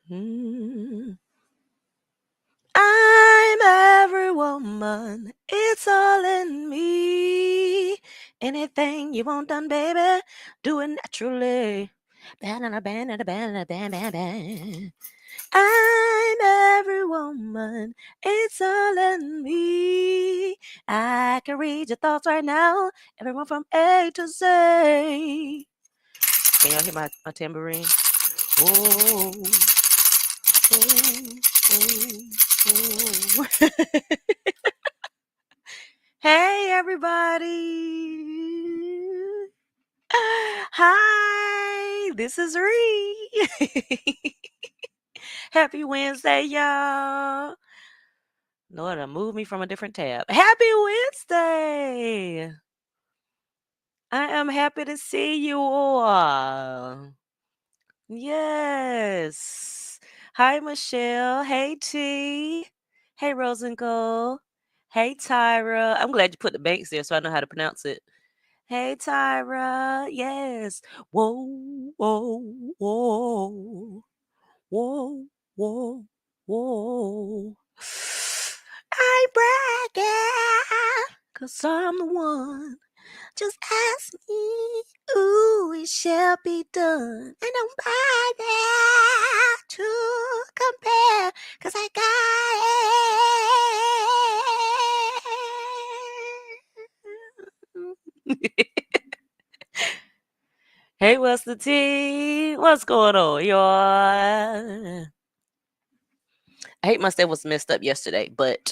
Mm. I'm every woman, it's all in me. Anything you want done, baby, do it naturally. Banana, banana, banana, banana, banana. I'm every woman, it's all in me. I can read your thoughts right now, everyone from A to Z. Can y'all hear my tambourine? Oh, oh, oh, oh. Hey, everybody. Hi, this is Ree. Happy Wednesday, y'all. Lord, move me from a different tab. Happy Wednesday. I am happy to see you all. Yes. Hi, Michelle. Hey, T. Hey, Rose and Gold. Hey, Tyra. I'm glad you put the banks there so I know how to pronounce it. Hey, Tyra. Yes. Whoa, whoa, whoa. Whoa, whoa, whoa. I'm bragging, 'cause I'm the one. Just ask me. Ooh, it shall be done. And nobody to compare, 'cause I got it. Hey, what's the tea? What's going on, y'all? I hate my stuff was messed up yesterday, but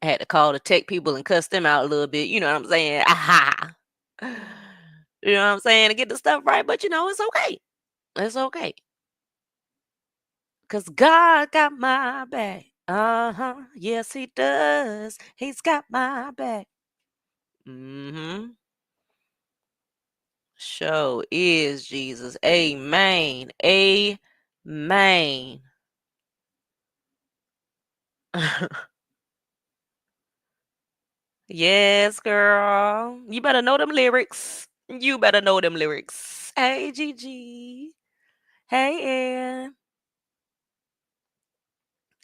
I had to call the tech people and cuss them out a little bit. You know what I'm saying? Aha. You know what I'm saying? To get the stuff right, but it's okay. It's okay. Because God got my back. Uh-huh. Yes, he does. He's got my back. Mm-hmm. Show is Jesus. Amen. Amen. Yes, girl. You better know them lyrics. You better know them lyrics. Hey, Gigi. Hey, Ann.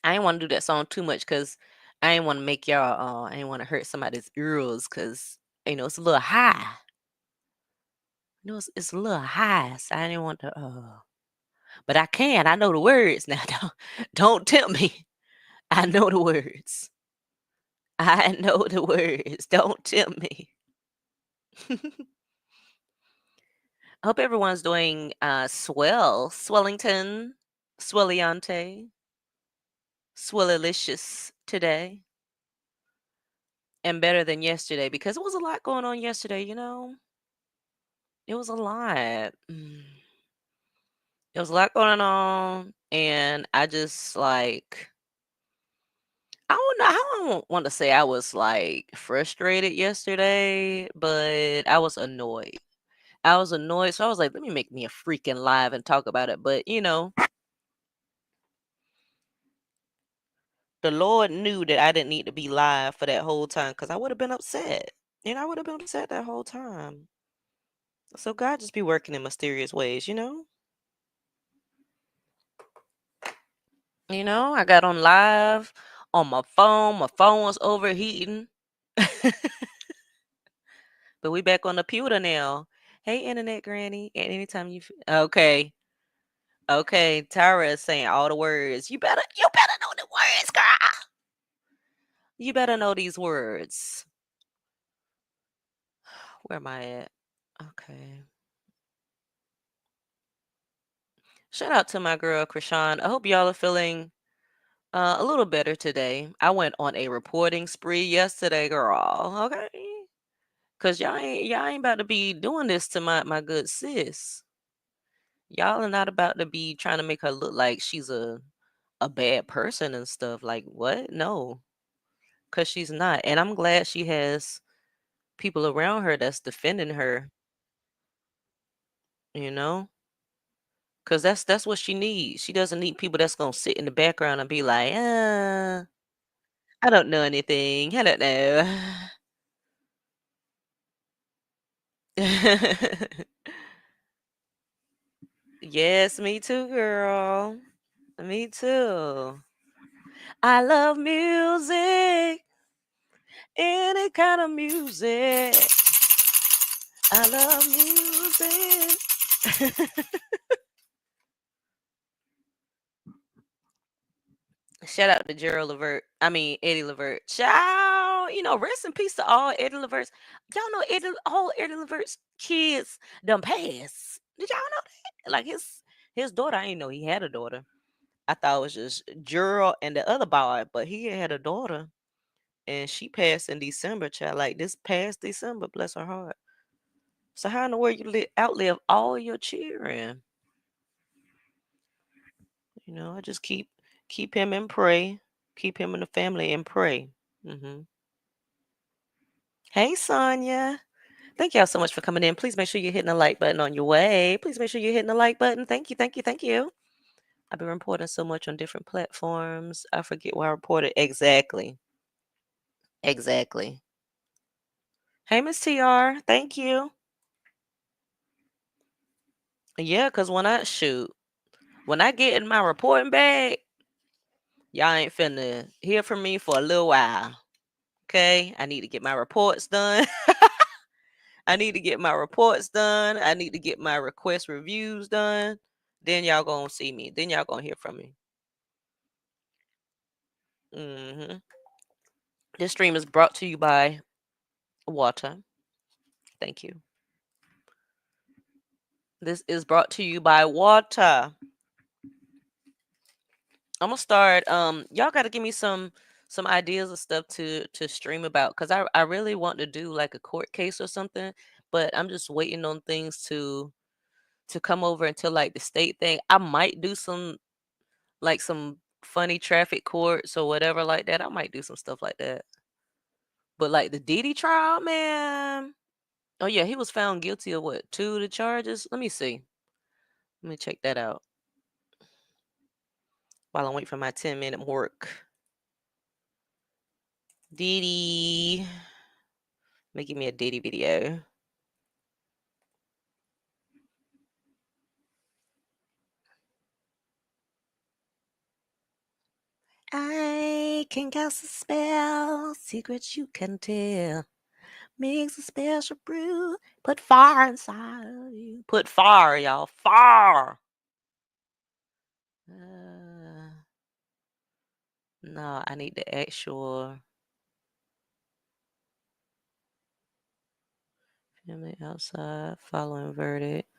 I ain't want to do that song too much because I ain't want to make y'all, I ain't want to hurt somebody's ears because, it's a little high. It's a little high, so I didn't want to, but I can. I know the words now. Don't tempt me. I know the words. I know the words. Don't tempt me. Hope everyone's doing Swellington, Swelliante, Swellilicious today, and better than yesterday because it was a lot going on yesterday, It was a lot. It was a lot going on, and I just I don't want to say I was like frustrated yesterday, but I was annoyed. I was annoyed, so I was like, let me make me a freaking live and talk about it. But the Lord knew that I didn't need to be live for that whole time because I would have been upset. I would have been upset that whole time. So God just be working in mysterious ways. I got on live on my phone. My phone was overheating. But we back on the pewter now. Hey, internet granny. At any time okay. Okay. Tara is saying all the words. You better know the words, girl. You better know these words. Where am I at? Okay. Shout out to my girl Chrisean. I hope y'all are feeling a little better today. I went on a reporting spree yesterday, girl. Okay. Cause y'all ain't about to be doing this to my good sis. Y'all are not about to be trying to make her look like she's a bad person and stuff. Like what? No. Cause she's not. And I'm glad she has people around her that's defending her, you know? Cause that's what she needs. She doesn't need people that's gonna sit in the background and be like, I don't know anything. I don't know. Yes, me too, girl. Me too. I love music, any kind of music. I love music. Shout out to Gerald Levert. I mean Eddie Levert. Child, rest in peace to all Eddie Levert's. Y'all know all Eddie Levert's kids done passed. Did y'all know that? Like his daughter, I didn't know he had a daughter. I thought it was just Gerald and the other boy, but he had a daughter. And she passed in December, child. Like this past December, bless her heart. So how in the world you outlive all your children? I just keep him and pray. Keep him and the family and pray. Hey, Sonia. Thank y'all so much for coming in. Please make sure you're hitting the like button on your way. Please make sure you're hitting the like button. Thank you, thank you, thank you. I've been reporting so much on different platforms. I forget where I reported exactly. Exactly. Hey, Miss TR. Thank you. Yeah, because when I get in my reporting bag, y'all ain't finna hear from me for a little while. Okay? I need to get my reports done. I need to get my reports done. I need to get my request reviews done. Then y'all gonna see me. Then y'all gonna hear from me. This stream is brought to you by water. Thank you. This is brought to you by water. I'm gonna start. Y'all gotta give me some ideas of stuff to stream about because I really want to do like a court case or something, but I'm just waiting on things to come over until like the state thing. I might do some funny traffic courts or whatever like that. I might do some stuff like that. But like the Diddy trial, man. Oh yeah, he was found guilty of what? 2 of the charges? Let me see. Let me check that out while I wait for my 10-minute work. Diddy. Give me a Diddy video. I can cast a spell, secrets you can tell. Mix a special brew, put fire inside of you. Put fire, y'all. Fire. No, I need the actual family outside, following verdict.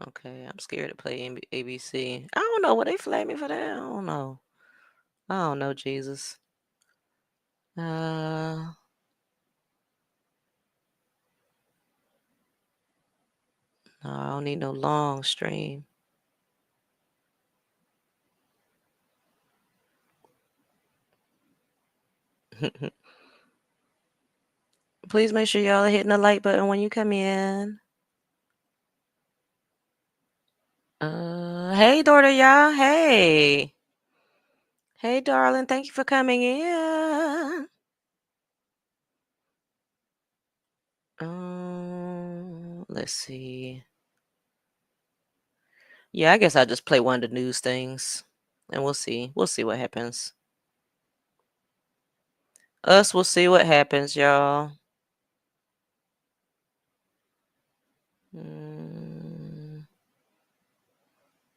Okay, I'm scared to play ABC. I don't know. Will they flag me for that? I don't know. I don't know, Jesus. No, I don't need no long stream. Please make sure y'all are hitting the like button when you come in. Hey, daughter, y'all. Hey. Hey, darling. Thank you for coming in. Let's see. Yeah, I guess I'll just play one of the news things, and we'll see. We'll see what happens. We'll see what happens, y'all.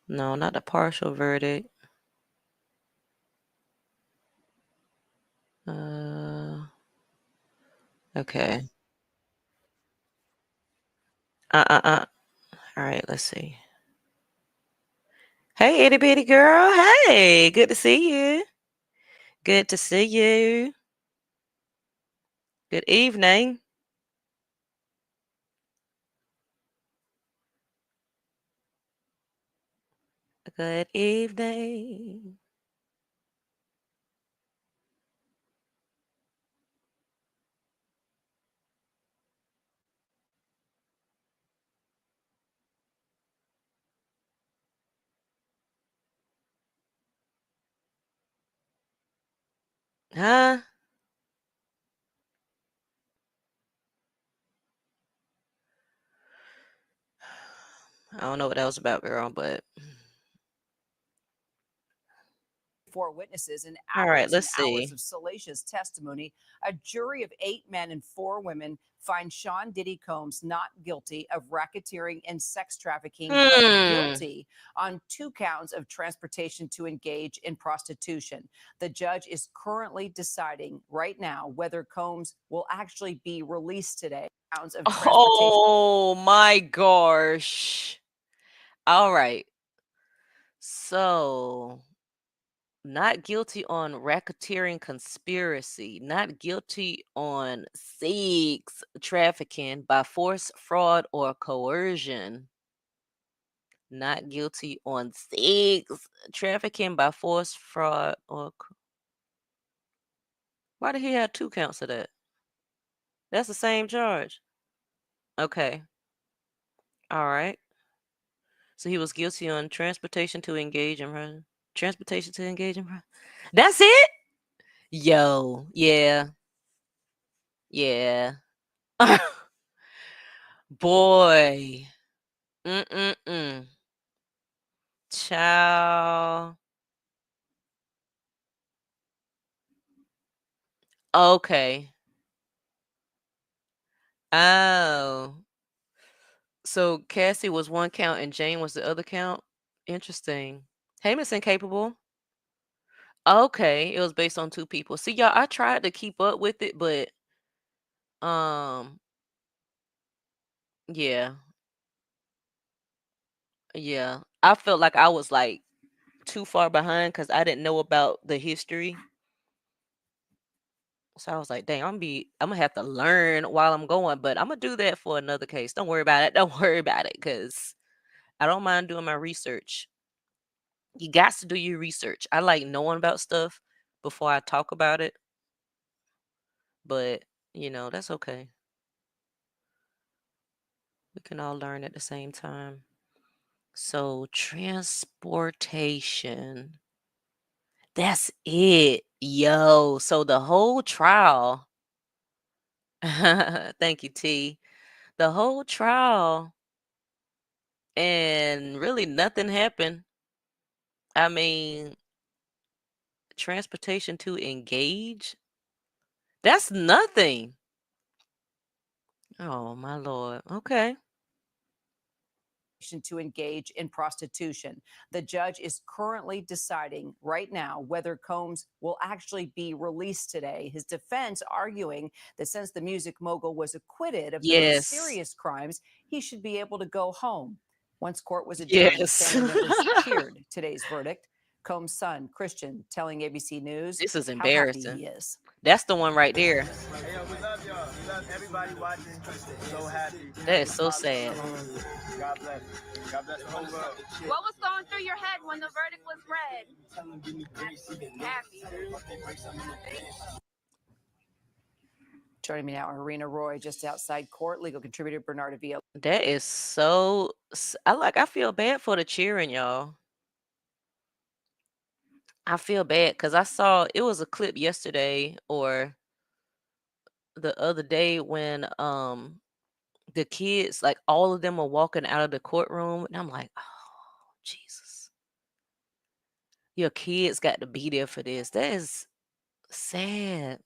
No, not the partial verdict. Okay. All right, let's see. Hey, itty bitty girl. Hey, good to see you. Good to see you. Good evening. Good evening. Huh? I don't know what that was about, girl, but 4 witnesses and all right, hours and let's hours see. of salacious testimony, a jury of 8 men and 4 women finds Sean Diddy Combs not guilty of racketeering and sex trafficking, but Hmm. guilty on 2 counts of transportation to engage in prostitution. The judge is currently deciding right now whether Combs will actually be released today. Counts of transportation. Oh my gosh. All right. So, not guilty on racketeering conspiracy, not guilty on sex trafficking by force, fraud, or coercion. Not guilty on sex trafficking by force, fraud, or why did he have 2 counts of that? That's the same charge. Okay. All right. So he was guilty on transportation to engage in That's it? Yo, yeah. Yeah. Boy. Mm-mm-mm. Child. Okay. Oh. So Cassie was 1 count and Jane was the other count? Interesting. Hey, Miss Incapable. Okay, it was based on 2 people. See, y'all, I tried to keep up with it, but, um, yeah. Yeah. I felt like I was, like, too far behind because I didn't know about the history. So I was like, dang, Imma have to learn while I'm going, but Imma do that for another case. Don't worry about it. Don't worry about it, cause I don't mind doing my research. You got to do your research. I like knowing about stuff before I talk about it, but, that's okay. We can all learn at the same time. So, transportation. That's it. Yo, so the whole trial thank you, T. The whole trial and really nothing happened. I mean, transportation to engage? That's nothing. Oh, my lord. Okay. To engage in prostitution. The judge is currently deciding right now whether Combs will actually be released today. His defense arguing that since the music mogul was acquitted of the most Yes. serious crimes, he should be able to go home. Once court was adjourned, Yes. family members cheered today's verdict. Combs' son, Chrisean, telling ABC News This is how happy embarrassing. he is. That's the one right there. Hey, yo, we love y'all. We love everybody watching. So happy. That is so sad. God bless. God bless the whole world. What was going through your head when the verdict was read? Happy. Joining me now, Irina Roy, just outside court, legal contributor Bernardo Villa. That is I feel bad for the cheering, y'all. I feel bad because I saw it was a clip yesterday or the other day when the kids, like all of them are walking out of the courtroom and I'm like, oh Jesus. Your kids got to be there for this. That is sad.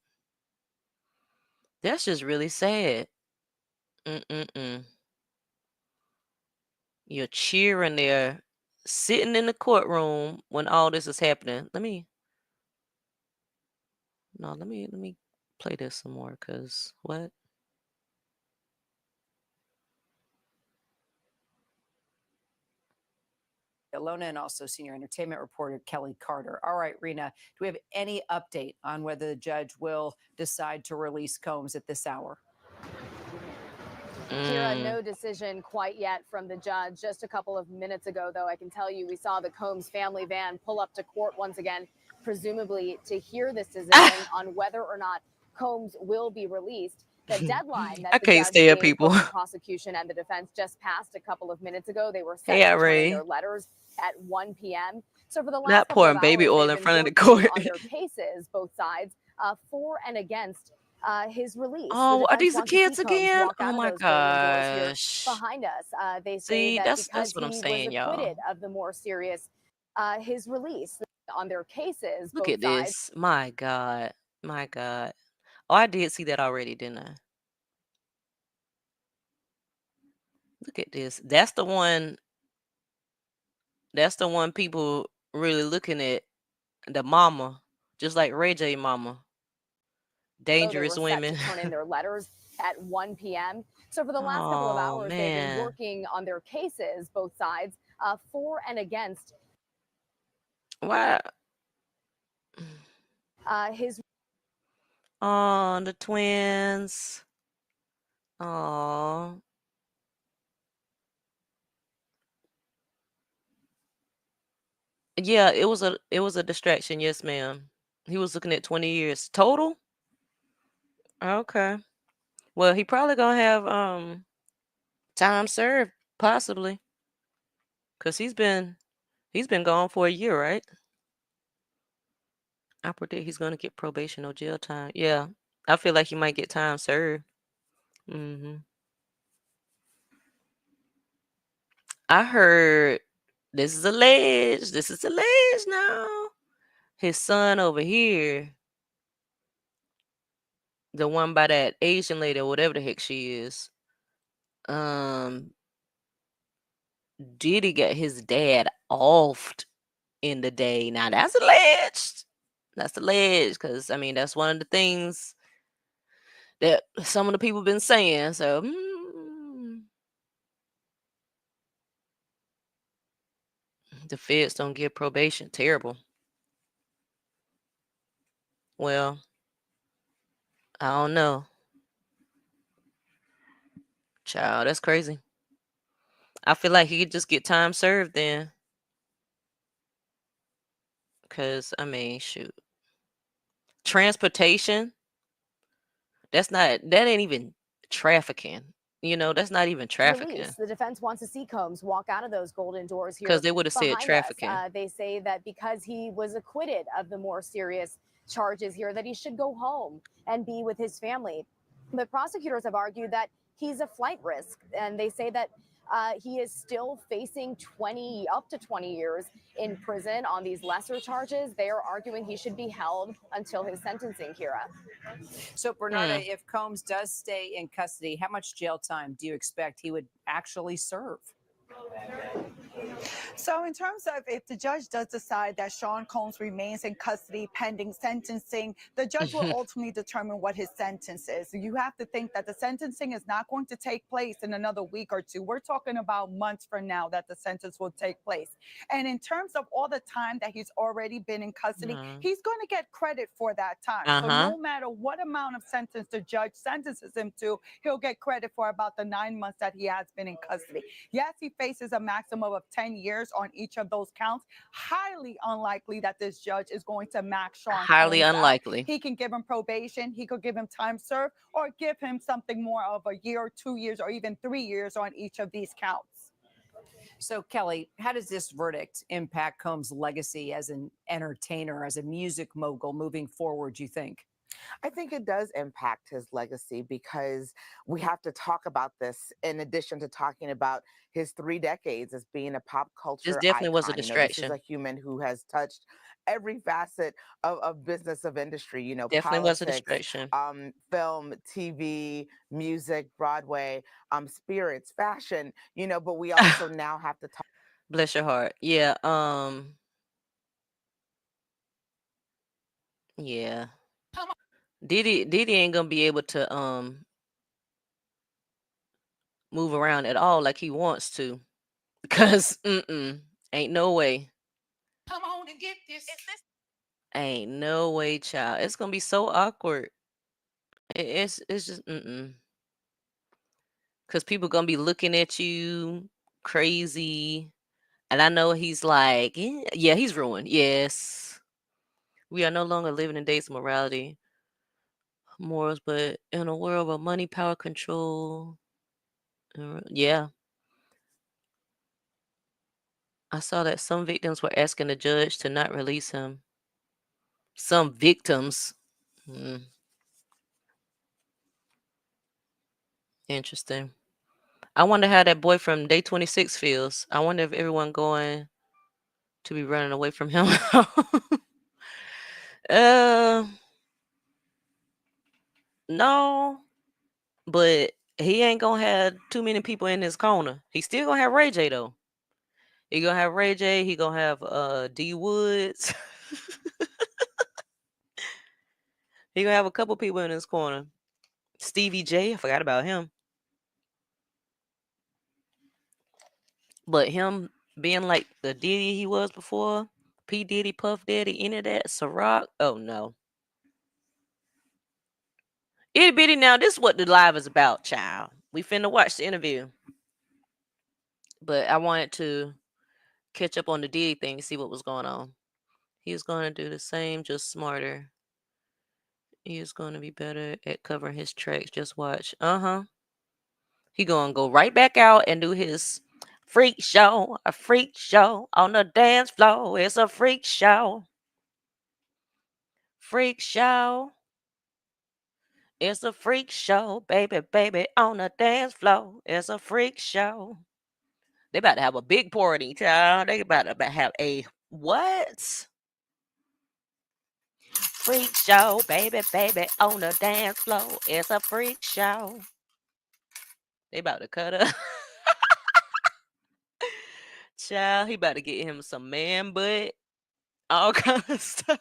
That's just really sad. Mm-mm-mm. You're cheering there, sitting in the courtroom when all this is happening. Let me play this some more. Cause what? Alona and also senior entertainment reporter Kelly Carter. All right, Rena, do we have any update on whether the judge will decide to release Combs at this hour? Kira, Mm. no decision quite yet from the judge. Just a couple of minutes ago, though, I can tell you we saw the Combs family van pull up to court once again, presumably to hear this decision on whether or not Combs will be released. The deadline I that the can't judge stand gave people. both the prosecution and the defense just passed a couple of minutes ago. They were Hey, set to turn in Ray. their letters at 1 p.m. So for the last Not couple of pouring baby hours, oil they've in been front of the working court. on their cases, both sides, for and against his release. The Oh, are defense these the wants to see kids Combs again? walk Oh out of my those golden doors here gosh. behind us. They say See, that that's because what I'm he was saying, y'all. acquitted of the more serious, his release on their cases, Look both at sides. this. My God. My God. Oh, I did see that already, didn't I? Look at this. That's the one. That's the one people really looking at. The mama, just like Ray J mama. They Dangerous were set women. to turn in their letters at 1 p.m. So for the last couple of Oh hours, they've been man. working on their cases, both sides, for and against Why? his. Oh, the twins. Oh. Yeah, it was a distraction, yes, ma'am. He was looking at 20 years total. Okay. Well, he probably gonna have time served, possibly, cause he's been gone for a year, right? I predict he's gonna get probation or jail time. Yeah, I feel like he might get time served. hmm I heard this is alleged. This is alleged now. His son over here, the one by that Asian lady or whatever the heck she is, um, Diddy got his dad offed in the day. Now that's alleged. That's alleged because I mean that's one of the things that some of the people been saying. So the feds don't give probation. Terrible. Well, I don't know, child. That's crazy. I feel like he could just get time served then, because I mean, shoot, transportation. That ain't even trafficking. That's not even trafficking. Release. The defense wants to see Combs walk out of those golden doors Because here they would have said behind us. trafficking. They say that because he was acquitted of the more serious charges here, that he should go home and be with his family. But prosecutors have argued that he's a flight risk, and they say that he is still facing up to 20 years in prison on these lesser charges. They are arguing he should be held until his sentencing, Kira. So, Bernarda, if Combs does stay in custody, how much jail time do you expect he would actually serve? So in terms of if the judge does decide that Sean Combs remains in custody pending sentencing, the judge will ultimately determine what his sentence is. So you have to think that the sentencing is not going to take place in another week or two. We're talking about months from now that the sentence will take place. And in terms of all the time that he's already been in custody, he's going to get credit for that time. So no matter what amount of sentence the judge sentences him to, he'll get credit for about the 9 months that he has been in custody. Yes, he faces a maximum of 10 years on each of those counts. Highly unlikely that this judge is going to max Sean Highly Combs unlikely. out. He can give him probation, he could give him time served, or give him something more of a year, 2 years, or even 3 years on each of these counts. So, Kelly, how does this verdict impact Combs' legacy as an entertainer, as a music mogul moving forward, you think? I think it does impact his legacy because we have to talk about this in addition to talking about his 3 decades as being a pop This culture definitely was a icon. This is distraction. a human who has touched every facet of business, of industry, Definitely was a politics, distraction. film, TV, music, Broadway, spirits, fashion, but we also now have to talk. Bless your heart. Yeah. Yeah. Diddy ain't gonna be able to move around at all like he wants to. Cause ain't no way. Come on and get this. Ain't no way, child. It's gonna be so awkward. It's just Cause people gonna be looking at you crazy. And I know he's like, yeah, he's ruined. Yes. We are no longer living in days of morality, morals, but in a world of money, power, control. Yeah. I saw that some victims were asking the judge to not release him. Some victims. Mm. Interesting. I wonder how that boy from Day 26 feels. I wonder if everyone going to be running away from him. uh, no, but he ain't gonna have too many people in his corner. He still gonna have Ray J though. He gonna have Ray J. He gonna have D Woods. He gonna have a couple people in his corner. Stevie J. I forgot about him. But him being like the Diddy he was before, P Diddy, Puff Daddy, any of that, Ciroc. Oh no. Itty bitty now. This is what the live is about, child. We finna watch the interview, but I wanted to catch up on the Diddy thing, see what was going on. He was going to do the same, just smarter. He is going to be better at covering his tracks. Just watch. He going to go right back out and do his freak show. A freak show on the dance floor. It's a freak show. Freak show. It's a freak show, baby, baby, on the dance floor. It's a freak show. They about to have a big party, child. They about to have a what? Freak show, baby, baby, on the dance floor. It's a freak show. They about to cut up. Child, he about to get him some man butt. All kind of stuff.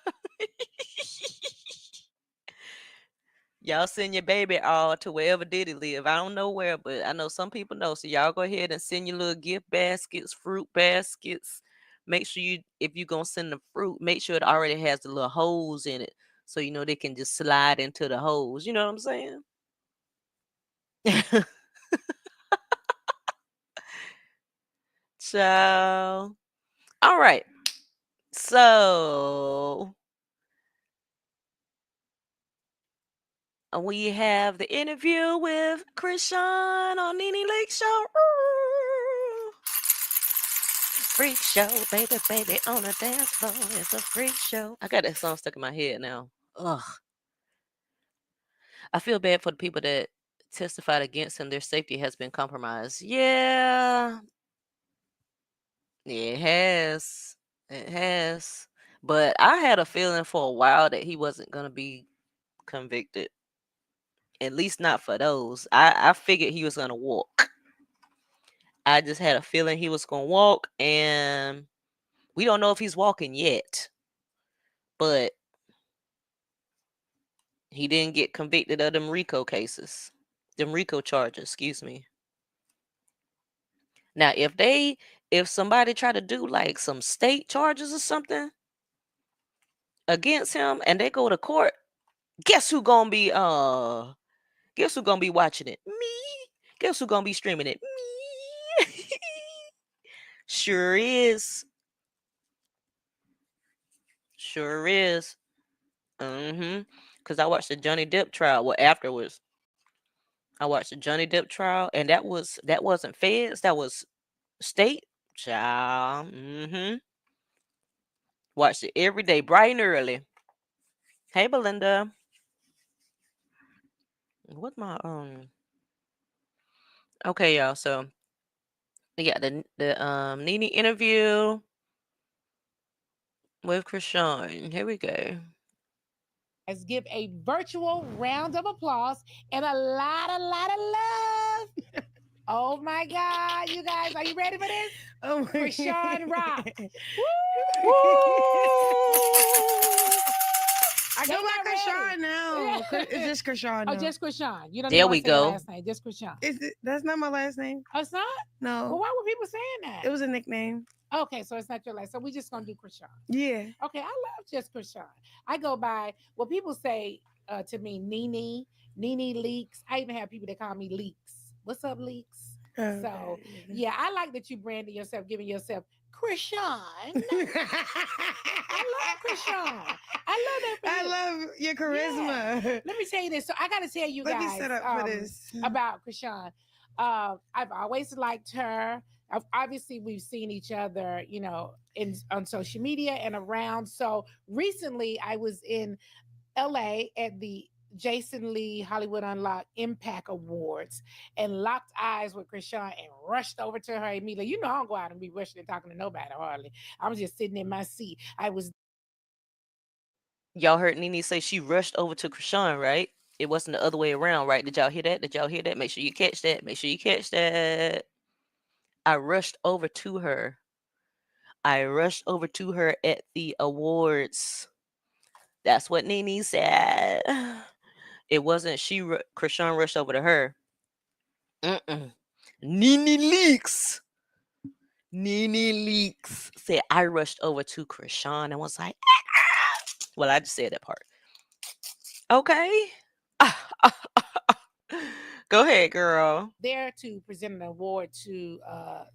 Y'all send your baby all to wherever Diddy live. I don't know where, but I know some people know. So y'all go ahead and send your little gift baskets, fruit baskets. Make sure you, if you're gonna send the fruit, make sure it already has the little holes in it. So you know they can just slide into the holes. You know what I'm saying? So all right. So we have the interview with Chrisean on Nene Lake Show. Ooh. Freak show, baby, baby, on a dance floor. It's a freak show. I got that song stuck in my head now. Ugh. I feel bad for the people that testified against him. Their safety has been compromised. Yeah, it has. It has. But I had a feeling for a while that he wasn't going to be convicted. At least not for those. I figured he was going to walk. I just had a feeling he was going to walk, and we don't know if he's walking yet. But he didn't get convicted of them RICO cases. Them RICO charges, excuse me. Now, if somebody try to do like some state charges or something against him and they go to court, guess who gonna be watching it? Me. Guess who gonna be streaming it? Me. Sure is. Sure is. Cause I watched the Johnny Depp trial. Well, afterwards, I watched the Johnny Depp trial, and that wasn't feds. That was state. Child. Watched it every day, bright and early. Hey, Belinda. What my Okay, y'all. So yeah, the Nene interview with Chrisean. Here we go. Let's give a virtual round of applause and a lot of love. Oh my God, you guys, are you ready for this? Oh my Chrisean Rock. Woo! I go by Chrisean now. It's just Chrisean now. Oh, just Chrisean. You don't There know we say go. your last name. Just Chrisean. That's not my last name. Oh, it's not? No. Well, why were people saying that? It was a nickname. Okay, so it's not your last. So we're just gonna do Chrisean. Yeah. Okay, I love just Chrisean. I go by well, people say to me, Nene Leaks. I even have people that call me Leaks. What's up, Leaks? Okay. So yeah, I like that you branded yourself, giving yourself Chrisean. I love Chrisean. I love that for you. I love your charisma. Yeah. Let me tell you this. So I got to tell you Let guys me set up for this. about Chrisean. I've always liked her. Obviously, we've seen each other, you know, on social media and around. So recently, I was in LA at the Jason Lee Hollywood Unlocked Impact Awards and locked eyes with Chrisean and rushed over to her immediately. You know, I don't go out and be rushing and talking to nobody hardly. I was just sitting in my seat. I was Y'all heard Nene say she rushed over to Krishan, right? It wasn't the other way around, right? Did y'all hear that? Did y'all hear that? Make sure you catch that. Make sure you catch that. I rushed over to her. I rushed over to her at the awards. That's what Nene said. It wasn't Krishan rushed over to her. Mm-mm. Nene Leaks. Nene Leaks said I rushed over to Krishan and was like, "Ah." Well, I just said that part. Okay. Go ahead, girl. there to present an award to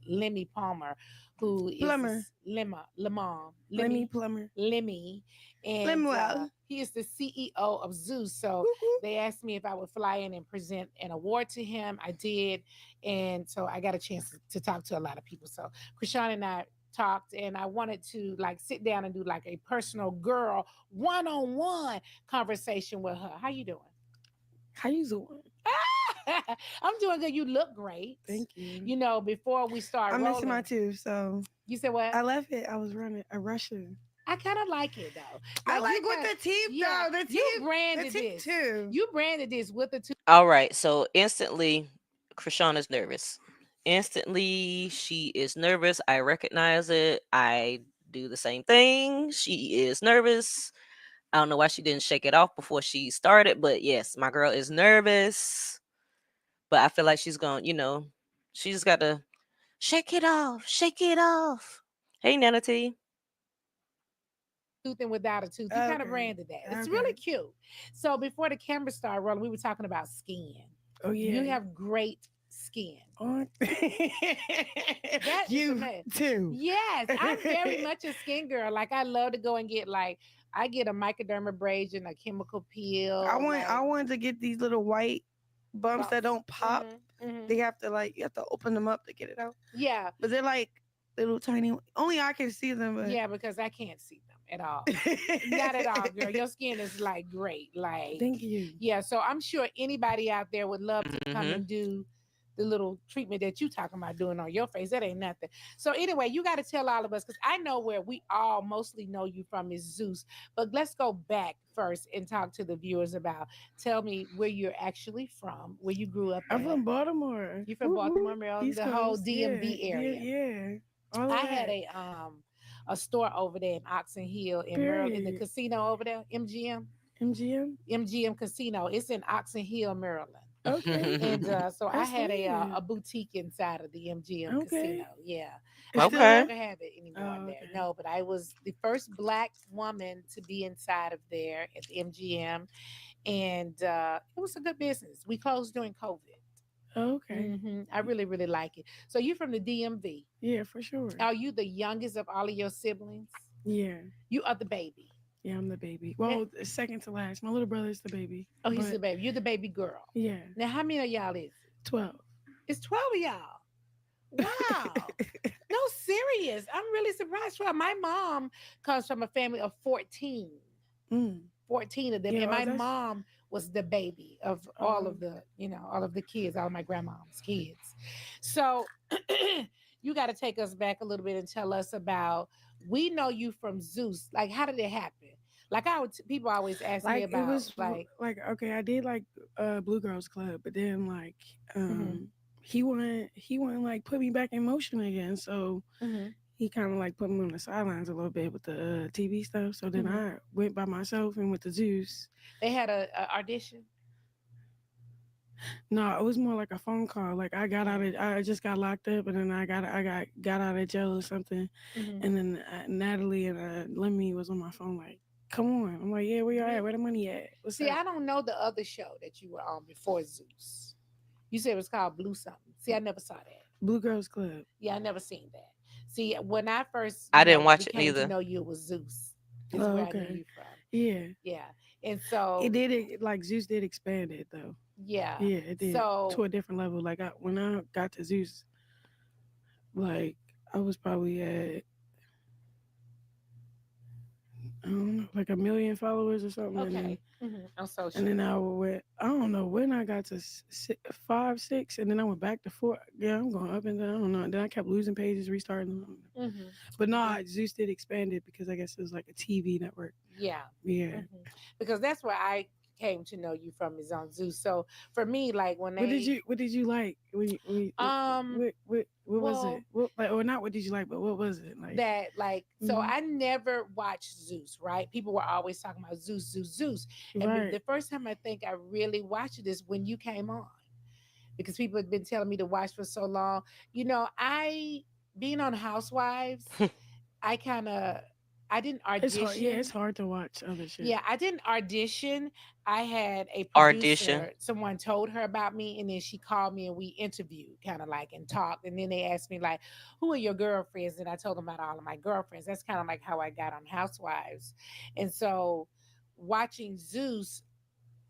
Lemmy Palmer, who is Plumber. Lemmy Plumber. Lemmy, and Lemuel. he is the CEO of Zeus. So they asked me if I would fly in and present an award to him. I did, and so I got a chance to talk to a lot of people. So Chrisean and I talked, and I wanted to like sit down and do like a personal girl one-on-one conversation with her. How you doing? How you doing? I'm doing good. You look great. Thank you. You know, before we start I'm rolling, missing my tooth, so you said what? I left it. I was rushing. I kind of like it though. I like you with kinda- the teeth yeah, though. The teeth, you branded the teeth this. too. You branded this with the two. All right. So instantly, Krishan is nervous. Instantly, she is nervous. I recognize it. I do the same thing. She is nervous. I don't know why she didn't shake it off before she started, but yes, my girl is nervous. But I feel like she's going, she just got to shake it off. Shake it off. Hey, Nana T. Tooth and without a tooth. You kind of Okay. branded that. It's Okay. really cute. So before the camera started rolling, we were talking about skin. Oh yeah. You have great skin. Oh. That is You amazing. too. Yes, I'm very much a skin girl. Like I love to go and get I get a microdermabrasion, a chemical peel. I wanted to get these little white bumps that don't pop. They have to you have to open them up to get it out. Yeah, But they're like little tiny. Only I can see them. But yeah, because I can't see them at all. Not at all, girl. Your skin is like great. Like Thank you. yeah, so I'm sure anybody out there would love to come Mhm. and do the little treatment that you talking about doing on your face. That ain't nothing. So anyway, you got to tell all of us because I know where we all mostly know you from is Zeus. But let's go back first and talk to the viewers about. Tell me where you're actually from, where you grew up. I'm at. from Baltimore. You from Baltimore, Maryland, East the whole Coast. DMV Yeah, area. Yeah. All of I had that. a store over there in Oxon Hill in Maryland, in the Period. casino over there, MGM. MGM. MGM Casino. It's in Oxon Hill, Maryland. Okay. And so I That's had weird. a boutique inside of the MGM Okay. Casino. Yeah. It's I still no Okay. longer have it anymore Oh, there. okay. No, but I was the first Black woman to be inside of there at the MGM. And it was a good business. We closed during COVID. Okay. I really, really like it. So you're from the DMV. Yeah, for sure. Are you the youngest of all of your siblings? Yeah. You are the baby. Yeah, I'm the baby. Well, second to last. My little brother's the baby. Oh, he's but, the baby. You're the baby girl. Yeah. Now, how many of y'all is it? 12. It's 12 of y'all. Wow. No, serious. I'm really surprised. 12. My mom comes from a family of 14. Mm. 14 of them. Yeah, And my that's- mom was the baby of all of the, all of the kids, all of my grandmom's kids. So you got to take us back a little bit and tell us about, we know you from Zeus. Like, how did it happen? Like people always ask me about it was okay, I did Blue Girls Club, but then he wouldn't like put me back in motion again. So he kind of put me on the sidelines a little bit with the TV stuff. So then I went by myself and went to Zeus. They had a audition. No, it was more like a phone call. Like I just got locked up, and then I got out of jail or something. And then Natalie and Lemmy was on my phone like, come on. I'm like, yeah, where you at? Where the money at? What's up? I don't know the other show that you were on before Zeus. You said it was called Blue something. See, I never saw that. Blue Girls Club. Yeah, I never seen that. See, when I first I didn't watch it became neither. to know you, it was Zeus. Is Oh, where I okay. knew you from. Yeah. Yeah. And so It did Zeus did expand it though. Yeah. Yeah, it did So to a different level. Like when I got to Zeus, like I was probably at I don't know, like 1 million followers or something. Okay. On social. And then I went, I don't know when I got to 5, 6, and then I went back to 4. Yeah, I'm going up and down. I don't know. And then I kept losing pages, restarting them. But no, Zeus did expand it because I guess it was like a TV network. Yeah. Yeah. Because that's where I came to know you from, is on Zeus. So for me, like when they What did you like? What was it? What, like, or not what did you like, but what was it like? That like so I never watched Zeus, right? People were always talking about Zeus, Zeus, Zeus. And the first time I think I really watched it is when you came on. Because people had been telling me to watch for so long. You know, I being on Housewives, I didn't audition. It's hard. Yeah, it's hard to watch other shit. Yeah, I didn't audition. I had a Audition. producer. Someone told her about me, and then she called me and we interviewed, kind of like, and talked. And then they asked me like, "Who are your girlfriends?" And I told them about all of my girlfriends. That's kind of like how I got on Housewives. And so, watching Zeus,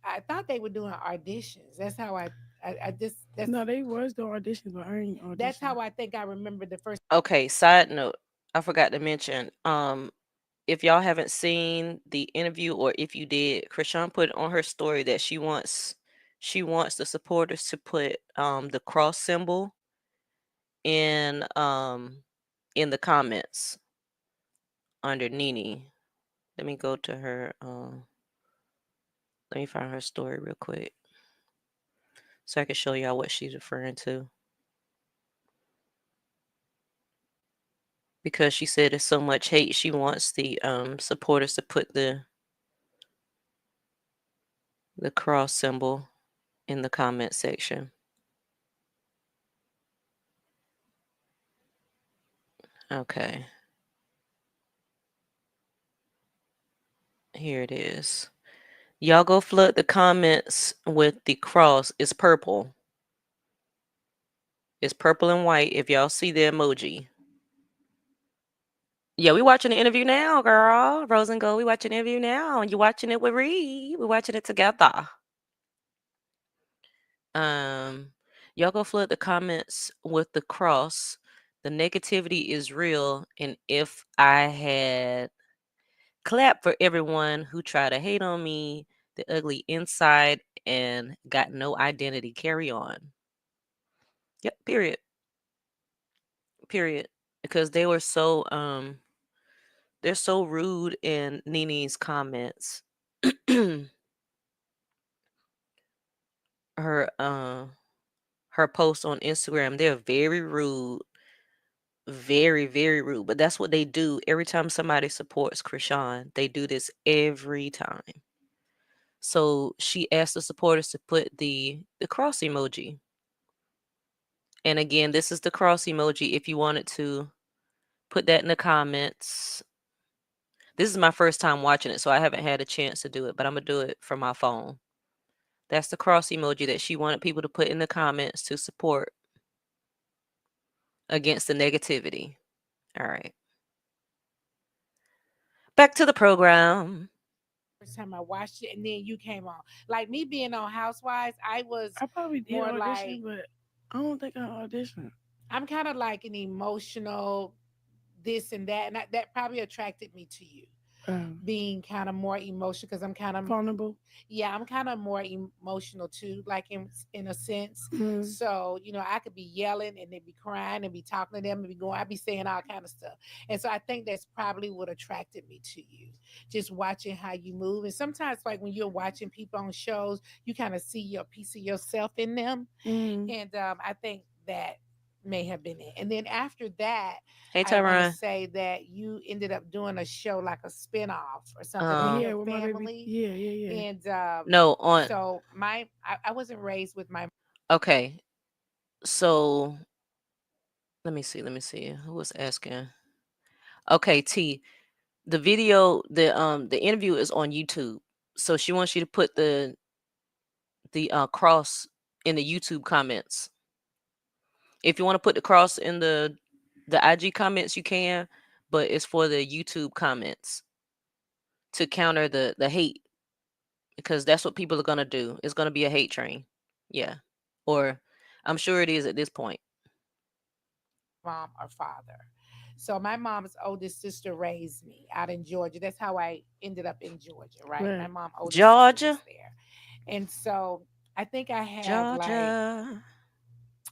I thought they were doing auditions. That's how I just that's No, they was the auditions, but I ain't audition. that's how I think I remember the first. Okay, side note, I forgot to mention, if y'all haven't seen the interview, or if you did, Chrisean put on her story that she wants the supporters to put the cross symbol in the comments under Nene. Let me go to her let me find her story real quick so I can show y'all what she's referring to. Because she said there's so much hate, she wants the supporters to put the cross symbol in the comment section. Okay. Here it is. Y'all go flood the comments with the cross. It's purple. It's purple and white if y'all see the emoji. Yeah, we watching the interview now, girl. Rose and Gold, we watching the interview now. And you watching it with Reed. We're watching it together. Y'all go flood the comments with the cross. The negativity is real. And if I had clapped for everyone who tried to hate on me, the ugly inside, and got no identity, carry on. Yep, period. Period. Because they were so they're so rude in Nene's comments. her her posts on Instagram, they're very rude. Very, very rude. But that's what they do every time somebody supports Chrisean. They do this every time. So she asked the supporters to put the cross emoji. And again, this is the cross emoji if you wanted to put that in the comments. This is my first time watching it, so I haven't had a chance to do it, but I'm going to do it from my phone. That's the cross emoji that she wanted people to put in the comments to support against the negativity. All right. Back to the program. First time I watched it, and then you came on. Like me being on Housewives, I probably did more audition, but I don't think I auditioned. I'm kind of like an emotional this and that, and that probably attracted me to you. Being kind of more emotional because I'm kind of vulnerable. Yeah, I'm kind of more emotional too, like in a sense. So I could be yelling and then be crying and be talking to them and be going. I'd be saying all kind of stuff, and so I think that's probably what attracted me to you. Just watching how you move, and sometimes like when you're watching people on shows, you kind of see your piece of yourself in them, and I think that may have been it. And then after that, hey, I want Tyron. to say that you ended up doing a show like a spinoff or something with your family. Yeah. And no, on. So I wasn't raised with my. Okay, so let me see. Who was asking? Okay, T. The video, the interview is on YouTube. So she wants you to put the cross in the YouTube comments. If you want to put the cross in the IG comments, you can, but it's for the YouTube comments to counter the hate, because that's what people are gonna do. It's gonna be a hate train. Yeah, or I'm sure it is at this point. Mom or father. So my mom's oldest sister raised me out in Georgia. That's how I ended up in Georgia, right? My Right. mom's oldest sister was Georgia. there. And so I think I have like Georgia.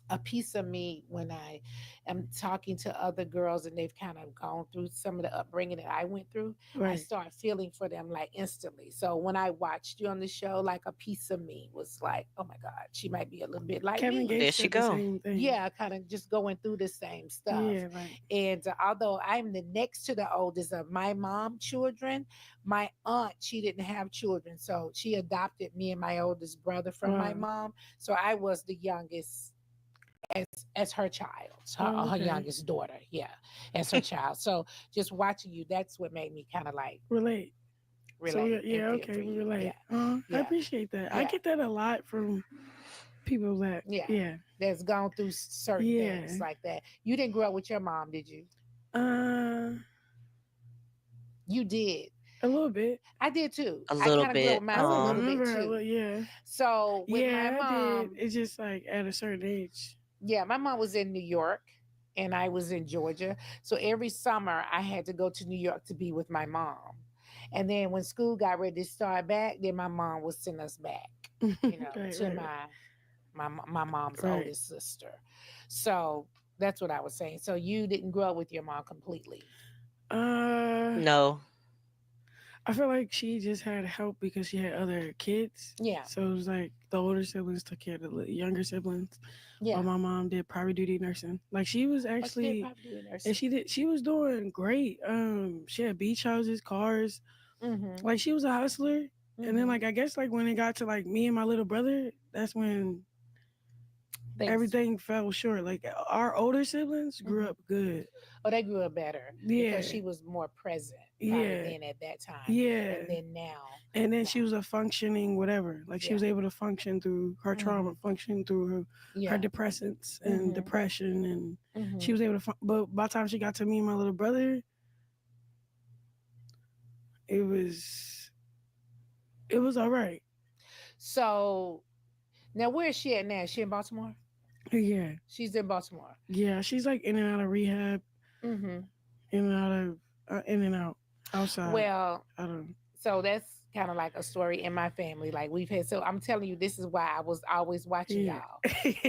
a piece of me when I am talking to other girls and they've kind of gone through some of the upbringing that I went through. I Right. start feeling for them like instantly. So when I watched you on the show, like a piece of me was like, oh my God, she might be a little bit like Kevin me. There Gates she said the go. same thing. Yeah, kind of just going through the same stuff. Yeah, like And although I'm the next to the oldest of my mom children, my aunt, she didn't have children. So she adopted me and my oldest brother from my wow. mom. So I was the youngest as her child, Oh, her okay. youngest daughter, yeah, as her child. So just watching you, that's what made me kind of like Relate. So relate and yeah, feel okay, for we you. Yeah, relate. I yeah, appreciate that. I yeah, get that a lot from people that yeah. yeah. That's gone through certain Yeah. things like that. You didn't grow up with your mom, did you? Uh You did. a little bit. I did too. A I little kind of grew up bit. with mine I a don't little bit remember too. yeah. So with my Yeah, I did. mom, It's just like at a certain age. yeah, my mom was in New York and I was in Georgia. So every summer I had to go to New York to be with my mom. And then when school got ready to start back, then my mom would send us back, right, to right, my mom's right. oldest sister. So that's what I was saying. So you didn't grow up with your mom completely. Uh No. I feel like she just had help because she had other kids. Yeah. So it was like the older siblings took care of the younger siblings, while Yeah. my mom did private duty nursing. Like she was Oh, she did actually, probably do and nursing. she was doing great. She had beach houses, cars. Mm-hmm. Like she was a hustler. And then Mm-hmm. like I guess like when it got to like me and my little brother, that's when Thanks. everything fell short. Like our older siblings grew Mm-hmm. up good. Oh, they grew up better because Yeah, she was more present probably yeah, then at that time. yeah. And then now, And then no. she was a functioning whatever. Like she Yeah. was able to function through her Mm-hmm. trauma, function through her Yeah. depressants and Mm-hmm. depression, and she Mm-hmm. was able to. But by the time she got to me and my little brother, it was it was all right. So now where is she at now? Is she in Baltimore? Yeah, She's in Baltimore. yeah. She's like in and out of rehab, Mm-hmm. in and out of in and out outside. Well, I don't. so that's kind of like a story in my family. Like we've had, so I'm telling you, this is why I was always watching Yeah. y'all.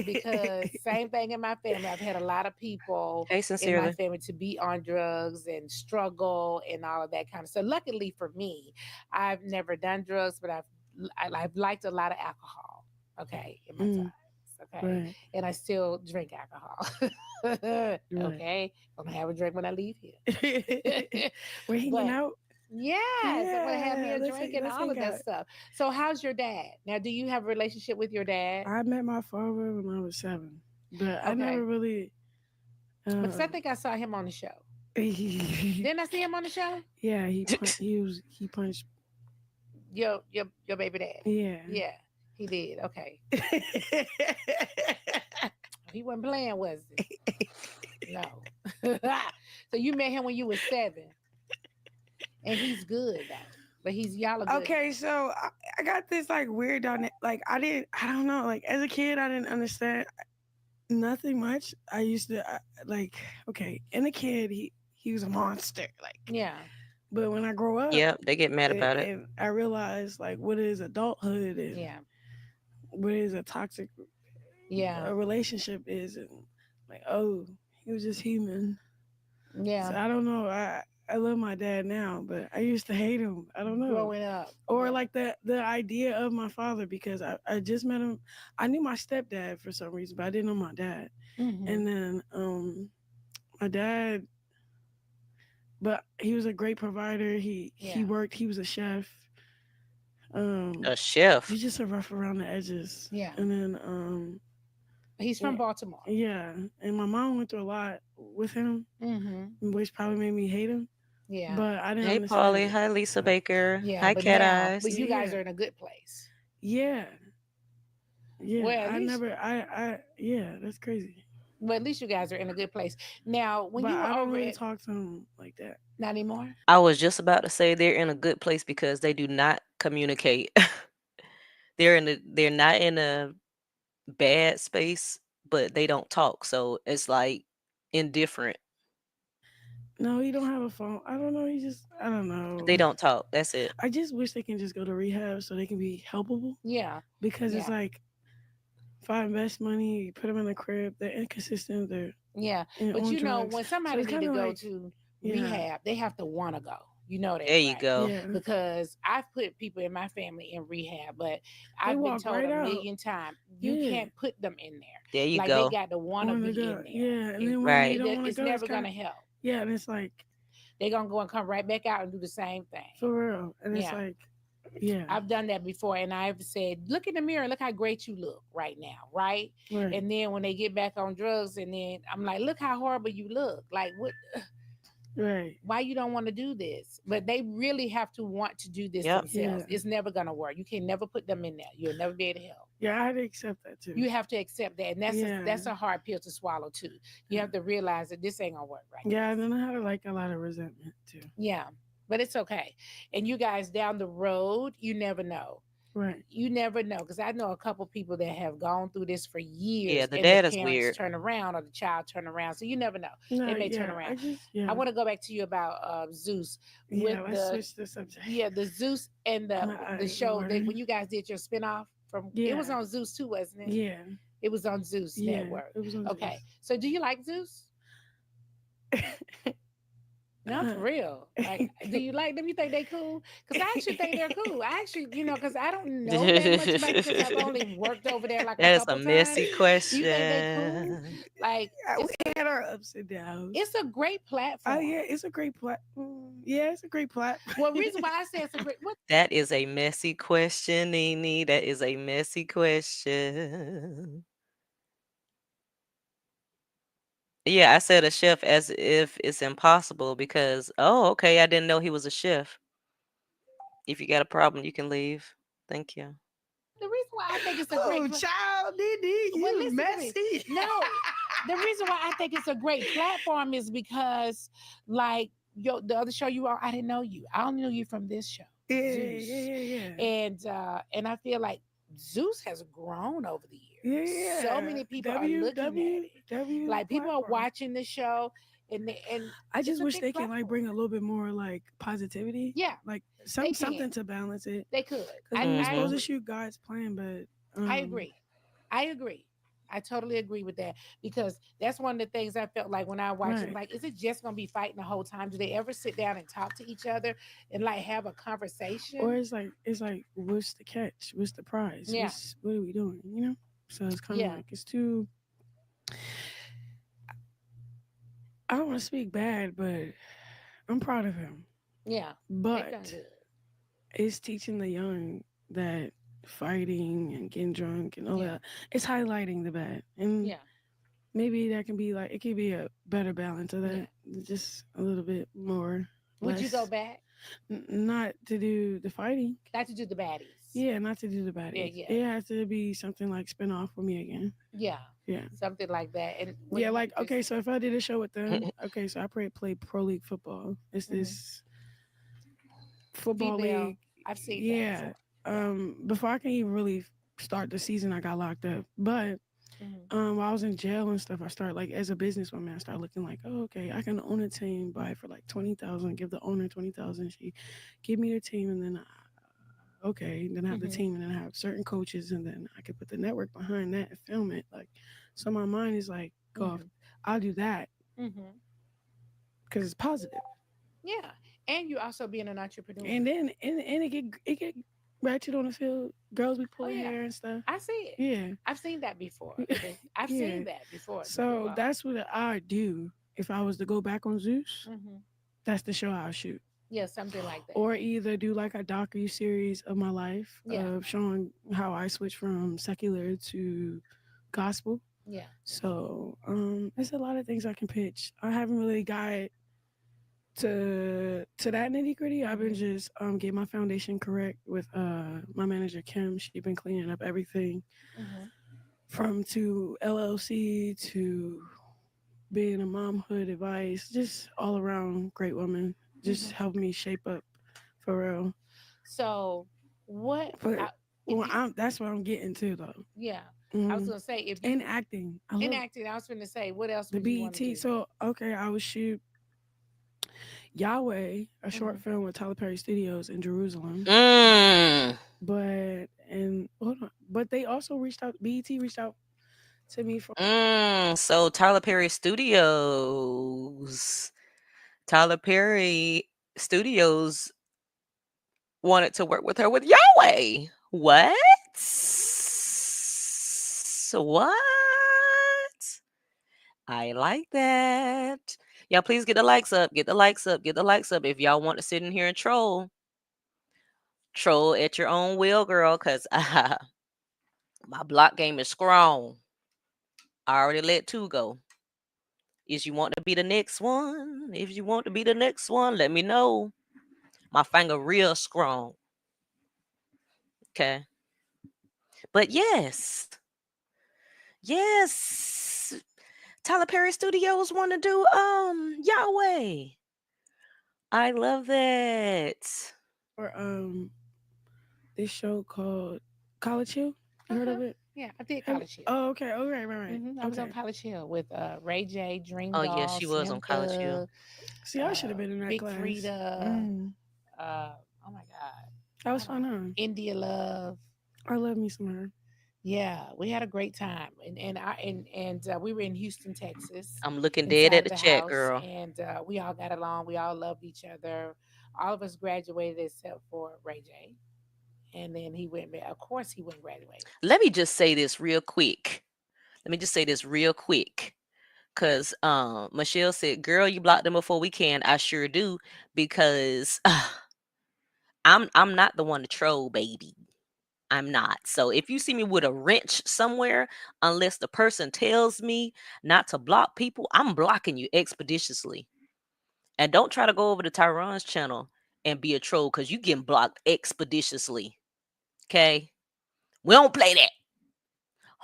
Because same thing in my family. I've had a lot of people Hey, in my sincerely. family to be on drugs and struggle and all of that kind of stuff. Luckily for me, I've never done drugs, but I've liked a lot of alcohol. Okay, in my Mm, times. Okay, right, and I still drink alcohol. right. Okay, gonna have a drink when I leave here. We're hanging But out. yes, I'm gonna have me Yeah, a drink and let's all of hang that out. stuff. So, how's your dad? Now, do you have a relationship with your dad? I met my father when I was 7, but I never Okay, really. because I Um, think I saw him on the show. Didn't I see him on the show? yeah, he punched. Your baby dad. Yeah. Yeah, he did. Okay, he wasn't playing, was he? No. So you met him when you were 7, and he's good though. But y'all are good Okay, now. so I got this like weird like I don't know, like as a kid I didn't understand nothing much. I used to like okay, and a kid he was a monster like, Yeah, but when I grow up Yep, they get mad about it. and I realized like what is adulthood and yeah, what is a toxic yeah, relationship is, and like oh he was just human. So yeah. I don't know. I love my dad now, but I used to hate him. I don't know. Growing up, Or yeah. like the idea of my father because I just met him. I knew my stepdad for some reason, but I didn't know my dad. Mm-hmm. And then my dad, but he was a great provider. He Yeah. worked. He was a chef. A He's chef. just a rough around the edges. Yeah. And then He's from yeah, Baltimore. yeah. And my mom went through a lot with him, Mm-hmm. which probably made me hate him. Yeah. But I didn't Hey, understand Polly. it. Hi, Lisa Baker. Yeah. Hi, But Cat now, but Eyes. you guys Yeah. are in a good place. Yeah. Yeah. Well, at I least, never yeah, that's crazy. well, at least you guys are in a good place. Now, when But you were I don't over really at, talk to him like that. not anymore. I was just about to say they're in a good place because they do not communicate. They're not in a bad space, but they don't talk. So it's like indifferent. No, he don't have a phone. I don't know. I don't They know. don't talk. That's it. I just wish they can just go to rehab so they can be helpable. Yeah. Because it's Yeah. like, if I invest money, put them in the crib, they're inconsistent. They're Yeah. But on you know, drugs. when So somebody it's need kind to of go like, to yeah, rehab, they have to want to go. You know that, There you right? go. yeah. Because I've put people in my family in rehab, but They I've been walk told right a out. million times you Yeah, can't put them in there. There you Like they go. got to want to want to be go. in there. Yeah, and It, then when they Right. don't want to it's go, it's never kind gonna of, help. yeah, and it's like, They're gonna go and come right back out and do the same thing. for real. And it's Yeah. like, yeah, I've done that before, and I've said, "Look in the mirror, look how great you look right now, right?" right, And then when they get back on drugs, and then I'm like, "Look how horrible you look! Like what? right. Why you don't want to do this?" But they really have to want to do this Yep. themselves. Yeah. It's never gonna work. You can never put them in there. You'll never be able to help. Yeah, I had to accept that too. You have to accept that, and Yeah. that's a hard pill to swallow too. You have to realize that this ain't gonna work right. Yeah, and then I had like a lot of resentment too. Yeah, but it's okay. And you guys down the road, you never know. Right. You never know, because I know a couple people that have gone through this for Yeah, years, the and the dad is parents weird. turn around or the child turn around. So you never know; No, they may turn yeah, I around. just, I yeah, want to go back to you about Zeus with yeah. Let's switch the subject. the Zeus and My the eyes show that watering. when you guys did your spinoff from it was Yeah, on Zeus too, wasn't it? yeah, It was on Zeus yeah. Network. It was on Okay, so do you like Zeus? Zeus. No, for real. Like, do you like them? You think they cool? Because I actually think they're cool. I actually, because I don't know that much about it because I've only worked over there like a That is a couple times. messy Do you think they cool? question. Like, We had our ups and downs. it's a great Oh platform. yeah, it's a great yeah, it's a great platform. Well, reason why I say it's a great what That is a messy question, Nene. That is a messy question. Yeah, I said a chef as if it's impossible because, oh, okay, I didn't know he was a chef. If you got a problem, you can leave. Thank you. the reason why I think it's a Oh, great child, Diddy, well, you listen to me. messy. No, the reason why I think it's a great platform is because, like, the other show you on, I didn't know you. I only knew you from this show, Yeah, Zeus. yeah. And I feel like Zeus has grown over the years. Yeah. So many people are looking at it. Like people are platform. watching the show, and I it's just a wish big they can like platform. bring a little bit more like positivity. Yeah, Like they something can. to balance it. They could. Because we were supposed Mhm. to shoot God's plan, but I agree. I agree. I totally agree with that because that's one of the things I felt like when I watched it. Right. Like, is it just gonna be fighting the whole time? Do they ever sit down and talk to each other and like have a conversation? Or it's like what's the catch? What's the prize? Yeah. What are we doing? You know? So it's kind of Yeah. like it's too. I don't want to speak bad, but I'm proud of him. Yeah, they've done But good. it's teaching the young that fighting and getting drunk and all Yeah. that, it's highlighting the bad. And Yeah, maybe that can be like, it could be a better balance of yeah. that. Just a little bit more. Would you go less. back? Not to do the fighting. Not to do the baddies. Yeah, not to do the baddies. yeah. It has to be something like spin off with me again. Yeah, Yeah. something like that. And Yeah, like, okay, so if I did a show with them, okay, so I play pro league football. It's Mhm. this football female, league. I've seen that Yeah. before. Before I can even really start the season, I got locked up. But while I was in jail and stuff, I started like as a businesswoman, I started looking like, oh, okay, I can own a team, buy it for like 20,000, give the owner 20,000. She give me the team, and then then I have the team, and then I have certain coaches, and then I could put the network behind that and film it. Like, so my mind is like, go off. I'll do that because it's positive. Yeah, and you also being an entrepreneur. And then and it get ratchet on the field. Girls be pulling yeah. hair and stuff. I see it. Yeah. I've seen that before. I've Yeah. seen that before. So that's what I'd do if I was to go back on Zeus. That's the show I'll shoot. Yeah, something like that. Or either do like a docu series of my life of showing how I switched from secular to gospel. Yeah. So there's a lot of things I can pitch. I haven't really got to that nitty gritty. I've been just getting my foundation correct with my manager Kim. She's been cleaning up everything from to LLC to being a momhood advice, just all around great woman. Just helped me shape up for real. So what? But that's what I'm getting to though. Yeah. I was gonna say if you, in acting. In acting, I was gonna say what else the would you want to BET. do? So okay, I would shoot Yahweh, a short film with Tyler Perry Studios in Jerusalem. But they also reached out. BET reached out to me for. So Tyler Perry Studios. Tyler Perry Studios wanted to work with her with Yahweh. What? What? I like that. Y'all please get the likes up. Get the likes up. Get the likes up. If y'all want to sit in here and troll at your own will, girl, because my block game is strong. I already let 2 go. If you want to be the next one, if you want to be the next one, let me know. My finger real strong. Okay. But yes. Tyler Perry Studios want to do Yahweh. I love that. Or this show called College Hill. You heard of it? Yeah, I did College Hill. Oh, okay. Oh, right. I was on College Hill with Ray J, Dream Oh yeah, Doll, she was Slim on College Hill. Thug, See, I should have been in that Big class. Frida. Oh my God, That was fun, huh? India Love. I love me some her. Yeah, we had a great time, and we were in Houston, Texas. I'm looking dead inside at the chat, house, girl. and we all got along. We all loved each other. All of us graduated except for Ray J, and then he went. Of course, he wouldn't graduate. Let me just say this real quick. Cause Michelle said, "Girl, you blocked them before we can." I sure do, because I'm not the one to troll, baby. I'm not. So if you see me with a wrench somewhere, unless the person tells me not to block people, I'm blocking you expeditiously. And don't try to go over to Tyron's channel and be a troll, because you getting blocked expeditiously. Okay? We don't play that.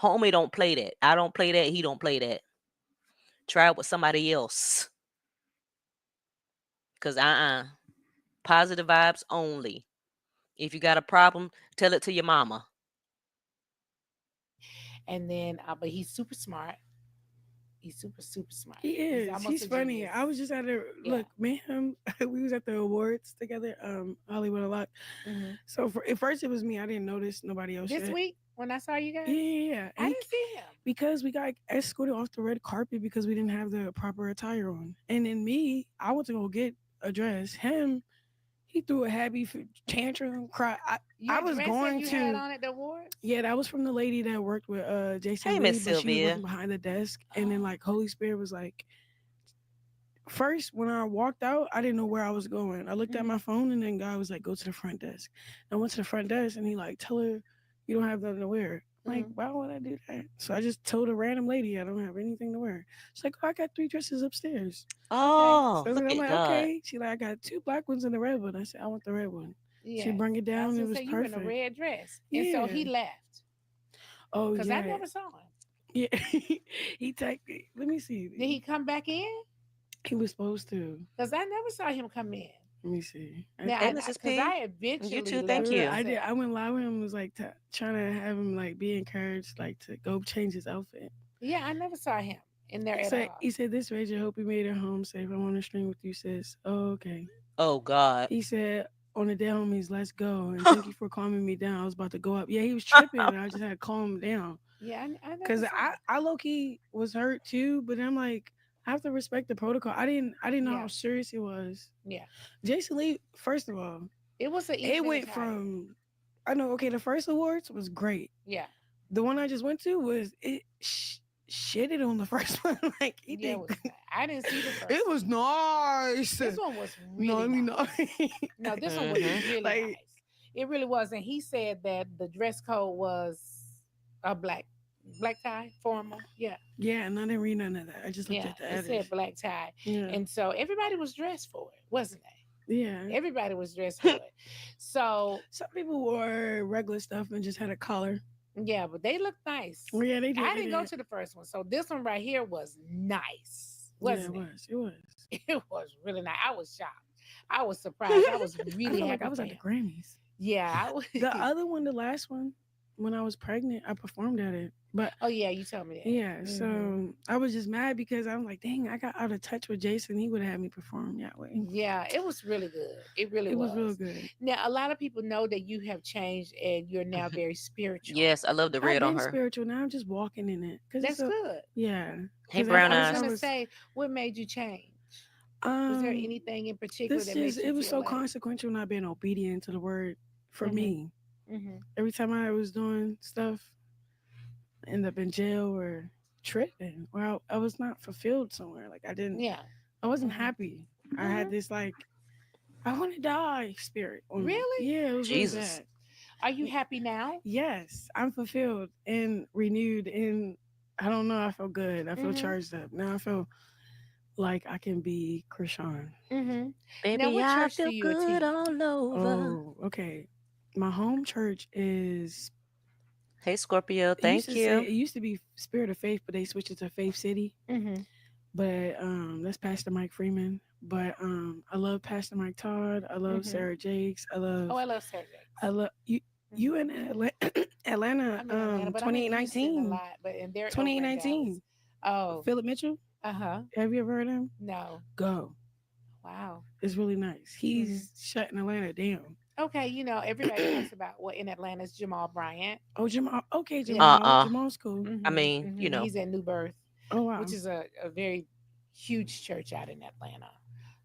Homie don't play that. I don't play that. He don't play that. Try it with somebody else. Because positive vibes only. If you got a problem, tell it to your mama. And then, but he's super smart. He's super smart. He is. He's funny. Genius. I was just at look, me and him. We was at the awards together. Hollywood a lot. So at first it was me. I didn't notice nobody else. This week when I saw you guys, yeah, I didn't see him because we got escorted off the red carpet because we didn't have the proper attire on. And then me, I went to go get a dress. Him, he threw a happy tantrum, cry. I was going you to. Had on at the awards? Yeah, that was from the lady that worked with Jason. Hey, Lee, Miss but she was Sylvia. working behind the desk, and then like Holy Spirit was like. First, when I walked out, I didn't know where I was going. I looked at my phone, and then God was like, "Go to the front desk." I went to the front desk, and he like, "Tell her you don't have nothing to wear." Like, why would I do that? So I just told a random lady I don't have anything to wear. She's like, "Oh, I got 3 dresses upstairs." Oh, so look I'm at like, God. "Okay." She like, "I got 2 black ones and a red one." I said, "I want the red one." Yeah. She brought it down. It was you perfect. in a red dress, and so he left. Oh, because yeah. I never saw him. Yeah, he typed it. Let me see. Did he come back in? He was supposed to. Because I never saw him come in. Let me see. Now, because I eventually you too. Thank you. I did. I went live with him. Was like trying to have him like be encouraged, like to go change his outfit. Yeah, I never saw him in there at all. He said, "This Rachel, hope you made it home safe. I want to stream with you, sis." Oh, okay. Oh God. He said, "On the day, homies, let's go." And thank you for calming me down. I was about to go up. Yeah, he was tripping, and I just had to calm him down. Yeah, because I low key was hurt too, but I'm like. I have to respect the protocol. I didn't know how serious it was. Yeah. Jason Lee, first of all, it was it went from the first awards was great. Yeah. The one I just went to was it shitted on the first one. Like I didn't see the first It was nice. This one was really nice. No, this one was really nice. It really was. And he said that the dress code was a black tie, formal. Yeah. Yeah, and I didn't read none of that. I just looked at the edit. It said black tie. Yeah. And so everybody was dressed for it, wasn't they? Yeah. Everybody was dressed for it. So some people wore regular stuff and just had a collar. Yeah, but they looked nice. Well, yeah, they did. I didn't go to the first one. So this one right here was nice. Wasn't it? It was. It was really nice. I was shocked. I was surprised. I was really happy. I was at the Grammys. Yeah. The other one, the last one, when I was pregnant, I performed at it. But Oh yeah, you told me that. yeah, Mhm. so I was just mad because I'm like, dang, I got out of touch with Jason. He would have had me perform that way. Yeah, it was really good. It really It was real was. good. Now, a lot of people know that you have changed and you're now Mhm. very spiritual. Yes, I love the I've red on been her. spiritual. Now I'm just walking in it because it's That's a good. yeah. Hey, Because brown I at was first I eyes. gonna was say, what made you change? Was there um anything in particular this that just makes you it was feel so like? consequential not being obedient to the word for Mhm. me. Mhm. Every time I was doing stuff, I end up in jail or tripping, or I was not fulfilled somewhere. Like Yeah. I wasn't Mhm. happy. I had Mhm. this like I want to die spirit on me. Really? Yeah, it was really Jesus. bad. Are you happy now? Yes, I'm fulfilled and renewed, and I don't know. I feel good. I feel Mhm. charged up. Now I feel like I can be Chrisean. Mhm. Now, Baby, what I church do feel you good attend? all over. Oh, okay. My home church is. Hey, Scorpio. Thank you. It used to be Spirit of Faith, but they switched it to Faith City. Mhm. But that's Pastor Mike Freeman. But I love Pastor Mike Todd. I love Mhm. Sarah Jakes. Oh, I love Sarah Jakes. I love you. Mhm. You in Atlanta, I'm in Atlanta, but I'm in Houston a 2019. lot. But and they're over in Dallas. 2019. Oh, Philip Mitchell. uh-huh. Have you ever heard of him? No. Go. Wow. It's really nice. Mhm. He's shutting Atlanta down. Okay, everybody talks about what in Atlanta's Jamal Bryant. Oh, Jamal. Okay, Yeah. Jamal. Uh-uh. Jamal's cool. I Mhm. mean, Mhm. He's at New Birth, Oh, which wow. is a very huge church out in Atlanta.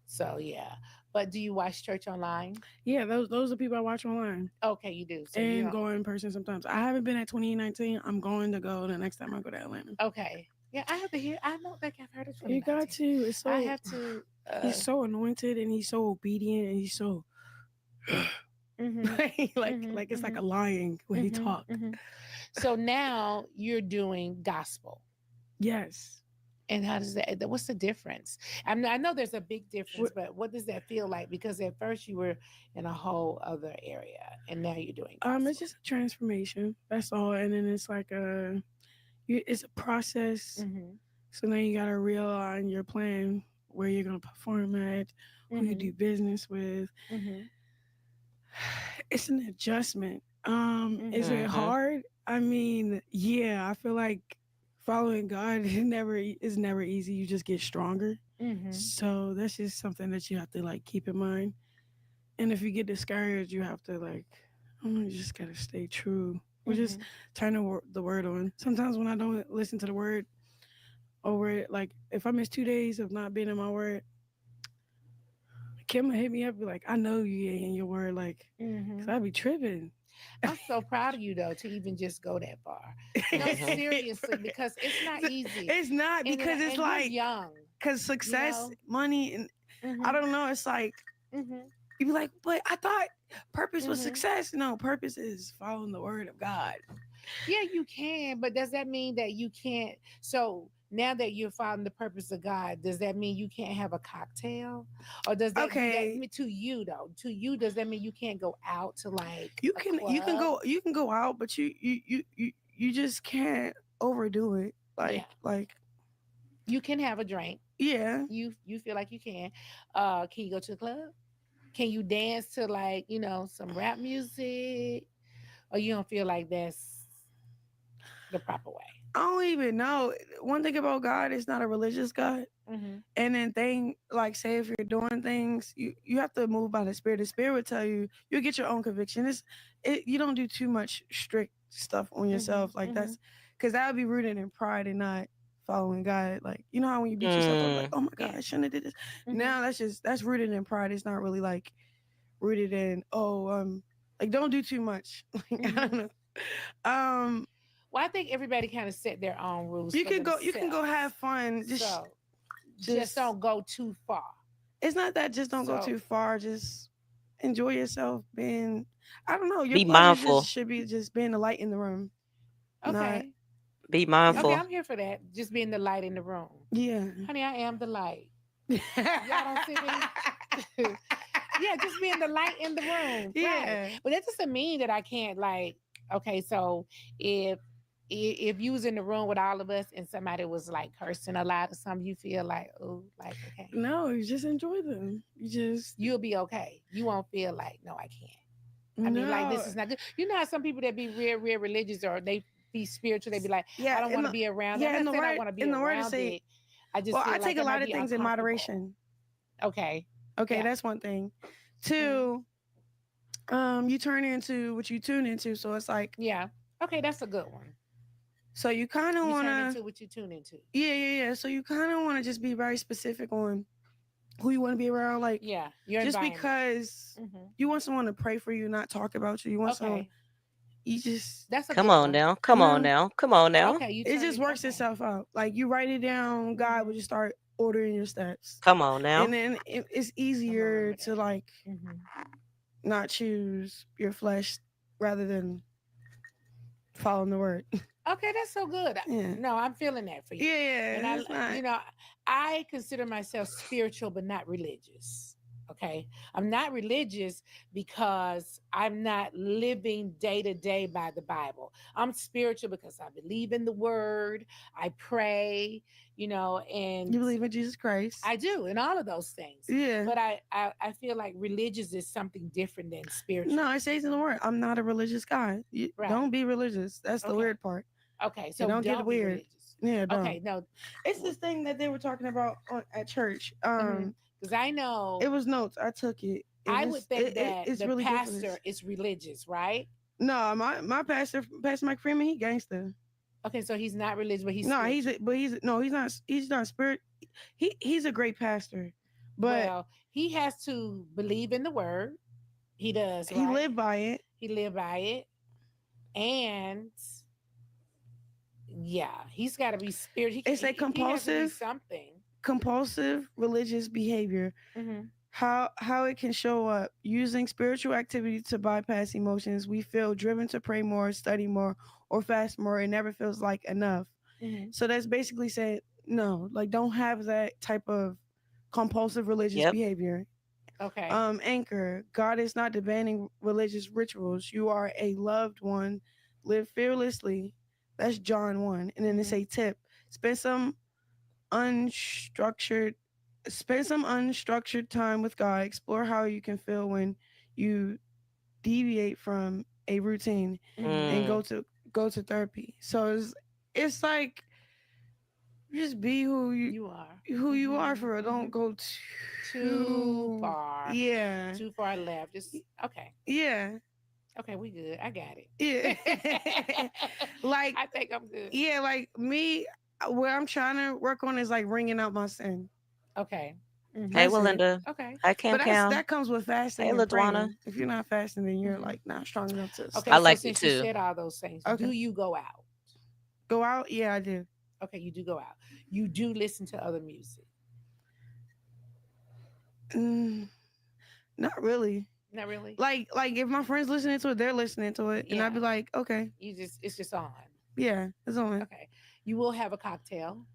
So yeah. But do you watch church online? Yeah, those are people I watch online Okay, you do. So you and don't. go in person sometimes. I haven't been at 2019. I'm going to go the next time I go to Atlanta. Okay. Yeah, I have to hear. I don't think I've heard of You got 2019. to. It's I so have to. he's so anointed and he's so obedient and he's so Mhm. Mhm. like it's like Mhm. a lion when he Mhm. talk. Mhm. So now you're doing gospel. Yes. And how does that? What's the difference? I know there's a big difference, What- but what does that feel like? Because at first you were in a whole other area, and now you're doing It's gospel. just a transformation. That's all. And then it's like it's a process. Mhm. So then you gotta realign your plan, where you're gonna perform at, who you Mhm. do business with. Mhm. It's an adjustment. Is Mhm. it mm-hmm. hard? I mean, yeah, I feel like following God is never easy. You just get stronger. Mhm. So that's just something that you have to like keep in mind. And if you get discouraged, you have to like, you just gotta stay true. Or just Mhm. turn the word on. Sometimes when I don't listen to the word over it, like if I miss 2 days of not being in my word, Kim will hit me up, be like, I know you ain't in your word, like, cause Mhm. I be tripping. I'm so proud of you though to even just go that far. No, Mm-hmm. seriously, because it's not easy, It's not because it's and you're like, young, cause you success, know. money, and I Mhm. don't know. It's like Mhm. you be like, but I thought purpose was Mhm. success. No, purpose is following the word of God. Yeah, you can, but does that mean that you can't? So now that you're following the purpose of God, does that mean you can't have a cocktail, or does that do that Okay, to you though? To you, does that mean you can't go out to like you a can club? you can go out, but you just can't overdo it. Yeah, Like you can have a drink. yeah. You feel like you can. Can you go to the club? Can you dance to like some rap music, or you don't feel like that's the proper way? I don't even know. One thing about God is not a religious God. Mm-hmm. And then like say if you're doing things, you have to move by the spirit. The spirit will tell you you'll get your own conviction. You don't do too much strict stuff on Mm-hmm. yourself. Like Mm-hmm. that's because that would be rooted in pride and not following God. Like you know how when you beat yourself up, like Mm. oh my God, Yeah. I shouldn't have did this. Mm-hmm. Now that's rooted in pride. It's not really like rooted in like don't do too much. Like, I Mm-hmm. don't know. Um, Well, I think everybody kind of set their own rules you for can go themselves. have fun. So just Just don't go too far. it's not that just don't go So too far. Just enjoy yourself being I don't know, your Be pleasure just mindful. should be just being the light in the room. Not okay. Be Okay, mindful. I'm here for that. Just being the light in the room. yeah. Honey, I am the light. Y'all don't see me? Yeah, just being the light in the room. Right. yeah. But that doesn't mean that I can't like, okay, so if you was in the room with all of us and somebody was like cursing a lot or something, you feel like, oh, like okay. No, you just enjoy them. You just You'll be okay. You won't feel like, no, I can't. I mean, like this No. is not good. You know how some people that be real religious or they be spiritual, they be like, I Yeah, don't want to be around it. I'm in not the saying I word want to be in the word to around say, it. I just well, feel I like take I a might lot of be things in uncomfortable. moderation. Okay. Okay, Yeah. that's one thing. Two, you turn into what you tune into. So it's like, Yeah. Okay, that's a good one. so you kind of You want turn to, into what you tune into. yeah. So you kind of want to just be very specific on who you want to be around. Like, Yeah, your just environment. because you want someone to pray for you, not talk about you. You want someone, Okay, you just, that's a Come good on one. now. you Come on know, now. Come on now. Okay, you it turn just it. works Okay. itself out. Like, you write it down, God will just start ordering your steps. Come on now. And then it's easier to like not choose your flesh rather than following the word. Okay, that's so good. Yeah. No, I'm feeling that for you. Yeah, And it's not. you know, I consider myself spiritual but not religious. Okay, I'm not religious because I'm not living day to day by the Bible. I'm spiritual because I believe in the Word. I pray, you know, and You believe in Jesus Christ. I do, and all of those things. Yeah. But I feel like religious is something different than spiritual. No, it says in the word, I'm not a religious guy. You Right. don't be religious. That's the Okay. weird part. Okay, so You don't get be weird. religious. Yeah, don't. Okay, no, It's this thing that they were talking about at church. because I know It was notes. I took it. I would think that it's the really good for this. pastor is religious, right? No, my pastor, Pastor Mike Freeman, he gangster. Okay, so he's not religious, but he's No, spiritual. he's not spirit. He's a great pastor, but Well, he has to believe in the word. He does, he right? lived by it. He lived by it, and yeah, he's got to be spirit. It's a He has to be compulsive something. religious behavior. How it can show up using spiritual activity to bypass emotions. We feel driven to pray more, study more, or fast more. It never feels like enough. So that's basically saying no, like don't have that type of compulsive religious Yep. behavior. Okay. Anchor. God is not demanding religious rituals. You are a loved one. Live fearlessly. That's John 1. And then they say tip. Spend some unstructured time with God. Explore how you can feel when you deviate from a routine and Mm. go to therapy. So it's like just be who You are. you are for real. Don't go Too far. Yeah. Too far left. Just okay. Yeah. Okay, we good. I got it. Yeah. Like I think I'm good. Yeah, like me, what I'm trying to work on is like wringing out my sin. Okay. Hey, That's it. Walinda. Okay. Hi, But Cam Cam. that comes with fasting Hey, and LaDwana. praying. If you're not fasting, then you're like not strong enough to Okay, I so like it since you too. said all those things, Okay. do you go out? go out. Yeah, I do. Okay, you do go out. You do listen to other music. Not really. Not really. Like if my friends listening to it, they're listening to it, and I'd be Yeah. like, okay, It's just on. yeah, it's on. Okay. You will have a cocktail.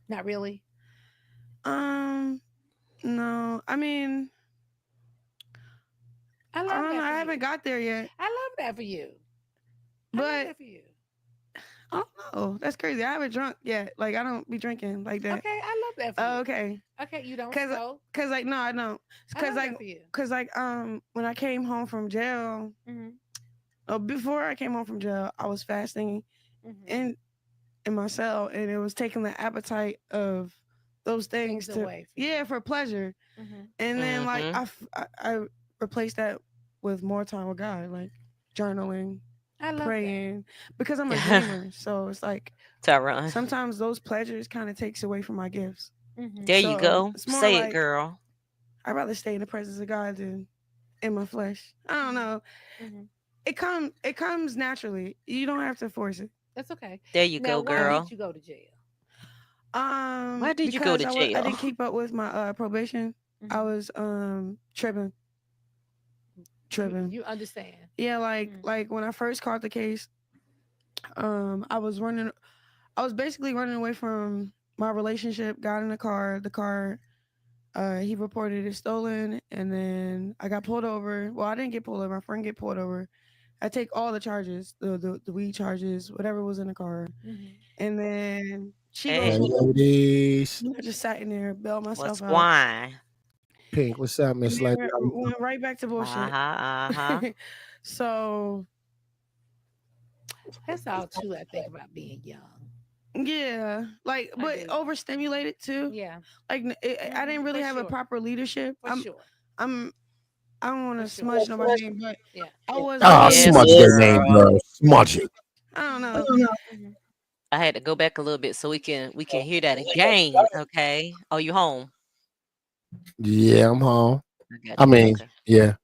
Not really. No, I mean, I I love don't know. that I for haven't you. got there yet, I love that for you. I love but that for you. I don't know. That's crazy. I haven't drunk yet. Like I don't be drinking like that. Okay, I love that for you. Oh, okay. Okay, you don't. Cause, So cause like no, I don't. I Cause love like, that for you. cause like when I came home from jail, before I came home from jail, I was fasting in my cell, and it was taking the appetite of those things to away from you. for pleasure, and then like I replaced that with more time with God, like journaling, I love praying, because I'm a dreamer. So it's like Tyron. sometimes those pleasures kind of takes away from my gifts. There you So go. it's more Say it, like girl. I'd rather stay in the presence of God than in my flesh. I don't know. It comes naturally. You don't have to force it. That's okay. There you Now, go, why girl. did you go to jail? Why did you go Because to I jail? didn't keep up with my probation. I was tripping. You understand? Yeah, like when I first caught the case, I was basically running away from my relationship, got in the car. The car, he reported it stolen, and then I got pulled over. Well, I didn't get pulled over. My friend get pulled over. I take all the charges, the weed charges, whatever was in the car, and then she goes. Hey, I just sat in there, bailed what's myself out. wine? Pink. What's up, Miss Lady? Went right back to bullshit. So That's all too. I think about being young. yeah, like, but overstimulated too. Yeah, Like I didn't really for have a sure. proper leadership. For sure. I'm I don't want For to sure. smudge nobody's name, but Yeah. I was Ah, really Yes, smudge their name, girl. girl. Smudge it. I don't know. Mhm. I had to go back a little bit so we can hear that again. Okay. Oh, you home? Yeah, I'm home. I I got you. mean, Okay. yeah.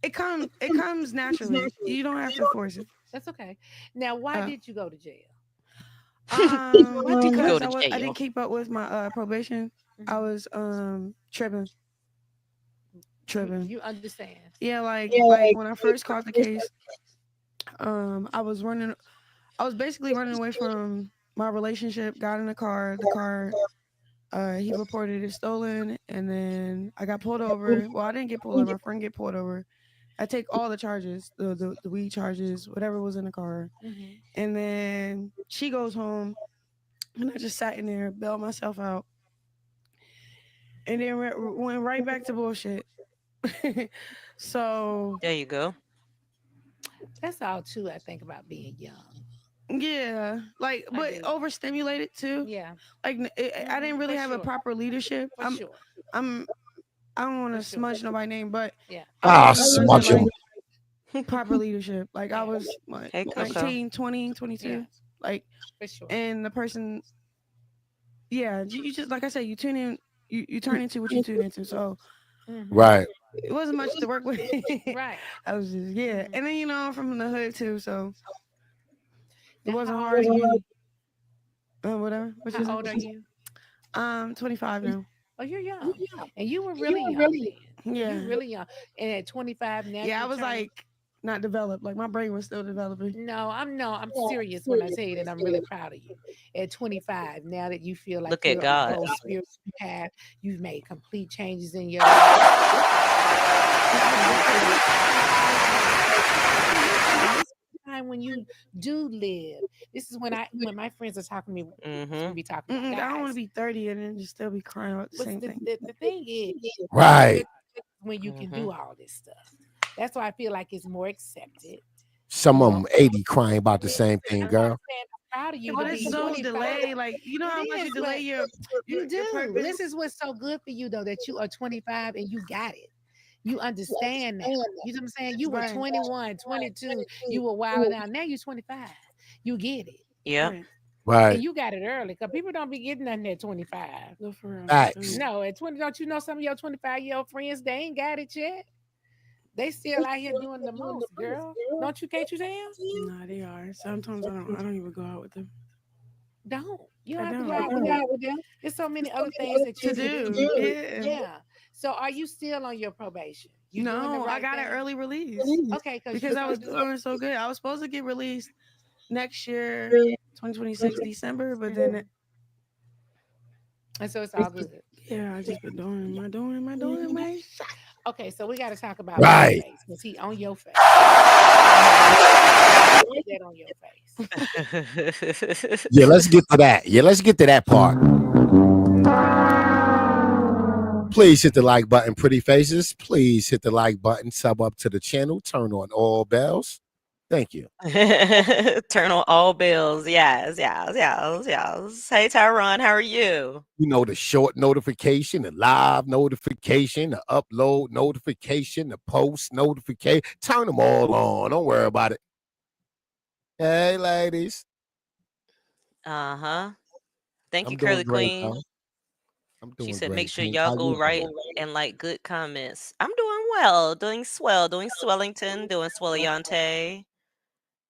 It comes naturally. You don't have to force it. That's okay. Now, why Uh, did you go to jail? Why did you go because to I jail? didn't keep up with my probation. I Mhm. was tripping. You understand? Yeah, like when I first caught the case, I was running. I was basically running away from my relationship. Got in the car. The car. He reported it stolen, and then I got pulled over. Well, I didn't get pulled over. My friend get pulled over. I take all the charges, the weed charges, whatever was in the car, Mhm. and then she goes home, and I just sat in there, bailed myself out, and then went right back to bullshit. So There you go. That's all too. I think about being young. yeah, like, I but do. overstimulated too. Yeah. Like I didn't really For have a sure. proper leadership. For sure. I'm I don't want For to sure. smudge nobody's name, but Yeah. I Ah, wasn't really smudge him. like proper leadership. Like I Yeah. was what, Hey, Coco. 19, 20, Yeah. 22. Like, For sure. and the person, yeah, you just, like I said, you tune in, you turn into what you tune into. So Mhm. Right. it wasn't much to work with. Right. I was just, yeah. Mhm. And then, I'm from the hood too. So it Now, wasn't how old hard are to you? get, whatever. What you How say? old are you? 25 now. Oh, you're young, and you were really young then. You Yeah. really young, and at 25 now Yeah. I you was turning. like not developed. Like my brain was still developing. No, I'm serious when I tell you that I'm really proud of you. At 25, now that you feel like Look at you're on a God. whole spiritual path, you've made complete changes in your life. This time when you do live, this is when my friends are talking to me. Mm-hmm. We be talking about I don't want to guys, be 30 and then just still be crying about the but same thing. the thing is, Right. when you can Mm-hmm. do all this stuff, that's why I feel like it's more accepted. Some You of know, them 80 crying about the same thing, that's why I'm girl. saying I'm proud of Yeah, you to but it's be so 25. delayed. Like, you know how It much you is, delay but your you do. purpose? This is what's so good for you though, that you are 25 and you got it. You understand now. You know what I'm saying? You were Right. 21, 22, you were wilding out. Now you're 25. You get it. Yep. Right. And Right. you got it early because people don't be getting nothing at 25. No, for real. Facts. No, at 20, don't you know some of your 25-year-old friends, they ain't got it yet? They still out here doing the most, girl. Don't you, can't you tell? Nah, they are. Sometimes I don't even go out with them. Don't. You don't I have to go don't. out with them. There's so many other things that you To can do. do. Yeah. Yeah. So are you still on your probation? You doing the No, I right got an thing? early release Okay, because because you're I gonna was do. doing so good. I was supposed to get released next year, 2026 December, but then And so it's all good. yeah, I just been doing my shot. Okay, so we got to talk about Right. Blueface because he on your face. That on your face. Yeah, let's get to that. Yeah, let's get to that part. Please hit the like button, pretty faces. Please hit the like button, sub up to the channel, turn on all bells. Thank you. Turn on all bells. Yes, yes, yes, yes. Hey, Tyron, how are you? You know, the short notification, the live notification, the upload notification, the post notification. Turn them all on. Don't worry about it. Hey, ladies. Uh-huh. Thank I'm you, doing Curly great, Queen. though. I'm She doing said, make great. sure Pink. y'all How go you right doing? and like good comments. I'm doing well, doing swell, doing swellington, doing swelliante.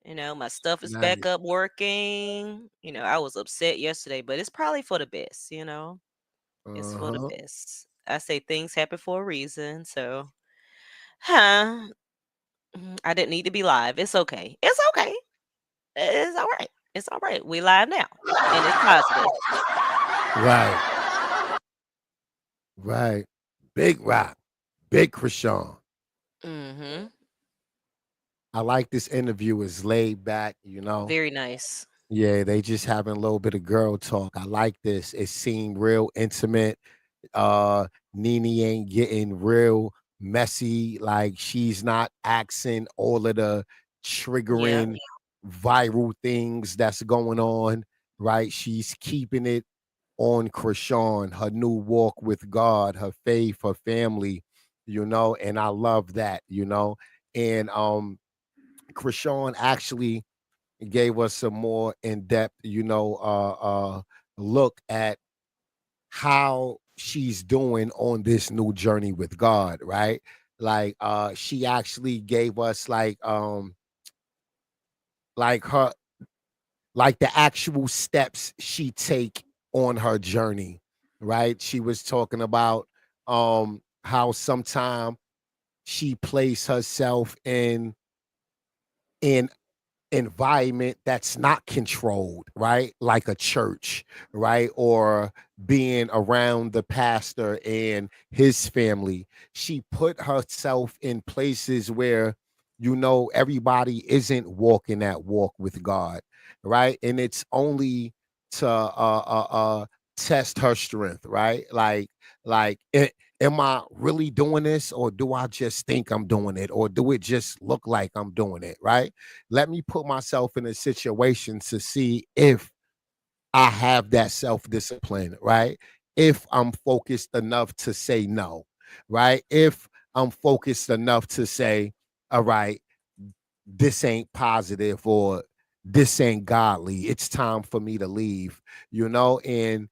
My stuff is back Nice. up working. I was upset yesterday, but it's probably for the best. It's for the Uh-huh. best. I say things happen for a reason. So, huh? I didn't need to be live. It's okay. It's okay. It's all right. It's all right. We live now, and it's positive. Right. Right. Big Rock. Big Chrisean. Mm-hmm. I like this interview. It's laid back, Very nice. Yeah, they just having a little bit of girl talk. I like this. It seemed real intimate. Nene ain't getting real messy. Like she's not asking all of the Yep. triggering viral things that's going on, right? She's keeping it on Chrisean, her new walk with God, her faith, her family, and I love that. And Chrisean actually gave us some more in-depth, look at how she's doing on this new journey with God, right? Like she actually gave us like her like the actual steps she take on her journey, right? She was talking about how sometime she placed herself in environment that's not controlled, right? Like a church, right? Or being around the pastor and his family. She put herself in places where, everybody isn't walking that walk with God, right? And it's only to test her strength, right? Am I really doing this, or do I just think I'm doing it, or do it just look like I'm doing it, right? Let me put myself in a situation to see if I have that self-discipline, right? If I'm focused enough to say no, right? If I'm focused enough to say, all right, this ain't positive, or this ain't godly. It's time for me to leave, and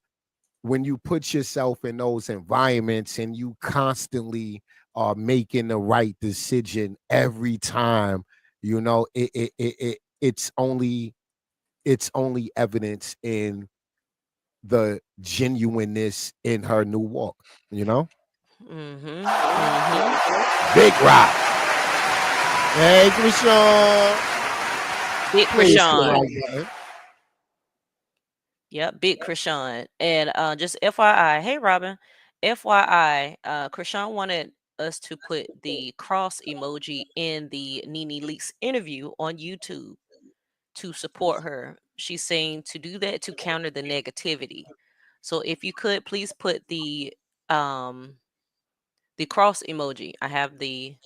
when you put yourself in those environments and you constantly are making the right decision every time, it's only evidence in the genuineness in her new walk, you know? Mm-hmm. Mm-hmm. Big rock. Hey, Chrisean. Big Please hit the Chrisean. like button. Yep, big Chrisean. And just FYI, hey Robin, FYI, Chrisean wanted us to put the cross emoji in the Nene Leaks interview on YouTube to support her. She's saying to do that to counter the negativity. So if you could please put the cross emoji. I have the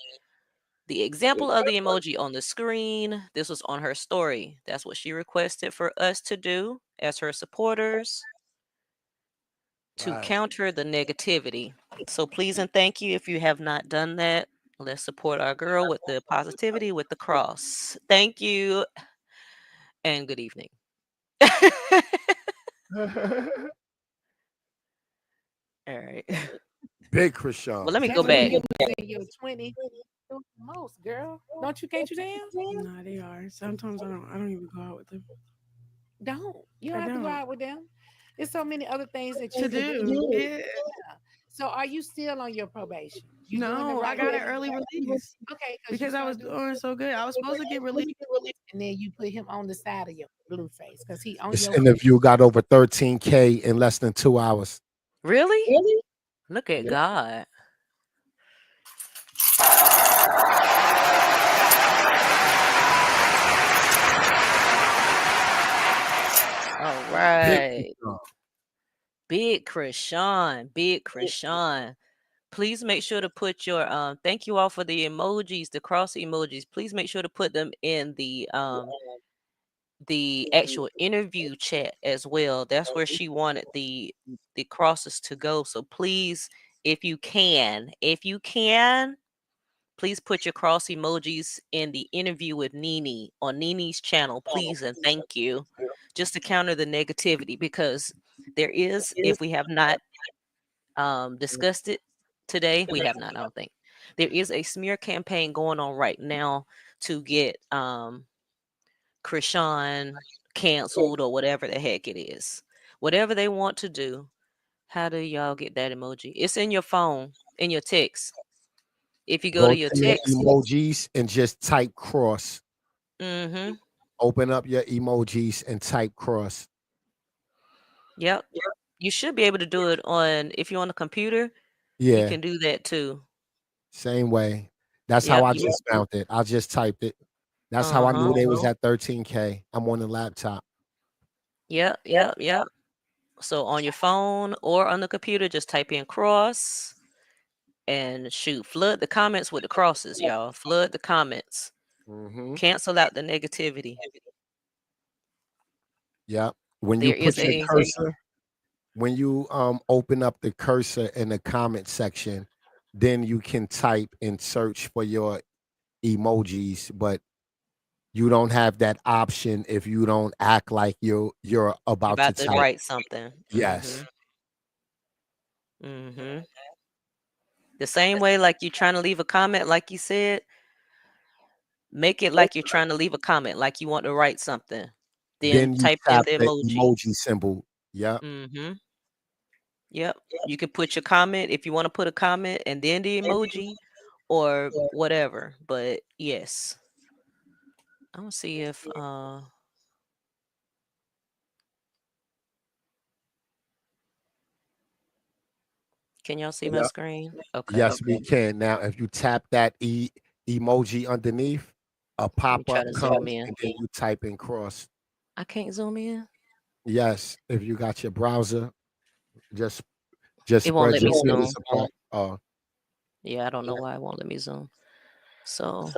example of the emoji on the screen. This was on her story. That's what she requested for us to do as her supporters to Right. counter the negativity. So please and thank you if you have not done that. Let's support our girl with the positivity with the cross. Thank you and good evening. All right. Big Well, Chrisean. let me go Some of them back. niggas in your 20 doing the most, girl. Can't you dance? Nah, they are. Sometimes I don't even go out with them. Don't. You I don't have to go don't. out with them. There's so many other things that you To could do. do. Yeah. Yeah. So are you still on your probation? You doing the No, I right got an thing? early release Okay, because I was doing so good. I was supposed to get released. and then you put him on the side of your blue face because he on This your interview got over 13K in less than 2 hours. Really? Look at God. All Big right. Chrisean. Big Chrisean. Big Chrisean. Please make sure to put your thank you all for the emojis, the cross emojis. Please make sure to put them in the actual interview chat as well. That's where she wanted the crosses to go. So please, if you can, please put your cross emojis in the interview with Nene on Nene's channel, please and thank you. Just to counter the negativity, because there is, if we have not discussed it today, we have not, I don't think. There is a smear campaign going on right now to get Chrisean canceled or whatever the heck it is. Whatever they want to do. How do y'all get that emoji? It's in your phone, in your text. If you go Go to to your your text, emojis and just type cross. mm-hmm. Open up your emojis and type cross. Yep. You should be able to do it on, if you're on the computer, you Yeah, can do that too. same way. That's how Yep. I You, just found it. I just typed it. That's how I knew uh-huh. they was at 13K. I'm on the laptop. Yep. Yep. Yep. So on your phone or on the computer, just type in cross and shoot. Flood the comments with the crosses, y'all. Flood the comments. Mm-hmm. Cancel out the negativity. Yeah. When you There is put your a cursor, when you open up the cursor in the comment section, then you can type and search for your emojis, but you don't have that option if you don't act like you're you're about to about to type. write something. Yes. The same way, like you're trying to leave a comment, like you said, make it like you're trying to leave a comment, like you want to write something. Then Then you type in tap the the emoji. emoji symbol. Yep. Yep. You can put your comment if you want to put a comment and then the emoji or whatever. But yes. I'm gonna see if can y'all see my screen? Okay. Yes, we can. Now, if you tap that emoji underneath, a Let me try pop-up to zoom comes in. and then you type in cross. I can't zoom in. Yes, if you got your browser, just It won't spread let your me zoom. fingers apart. Yeah, I don't know why it won't let me zoom. So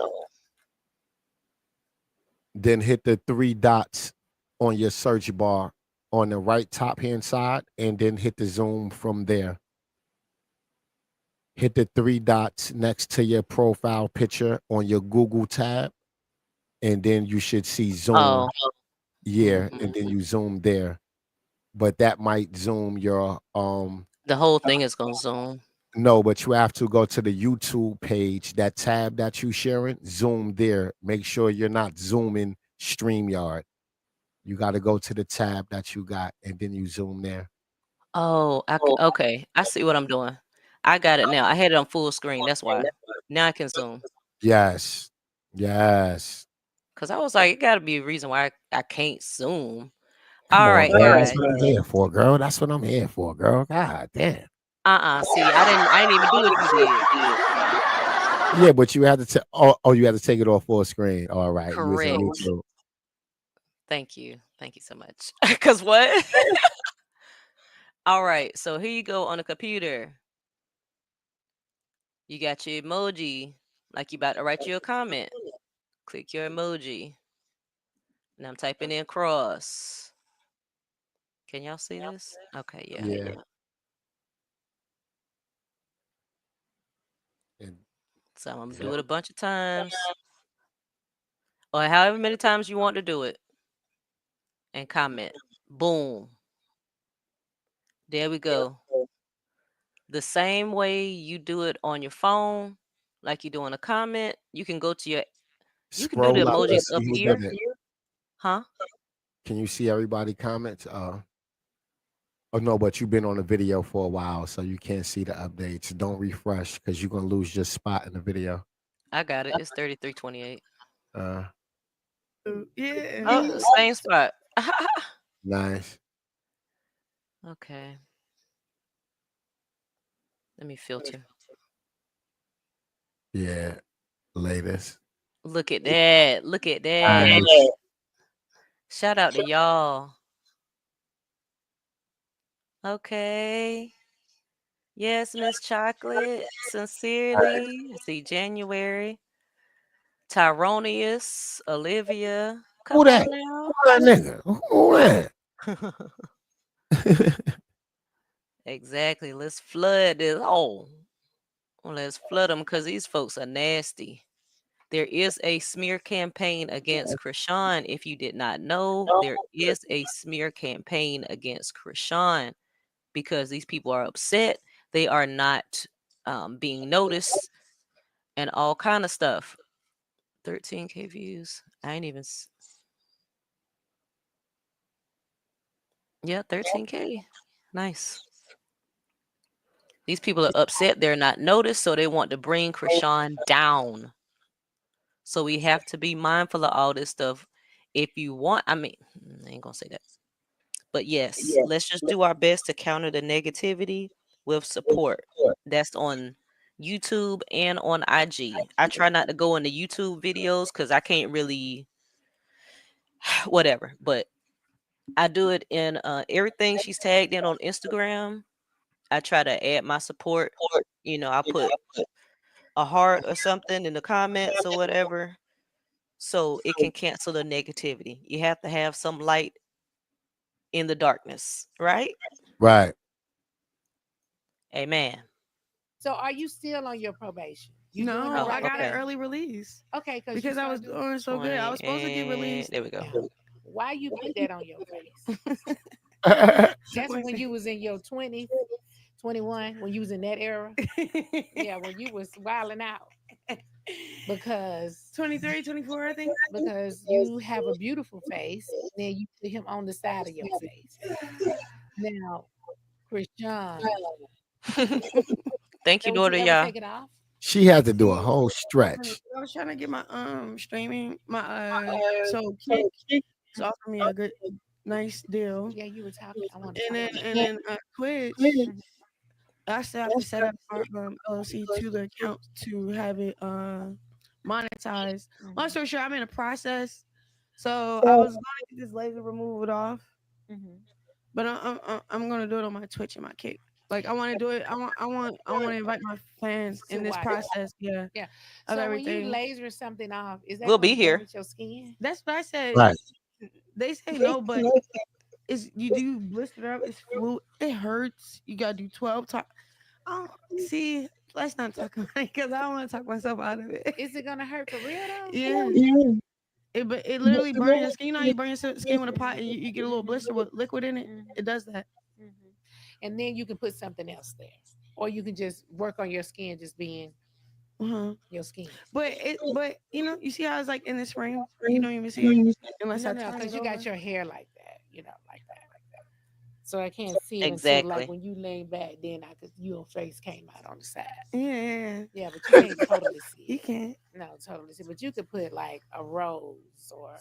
Then hit the three dots on your search bar on the right top hand side, and then hit the zoom from there. Hit the three dots next to your profile picture on your Google tab, and then you should see zoom. oh Yeah, and then you zoom there. But that might zoom your the whole thing is gonna zoom. no, but you have to go to the YouTube page, that tab that you sharing, zoom there. Make sure you're not zooming StreamYard. You got to go to the tab that you got and then you zoom there. Oh, okay. I see what I'm doing. I got it now. I had it on full screen. That's why. Now I can zoom. Yes. Yes. Cause I was like, it got to be a reason why I can't zoom. Come All on, right, girl. That's guys. what I'm here for, girl. That's what I'm here for, girl. God damn. See, I didn't even do what you did. Yeah, but you had to you had to take it off full screen. All right. You was on Correct. YouTube. Thank you. Thank you so much. Cause what? All right. So here you go on the computer. You got your emoji, like you about to write you a comment. Click your emoji. And I'm typing in cross. Can y'all see this? Okay, yeah. Yeah. And So I'm gonna do it a bunch of times. Or however many times you want to do it. And comment. Boom. There we go. The same way you do it on your phone, like you're doing a comment, you can go to your you can do the scroll up and emojis up see who here. done it. Huh? Can you see everybody comments? Oh no, but you've been on the video for a while, so you can't see the updates. Don't refresh because you're gonna lose your spot in the video. I got it. It's 3328. Uh Yeah. Oh, same spot. nice. Okay. Let me filter. Yeah. Latest. Look at that. Look at that. Nice. Shout out to y'all. Okay. Yes, Miss Chocolate. Sincerely. I see January. Tyronius. Olivia. Come Who that? on now. Who that nigga? Who that? Exactly. Let's flood this. Oh, well, let's flood them because these folks are nasty. There is a smear campaign against Chrisean. If you did not know, there is a smear campaign against Chrisean because these people are upset. They are not being noticed and all kind of stuff. 13K views. I ain't even. Yeah, 13K. Nice. These people are upset. They're not noticed, so they want to bring Chrisean down. So we have to be mindful of all this stuff. If you want, I mean, I ain't gonna say that. But yes, let's just do our best to counter the negativity with support. That's on YouTube and on IG. I try not to go into YouTube videos because I can't really whatever. But I do it in everything she's tagged in on Instagram. I try to add my support. I'll put a heart or something in the comments or whatever, so it can cancel the negativity. You have to have some light in the darkness, right? Right. Amen. So are you still on your probation? You doing No, the Oh, I right got an okay. thing? early release Okay, because I was doing so good. I 20 was supposed to get and released. there we go. Yeah. Why you put that on your face? That's when you was in your 20s, 21, when you was in that era. Yeah, when you was wilding out. Because 23, 24, I think. because you have a beautiful face, then you put him on the side of your face. Now, Chrisean, Thank you, would you daughter. ever Yeah. take it off? She had to do a whole stretch. I was trying to get my streaming so Kick is offering me a good nice deal. Yeah, you were talking. I want to And talk then about and then Twitch, I still have to set up our LLC to the account to have it monetized. Long story short, I'm in a process. So I was going to get this laser removal off, but I'm going to do it on my Twitch and my Kick. Like I want to do it. I want to invite my fans to in this watch. process. Yeah, Yeah. of So when you everything. laser something off, is that We'll going be to here. damage your skin? That's what I said. Right. They say no, but it's you do blister up. It's fluid. It hurts. You gotta do 12 times. I don't see. Let's not talk about it because I don't want to talk myself out of it. Is it going to hurt for real though? Yeah. But it literally burns your skin. You know how you burn your skin with a pot and you get a little blister with liquid in it? It does that. And then you can put something else there, or you can just work on your skin just being your skin. But you see how it's like in this frame? You don't even see it unless I No, turn because it you got over. your hair like that, like that. So I can't see it until like Exactly. when you lean back, then your face came out on the side. Yeah. Yeah, but you can't totally see You it. can't. No, totally see. But you could put like a rose or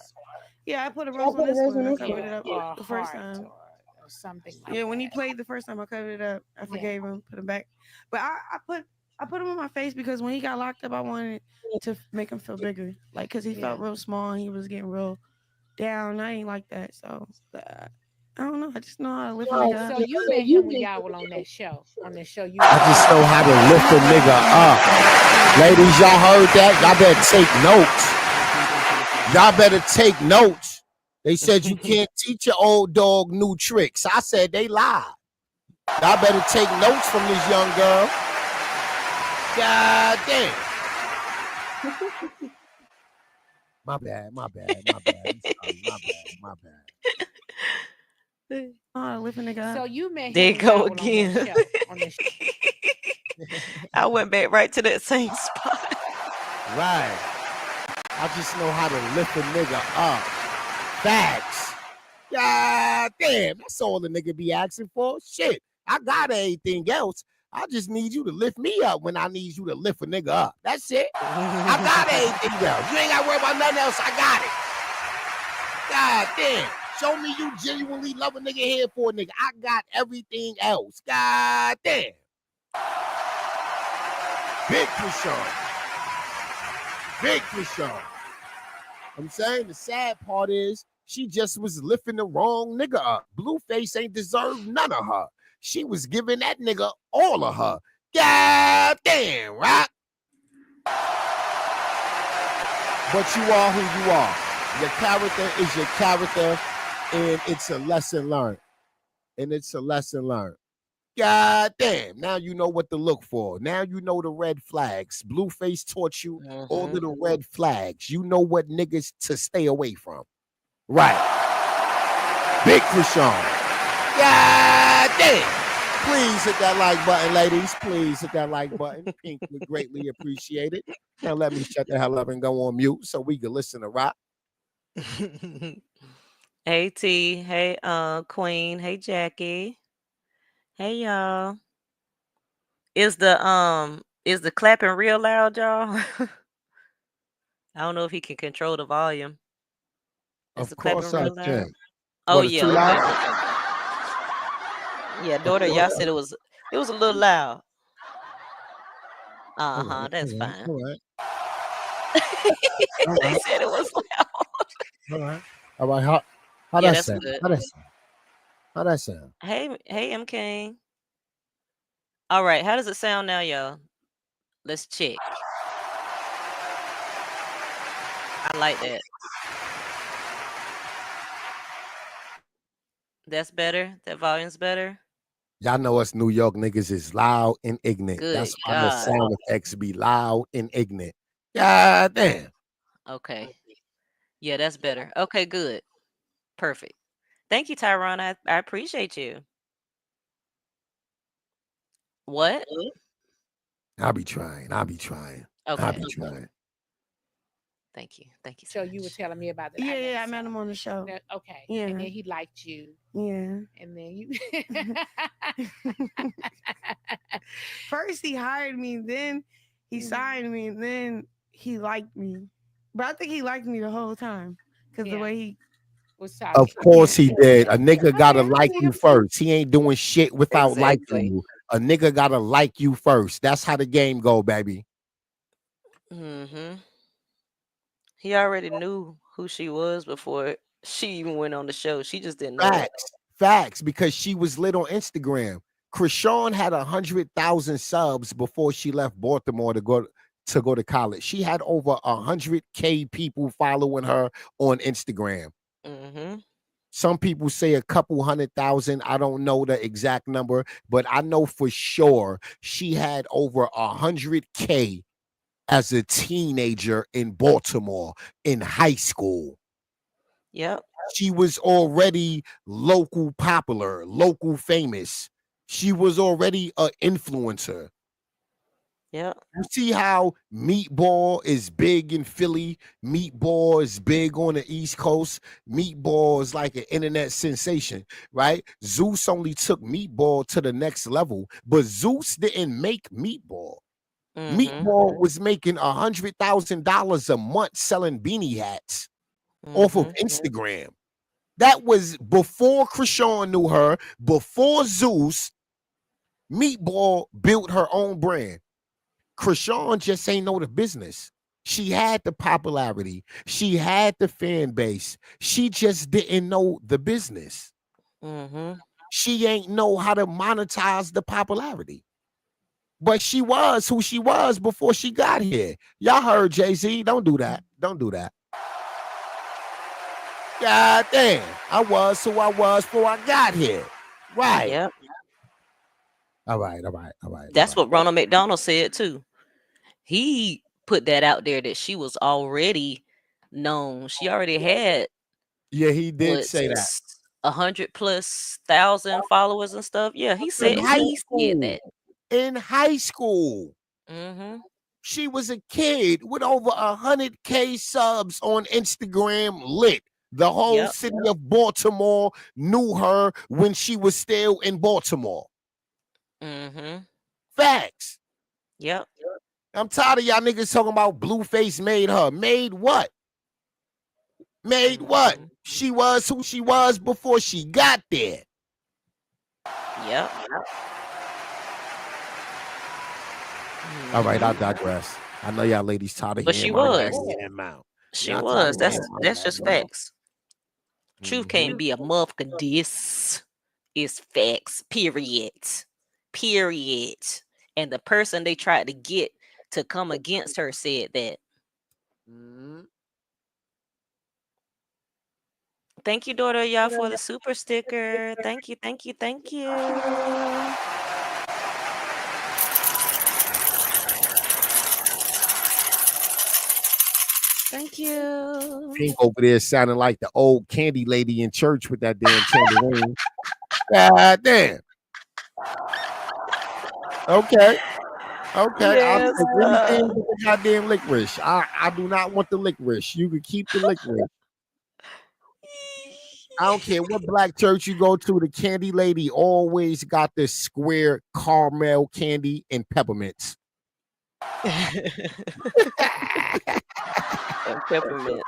Yeah, I put a rose on this one. I covered it up or a the first heart time. or something like Yeah, that. when he played the first time, I covered it up. I forgave him, put him back. But I put him on my face because when he got locked up, I wanted to make him feel bigger, like because he felt real small and he was getting real down. I ain't like that, so I don't know. I just know how to lift a nigga So up. you met him when y'all were on that show. On that show, you. I just know how to lift a nigga up. Ladies, y'all heard that? Y'all better take notes. Y'all better take notes. They said you can't teach your old dog new tricks. I said they lied. Y'all better take notes from this young girl. God damn. My bad. I'm sorry. My bad. Oh, lift a nigga up. So you met him There you when go y'all were again. on that show. On that I went back right to that same spot. Right. I just know how to lift a nigga up. Facts. God damn. That's all the nigga be asking for. Shit. I got anything else. I just need you to lift me up when I need you to lift a nigga up. That's it. I got anything else. You ain't got to worry about nothing else. I got it. God damn. Show me you genuinely love a nigga here for a nigga. I got everything else. God damn. Big Chrisean. Big Chrisean. I'm saying the sad part is she just was lifting the wrong nigga up. Blueface ain't deserved none of her. She was giving that nigga all of her. God damn, right? But you are who you are. Your character is your character, and it's a lesson learned. God damn. Now you know what to look for. Now you know the red flags. Blueface taught you all of the red flags. You know what niggas to stay away from. Right. Big Chrisean. God damn. Please hit that like button, ladies. Please hit that like button. Pink would greatly appreciate it. Now let me shut the hell up and go on mute so we can listen to rock. Hey T, hey Queen, hey Jackie, hey y'all. Is the clapping real loud, y'all? I don't know if he can control the volume. Is the Of clapping course I real loud? can. Oh What, it's yeah, too okay. loud? Yeah, daughter, y'all said it was a little loud. Uh-huh, that's fine. All right. They said it was loud. All right. All right. How Yeah, that that's sound? good. How that sound? How that sound? Hey, M King. All right, how does it sound now, y'all? Let's check. I like that. That's better. That volume's better. Y'all know us New York niggas is loud and ignorant. Good That's why the God. sound effects be loud and ignorant. God damn. Okay. Yeah, that's better. Okay, good. Perfect. Thank you, Tyrone. I appreciate you. What? I be trying. I be trying. I be Okay. trying. Thank you. Thank you so So you were much. telling me about that. Yeah, I met him on the show. Okay. Yeah. And then he liked you. Yeah. And then you First he hired me, then he Mhm. signed me, and then he liked me. But I think he liked me the whole time because the Yeah. way he was Of talking. course he did. A nigga gotta I like see you him. first. He ain't doing shit without liking Exactly. you. A nigga gotta like you first. That's how the game go, baby. Mm-hmm. He already knew who she was before she even went on the show. She just didn't know it. Facts, because she was lit on Instagram. Chrisean had 100,000 subs before she left Baltimore to go to college. She had over 100K people following her on Instagram. Mm-hmm. Some people say a couple 100,000. I don't know the exact number, but I know for sure she had over 100K as a teenager in Baltimore in high school. Yep. She was already local popular, local famous. She was already an influencer. Yep. You see how Meatball is big in Philly? Meatball is big on the East Coast. Meatball is like an internet sensation, right? Zeus only took Meatball to the next level, but Zeus didn't make Meatball. Mm-hmm. Meatball was making $100,000 a month selling beanie hats off of Mm-hmm. Instagram. That was before Chrisean knew her, before Zeus. Meatball built her own brand. Chrisean just ain't know the business. She had the popularity. She had the fan base. She just didn't know the business. Mm-hmm. She ain't know how to monetize the popularity. But she was who she was before she got here. Y'all heard Jay-Z. Don't do that. Don't do that. God damn. I was who I was before I got here. Right. Yep. All right. All right. All right. That's what Ronald McDonald said too. He put that out there that she was already known. She already had Yeah, he did what say that. 100,000+ followers and stuff. Yeah, he In said high he said school. that. In high school. Mm-hmm. She was a kid with over 100K subs on Instagram lit. The whole Yep. city of Baltimore knew her when she was still in Baltimore. Mm-hmm. Facts. Yep. I'm tired of y'all niggas talking about Blueface made her. Made what? Made what? Mhm. She was who she was before she got there. Yep. All right, I Mhm. digress. I know y'all ladies tired of But she hearing my was. raggedy mouth. She Y'all tired was. of That's hearing my that's just raggedy mouth. facts. Truth Mhm. can't be a motherfucker diss. It's facts. Period. Period. And the person they tried to get to come against her said that. Mhm. Thank you, daughter, y'all, for the super sticker. Thank you, thank you, thank you. Thank you. Pink over there sounding like the old candy lady in church with that damn tambourine. God damn. Okay. Okay. I'll Yes. take anything but the goddamn licorice. I do not want the licorice. You can keep the licorice. I don't care what black church you go to, the candy lady always got this square caramel candy and peppermints. And peppermint.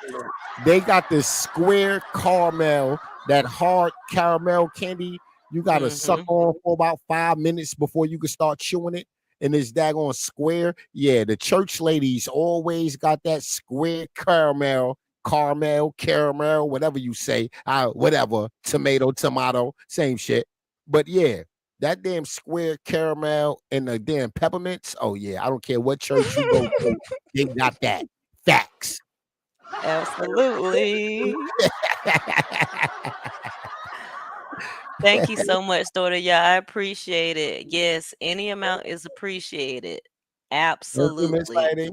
They got this square caramel, that hard caramel candy. You gotta suck Mhm. on for about 5 minutes before you can start chewing it. And it's daggone square. Yeah, the church ladies always got that square caramel caramel, whatever you say, whatever, tomato, same shit. But yeah, that damn square caramel and the damn peppermints. Oh yeah, I don't care what church you go to, they got that. Facts. Absolutely. Thank you so much, daughter. Yeah, I appreciate it. Yes, any amount is appreciated. Thank you, Miss Absolutely. Lady.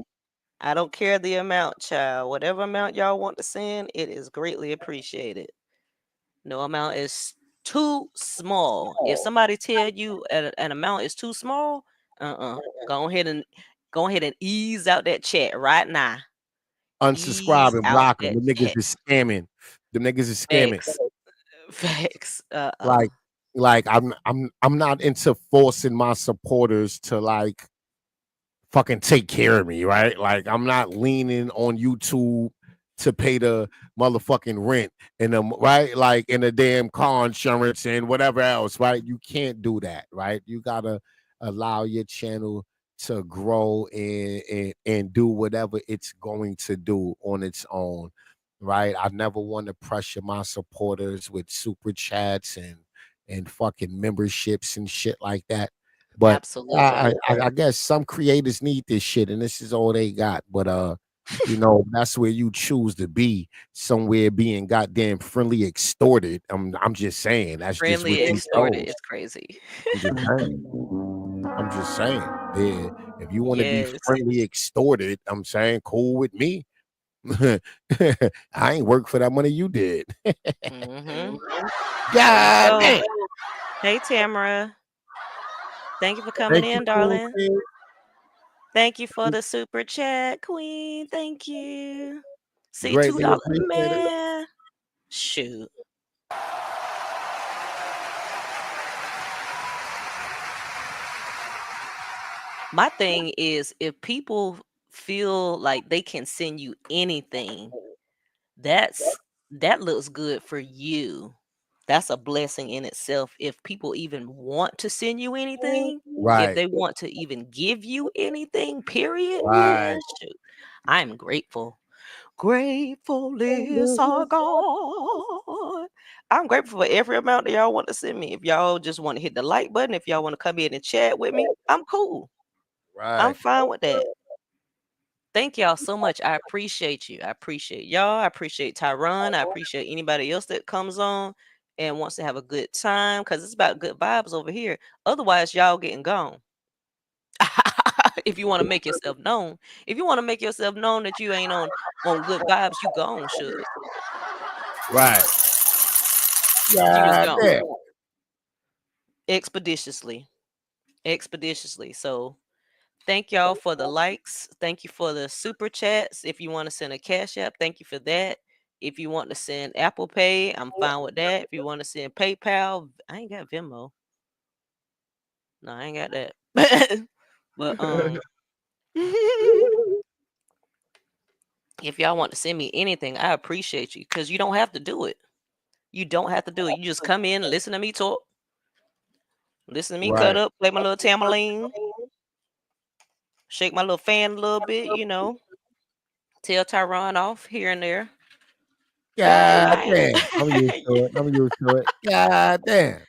I don't care the amount, child. Whatever amount y'all want to send, it is greatly appreciated. No amount is too small. If somebody tell you an amount is too small, go ahead and ease out that chat right now. Unsubscribe Ease and out block them. that The niggas chat. is scamming. The niggas is scamming. Facts. Facts. Like I'm not into forcing my supporters to like fucking take care of me, right? Like I'm not leaning on YouTube to pay the motherfucking rent and the right, like in the damn car insurance and whatever else, right? You can't do that, right? You gotta allow your channel to grow and do whatever it's going to do on its own, right? I never want to pressure my supporters with super chats and fucking memberships and shit like that. But Absolutely. I guess some creators need this shit, and this is all they got. But that's where you choose to be, somewhere being goddamn friendly extorted. I'm just saying that's just what Friendly you extorted chose. is crazy. I'm just saying. I'm just saying. Yeah, if you want to be Yes. friendly extorted, I'm saying cool with me. I ain't work for that money you did. Mm-hmm. There you God go. damn. Hey, Tamara. Thank you for coming Thank you, in, cool darling. kid. Thank you for the super chat, Queen. Thank you. See Greatly $2 appreciated. man. Shoot. My thing is if people feel like they can send you anything, that looks good for you. That's a blessing in itself. If people even want to send you anything, if Right, they want to even give you anything, period, right. man, shoot. I'm grateful. Grateful is our God. I'm grateful for every amount that y'all want to send me. If y'all just want to hit the like button, if y'all want to come in and chat with me, I'm cool. I'm Right. fine with that. Thank y'all so much. I appreciate you. I appreciate y'all. I appreciate Tyron. I appreciate anybody else that comes on and wants to have a good time because it's about good vibes over here. Otherwise, y'all getting gone. If you want to make yourself known, if you want to make yourself known that you ain't on good vibes, you gone, sugar. Right. You just God gone damn. expeditiously. Expeditiously. So thank y'all for the likes. Thank you for the super chats. If you want to send a cash app, thank you for that. If you want to send Apple Pay, I'm fine with that. If you want to send PayPal, I ain't got Venmo. No, I ain't got that. But if y'all want to send me anything, I appreciate you because you don't have to do it. You don't have to do it. You just come in, listen to me talk, listen to me cut Right. up, play my little tambourine, shake my little fan a little bit, tell Tyron off here and there. God Y'all damn. I'm used to it. I'm used to it. God damn.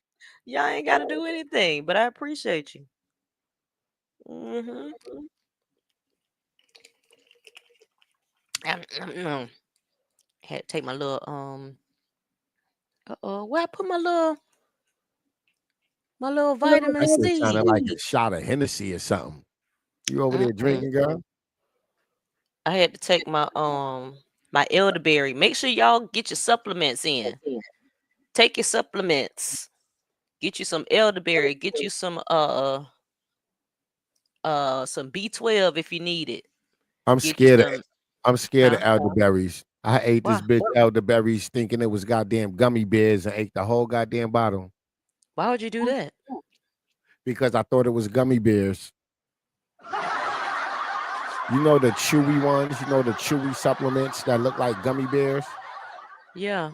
y'all ain't got to do anything, but I appreciate you. Mm-hmm. Had to take my little where I put my little vitamin That shit sounded C. like a shot of Hennessy or something. You over there Mm-mm. drinking, girl? I had to take my elderberry. Make sure y'all get your supplements in. Take your supplements. Get you some elderberry. Get you some B12 if you need it. I'm Get you scared of some, I'm scared of huh? elderberries. I ate this Why? bitch elderberries thinking it was goddamn gummy bears and ate the whole goddamn bottle Why would you do that? because I thought it was gummy bears. You know the chewy ones, the chewy supplements that look like gummy bears? Yeah.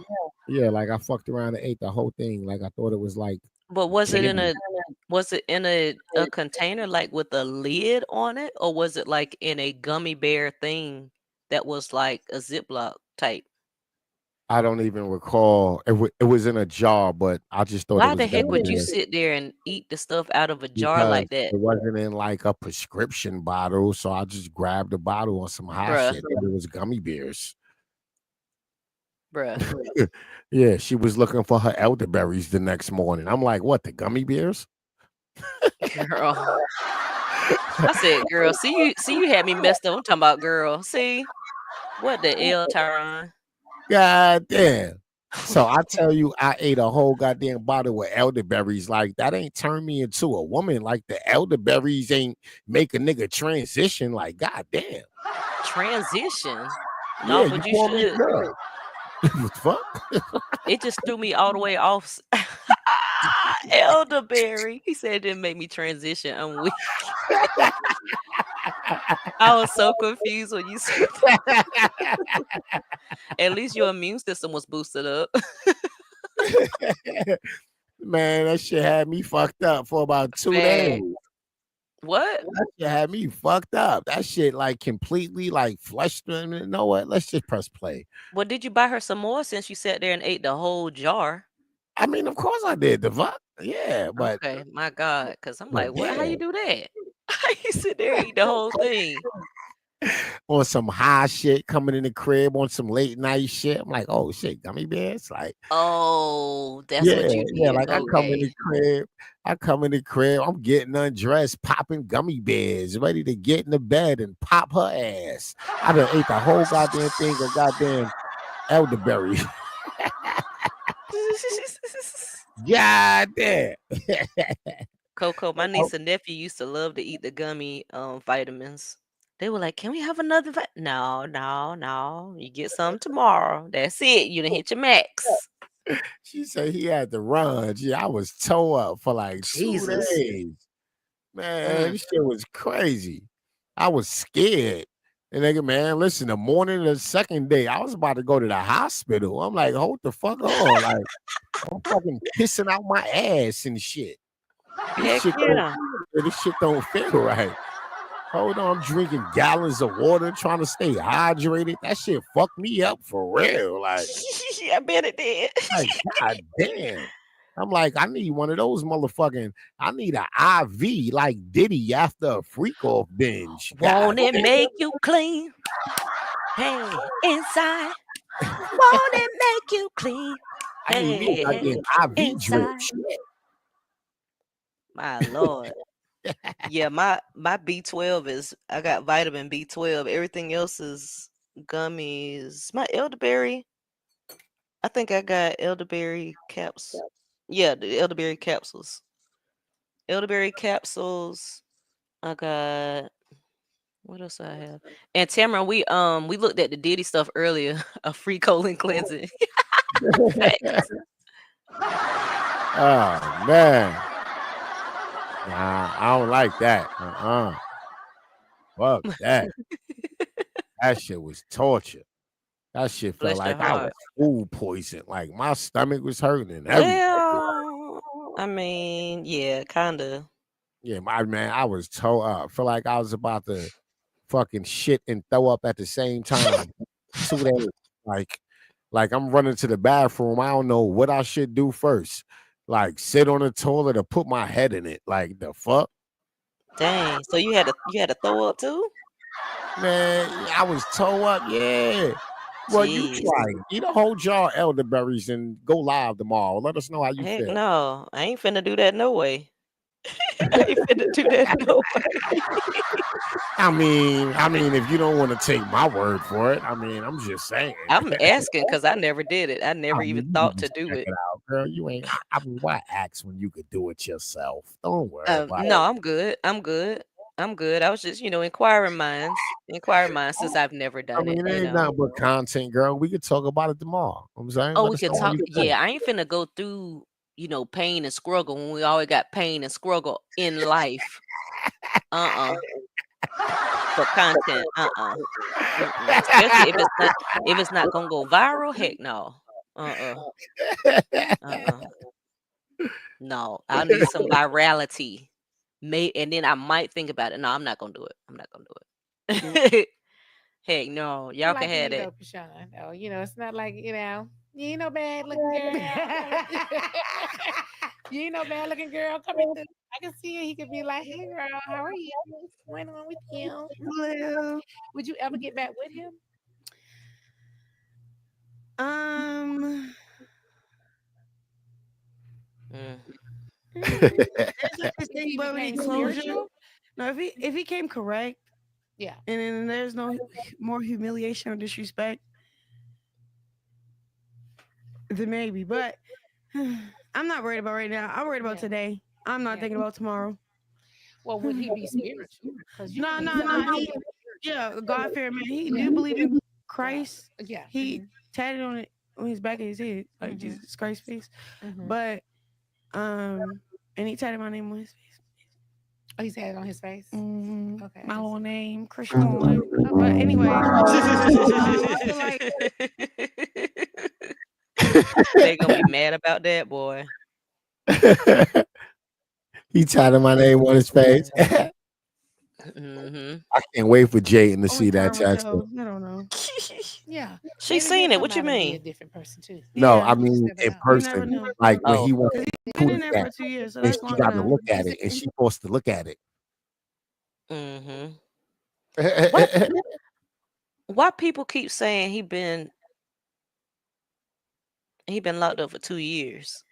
Yeah, like I fucked around and ate the whole thing. Like I thought it was like But candy. was it in a container like with a lid on it, or was it like in a gummy bear thing? that was like a Ziploc type? I don't even recall. It was in a jar, but I just thought it Why was the heck gummy would you bears sit there and eat the stuff out of a jar because like that, it wasn't in like a prescription bottle. So I just grabbed the bottle on some high bruh? shit. Thought it was gummy bears. Bruh, Yeah, she was looking for her elderberries the next morning. I'm like, what, the gummy bears? girl. I said, girl, see you had me messed up. I'm talking about girl. See? What the L, Tyron? God damn. So I tell you, I ate a whole goddamn bottle of elderberries. Like that ain't turned me into a woman. Like the elderberries ain't make a nigga transition. Like goddamn. Transition? No, Yeah, you but you call me should. girl. What the fuck? It just threw me all the way off. Elderberry. He said it didn't make me transition. I'm weak. I was so confused when you said that. At least your immune system was boosted up. Man, that shit had me fucked up for about 2 days. Man, what? That shit had me fucked up. That shit like completely like flushed me. You know what? Let's just press play. Well, did you buy her some more since you sat there and ate the whole jar? I mean, of course I did. The fuck? Yeah, Okay, my God. Because I'm like, what? How yeah. you do that? How you sit there and eat the whole thing? On some high shit coming in the crib on some late night shit. I'm like, oh shit, gummy bears. Like, Oh, that's yeah, what you yeah. did. Like I come in Okay. the crib, I'm getting undressed, popping gummy bears, ready to get in the bed and pop her ass. I done ate the whole goddamn thing of goddamn elderberry. God damn. Coco, my niece and nephew used to love to eat the gummy vitamins. They were like, "Can we have another?" No, no, no. You get some tomorrow. That's it. You done hit your max. She said he had to run. Gee, I was toe up for like 2 Jesus. days. Man, Mm. this shit was crazy. I was scared. And nigga, man, listen, the morning of the second day, I was about to go to the hospital. I'm like, hold the fuck on. Like, I'm fucking pissing out my ass and shit. Heck yeah. This shit don't feel right. Hold on, I'm drinking gallons of water, trying to stay hydrated. That shit fucked me up for real. Like, I bet it did. god damn. I'm like, I need one of those motherfucking, I need an IV like Diddy after a freak off binge. Won't it make you clean? Hey, inside. Won't it make you clean? I need me a goddamn IV drip. Inside. My Lord. Yeah, my B12 is, I got vitamin B12. Everything else is gummies. My elderberry, I think I got elderberry caps. Yeah, the elderberry capsules. Elderberry capsules. I got, what else I have? And Tamara, we looked at the Diddy stuff earlier. A free colon cleansing. Facts. Oh man. Nah, I don't like that. Fuck that. That shit was torture. That shit felt Bless your like I was heart. food poisoned. Like my stomach was hurting and everything. Well, I mean, yeah, kind of. Yeah, my man, I was toe up. Feel like I was about to fucking shit and throw up at the same time. 2 days. Like I'm running to the bathroom. I don't know what I should do first. Like sit on the toilet or put my head in it. Like the fuck? Dang. So you had to throw up too? Man, I was toe up, yeah. Well, you Jeez. try it. Eat a whole jar of elderberries and go live tomorrow. Let us know how you Heck feel. no. I ain't finna do that no way. I ain't finna do that no way. I mean, if you don't want to take my word for it, I mean, I'm just saying. I'm asking because I never did it. I I never even mean, you thought can to just do check it. it out, girl. You ain't. I mean, why ask when you could do it yourself? Don't worry about No, it. I'm good. I'm good. I'm good. I was just, inquiring minds. Inquiring minds since I've never I done it, mean, it ain't nothing but content, girl. We could talk about it tomorrow. I'm saying, Oh, let we us could know how talk. you feel. Yeah, I ain't finna go through, pain and struggle when we always got pain and struggle in life. For content. Especially if it's not gonna go viral. Heck no. No, I'll need some virality. And then I might think about it. No, I'm not gonna do it. I'm not gonna do it. Heck no, I y'all can like have you that. though, Krishan. No, it's not like you ain't no bad looking girl. You ain't no bad looking girl coming through. I can see it. He could be like, "Hey, girl, how are you? What's going on with you? Hello. Would you ever get back with him?" Mm. There's like this If thing he about became closure. spiritual, No, if he came correct, yeah. and then there's no more humiliation or disrespect, then maybe. But I'm not worried about right now. I'm worried about Yeah. today. I'm not Yeah. thinking about tomorrow. Well, would he be spiritual? Because you No, can be no, no. spiritual. Yeah, God fearing man. He do believe in Christ. Yeah. He tatted on his back of his head, like Jesus Christ's face. But and he tatted my name on his face. Oh, he's had it on his face. Okay. My little name, Chrisean. But anyway, I feel like They gonna be mad about that, boy. He tatted my name on his face. Mm-hmm. I can't wait for Jayden to only see that time will tattoo. tell. I don't know. Yeah. She Maybe seen he'll it. come What you out and be a mean? different person too. No, Yeah, I mean never in know. you never person. know. Like when Oh. he wants Cause to he's been tweet in there that, for 2 years, so and that's she long got to enough. look at it, and she supposed to look at it. Mm-hmm. Why people keep saying he been locked up for 2 years?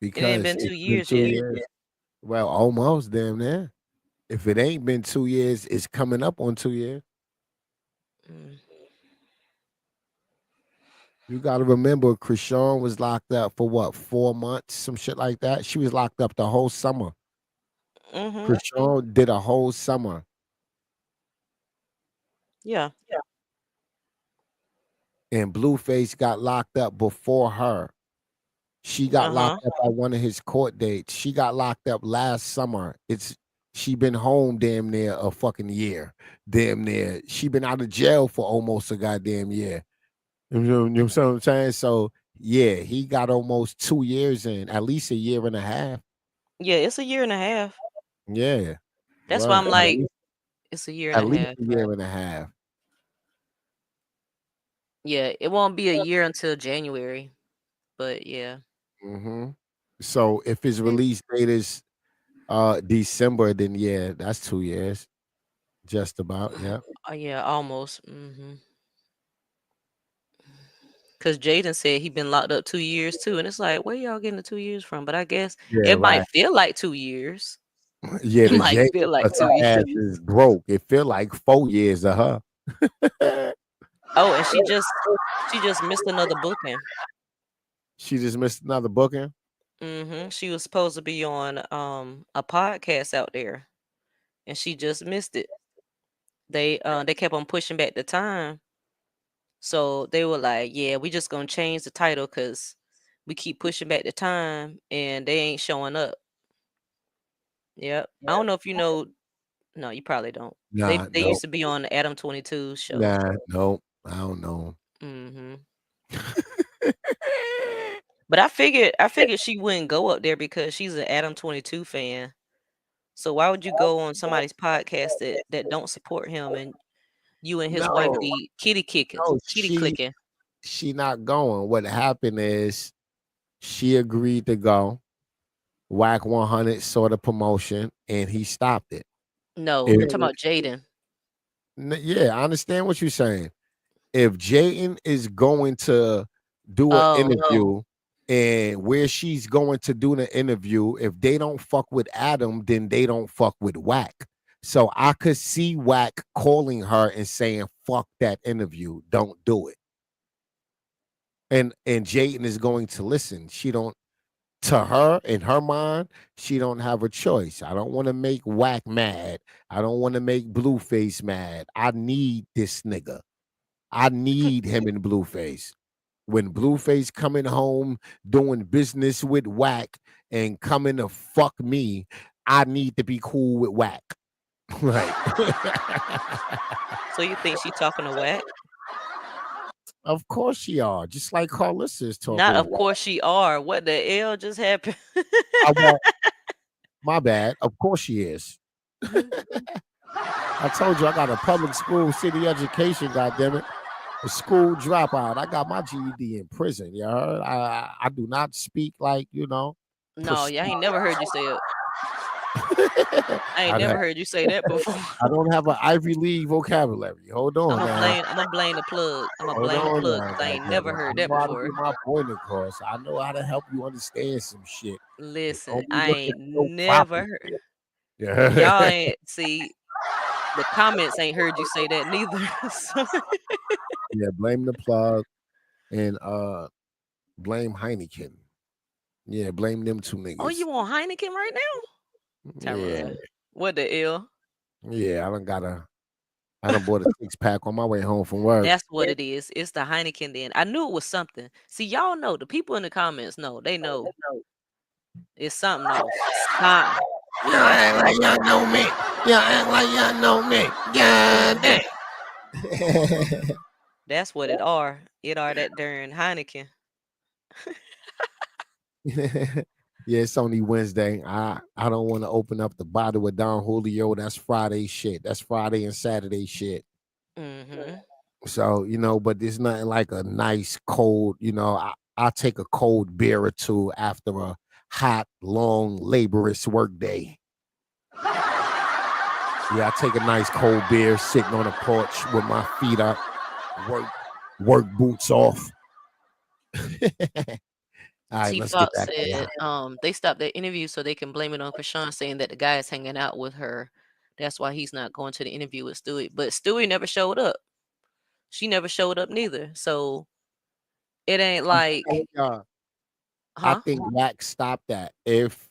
It ain't Because been it's 2 been years 2 yet. years. Well, almost damn near. If it ain't been 2 years, it's coming up on 2 years. Mm. You got to remember, Chrisean was locked up for what, 4 months, some shit like that. She was locked up the whole summer. Mm-hmm. Chrisean did a whole summer. Yeah. And Blueface got locked up before her. She got locked up at one of his court dates. She got locked up last summer. She been home damn near a fucking year. Damn near. She been out of jail for almost a goddamn year. You know what I'm saying? So yeah, he got almost 2 years in, at least a year and a half. Yeah, it's a year and a half. Yeah. That's why Word. I'm like, it's a year and At a least half. a year and a half. Yeah, it won't be a year until January. But yeah. Hmm. So if his release date is December, then yeah, that's 2 years. Just about, yeah. Yeah, almost. Mm-hmm. Because Jaden said he been locked up 2 years too. And it's like, where y'all getting the 2 years from? But I guess Yeah, it might right. feel like 2 years. Yeah, It the might J feel like because 2 her ass years. is broke. It feel like 4 years of her. Oh, and she just missed another booking. She just missed another booking. Mm-hmm. She was supposed to be on a podcast out there, and she just missed it. They kept on pushing back the time, so they were like, "Yeah, we just gonna change the title because we keep pushing back the time, and they ain't showing up." Yep. I don't know if you know. No, you probably don't. Nah, They no. used to be on the Adam 22 show. Nah, no. I don't know. Mm-hmm. But I figured she wouldn't go up there because she's an Adam 22 fan. So why would you go on somebody's podcast that don't support him and you and his wife No, be kitty no, clicking? she not going. What happened is she agreed to go. Whack 100 saw the promotion and he stopped it. No, I'm If, talking about Jaden. yeah, I understand what you're saying. If Jayden is going to do an Oh, interview and where she's going to do the interview, if they don't fuck with Adam, then they don't fuck with Whack. So I could see Whack calling her and saying, fuck that interview. Don't do it. And Jayden is going to listen. She don't, to her, in her mind, she don't have a choice. I don't want to make Whack mad. I don't want to make Blueface mad. I need this nigga. I need him in Blueface. When Blueface coming home doing business with Whack and coming to fuck me, I need to be cool with Whack. Right. so you think she talking to Whack? Of course she are. Just like Carlissa is talking Not to of Whack. course she are. What the hell just happened? Well, my bad. Of course she is. I told you I got a public school city education, goddammit. A school dropout. I got my GED in prison. You heard? I do not speak like, No, yeah, I ain't never heard you say it. I ain't I never heard you say that before. don't have an Ivy League vocabulary. Hold on now. I'm gonna blame the plug. I'm gonna Hold blame the on plug now, because I ain't never goddammit. I heard that know how to before. get my point across. I know how to help you understand some shit. Listen, Don't be I looking ain't so never proper. heard. Yeah. Y'all ain't see the comments ain't heard you say that neither. So- Yeah, blame the plug and blame Heineken. Yeah, blame them two oh, niggas. you on Heineken right now? Yeah, Tyra, what the hell? yeah. I done bought a 6-pack on my way home from work. That's what it is. It's the Heineken then. I knew it was something. See, y'all know. The people in the comments know. They know. It's something off. Something. Y'all act like y'all know me. Y'all act like y'all know me. God damn. That's what it are. It are that darn Heineken. Yeah, it's only Wednesday. I don't want to open up the bottle of Don Julio. That's Friday shit. That's Friday and Saturday shit. Mm-hmm. So, but there's nothing like a nice cold, I'll take a cold beer or two after a hot, long, laborious work day. Yeah, I take a nice cold beer sitting on a porch with my feet up, work boots off. All right, T let's get Fox back to said that. they stopped their interview so they can blame it on Chrisean, saying that the guy is hanging out with her. That's why he's not going to the interview with Stewie. But Stewie never showed up. She never showed up neither. So it ain't like, I huh? think Wax stopped that. If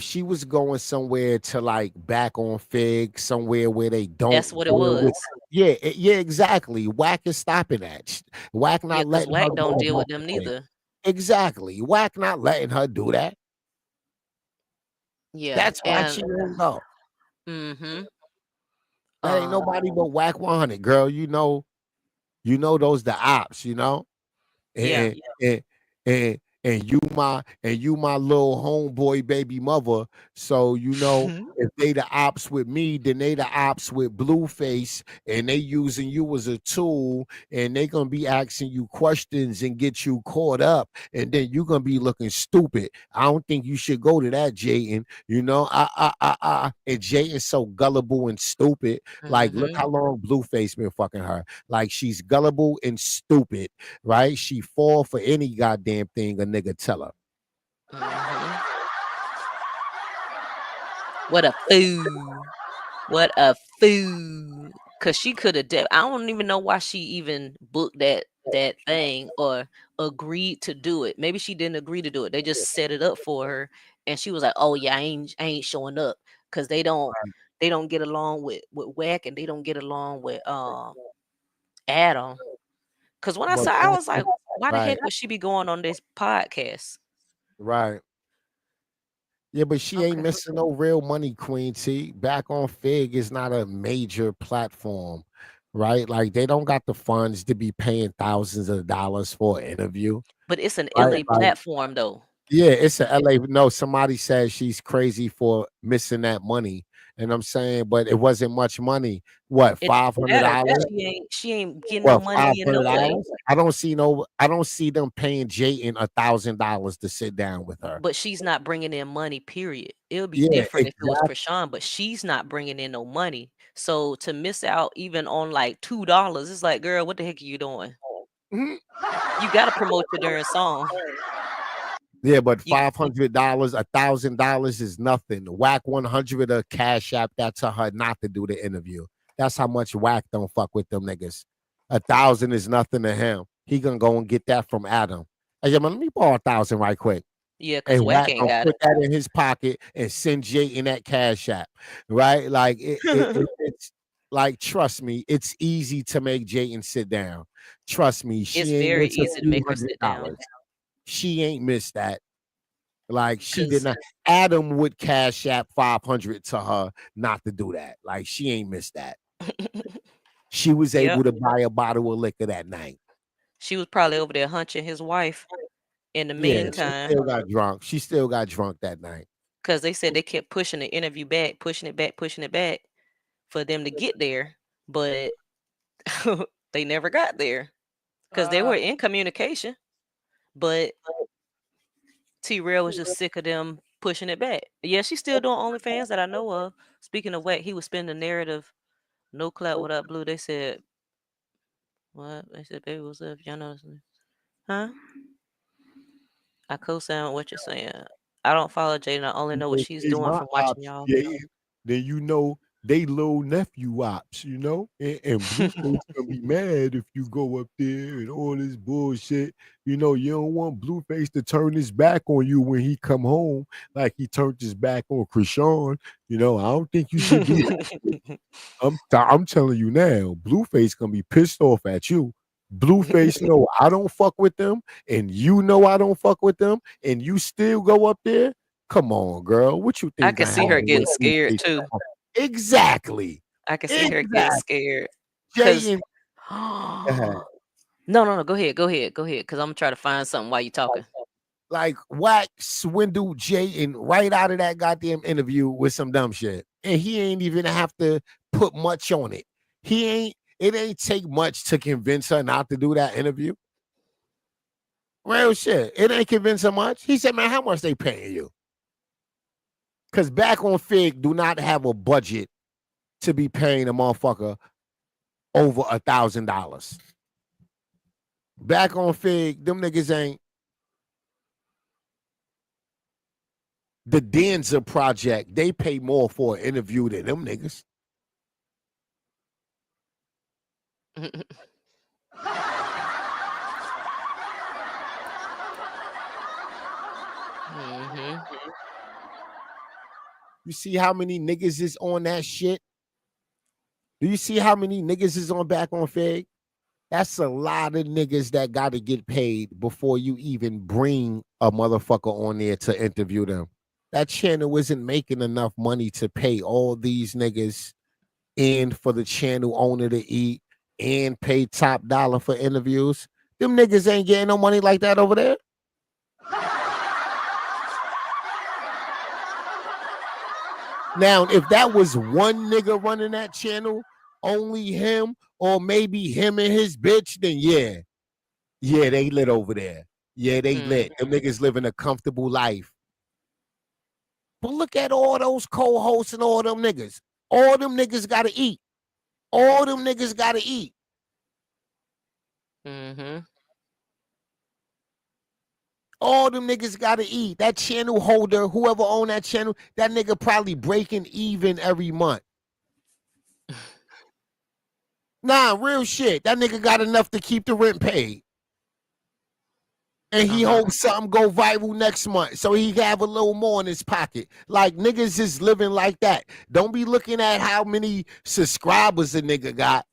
she was going somewhere to like back on Fig, somewhere where they That's don't what it deal with, was. yeah, exactly. Whack is stopping that. Whack Yeah, not because letting her Wack don't go deal with back them to Fig. neither. Exactly. Whack not letting her do that. Yeah, That's why and she won't go. mm-hmm. That ain't nobody but Whack 100, girl. Those the ops, Yeah. and and you my little homeboy baby mother. So if they the ops with me, then they the ops with Blueface, and they using you as a tool, and they gonna be asking you questions and get you caught up, and then you gonna be looking stupid. I don't think you should go to that, Jayden. And Jayden's so gullible and stupid. Like, look Mm-hmm. how long Blueface been fucking her. Like, she's gullible and stupid, right? She fall for any goddamn thing a nigga tell her. Mm-hmm. What a fool. What a fool. Cause she could have I don't even know why she even booked that thing or agreed to do it. Maybe she didn't agree to do it. They just set it up for her and she was like, "Oh yeah, I ain't showing up." Cause they don't get along with Wack and they don't get along with Adam. Cause when I But saw I was like, why the right, heck would she be going on this podcast? right. Yeah, but she ain't Okay. missing no real money, Queen T. Back on Fig is not a major platform, right? Like, they don't got the funds to be paying thousands of dollars for an interview, But it's an right? LA Like, platform though. yeah, it's a LA. No, somebody said she's crazy for missing that money. And I'm saying, but it wasn't much money. What, It don't matter because $500? she ain't getting no What, money in no way. $500? I don't see them paying Jayden $1,000 to sit down with her. But she's not bringing in money, period. It would be Yeah, different if it was exactly. Krishan, but she's not bringing in no money. So to miss out even on like $2, it's like, girl, what the heck are you doing? Mhm. You got to promote your darn song. Yeah, but You, $500, $1,000 is nothing. Whack 100 a cash app that to her not to do the interview. That's how much Whack don't fuck with them niggas. 1,000 is nothing to him. He gonna go and get that from Adam. Hey, yo, man, let me borrow 1,000 right quick. yeah, because And Wack Wack ain't gonna got put that in his pocket and send Jay in that cash app, right? Like it. it's like, trust me, it's easy to make Jayden sit down. Trust me, It's she ain't very missed a easy to few make her hundred sit down dollars. She ain't missed that. Like, she did because not. Adam would cash app 500 to her not to do that. Like, she ain't missed that. She was yep, able to buy a bottle of liquor that night. she was probably over there hunching his wife in the Yeah, she meantime still got drunk. She still got drunk that night. because they said they kept pushing the interview back, pushing it back, pushing it back for them to get there, but they never got there because they were in communication. But T-Rail was just sick of them pushing it back. Yeah, she's still doing OnlyFans that I know of. Speaking of whack, he was spinning the narrative. No clout without blue. They said what? They said, baby, what's up? Y'all know, huh? I co-sign what you're saying. I don't follow Jaden. I only know what she's They doing my from watching ops, y'all. yeah. Then they little nephew ops, and Blueface gonna be mad if you go up there and all this bullshit. You don't want Blueface to turn his back on you when he come home, like he turned his back on Chrisean. I don't think you should do that. I'm telling you now, Blueface gonna be pissed off at you. Blueface know I don't fuck with them, and I don't fuck with them, and you still go up there. Come on, girl. What you I think can gonna see her happen when getting scared Blueface too. come home? Exactly. I can see her getting Exactly. scared. Jay Cause and no. Go ahead. Cause I'm gonna try to find something while you talking. like Wack swindled Jay and right out of that goddamn interview with some dumb shit. And he ain't even have to put much on it. It ain't take much to convince her not to do that interview. Real shit. It ain't convince her much. He said, man, how much they paying you? Because back on Fig do not have a budget to be paying a motherfucker over $1,000. Back on Fig, them niggas ain't. The Danza Project, they pay more for an interview than them niggas. Mm-hmm. You see how many niggas is on that shit? Do you see how many niggas is on back on Fig? That's a lot of niggas that got to get paid before you even bring a motherfucker on there to interview them. That channel isn't making enough money to pay all these niggas and for the channel owner to eat and pay top dollar for interviews. Them niggas ain't getting no money like that over there. Now, if that was one nigga running that channel, only him, or maybe him and his bitch, then yeah. Yeah, they lit over there. Yeah, they lit. Them niggas living a comfortable life. But look at all those co-hosts and all them niggas. All them niggas gotta eat. All them niggas gotta eat. Mm-hmm. All them niggas gotta eat. That channel holder, whoever own that channel, that nigga probably breaking even every month. Nah, real shit. That nigga got enough to keep the rent paid. And he hopes something go viral next month so he can have a little more in his pocket. Like, niggas is living like that. Don't be looking at how many subscribers a nigga got.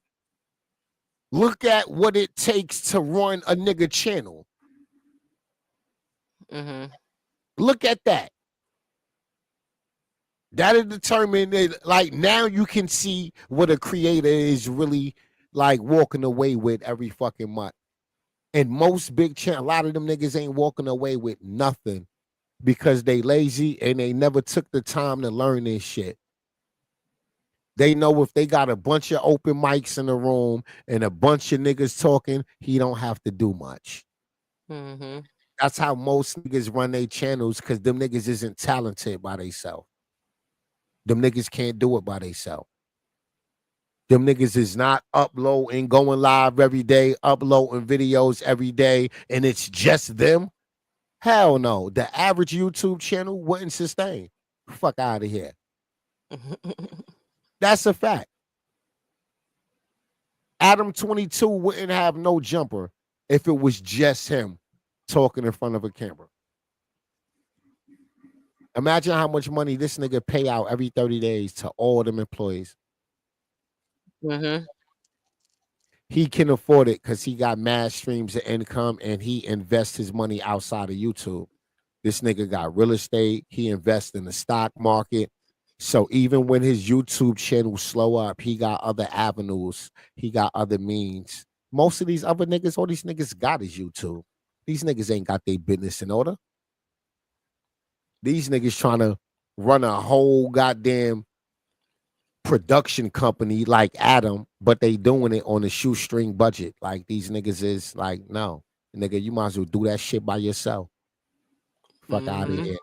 Look at what it takes to run a nigga channel. Mm-hmm. Look at that. That'll determine that, like, now you can see what a creator is really like walking away with every fucking month. And most big channel, a lot of them niggas ain't walking away with nothing because they lazy and they never took the time to learn this shit. They know if they got a bunch of open mics in the room and a bunch of niggas talking, he don't have to do much. Mm-hmm. That's how most niggas run their channels, because them niggas isn't talented by themselves. Them niggas can't do it by themselves. Them niggas is not uploading, going live every day, uploading videos every day, and it's just them. Hell no. The average YouTube channel wouldn't sustain. Fuck out of here. That's a fact. Adam 22 wouldn't have no jumper if it was just him talking in front of a camera. Imagine how much money this nigga pay out every 30 days to all them employees. Mm-hmm. He can afford it because he got mad streams of income and he invests his money outside of YouTube. This nigga got real estate. He invests in the stock market. So even when his YouTube channel slow up, he got other avenues. He got other means. Most of these other niggas, all these niggas got is YouTube. These niggas ain't got their business in order. These niggas trying to run a whole goddamn production company like Adam, but they doing it on a shoestring budget. Like these niggas is like, no, nigga, you might as well do that shit by yourself. Fuck out of here,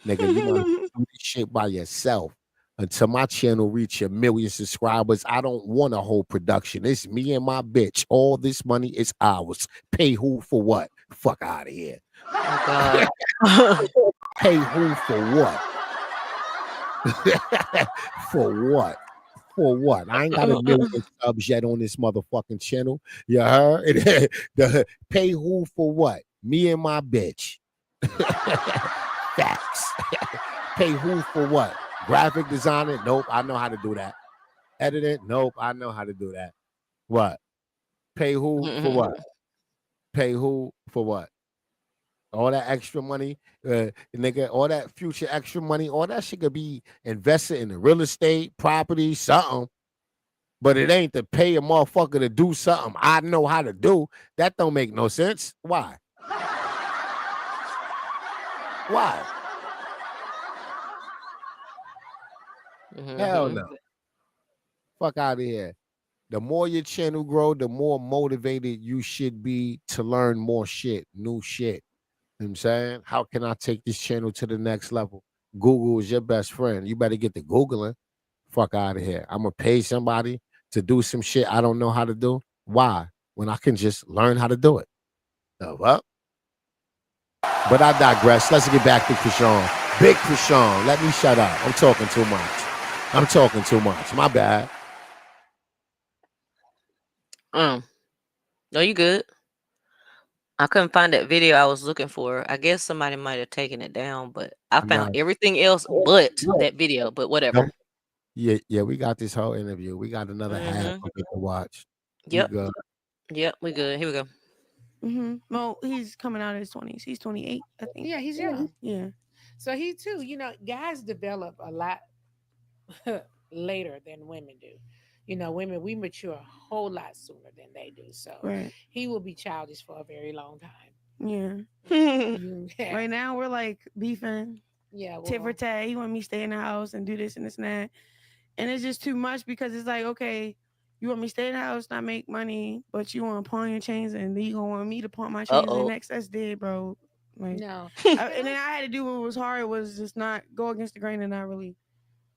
nigga. You might as well do this shit by yourself. Until my channel reach 1 million subscribers, I don't want a whole production. It's me and my bitch. All this money is ours. Pay who for what? Fuck out of here. Oh God. Pay who for what? For what? For what? I ain't got 1 million subs yet on this motherfucking channel. You heard? Pay who for what? Me and my bitch. Facts. Pay who for what? Graphic designer? Nope, I know how to do that. Editing? Nope, I know how to do that. What? Pay who for what? Pay who for what? All that extra money, nigga, all that future extra money, all that shit could be invested in the real estate, property, something. But it ain't to pay a motherfucker to do something I know how to do. That don't make no sense. Why? Why? Hell no. Fuck out of here. The more your channel grow, the more motivated you should be to learn more shit, new shit. You know what I'm saying? How can I take this channel to the next level? Google is your best friend. You better get to Googling. Fuck out of here. I'm going to pay somebody to do some shit I don't know how to do. Why? When I can just learn how to do it. Well, but I digress. Let's get back to Chrisean. Big Chrisean. Let me shut up. I'm talking too much. My bad. No, you good. I couldn't find that video I was looking for. I guess somebody might have taken it down, but I found everything else but that video. But whatever. Yeah, we got this whole interview. We got another half of it to watch. Yep. We good. Yep, we good. Here we go. Well, he's coming out of his 20s. He's 28, I think. Yeah, he's young. Yeah. So he too, guys develop a lot later than women do. Women, we mature a whole lot sooner than they do. So he will be childish for a very long time. Yeah. Right now we're like beefing. Yeah. Tit for tat. He want me to stay in the house and do this and this and that. And it's just too much because it's like, okay, you want me to stay in the house, not make money, but you want to pawn your chains and then you gonna want me to pawn my chains and next that's dead, bro. Like, no. And then I had to do what was hard was just not go against the grain and not really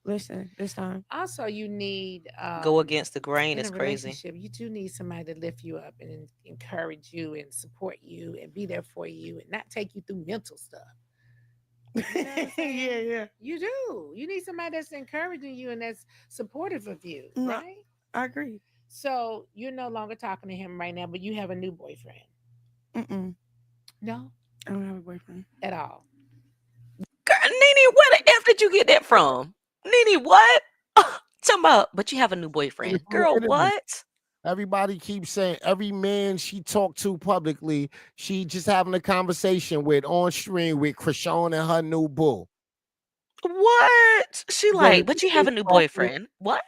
listen this time. Also, you need go against the grain. It's crazy. You do need somebody to lift you up and encourage you and support you and be there for you and not take you through mental stuff. Yeah. You do. You need somebody that's encouraging you and that's supportive of you, right? I agree. So you're no longer talking to him right now, but you have a new boyfriend. No, I don't have a boyfriend at all. Girl, Nene, where the F did you get that from? Nene, what? Talking about, but you have a new boyfriend. Girl, what? Everybody keeps saying every man she talked to publicly, she just having a conversation with on stream with Chrisean and her new boo. What? She like, but you have a new boyfriend. What?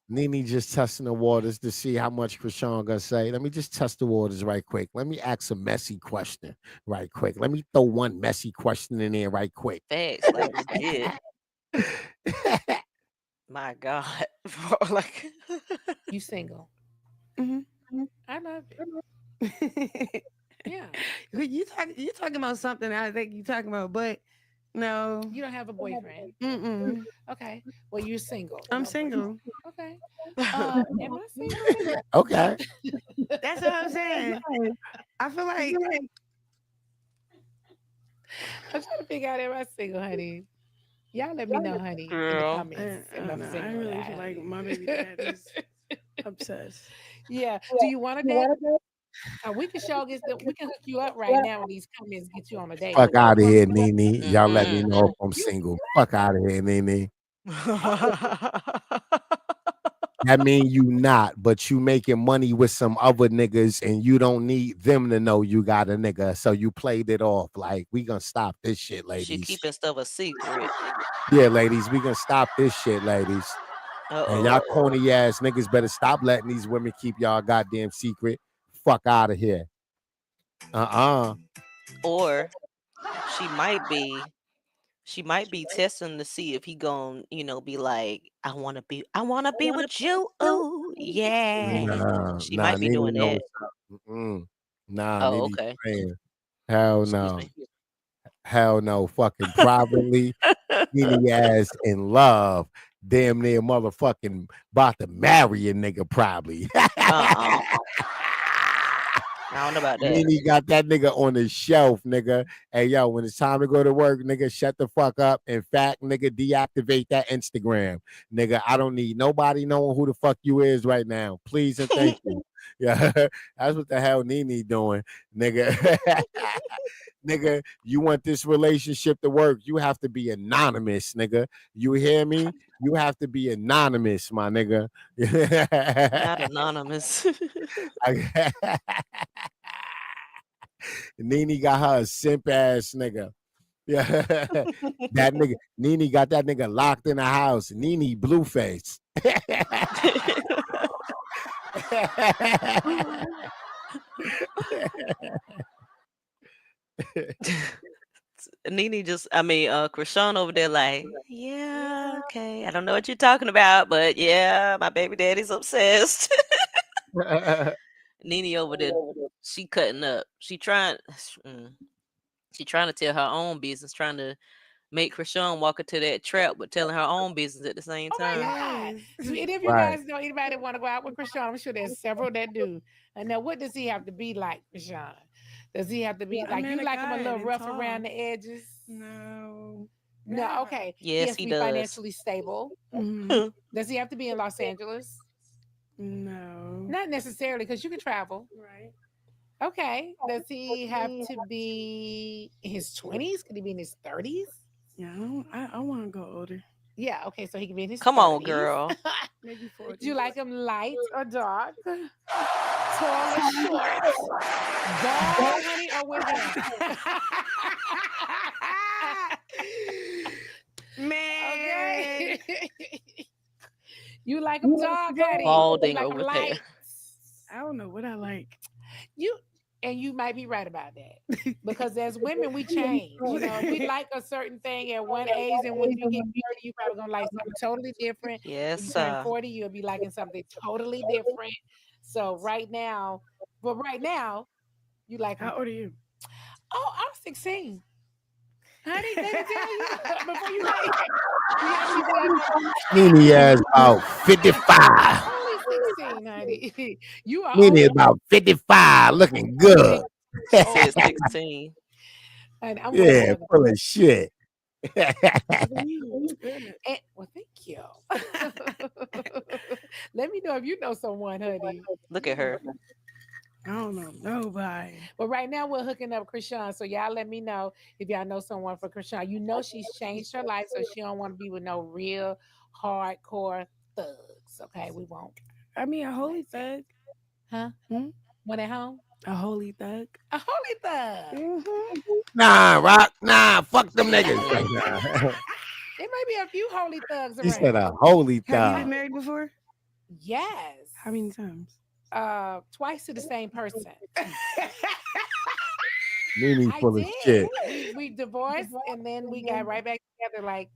Nene just testing the waters to see how much Chrisean gonna say. Let me just test the waters right quick. Let me ask a messy question right quick. Let me throw one messy question in there right quick. Thanks, like you did. My God. Like you single. I love it. Yeah. You talking about something I think you talking about, but no. You don't have a boyfriend. Okay. Well, you're single. I'm single. Okay. Am I single? Okay. That's what I'm saying. I feel like I'm trying to figure out am I single, honey. Y'all let me know, honey, Girl. in the comments. I really feel like my baby dad is obsessed. Yeah. Do you want to go? We can we can hook you up right now in these comments, get you on a date. Fuck out of here, Nene. Y'all let me know if I'm single. Fuck out of here, Nene. That mean you not, but you making money with some other niggas and you don't need them to know you got a nigga. So you played it off. Like, we gonna stop this shit, ladies. She keeping stuff a secret. Yeah, ladies, we gonna stop this shit, ladies. And y'all corny ass niggas better stop letting these women keep y'all goddamn secret. Fuck out of here. Or she might be She might be testing to see if he gon', be like, I wanna be with you. Oh, yeah. She Nah, might be Nene doing know that. what's up. Mm-mm. Nah, Oh, Nene okay. playing. Hell Excuse no. me. Hell no. Fucking privately, Nene ass in love. Damn near motherfucking about to marry a nigga probably. Uh-uh. I don't know about that. Nene got that nigga on the shelf, nigga. Hey, yo, when it's time to go to work, nigga, shut the fuck up. In fact, nigga, deactivate that Instagram. Nigga, I don't need nobody knowing who the fuck you is right now. Please and thank you. Yeah, that's what the hell Nene doing, nigga. Nigga, you want this relationship to work, you have to be anonymous, nigga. You hear me? You have to be anonymous, my nigga. Not anonymous. Nene got her a simp ass nigga. Yeah, that nigga Nene got that nigga locked in the house. Nene Blueface. Nene Chrisean over there like, yeah, okay. I don't know what you're talking about, but yeah, my baby daddy's obsessed. Nene over there, she cutting up. She trying to tell her own business, trying to make Chrisean walk into that trap, but telling her own business at the same Oh my time. God. And if you Right. guys know anybody that want to go out with Chrisean, I'm sure there's several that do. And now, what does he have to be like, Chrisean? Does he have to be like, you like him a little rough around the edges? No. No, okay. He Yes, has to he be does. financially stable. Mhm. Does he have to be in Los Angeles? No. Not necessarily, because you can travel. Right. Okay. Does he have to be in his 20s? Could he be in his 30s? Yeah, I want to go older. Yeah, okay, so he can be in his Come 30s. on, girl. Maybe 40. Do you like him light or dark? Tall or short? Bald, honey, or with hair? Man. Okay. You like him dark, honey? Balding You like or him with hair. light? I don't know what I like. You might be right about that. Because as women, we change. You know, if we like a certain thing at one age, and when you get 30, you probably gonna like something totally different. Yes, When you turn sir. 40, you'll be liking something totally different. So right now, you like How him. old are you? Oh, I'm 16. Honey, did I tell you before you like Nene ass about 55. only 16, honey. You are Nene older. about 55, looking good. She said 16. And I'm way Yeah, more than full of shit. well, thank you. Let me know if you know someone, honey. Look at her. I don't know nobody. But right now we're hooking up Chrisean. So y'all let me know if y'all know someone for Chrisean. You know she's changed her life, so she don't want to be with no real hardcore thugs. Okay, we won't. I mean, a holy thug. Huh? One at home? A holy thug. A holy thug. Mm-hmm. Nah, Rock. Nah, fuck them niggas. Like, nah. There may be a few holy thugs He around. said a holy Have you thug. been married before? Yes. How many times? Twice to the same person. Nene I full of did. shit. We divorced and then we got right back together. Like,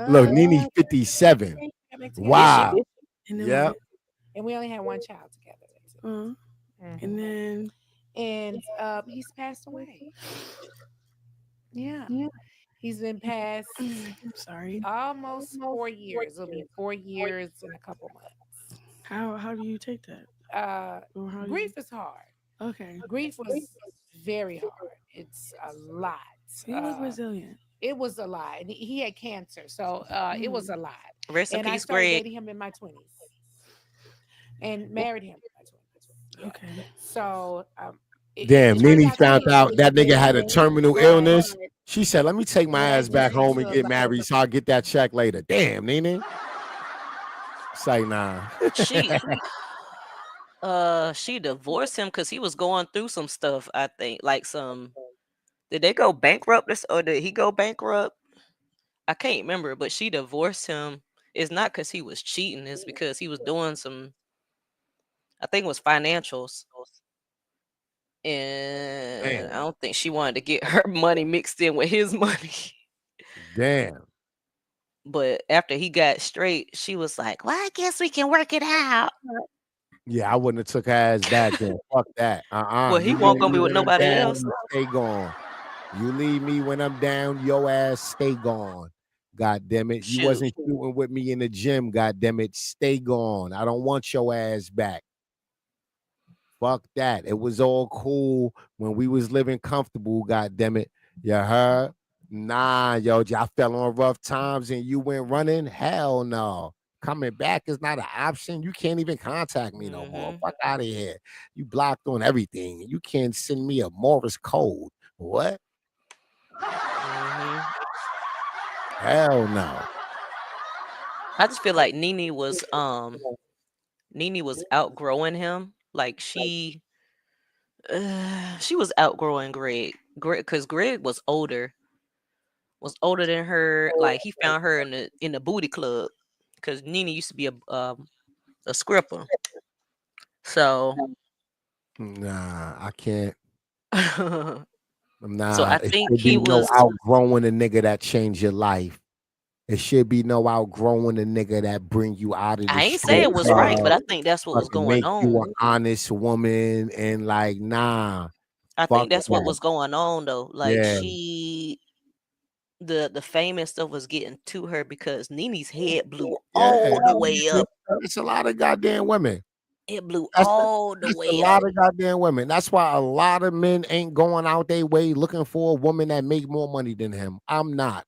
Look, Nene 57. Wow. And then Yep. And we only had one child together. And then he's passed away. Yeah. He's been passed I'm sorry. almost 4 years. It'll be 4 years and a couple months. How do you take that? Grief is hard. Okay. Grief was very hard. It's a lot. You look resilient. It was a lot. And he had cancer, so it was a lot. Rest in And I peace, started Greg. dating him in my 20s and married him in my 20s. Yeah. Okay. So Damn, it turned Nene out to found be out that nigga had a terminal Right. illness. She said, let me take my Yeah, ass back just home into and a get lot. married so I'll get that check later. Damn, Nene. It's like, nah. She divorced him because he was going through some stuff, I think. Like did they go bankrupt or did he go bankrupt? I can't remember, but she divorced him. It's not because he was cheating, it's because he was doing some, I think it was financials. And I Damn. don't think she wanted to get her money mixed in with his money. Damn. But after he got straight, she was like, "Well, I guess we can work it out." Yeah, I wouldn't have took her ass back then. Fuck that. Well, he You won't leave gonna me be with when I'm nobody down, else. you stay gone. You leave me when I'm down, your ass stay gone. God damn it. You Shoot. wasn't shooting with me in the gym, god damn it. Stay gone. I don't want your ass back. Fuck that. It was all cool when we was living comfortable, god damn it. You heard? Nah, yo, I fell on rough times and you went running. Hell no. Coming back is not an option. You can't even contact me no more. Mhm. Fuck out of here. You blocked on everything. You can't send me a Morris code. What? Mhm. Hell no. I just feel like Nene was outgrowing him. Like she was outgrowing Greg. Cuz Greg was older than her. Like he found her in the booty club cuz Nene used to be a scripper. So Nah, I can't. so Nah, I it think should be he no was outgrowing a nigga that changed your life. It should be no outgrowing a nigga that bring you out of the I ain't say strip it was right, but club, I think that's what was fucking going make you on. an honest woman and like, nah, I fuck think that's what that. was going on though. Like Yeah, the famous stuff was getting to her because Nene's head blew yeah. all the way up. It's a lot of goddamn women. It blew That's all the it's a way lot up. of goddamn women. That's why a lot of men ain't going out their way looking for a woman that make more money than him. I'm not.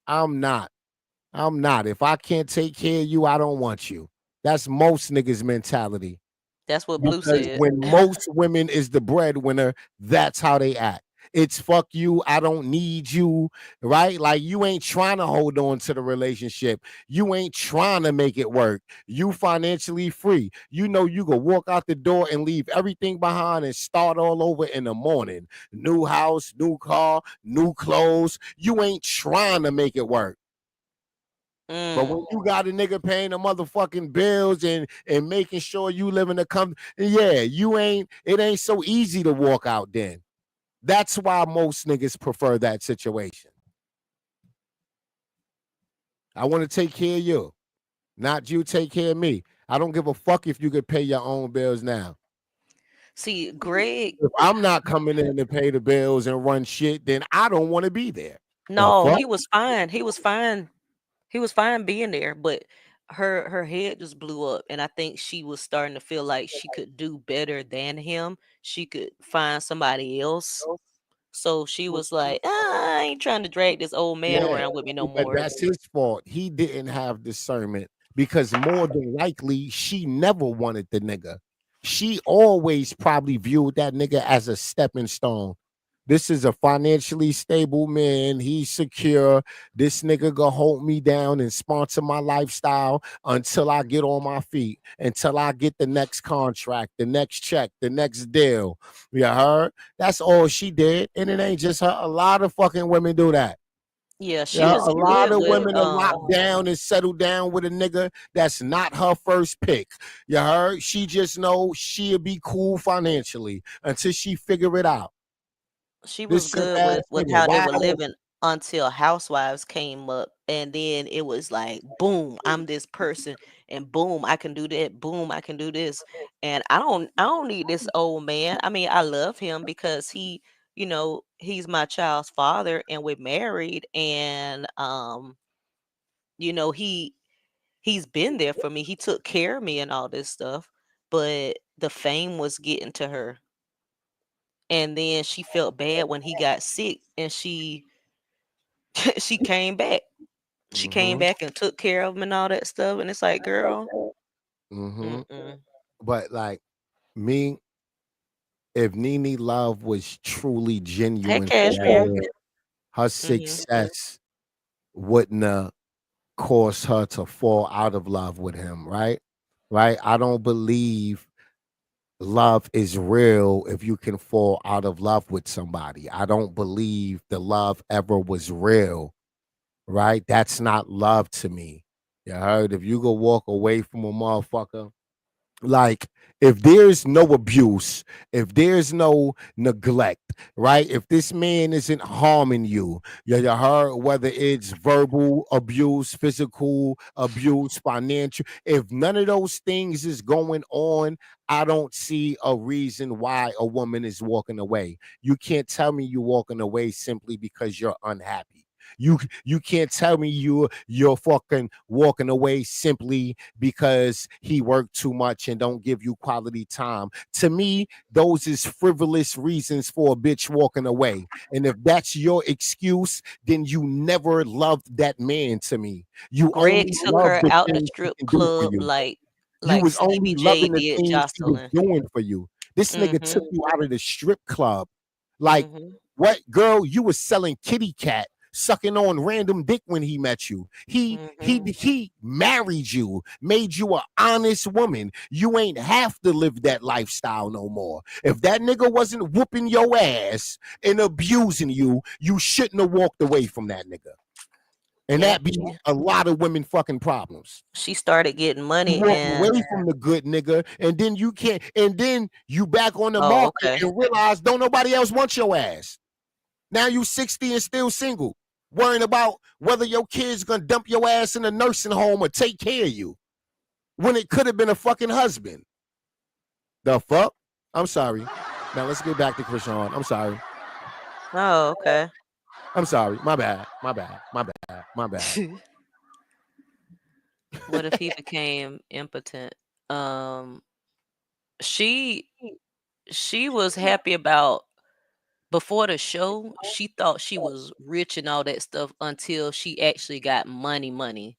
I'm not. I'm not. If I can't take care of you, I don't want you. That's most niggas' mentality. That's what Blue Because said. when most women is the breadwinner, that's how they act. It's fuck you, I don't need you, right? Like you ain't trying to hold on to the relationship. You ain't trying to make it work. You financially free. You know you can walk out the door and leave everything behind and start all over in the morning. New house, new car, new clothes. You ain't trying to make it work. But Mm. when you got a nigga paying the motherfucking bills and making sure you live in a yeah, it ain't so easy to walk out then. That's why most niggas prefer that situation. I want to take care of you, not you take care of me. I don't give a fuck if you could pay your own bills now. See, Greg, If I'm not coming in to pay the bills and run shit, then I don't want to be there. The no, fuck? he was fine. He was fine. He was fine being there, but her head just blew up, and I think she was starting to feel like she could do better than him. She could find somebody else. So she was like, I ain't trying to drag this old man Yeah, around with me no but more. that's his fault. He didn't have discernment because more than likely she never wanted the nigga. She always probably viewed that nigga as a stepping stone. This is a financially stable man. He's secure. This nigga gonna hold me down and sponsor my lifestyle until I get on my feet, until I get the next contract, the next check, the next deal. You heard? That's all she did. And it ain't just her. A lot of fucking women do that. Yeah, she Yeah, was a lot good of with women are locked down and settled down with a nigga that's not her first pick. You heard? She just know she'll be cool financially until she figure it out. she was This simp good ass with nigga. how they Why? were living until Housewives came up, and then it was like boom, I'm this person, and boom, I can do that, boom, I can do this. And I don't need this old man. I mean, I love him because he's my child's father, and we're married, and you know he he's been there for me. He took care of me and all this stuff, but the fame was getting to her. And then she felt bad when he got sick, and she she came back. She came Mm-hmm. back and took care of him and all that stuff. And it's like, girl, Mm-hmm. mm-mm. But like me, if Nene Love was truly Hey, genuine for Cashmere. real, her Hmm. success wouldn't have caused her to fall out of love with him, right? Right? I don't believe love is real if you can fall out of love with somebody. I don't believe the love ever was real, right? That's not love to me. You heard? If you go walk away from a motherfucker Like, if there's no abuse, if there's no neglect, right? If this man isn't harming you, you heard, whether it's verbal abuse, physical abuse, financial, if none of those things is going on, I don't see a reason why a woman is walking away. You can't tell me you're walking away simply because you're unhappy. You can't tell me you're fucking walking away simply because he worked too much and don't give you quality time. To me, those is frivolous reasons for a bitch walking away. And if that's your excuse, then you never loved that man. To me, you Greg only took love her the out the things he strip can do for club you. like You like was only Stevie J loving the did things he was Jocelyn. doing for you. This nigga took Mhm. you out of the strip club. Like, Mhm. what, girl? You was selling kitty cat, sucking on random dick when he met you. Mhm. He married you, made you an honest woman. You ain't have to live that lifestyle no more. If that nigga wasn't whooping your ass and abusing you, you shouldn't have walked away from that nigga. And Yeah. that be a lot of women fucking problems. She started getting You money walk away and from the good nigga, and then you can't, and then you back on the oh, market okay. and realize don't nobody else want your ass. Now you 60 and still single, worrying about whether your kid's gonna dump your ass in a nursing home or take care of you when it could have been a fucking husband. The fuck? I'm sorry. Now let's get back to Chrisean. I'm sorry. Oh, okay. I'm sorry. My bad. My bad. My bad. My bad. What if he became impotent? Um, she she was happy about before the show. She thought she was rich and all that stuff until she actually got money.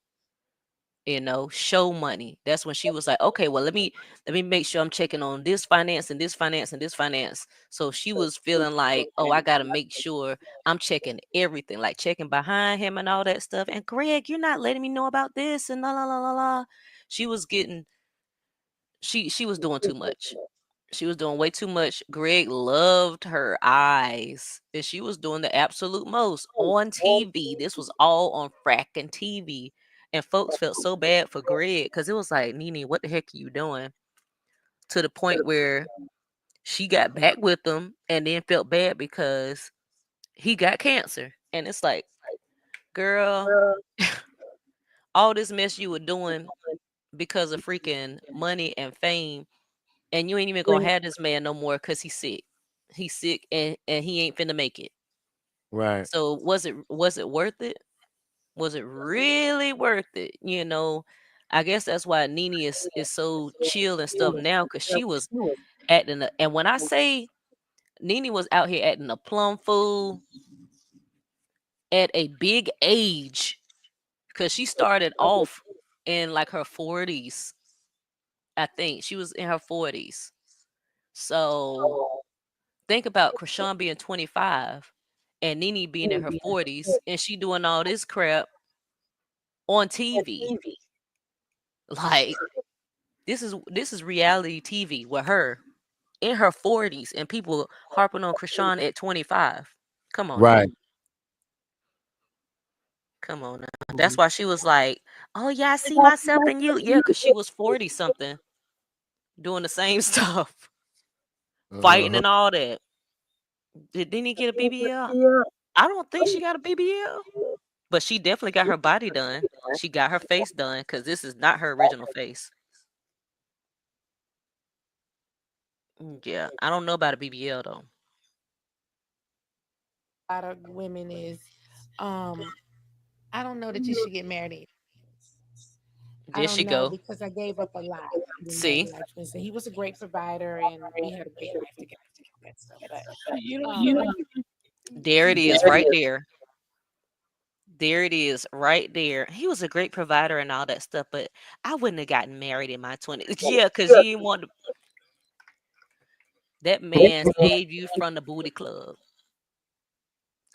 Show money. That's when she was like, okay, well, let me make sure I'm checking on this finance and this finance and this finance. So she was feeling like, oh, I gotta make sure I'm checking everything, like checking behind him and all that stuff. And Greg, you're not letting me know about this and la la la la la. She was getting she was doing too much. She was doing way too much. Greg loved her eyes, and she was doing the absolute most on TV. This was all on fracking TV. And folks felt so bad for Greg because it was like, Nene, what the heck are you doing? To the point where she got back with him and then felt bad because he got cancer. And it's like, girl, all this mess you were doing because of freaking money and fame, and you ain't even gonna have this man no more because he's sick. He's sick and he ain't finna make it. Right. So was it worth it? Was it really worth it? I guess that's why Nene is so chill and stuff now because she was acting. And when I say Nene was out here acting a plum fool at a big age, because she started off in like her 40s. I think she was in her 40s. So think about Chrisean being 25 and Nene being in her 40s and she doing all this crap on TV. Like this is reality TV with her in her 40s and people harping on Chrisean at 25. Come on now. Right. Come on now. That's why she was like, "Oh yeah, I see myself in you." Yeah, cuz she was 40 something doing the same stuff, fighting Uh-huh. and all that. Didn't he get a BBL? I don't think she got a BBL. But she definitely got her body done. She got her face done because this is not her original face. Yeah, I don't know about a BBL though. A lot of women is, um, I don't know that you should get married. I There don't she know go. because I gave up a lot to be See, married. Like for instance, he was a great provider and we had a great life together. That stuff, but You don't feel um, like there it is, right there. There it is, right there. He was a great provider and all that stuff, but I wouldn't have gotten married in my 20s. Yeah, because you didn't want to. That man saved you from the booty club.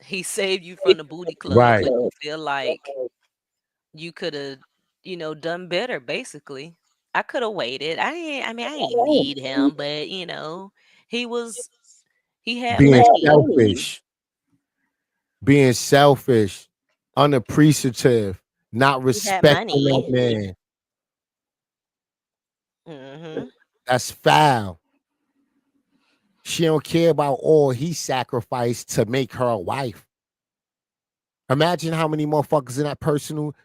He saved you from the booty club, Right. but you feel like you could have, done better, basically. I could have waited. I ain't need him, but he was he had Being money. selfish. Being selfish. Unappreciative. Not He had respecting that money. man. Hmm. That's foul. She don't care about all he sacrificed to make her a wife. Imagine how many motherfuckers in that personal.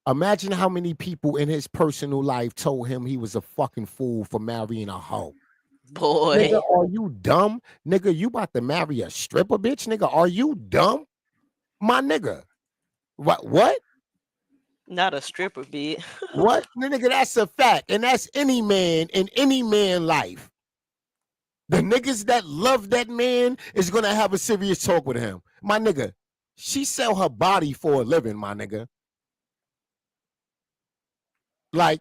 Imagine how many people in his personal life told him he was a fucking fool for marrying a hoe. Nigga, Boy, are you dumb? Nigga, you about to marry a stripper, bitch? Nigga, are you dumb? My nigga. What? not a stripper, bitch. What? Nigga, that's a fact. And that's any man in any man life. The niggas that love that man is gonna have a serious talk with him. My nigga, she sell her body for a living, my nigga. Like,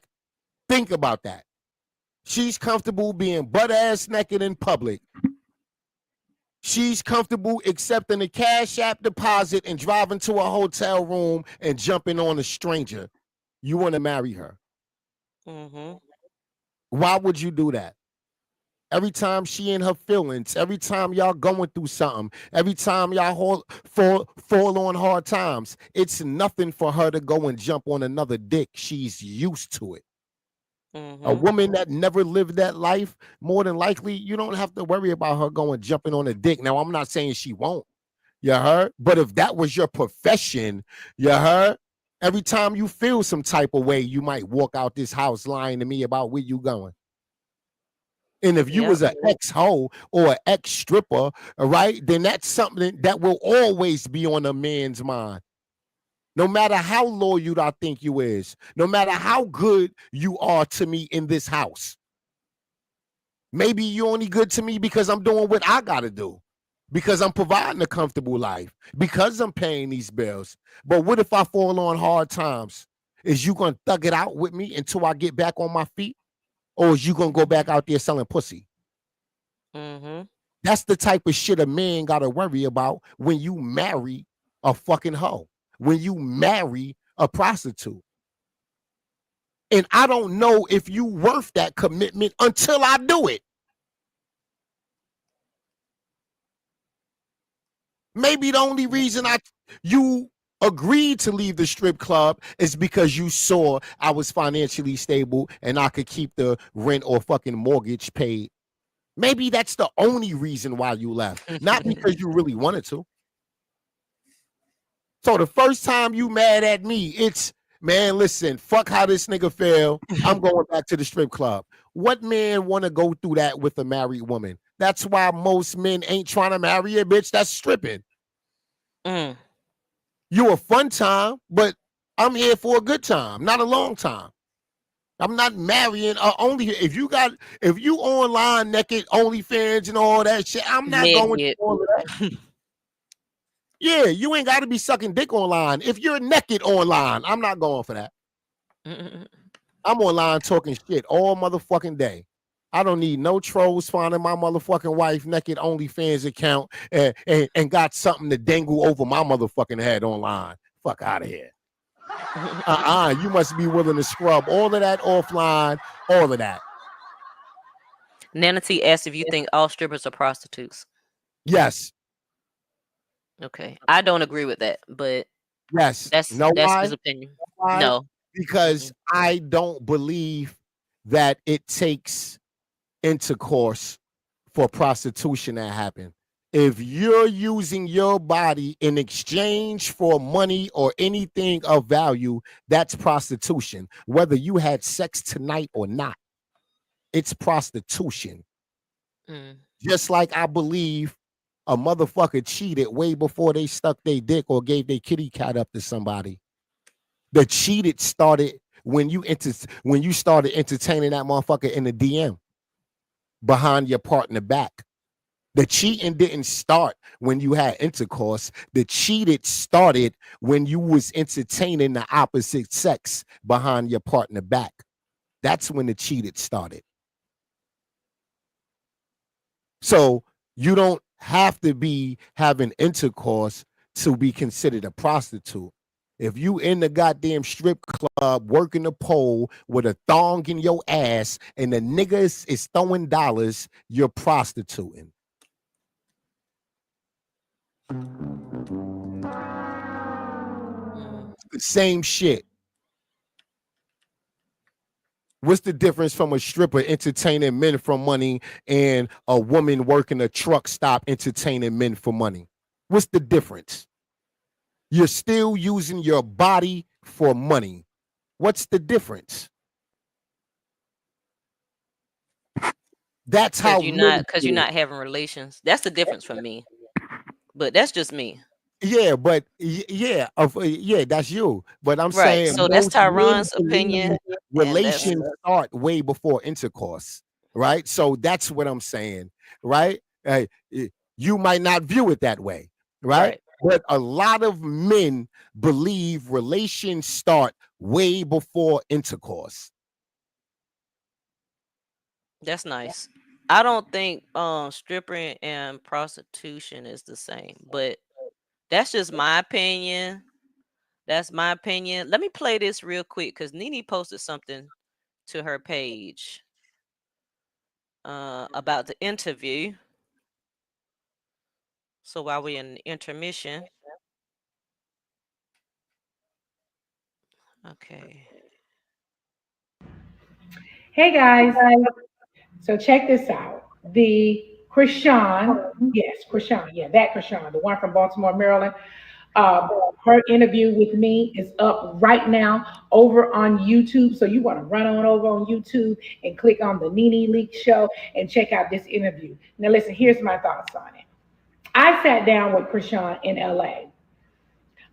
think about that. She's comfortable being butt ass naked in public. She's comfortable accepting a Cash App deposit and driving to a hotel room and jumping on a stranger. You want to marry her. Mm-hmm. Why would you do that? Every time she in her feelings, every time y'all going through something, every time y'all fall on hard times, it's nothing for her to go and jump on another dick. She's used to it. A Mm-hmm. woman that never lived that life, more than likely, you don't have to worry about her going jumping on a dick. Now, I'm not saying she won't. You heard? But if that was your profession, you heard? Every time you feel some type of way, you might walk out this house lying to me about where you going. And if you Yep. was an ex-hoe or an ex-stripper, all right, then that's something that will always be on a man's mind. No matter how loyal I think you is, no matter how good you are to me in this house. Maybe you're only good to me because I'm doing what I got to do, because I'm providing a comfortable life, because I'm paying these bills. But what if I fall on hard times? Is you going to thug it out with me until I get back on my feet? Or is you going to go back out there selling pussy? Mm-hmm. That's the type of shit a man got to worry about when you marry a fucking hoe, when you marry a prostitute. And I don't know if you worth that commitment until I do it. Maybe the only reason you agreed to leave the strip club is because you saw I was financially stable and I could keep the rent or fucking mortgage paid. Maybe that's the only reason why you left, not because you really wanted to. So the first time you mad at me, it's, man, listen, fuck how this nigga feel. I'm going back to the strip club. What man want to go through that with a married woman? That's why most men ain't trying to marry a bitch that's stripping. Mm. You a fun time, but I'm here for a good time, not a long time. I'm not marrying only if you online naked, OnlyFans and all that shit. I'm not going to Naked. all of that. Yeah, you ain't got to be sucking dick online. If you're naked online, I'm not going for that. Mm-mm. I'm online talking shit all motherfucking day. I don't need no trolls finding my motherfucking wife naked OnlyFans account and got something to dangle over my motherfucking head online. Fuck out of here. You must be willing to scrub all of that offline, all of that. Nana T asked if you think all strippers are prostitutes. Yes. Okay. I don't agree with that, but Yes. that's Know why? his opinion. Why? No. Because I don't believe that it takes intercourse for prostitution to happen. If you're using your body in exchange for money or anything of value, that's prostitution. Whether you had sex tonight or not, it's prostitution. Mm. Just like I believe a motherfucker cheated way before they stuck their dick or gave their kitty cat up to somebody. The cheated started when you started entertaining that motherfucker in the DM behind your partner back. The cheating didn't start when you had intercourse. The cheated started when you was entertaining the opposite sex behind your partner back. That's when the cheated started. So you don't have to be having intercourse to be considered a prostitute. If you in the goddamn strip club working the pole with a thong in your ass and the niggas is throwing dollars, you're prostituting. The same shit. What's the difference from a stripper entertaining men for money and a woman working a truck stop entertaining men for money? What's the difference? You're still using your body for money. What's the difference? That's how men because you're feel. not having relations. That's the difference for me. But that's just me. Yeah, but yeah, that's you. But I'm Right. saying So that's most men Tyron's opinion, believe and that's relations start way before intercourse, right? So that's what I'm saying, right? You might not view it that way, right? right. But a lot of men believe relations start way before intercourse. That's nice. I don't think stripping and prostitution is the same, but that's just my opinion. That's my opinion. Let me play this real quick because Nene posted something to her page about the interview. So while we're in intermission, okay. Hey guys, so check this out. The Chrisean, yes, Chrisean, yeah, that Chrisean, the one from Baltimore, Maryland. Her interview with me is up right now over on YouTube. So you want to run on over on YouTube and click on the Nene Leak Show and check out this interview. Now, listen, here's my thoughts on it. I sat down with Chrisean in LA.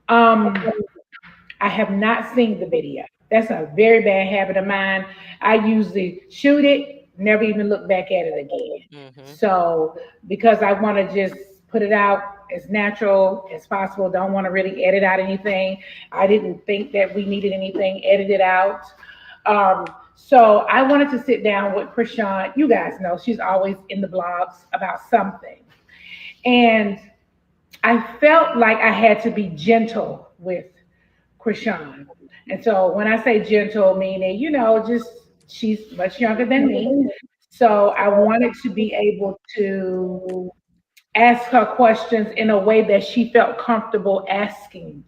I have not seen the video. That's a very bad habit of mine. I usually shoot it, never even look back at it again. Mm-hmm. So, because I want to just put it out as natural as possible, don't want to really edit out anything. I didn't think that we needed anything edited out. So, I wanted to sit down with Chrisean. You guys know she's always in the blogs about something. And I felt like I had to be gentle with Chrisean. And so when I say gentle, meaning, just she's much younger than me. So I wanted to be able to ask her questions in a way that she felt comfortable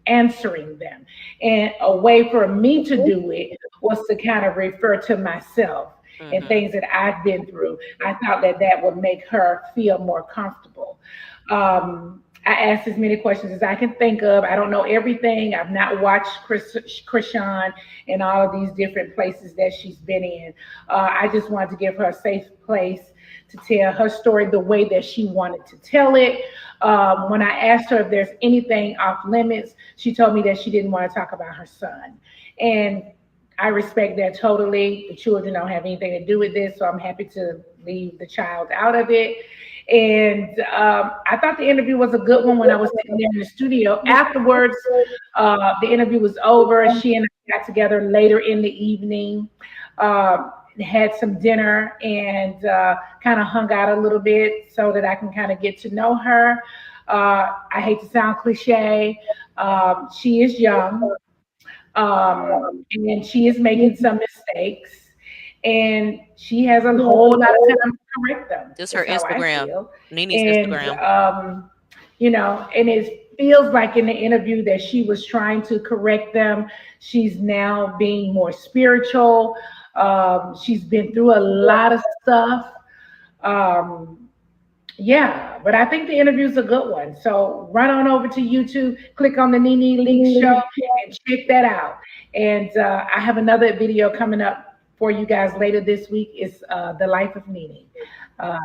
answering them. And a way for me to do it was to kind of refer to myself and Mm-hmm. things that I've been through. I thought that that would make her feel more comfortable. I asked as many questions as I can think of. I don't know everything. I've not watched Chrisean in all of these different places that she's been in. I just wanted to give her a safe place to tell her story the way that she wanted to tell it. When I asked her if there's anything off limits, she told me that she didn't want to talk about her son. And I respect that totally. The children don't have anything to do with this, so I'm happy to leave the child out of it. And I thought the interview was a good one when I was sitting there in the studio. Afterwards, the interview was over. She and I got together later in the evening, had some dinner, and kind of hung out a little bit so that I can kind of get to know her. I hate to sound cliche. She is young, and she is making some mistakes. And she has a whole lot of time to correct them. This her That's how I Instagram. feel. Nene's And Instagram. and it feels like in the interview that she was trying to correct them. She's now being more spiritual. She's been through a lot of stuff. Um, yeah, but I think the interview is a good one. So run on over to YouTube, click on the Nene Leak Show, and check that out. And I have another video coming up for you guys later this week. It's The Life of Nene.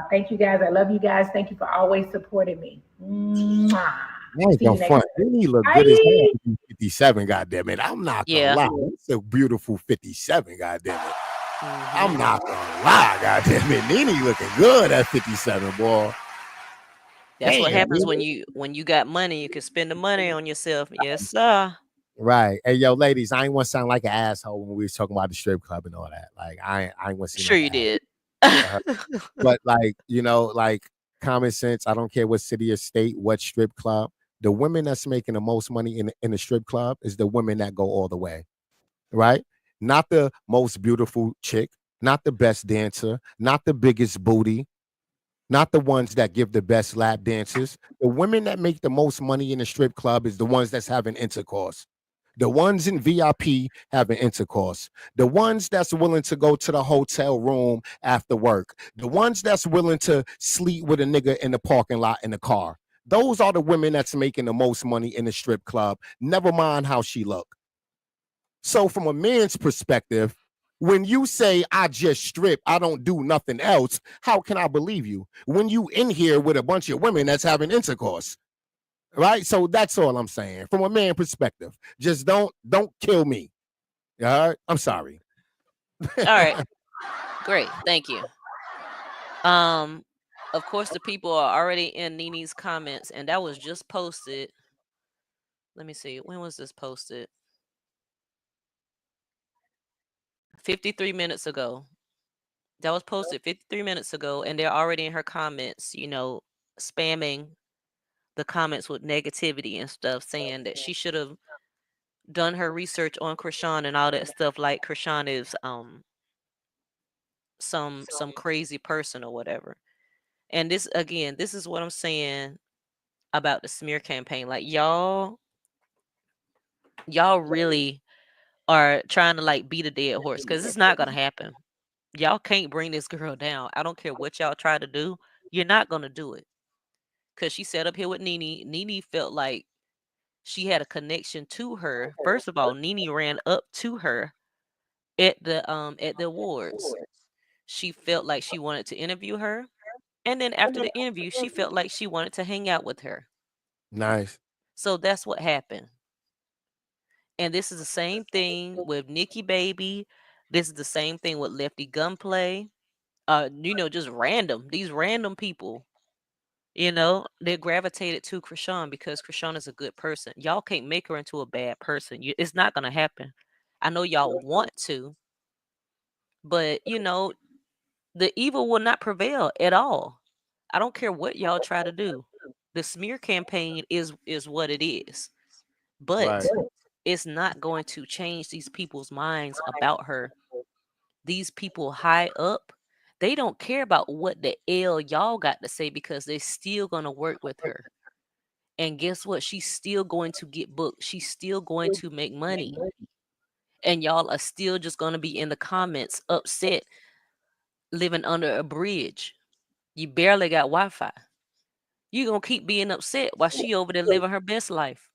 Thank you guys. I love you guys. Thank you for always supporting me. Mwah. I ain't See you gonna next front. time. He look good as hell. Bye. to be 57, goddamn it. I'm not gonna Yeah. lie. It's a beautiful 57, goddamn it. Mm-hmm. I'm not gonna lie, goddamn it. Nene looking good at 57, boy. That's what Damn, happens Nene. when you got money. You can spend the money on yourself. Yes, sir. Right. Hey, yo, ladies, I ain't want to sound like an asshole when we was talking about the strip club and all that. Like, I ain't want to seem Sure like you an did. asshole. But like, like common sense, I don't care what city or state, what strip club. The women that's making the most money in the strip club is the women that go all the way, right? Not the most beautiful chick, not the best dancer, not the biggest booty, not the ones that give the best lap dances. The women that make the most money in the strip club is the ones that's having intercourse. The ones in VIP having intercourse. The ones that's willing to go to the hotel room after work. The ones that's willing to sleep with a nigga in the parking lot in the car. Those are the women that's making the most money in the strip club. Never mind how she look. So from a man's perspective, when you say I just strip, I don't do nothing else, how can I believe you? When you in here with a bunch of women that's having intercourse, right? So that's all I'm saying. From a man perspective, just don't kill me. All right? I'm sorry. All right. Great. Thank you. Of course, the people are already in Nene's comments, and that was just posted. Let me see. When was this posted? 53 minutes ago. That was posted 53 minutes ago, and they're already in her comments, spamming the comments with negativity and stuff, saying that she should have done her research on Chrisean and all that stuff, like Chrisean is some crazy person or whatever. And this again, this is what I'm saying about the smear campaign. Like y'all really are trying to like beat a dead horse, because it's not gonna happen. Y'all can't bring this girl down. I don't care what y'all try to do. You're not gonna do it. Cause she sat up here with Nene. Nene felt like she had a connection to her. First of all, Nene ran up to her at the awards. She felt like she wanted to interview her. And then after the interview, she felt like she wanted to hang out with her. Nice. So that's what happened. And this is the same thing with Nikki Baby. This is the same thing with Lefty Gunplay. Just random. These random people, they gravitated to Chrisean because Chrisean is a good person. Y'all can't make her into a bad person. It's not gonna happen. I know y'all want to, but the evil will not prevail at all. I don't care what y'all try to do. The smear campaign is what it is. But Right. it's not going to change these people's minds about her. These people high up, they don't care about what the L y'all got to say, because they're still going to work with her. And guess what? She's still going to get booked. She's still going to make money. And y'all are still just going to be in the comments upset, living under a bridge. You barely got Wi-Fi. You're going to keep being upset while she over there living her best life.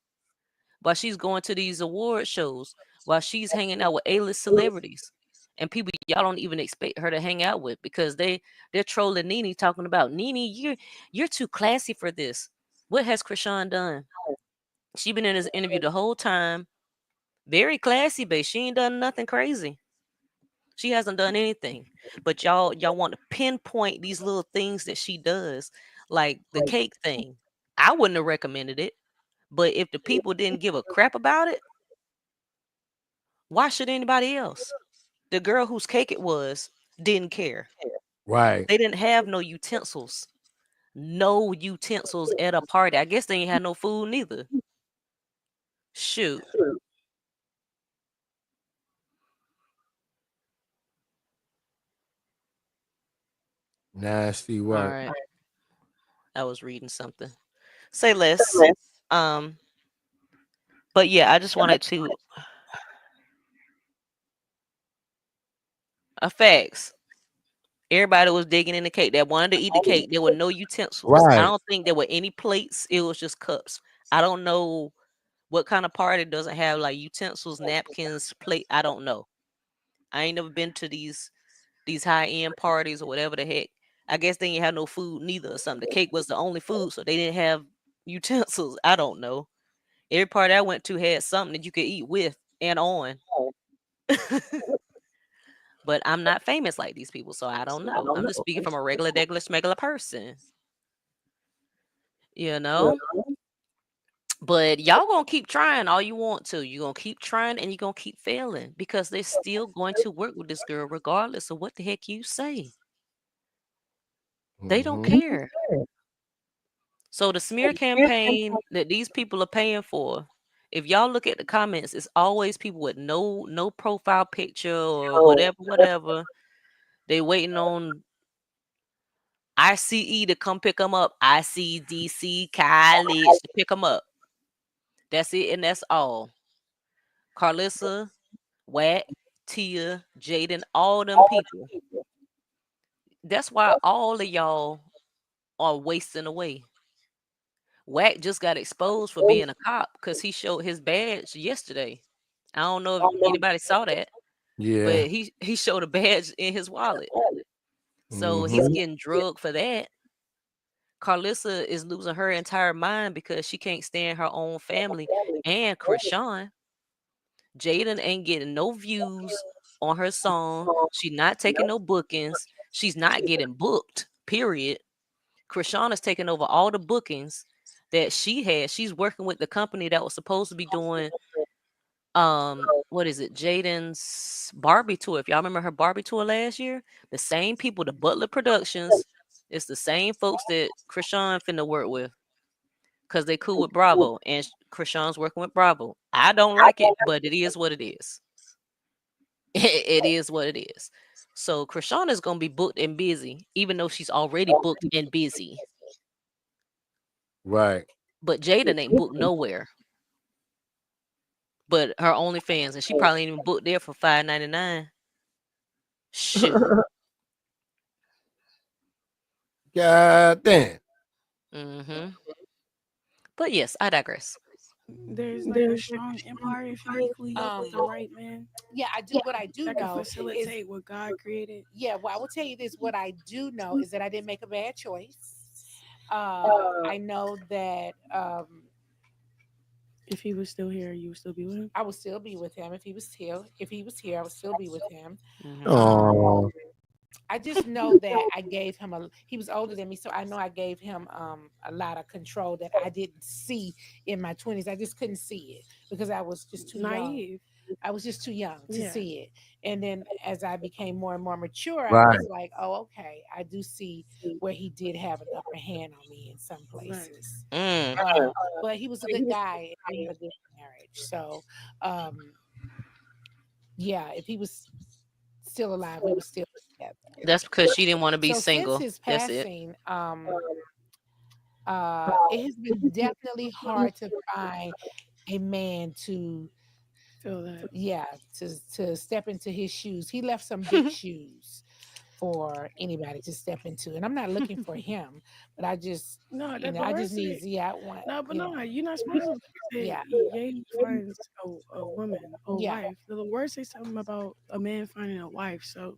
While she's going to these award shows, while she's hanging out with A-list celebrities and people y'all don't even expect her to hang out with, because they're trolling Nene, talking about, Nene, you're too classy for this. What has Chrisean done? She been in this interview the whole time, very classy, but she ain't done nothing crazy. She hasn't done anything. But y'all want to pinpoint these little things that she does, like the cake thing. I wouldn't have recommended it. But if the people didn't give a crap about it, why should anybody else? The girl whose cake it was didn't care. Right. They didn't have no utensils. No utensils at a party. I guess they ain't had no food neither. Shoot. Nasty All work. right. I was reading something. Say less. But yeah, I just wanted to facts. Everybody was digging in the cake. That wanted to eat the cake. There were no utensils. I Right. don't think there were any plates. It was just cups. I don't know what kind of party doesn't have like utensils, napkins, plate. I don't know. I ain't never been to these high end parties or whatever the heck. I guess they didn't have no food neither or something. The cake was the only food, so they didn't have utensils. I don't know. Every party I went to had something that you could eat with and on. But I'm not famous like these people, so I don't know. I'm just speaking from a regular, smegular person. You know? But y'all gonna keep trying all you want to. You're gonna keep trying and you're gonna keep failing, because they're still going to work with this girl regardless of what the heck you say. They don't Mm-hmm. care. So the smear campaign that these people are paying for, if y'all look at the comments, it's always people with no profile picture or whatever. They waiting on ICE to come pick them up. ICDC college to pick them up. That's it, and that's all. Carlissa, Wack, Tia, Jaden, all them people. That's why all of y'all are wasting away. Wack just got exposed for being a cop because he showed his badge yesterday. I don't know if anybody saw that, Yeah. but he showed a badge in his wallet. So he's Mhm. getting drugged for that. Carlissa is losing her entire mind because she can't stand her own family and Chrisean. Jaden ain't getting no views on her song. She's not taking no bookings. She's not getting booked, period. Chrisean is taking over all the bookings that she had. She's working with the company that was supposed to be doing what is it, Jaden's Barbie tour. If y'all remember her Barbie tour last year, the same people, the Butler Productions, it's the same folks that Chrisean finna work with because they cool with Bravo, and Chrisean's working with Bravo. I don't like it, but it is what it is. It is what it is. So Chrisean is gonna be booked and busy, even though she's already booked and busy. Right. But Jaden ain't booked nowhere but her OnlyFans, and she probably ain't even booked there for $5.99. Shoot. God damn. Mm-hmm. But yes, I digress. There's like a strong empire if you equally yoke with the right man Yeah, I do. What I do that can know is, facilitate what God created. yeah. Well, I will tell you this. What I do know is that I didn't make a bad choice. I know that If he was still here, you would still be with him. I would still be with him if he was here. If he was here, I would still be with him. Mhm. Oh. I just know that I gave him he was older than me, so I know I gave him a lot of control that I didn't see in my 20s. I just couldn't see it because I was just too young. Naive. I was just too young to Yeah. see it. And then as I became more and more mature, I Right. was like, oh, okay, I do see where he did have an upper hand on me in some places. Mm. But he was a good guy and we had a good marriage. So yeah, if he was still alive, we would still be together. That's because she didn't want to be So since single. his That's it. passing, it has been definitely hard to find a man to Feel that. yeah to step into his shoes. He left some big shoes for anybody to step into, and I'm not looking for him, but I just No, you that know the I word just need said. yeah I want No, but you no, know you're not supposed to say yeah Ye finds a woman, a yeah wife. The word say something about a man finding a wife. So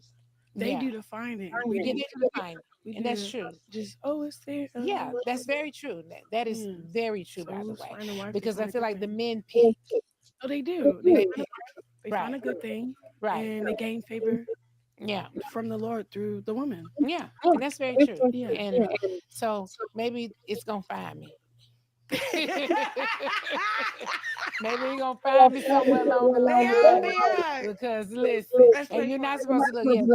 they yeah do the finding. yeah We they do do the fine, we and do that's the true. just it's there. Yeah, that's very true. That is Yeah. very true, by the Souls way, find a wife. They because I find a feel good like the thing. men pick. Oh, they do. They They find a pick. wife. They find Right. a good thing, Right. and they gain favor Yeah. from the Lord through the woman. Yeah. And that's very true. Yeah. And so maybe it's gonna find me. Maybe you're gonna find me somewhere along the line because listen, That's and like you're not supposed to look at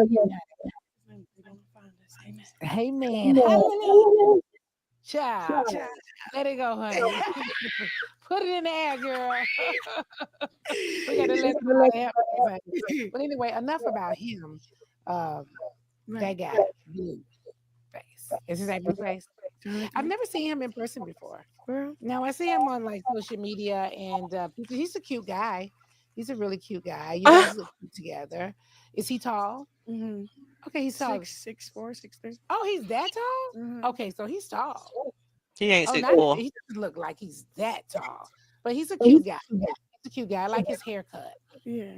they're gonna find us. Amen. hey man, hallelujah. Child, let it go, honey. Put it in the air, girl. We gotta let somebody help us. But anyway, enough about him. That Right. guy, Blue Face. Is his name Blue Face? I've never seen him in person before. Girl. No, I see him on like social media and he's a cute guy. He's a really cute guy. You guys look cute together. Is he tall? Mm-hmm. Okay, he's tall. 6'4", 6'3". Oh, he's that tall? Mhm. Okay, so he's tall. He ain't Oh, six not four. he doesn't look like he's that tall, but he's a cute guy. He's a cute guy. I like his haircut. Yeah.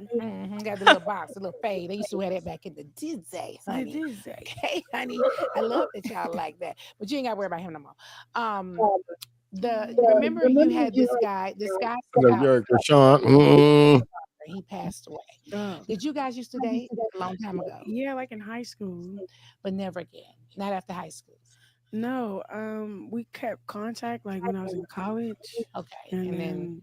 Got the little box, the little fade. They used to wear that back in the Diddy, honey. Diddy. Okay, honey. I love that y'all like that, but you ain't got to worry about him no more. Remember you had this guy You're Sean. he passed away. Oh. Did you guys used to date a long time ago? Yeah, like in high school. But never again. Not after high school. No, we kept contact like when I was in college. Okay. And then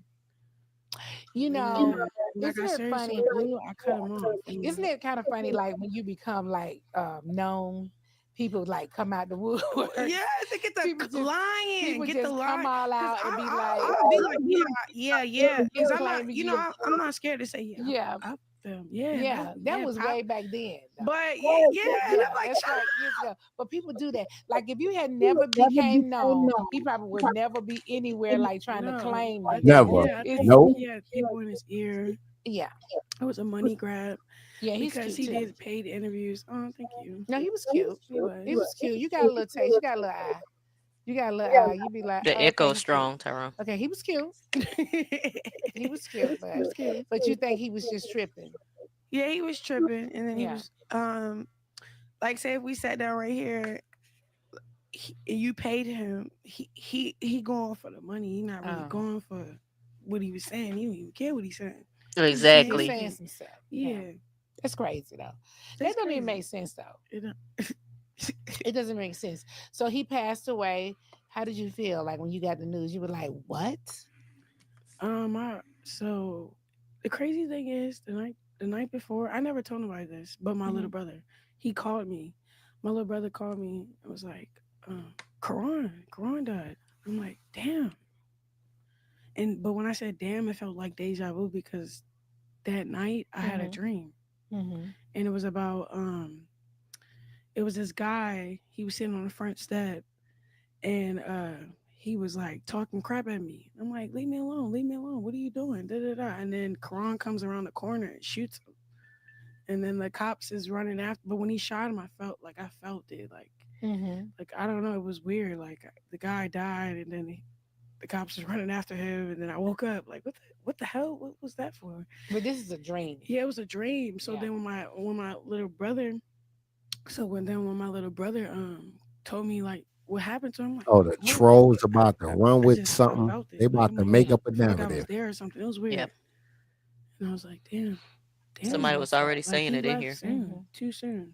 you know, like I isn't it said, funny? Blue, I cut him off. Isn't it kind of funny like when you become like known, people like come out the woodwork? Yeah, they get the lying. People Get just the come all out and be like, I'll be like, yeah. Because I'm not, claiming you. I'm not scared to say Yeah. That was way back then. Though. But and I'm like, that's like years ago. But people do that. Like if you had never became known, he probably would never be anywhere like trying to claim you. Never. Yeah, Nope. he had people in his ear. Yeah. It was a money grab Yeah, he's because cute he too. did paid interviews. Oh, thank you. No, he was cute. He He was. was cute. You got a little taste. You got a little eye. You got a little eye. You be like, The oh, okay, echo he's cute. strong, Tyrone. Okay, he was cute. He was cute, He was cute. but you think he was just tripping? Yeah, he was tripping, and then he Yeah. was like, say if we sat down right here, you paid him. He going for the money. He not really Oh. going for what he was saying. He don't even care what he's saying. He just He's Exactly. saying some stuff. Yeah, That's crazy though. that's That don't even crazy. make sense though. It don't- It doesn't make sense. So he passed away. How did you feel like when you got the news? You were like, what? So the crazy thing is the night before, I never told nobody this, but my little brother, he called me. My little brother called me and was like, Karan died. I'm like, damn. But when I said damn, it felt like deja vu because that night I had a dream. Mm-hmm. And it was about it was this guy, he was sitting on the front step and he was like talking crap at me. I'm like, leave me alone, what are you doing? Da, da, da. And then Karan comes around the corner and shoots him. And then the cops is running after, but when he shot him, I felt it, like I don't know, it was weird. Like the guy died, and then the cops was running after him, and then I woke up like, what the hell? What was that for? But this is a dream. Yeah, it was a dream. So Yeah. then when my little brother, when my little brother told me like what happened to him, like, Oh, the what? trolls about to run I with just I something. felt They it. Like about I'm to like, make up a I felt like I was narrative. there or something. It was weird. Yep. And I was like, damn, Somebody was already like saying he it in left here. soon, too soon.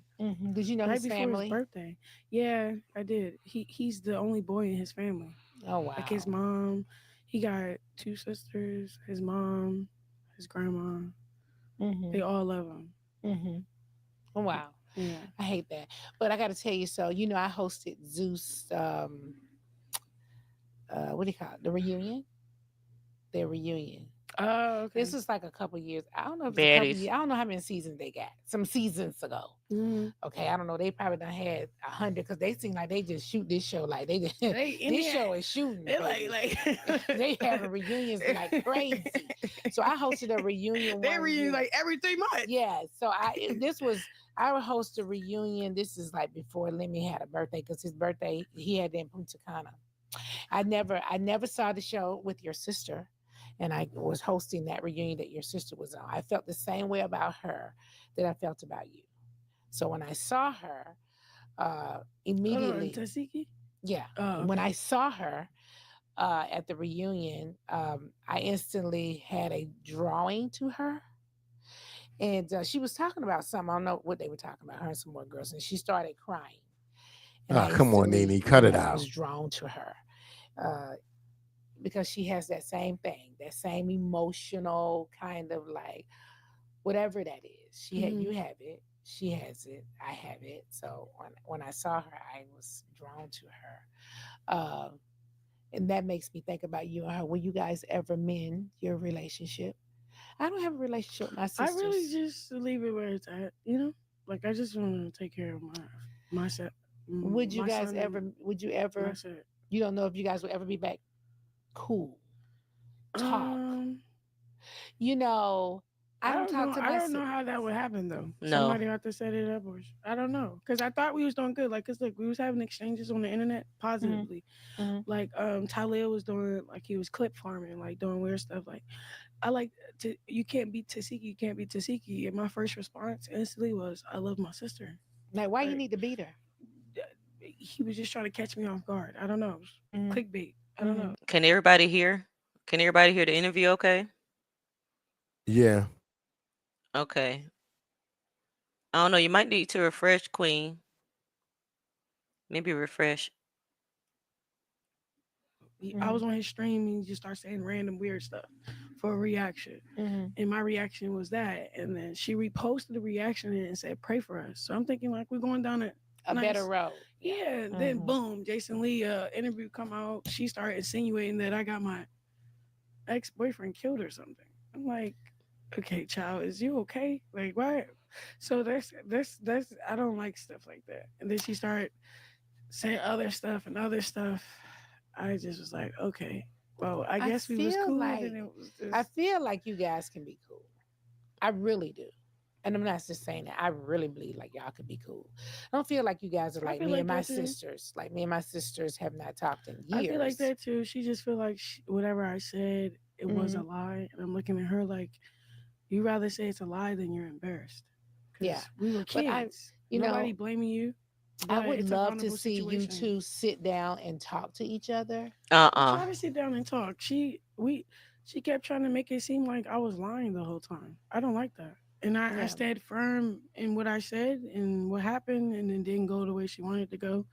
Did you know Right his before family? his birthday. Yeah, I did. He's the only boy in his family. Oh wow. Like his mom, he got two sisters. His mom, his grandma, they all love him. Oh, wow. Yeah. I hate that. But I got to tell you, so, I hosted Zeus, what do you call it? The reunion? Their reunion. Oh, okay. This was like a couple years. I don't know if it's a couple years. Baddies. I don't know how many seasons they got. Some seasons ago. Okay, I don't know. They probably done had 100 because they seem like they just shoot this show like they just, this show is shooting. They baby. They having reunions like crazy. So I hosted a reunion. They one reunion year. like every 3 months. Yeah. So I would host a reunion. This is like before Lemmy had a birthday because his birthday he had in Punta Cana. I never saw the show with your sister, and I was hosting that reunion that your sister was on. I felt the same way about her that I felt about you. So when I saw her, immediately, Tasiki? yeah, Oh, when okay. I saw her at the reunion, I instantly had a drawing to her. And she was talking about something. I don't know what they were talking about, her and some more girls. And she started crying. And I Come on, instantly, Nene, cut it was out. drawn to her because she has that same thing, that same emotional kind of like whatever that is. You have it. She has it. I have it. So when I saw her, I was drawn to her. And that makes me think about you and her. Will you guys ever mend your relationship? I don't have a relationship with my I sisters. really just leave it where it's at, Like I just want to take care of myself. Would you my guys son ever? and Would you ever? myself. You don't know if you guys will ever be back cool. Talk. I don't talk to my I don't know how that would happen though. No. Somebody have to set it up, or I don't know. Cause I thought we was doing good. Like, cause look, we was having exchanges on the internet positively. Like, Talil was doing like he was clip farming, like doing weird stuff. Like, I like to. You can't beat Tasiki. You can't beat Tasiki. And my first response instantly was, I love my sister. Like, why you Like, need to beat her? he was just trying to catch me off guard. I don't know. Clickbait. I don't know. Can everybody hear? Can everybody hear the interview okay? Yeah. Okay. I don't know. You might need to refresh, Queen. Maybe refresh. I was on his stream and he just started saying random weird stuff for a reaction. And my reaction was that. And then she reposted the reaction and said, pray for us. So I'm thinking like we're going down a nice, better road. Yeah. Then boom, Jason Lee interview come out. She started insinuating that I got my ex-boyfriend killed or something. I'm like, okay, child, is you okay? Like, why? So that's I don't like stuff like that. And then she started saying other stuff and other stuff. I just was like, okay, well, I guess we was cool. Like, and it was just... I feel like you guys can be cool. I really do. And I'm not just saying that. I really believe like y'all could be cool. I don't feel like you guys are I like feel me like and my that too. sisters. Like me and my sisters have not talked in I feel like years. that too. She just feel like whatever I said, it was a Mhm. lie, and I'm looking at her like, you rather say it's a lie than you're embarrassed. Yeah. Because we were But I, kids. you Nobody know, blaming you, I but would it's a love to vulnerable see you situation. two sit down and talk to each other. We Uh-uh. try to sit down and talk. She kept trying to make it seem like I was lying the whole time. I don't like that. And I Yeah. stayed firm in what I said and what happened, and it didn't go the way she wanted to go.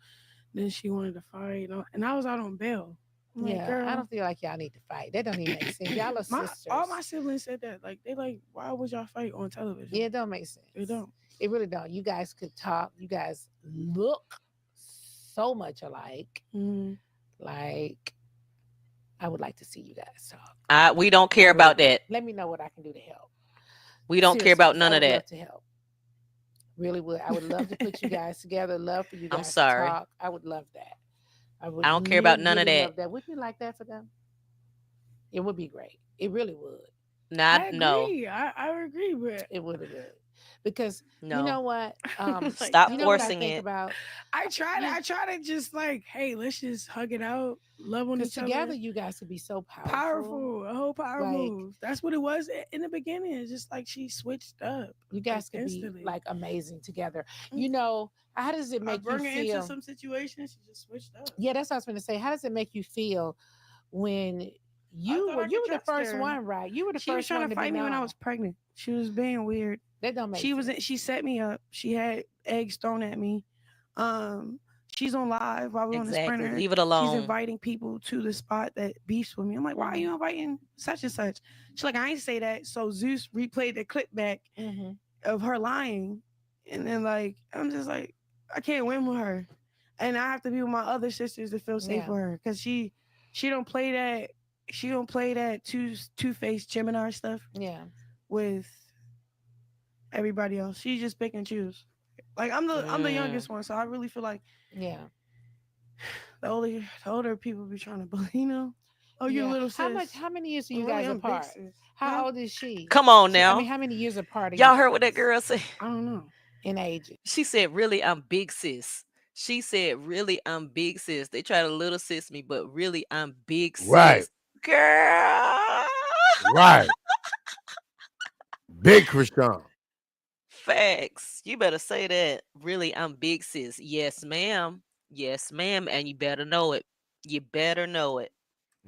Then she wanted to fight, and I was out on bail. I'm like, Yeah. I girl, don't feel like y'all need to fight. That don't even make sense. Y'all are all my sisters. siblings said that. Like they like, why would y'all fight on television? Yeah, it don't make sense. They don't. It really don't. You guys could talk. You guys look so much alike. Mm. Like I would like to see you guys talk. We don't I care really about do. that. Let me know what I can do to help. We don't care Seriously, about 'cause I none of would love that. to help. Really would. I would love to put you guys together. Love for you I'm guys to sorry. talk. I would love that. I would I don't care about really, none of really that. love that. Wouldn't you like that for them? It would be great. It really would. Not I no. agree. I agree, but It would. Because you No. know what? like, Stop You know what no. I forcing think it. about? I try to. You I try to just like, hey, let's just hug it out, love on because each together other. you guys could be so powerful. Powerful, a whole power Like move. That's what it was in the beginning. It's just like she switched up, you like guys could be instantly. like amazing together. Mm. You know, how does it I make you bring her into feel? some situations. She just switched up. Yeah, that's what I was going to say. How does it make you feel when I thought I you could were the trust first her. one, right? You were the She was first trying one to to be fight me when I known. was pregnant. She was being weird. That don't make She was. sense. She set me up. She had eggs thrown at me. She's on live while we're on the Exactly. sprinter. Leave it She's alone. inviting people to the spot that beefs with me. I'm like, why are you inviting such and such? She's like, I ain't say that. So Zeus replayed the clip back Mm-hmm. of her lying, and then like I'm just like, I can't win with her, and I have to be with my other sisters to feel safe Yeah. with her because she don't play that. She don't play that two-faced Gemini stuff Yeah. with everybody else. She just pick and choose. Like I'm the Mm. youngest one, so I really feel like Yeah. the older people be trying to bully, Oh, you Yeah. little sis. How many years are you Well, really, guys I'm big apart? sis. How Huh? old is she? Come on I now. mean, how many years apart are you Y'all heard what that guys girl said? I don't know. in ages? She said, really, I'm big sis. She said, really, I'm big sis. They try to little sis me, but really, I'm big Right, sis. Girl. right. Big Chrisean. Facts. You better say that. Really, I'm big sis. Yes, ma'am. Yes, ma'am. And you better know it. You better know it.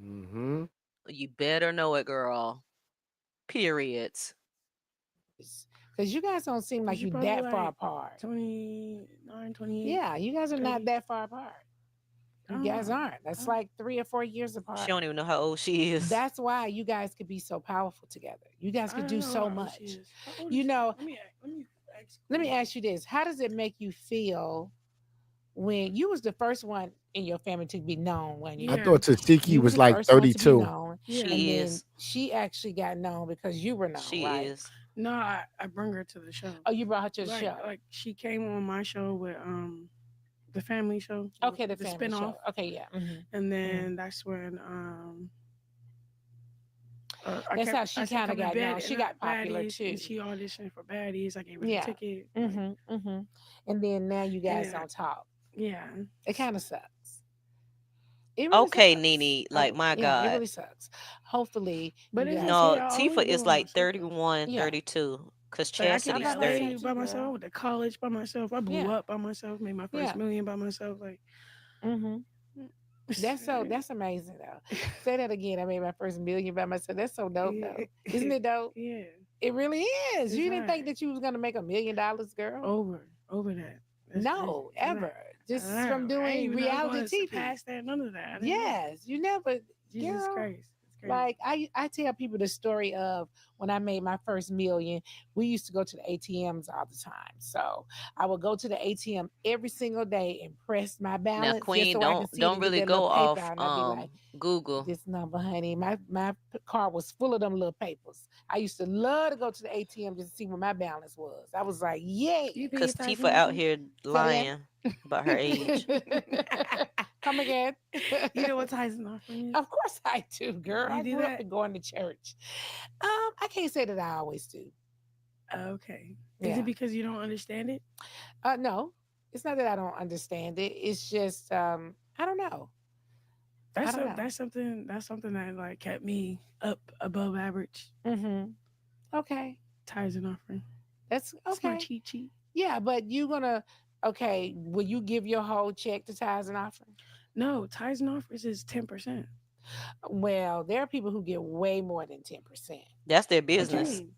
Mm-hmm. You better know it, girl. Period. Because you guys don't seem like She you probably that far like apart. 29, 28. Yeah, you guys are 30. not that far apart. I You don't guys know. aren't. That's like 3 or 4 years She apart. don't even know how old she is. That's why you guys could be so powerful together. You guys I could don't do know so how old she much. is. How old You is she? know, Let me let me ask you this. How does it make you feel when you was the first one in your family to be known when I Yeah. thought Tasiki you was was the like first one to be 32. known Yeah. and She then is. she actually got known because you were known, She right? is. No, I bring her to the show. Oh, you brought her to the Like, show. like she came on my show with the family show. Okay, the the family spinoff. show. Okay, yeah. And then that's when That's how she I kept kind of coming got known. bad She and got popular baddies, too. and she auditioned for baddies. I gave her the Yeah. ticket. Like, And then now you guys Yeah. don't talk. yeah. It kind of sucks. It really Okay, sucks. Nene. Like, my yeah, it God. really sucks. Hopefully, But you it's guys. okay. No, I Tifa always is live with like myself. 31, Yeah. 32. Because Like I Chastity's about stayed 30. myself by too, myself. I girl. went to college by myself. I blew Yeah. up by myself. Made my first Yeah. million by myself. Like That's amazing though. Say that again. I made my first million by myself. That's so dope though. Isn't it dope? Yeah. It really is. It's You didn't think hard. that you was gonna make $1 million, girl? Over that. That's No, crazy. ever. Just I from know. I ain't doing even reality going to TV. pass that. None of that. I didn't know. Yes, you never. Jesus Girl, Christ. It's crazy. like I tell people the story of when I made my first million. We used to go to the ATMs all the time, so I would go to the ATM every single day and press my Now, balance just Queen, so I can see it don't and get really that little go paper off out, and I'd be like, Google. this number, honey. My car was full of them little papers. I used to love to go to the ATM just to see what my balance was. I was like, yay. You pay Because your taxes, Tifa out Missy? here lying about her age. Come again. You know what tithes and offering is? Of course I do, girl. You I do grew up that? and going to church. I can't say that I always do. Okay. Is Yeah. it because you don't understand it? No, it's not that I don't understand it. It's just I don't know. I don't know. That's something that like kept me up above average. Mm-hmm. Okay. Tithes and offering. That's It's my okay. cheat sheet. Yeah, but you gonna okay, will you give your whole check to tithes and offering? No, tithes and offers is 10%. Well, there are people who get way more than 10%. That's their What you business. mean?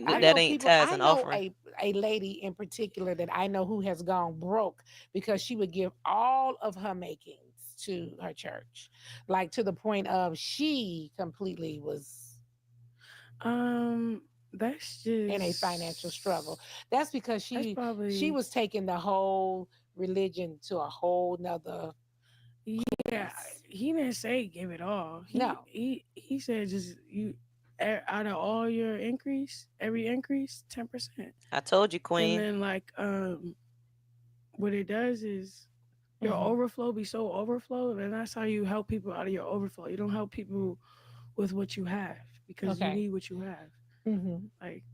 I That know ain't people, tithes I and know offering. a lady in particular that I know who has gone broke because she would give all of her makings to her church. Like to the point of she completely was Um, that's in a financial struggle. just That's because that's she probably was taking the whole religion to a whole nother yeah. place. He didn't say give it all. He No. he he said just you out of all your increase, every increase, 10%. I told you, And Queen. then like what it does is your Mhm. overflow be so overflow, and that's how you help people out of your overflow. You don't help people with what you have because you Okay. need what you have. Mhm. Like,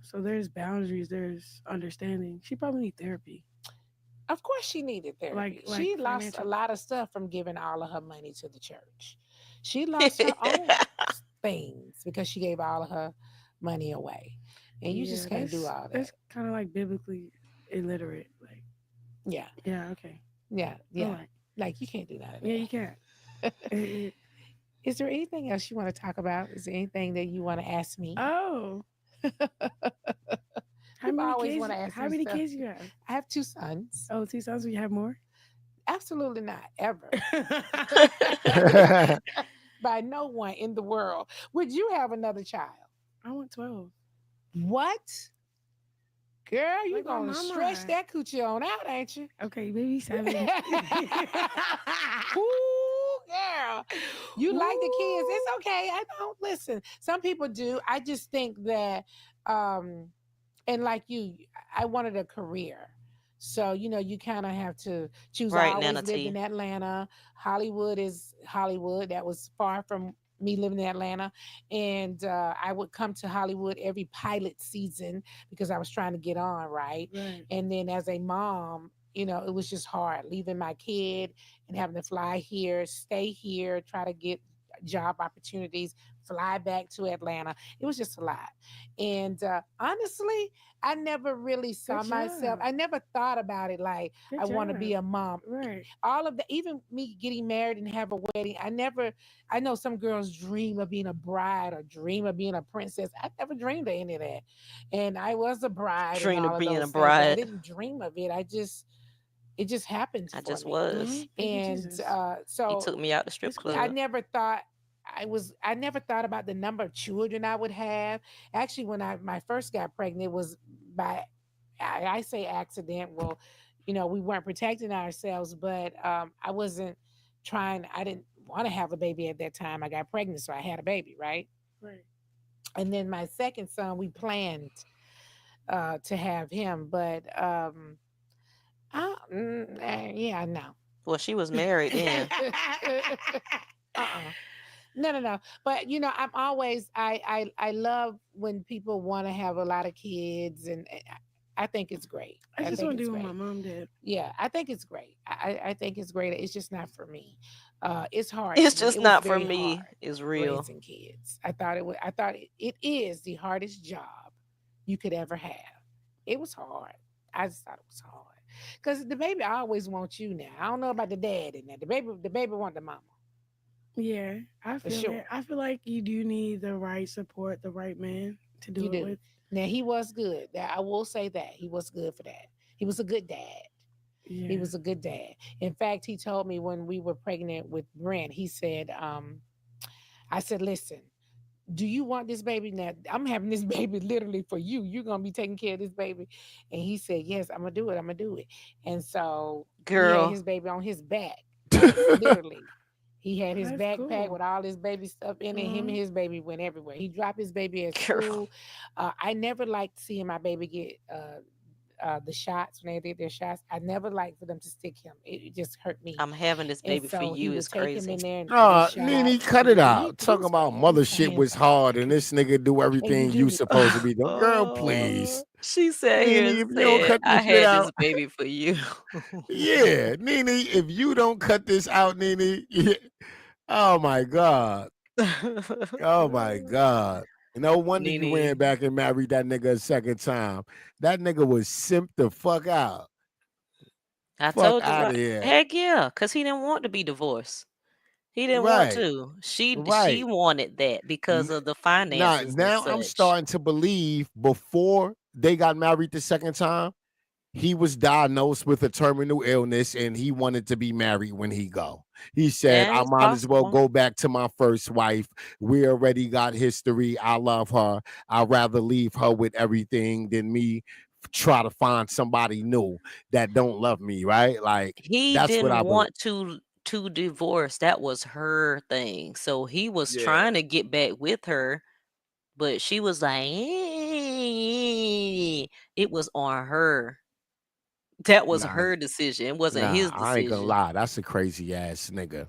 so there's boundaries, there's understanding. She probably need therapy. Of course, she needed Like therapy. like She lost a financial. lot of stuff from giving all of her money to the church. She lost her own things because she gave all of her money away. And you just Yeah, can't do that's all that. that's kind of like biblically illiterate. Like, Yeah. yeah, okay. Yeah. All Yeah. right. Like you can't do none of Yeah, you can't. that. Is there anything else you want to talk about? Is there anything that you want to ask me? Oh, how People many always kids? want to ask How me many stuff. kids you have? I have two sons. Oh, 2000. You have more? Absolutely not, ever. By no one in the world. Would you have another child? I want 12. What? Girl, you Like my gonna stretch mama. that coochie on out, ain't you? Okay, maybe 7. Ooh, girl. You like the kids. Ooh. It's okay. I don't listen. Some people do. I just think that and like you, I wanted a career. So, you kind of have to choose. I Right, Nana always lived in T. Atlanta. Hollywood is Hollywood. That was far from me living in Atlanta. And I would come to Hollywood every pilot season because I was trying to get on, right? Right. And then as a mom, it was just hard leaving my kid and having to fly here, stay here, try to get job opportunities, fly back to Atlanta. It was just a lot. And honestly, I never really saw Good myself. job. I never thought about it like Good I want to be job. a mom. Right. All of the, even me getting married and have a wedding, I know some girls dream of being a bride or dream of being a princess. I never dreamed of any of that. And I was a bride and Dream all of of being a those things, but I bride. didn't dream of it. It just happened I for just me. was. Thank you, And Jesus. He so took me out the strip That's cool. I club. never thought I never thought about the number of children I would have. Actually, when I my first got pregnant, it was by I say accident. Well, we weren't protecting ourselves, but I wasn't trying. I didn't want to have a baby at that time. I got pregnant, so I had a baby, right? Right. And then my second son, we planned to have him, but yeah, no. Well, she was married then. uh-uh. No, no, no. But I'm always I love when people want to have a lot of kids, and I think it's great. I I just think want to it's do what my great. mom did. Yeah, I think it's great. I think it's great. It's just not for me. It's hard It's for me. just It was not for very hard me. It's real. raising kids. I thought it would. I thought it is the hardest job you could ever have. It was hard. I just thought it was hard because the baby always wants you now. I don't know about the dad in there. The baby want the mama Yeah, I for feel it. sure. I feel like you do need the right support, the right man to You do it do. with. Now he was good. That I will say that he was good for that. He was a good dad. He Yeah. was a good dad. In fact, he told me when we were pregnant with Brent, he said, I said, listen, do you want this baby? Now I'm having this baby literally for you. You're gonna be taking care of this baby. And he said, yes, I'm gonna do it. I'm gonna do it. And so he had Girl. his baby on his back, like literally. He had Oh, his that's backpack cool. with all his baby stuff in it. Him and his baby went everywhere. He dropped his baby at Girl. school. I never liked seeing my baby get the shots when they did their shots. I never liked for them to stick him. It just hurt me. I'm having this And baby for so he you would is take him crazy. in there and they Oh, shot. Nene, cut it out. Talking He's about fine. mother He's shit fine. was hard, and this nigga do And you everything you didn't. supposed to be doing. Girl, please. She sat here Nene, and if you don't said, cut I this shit had this out, baby for you. yeah, Nene, if you don't cut this out, Nene, oh my God. Oh my God. No wonder you ran Nene, back and married that nigga a second time. That nigga was simped the fuck out. I Fuck told you, out right? of here. Heck yeah, because he didn't want to be divorced. He didn't want Right. to. She Right. wanted that because of the finances and Now I'm such. starting to believe before they got married the second time, he was diagnosed with a terminal illness and he wanted to be married when he go. He said, Yeah, I it's might as well possible. go back to my first wife. We already got history. I love her. I'd rather leave her with everything than me try to find somebody new that don't love me, right? Like He that's what didn't I believe. want to divorce. That was her thing. So he was Yeah. trying to get back with her, but she was like, it was on her. That was Nah, her decision. It wasn't nah, his I ain't gonna decision. lie. That's a crazy ass nigga.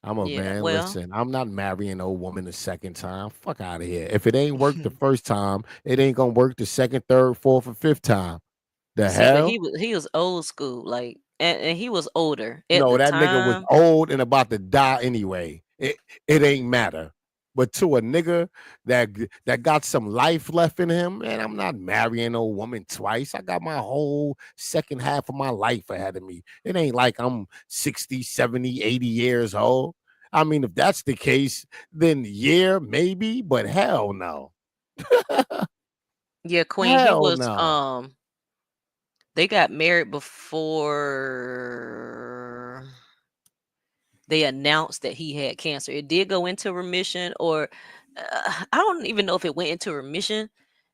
I'm a Yeah, man. well, Listen, I'm not marrying an old woman the second time. Fuck out of here. If it ain't worked the first time, it ain't gonna work the second, third, fourth, or fifth time. The see, but hell? he was old school, like, and he was older at No, the that nigga was time. old and about to die anyway. It ain't matter. But to a nigga that got some life left in him, man, I'm not marrying a woman twice. I got my whole second half of my life ahead of me. It ain't like I'm 60, 70, 80 years old. I mean, if that's the case, then yeah, maybe, but hell no. Yeah, Queen, he Hell was no. they got married before they announced that he had cancer. It did go into remission, or I don't even know if it went into remission.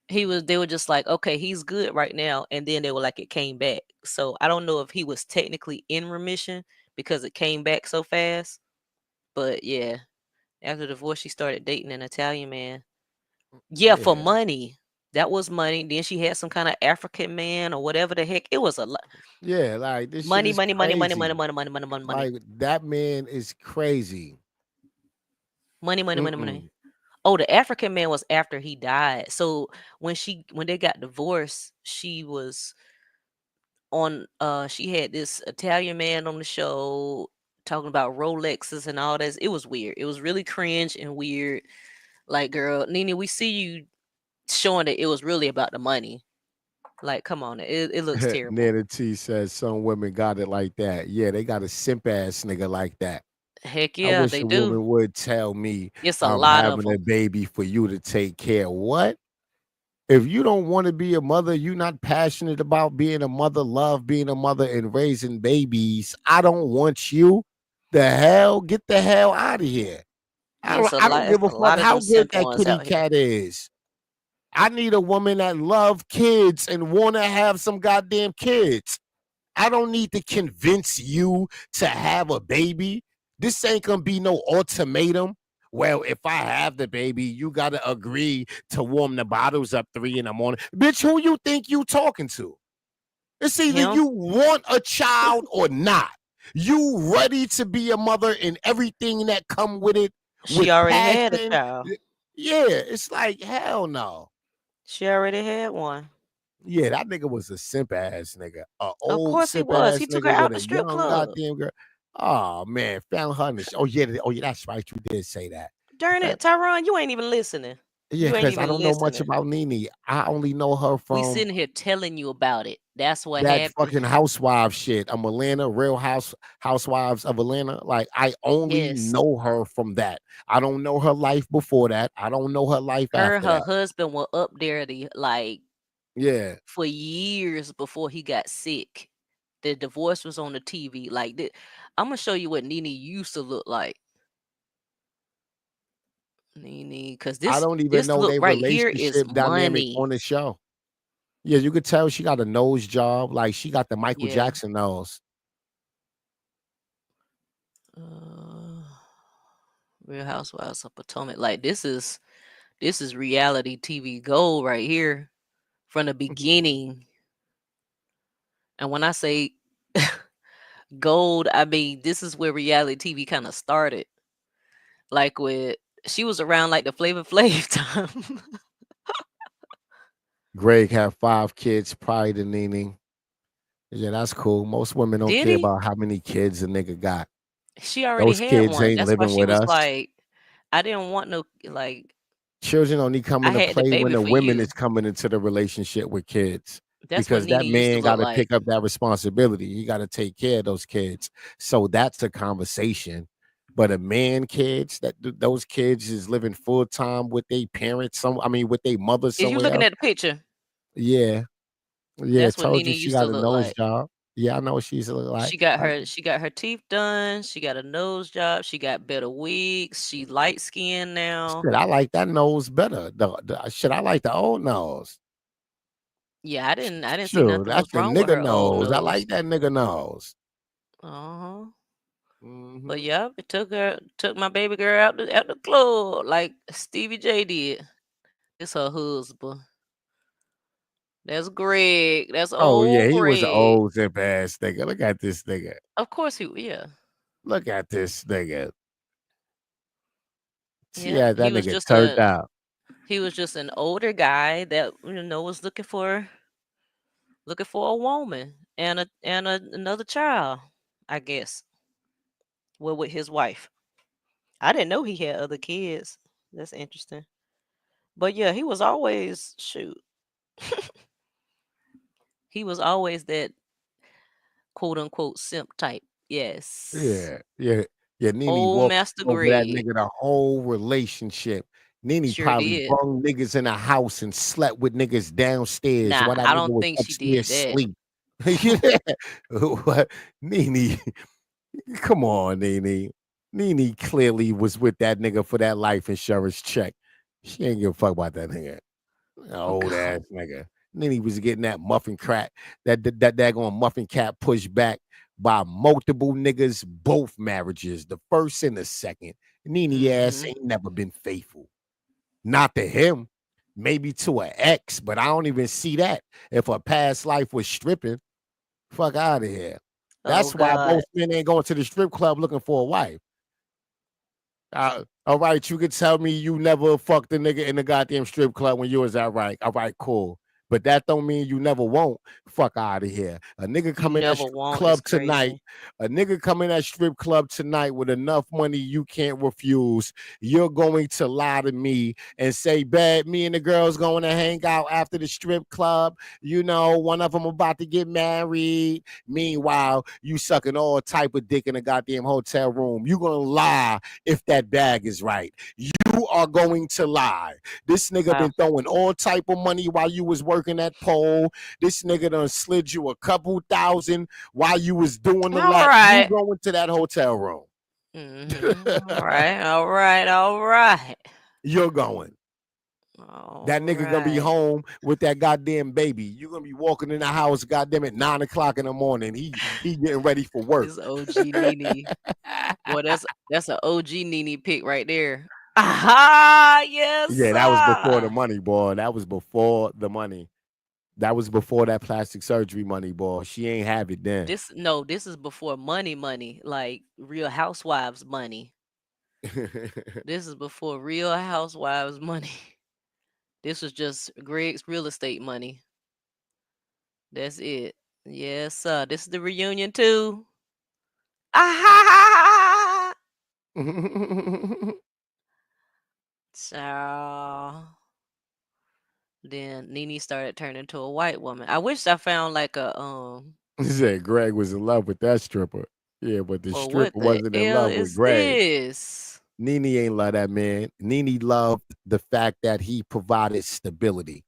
They were just like, okay, he's good right now, and then they were like, it came back. So I don't know if he was technically in remission because it came back so fast. But yeah, after the divorce, she started dating an Italian man. Yeah, for Yeah. money. That was money. Then she had some kind of African man or whatever the heck. It was a lot. Yeah, like this shit Money, is money, money, money, money, crazy. money, money, money, money, money, Like that man is crazy. money, money, money, money. Mm-mm. Oh, the African man was after he died. So when they got divorced, she was on she had this Italian man on the show talking about Rolexes and all this. It was weird. It was really cringe and weird. Like, girl, Nene, we see you showing that it was really about the money. Like, come on, it looks terrible. Nana T says some women got it like that. Yeah, they got a simp ass nigga like that. Heck I yeah, wish they a do. woman would tell me It's a I'm lot of having a them. baby for you to take care. What? If you don't want to be a mother, you're not passionate about being a mother, love being a mother and raising babies. I don't want you. The hell? Get the hell out of here. I don't It's give a a fuck lot of how them good simp that ones kitty out here. cat is. I need a woman that love kids and want to have some goddamn kids. I don't need to convince you to have a baby. This ain't gonna be no ultimatum. Well, if I have the baby, you gotta agree to warm the bottles up 3 in the morning. Bitch, who you think you talking to? It's either Him? you want a child or not. You ready to be a mother and everything that come with it She with already had a passion. child. Yeah, it's like hell no. She already had one. Yeah, that nigga was a simp ass nigga, a Of old course he simp was. ass He took her nigga out with the a strip young club. goddamn girl. Oh man, found her. Oh yeah, that's right. You did say that. Darn Uh, it, Tyron, you ain't even listening. yeah, You ain't because I even don't know much listening. about Nene. I only know her We from sitting here telling you about it. That's what that happened. fucking housewives shit. I'm Atlanta, Housewives of Atlanta. Like I only Yes. know her from that. I don't know her life before that. I don't know her life after Her that. husband were up there like Yeah. for years before he got sick. The divorce was on the TV. Like, I'm gonna show you what Nene used to look like. Nene, because I don't even this know look their right here is relationship dynamic money. on the show. Yeah, you could tell she got a nose job. Like she got the Michael Yeah. Jackson nose. Uh, Real Housewives of Potomac. Like, this is reality TV gold right here from the beginning. And when I say gold, I mean this is where reality TV kind of started. Like with she was around like the Flavor Flav time. Greg had 5 kids prior to Nene. Yeah, that's cool. Most women don't Did care he? about how many kids a nigga got. She already Those had kids one. ain't That's why living she with was us. like, I didn't want no like Children only come I into had the play when baby the for women you. is coming into the relationship with kids. That's what Because Nene that used to man look got to like. pick up that responsibility. He got to take care of those kids. So that's a conversation. But a man kids, those kids is living full time with their parents. With their mother Is you somewhere looking else. at the picture? Yeah, yeah. That's what Told Nene you she used to got a look nose like. job. Yeah, I know what she's look like. She got her teeth done. She got a nose job. She got better wigs. She light skinned now. Shit, I like that nose better. Shit, I like the old nose. Yeah, I didn't see Sure, nothing that's was the wrong with nigga her old nose. I nose. like that nigga nose. Uh-huh. But Mhm. yeah, it took my baby girl out the club like Stevie J did. It's her husband. That's Greg. That's Oh yeah, old he was an Greg. old zip ass nigga. Look at this nigga. Of course yeah. Look at this nigga. See Yeah. how that nigga turned out. He was just an older guy that was looking for a woman and another child, I guess. Well, with his wife. I didn't know he had other kids. That's interesting. But yeah, he was always he was always that quote unquote simp type. Yes. Yeah, yeah, yeah. Nene Old walked Master over that Greg. nigga the whole relationship. Nene Sure probably did. brung niggas in the house and slept with niggas downstairs Nah, while that I nigga don't was think she did upstairs that. sleep. Yeah. What? Nene, come on, Nene. Nene clearly was with that nigga for that life insurance check. She ain't give a fuck about that nigga. Old ass nigga. Then he was getting that muffin crack, that daggone muffin cap pushed back by multiple niggas, both marriages, the first and the second. Nene ass Mhm. ain't never been faithful. Not to him, maybe to an ex, but I don't even see that. If her past life was stripping, fuck out of here. Oh That's why God. most men ain't going to the strip club looking for a wife. All right, you could tell me you never fucked a nigga in the goddamn strip club when you was at right. All right, cool. But that don't mean you never won't. Fuck out of here. A nigga You come in that never strip want is club tonight. crazy. A nigga come in that strip club tonight with enough money you can't refuse. You're going to lie to me and say, "Bad, me and the girls going to hang out after the strip club. You know, one of them about to get married." Meanwhile, you sucking all type of dick in a goddamn hotel room. You gonna lie if that bag is right. You are going to lie. This nigga Wow. been throwing all type of money while you was working that pole. This nigga done slid you a couple thousand while you was doing the All lap. You right. going to that hotel room. All right. All right. All right. You're going. All That nigga gonna be right. home with that goddamn baby. You're gonna be walking in the house, goddamn at 9 o'clock in the morning. He getting ready for work. This OG Nene. Boy, that's an OG Nene pick right there. Aha, yes, Yeah, that was before the sir. money, boy. That was before the money. That was before that plastic surgery money, boy. She ain't have it then. This is before money, like Real Housewives money. This is before Real Housewives money. This was just Greg's real estate money. That's it. Yes, sir. This is the reunion too. Ah, child. Then Nene started turning to a white woman. I wish I found like a He said Greg was in love with that stripper. Yeah, but the well, what stripper the wasn't in hell love with is Greg. this? Nene ain't love that man. Nene loved the fact that he provided stability.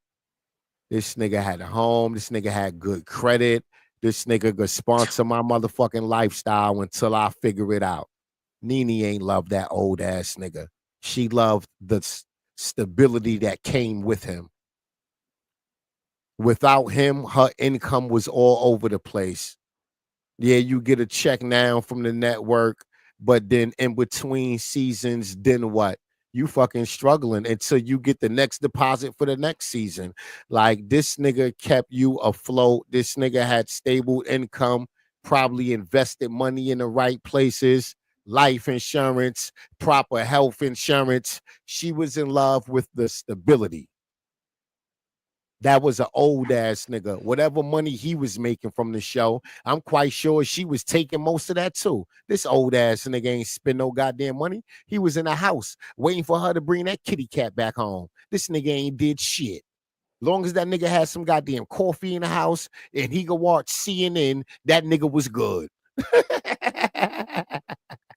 This nigga had a home. This nigga had good credit. This nigga could sponsor my motherfucking lifestyle until I figure it out. Nene ain't love that old ass nigga. She loved the stability that came with him. Without him, her income was all over the place. Yeah, you get a check now from the network, but then in between seasons, then what? you fucking struggling until you get the next deposit for the next season. Like this nigga kept you afloat. This nigga had stable income, probably invested money in the right places, life insurance, proper health insurance. She was in love with the stability. That was an old ass nigga. Whatever money he was making from the show, I'm quite sure she was taking most of that too. This old ass nigga ain't spend no goddamn money. He was in the house waiting for her to bring that kitty cat back home. This nigga ain't did shit. Long as that nigga had some goddamn coffee in the house and he could watch CNN, that nigga was good.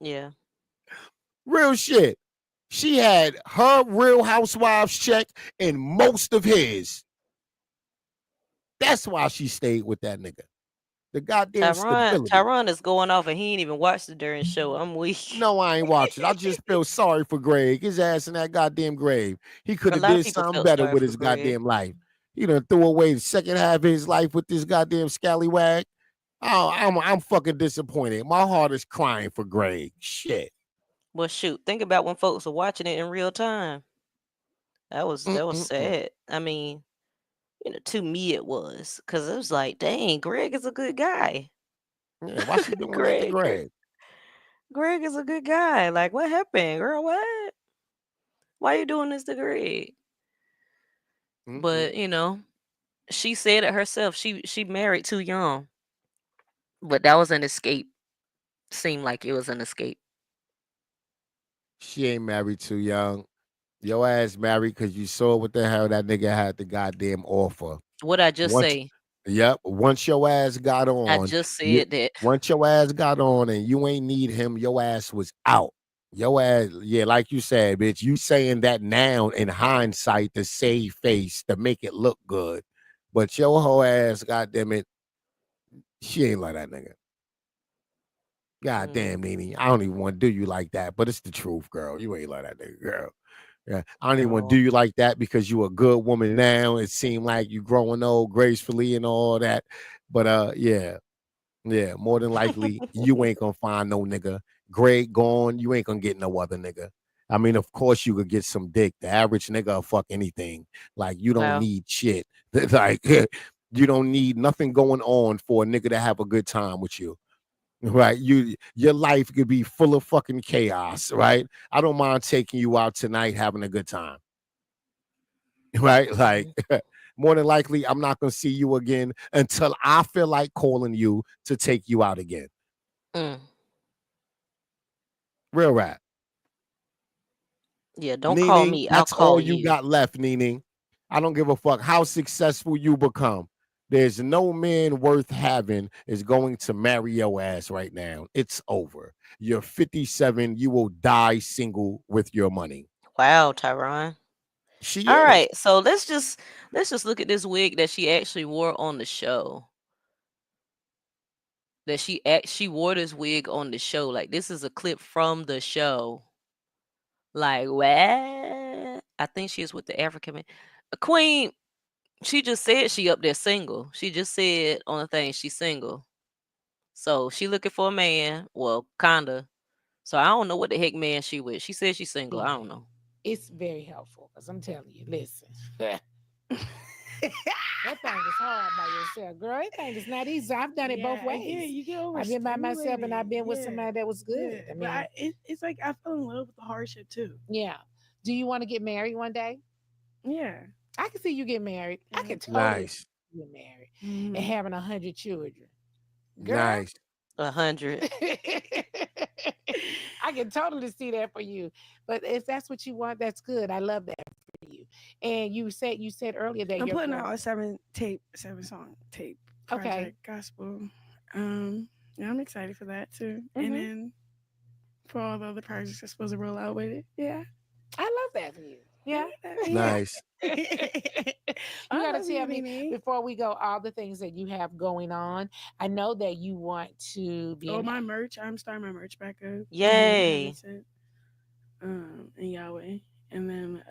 Yeah. Real shit. She had her Real Housewives check and most of his. That's why she stayed with that nigga. The goddamn stability. Tyron is going off and he ain't even watched it during the show. I'm weak. No, I ain't watching. I just feel sorry for Greg. His ass in that goddamn grave. He could A have lot of did people something felt better sorry with for his Greg. goddamn life. He done threw away the second half of his life with this goddamn scallywag. Oh, I'm fucking disappointed. My heart is crying for Greg. Shit. Well, shoot, think about when folks are watching it in real time. That was sad. I mean, to me it was, because it was like, dang, Greg is a good guy. Yeah, why she doing that to Greg? Greg is a good guy. Like, what happened, girl? What? Why you doing this to Greg? But she said it herself. She married too young. But that was an escape. Seemed like it was an escape. She ain't married too young. Your ass married because you saw what the hell that nigga had the goddamn offer. What I just Once, say? yep. Once your ass got on, I just said that. Once your ass got on and you ain't need him, your ass was out. Your ass, yeah, like you said, bitch. You saying that now in hindsight to save face to make it look good, but your whole ass, goddamn it, she ain't like that nigga. God damn, Nene. I don't even want to do you like that, but it's the truth, girl. You ain't like that nigga, girl. Yeah, I don't even want to do you like that because you a good woman now. It seemed like you growing old gracefully and all that. But yeah, more than likely you ain't gonna find no nigga. Greg gone, you ain't gonna get no other nigga. I mean, of course you could get some dick. The average nigga will fuck anything. Like you don't need shit. Like you don't need nothing going on for a nigga to have a good time with you. Right, your life could be full of fucking chaos, right? I don't mind taking you out tonight, having a good time, right? Like, more than likely, I'm not gonna see you again until I feel like calling you to take you out again. Real rap. Yeah, don't call me. I'll That's call all you. you got left, Nene. I don't give a fuck how successful you become. There's no man worth having is going to marry your ass right now. It's over. You're 57. You will die single with your money. Wow, Tyron. She All is. right, so let's just look at this wig that she actually wore on the show. That she wore this wig on the show. Like, this is a clip from the show. Like, what? I think she is with the African man. Queen, she just said she up there single. She just said on the thing she's single. So she looking for a man. Well, kinda. So I don't know what the heck man she with. She said she's single. I don't know. It's very helpful because I'm telling you, listen. That thing is hard by yourself, girl. That thing is not easy. I've done it both ways. Yeah, you get I've been by myself and I've been with somebody that was good. Yeah, I mean, it's like I fell in love with the hardship too. Yeah. Do you want to get married one day? Yeah. I can see you get married. I can totally Nice. get married and having 100 children. Girl. Nice. 100. I can totally see that for you. But if that's what you want, that's good. I love that for you. And you said earlier that I'm you're putting out a 7-song tape project gospel. Yeah, I'm excited for that too. And then for all the other projects that's supposed to roll out with it. Yeah. I love that for you. Yeah. Nice. You gotta tell me before we go all the things that you have going on. I know that you want to be my merch. I'm starting my merch back up. Yay. And Yahweh. And then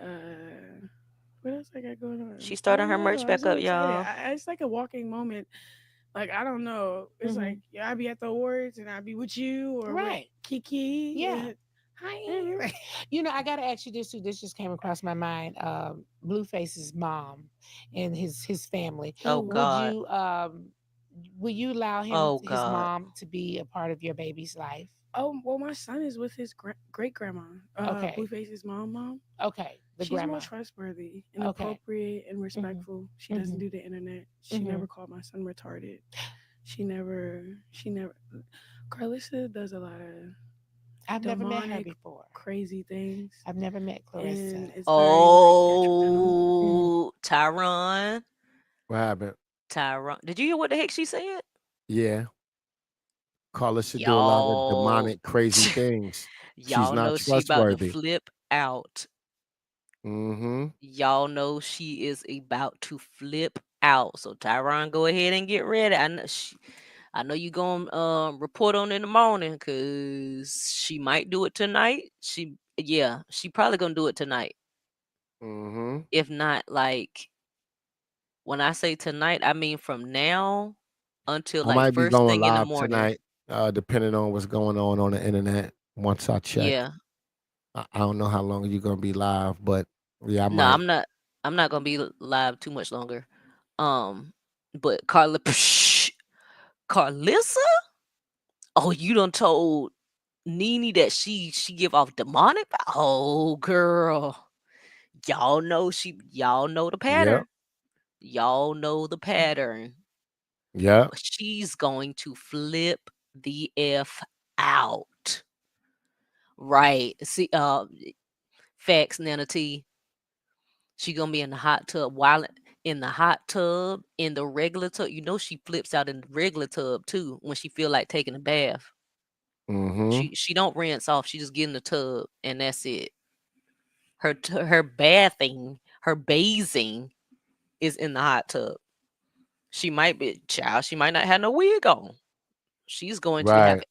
what else I got going on? She started her merch back up, y'all. It's like a walking moment. Like, I don't know. It's like I'll be at the awards and I'll be with you or with Kiki. Yeah. I am. I gotta ask you this too. This just came across my mind. Blueface's mom and his family. Oh Ooh. Would God. you will you allow Oh his God. mom to be a part of your baby's life? Oh well, my son is with his great grandma, Okay. Blueface's mom. Okay. The She's more grandma. trustworthy and Okay. appropriate and Hmm. respectful. She doesn't Hmm. do the internet. She Hmm. never called my son retarded. She never. Carlissa does a lot of I've never met her demonic, before. crazy things, I've never met and Clarissa. it's very like detrimental. Hmm. Oh, Tyron. What happened? Tyron. Did you hear what the heck she said? Yeah. Carla should do a lot of Y'all. demonic, crazy things. She's Y'all not know she about to trustworthy. flip out. Mm-hmm. Y'all know she is about to flip out. So Tyron, go ahead and get ready. I know you gonna report on in the morning because she might do it tonight. She probably gonna do it tonight. Mm-hmm. If not, like when I say tonight, I mean from now until I like might be first going thing in the live morning. tonight, depending on what's going on the internet. Once I check, Yeah. I don't know how long you're gonna be live, but yeah, I No, might. I'm not gonna be live too much longer. But Carlissa? Oh, you done told Nene that she give off demonic? Oh, girl. Y'all know the Yep. pattern. Y'all know the pattern. Yep. But she's going to flip the F out. Right. See, facts, Nana T. She gonna be in the hot tub while in the hot tub, in the regular tub. You know she flips out in the regular tub too when she feel like taking a bath. Mm-hmm. She don't rinse off. She just get in the tub and that's it. Her bathing, her bathing is in the hot tub. She might be child. She might not have no wig on. She's going to have Right.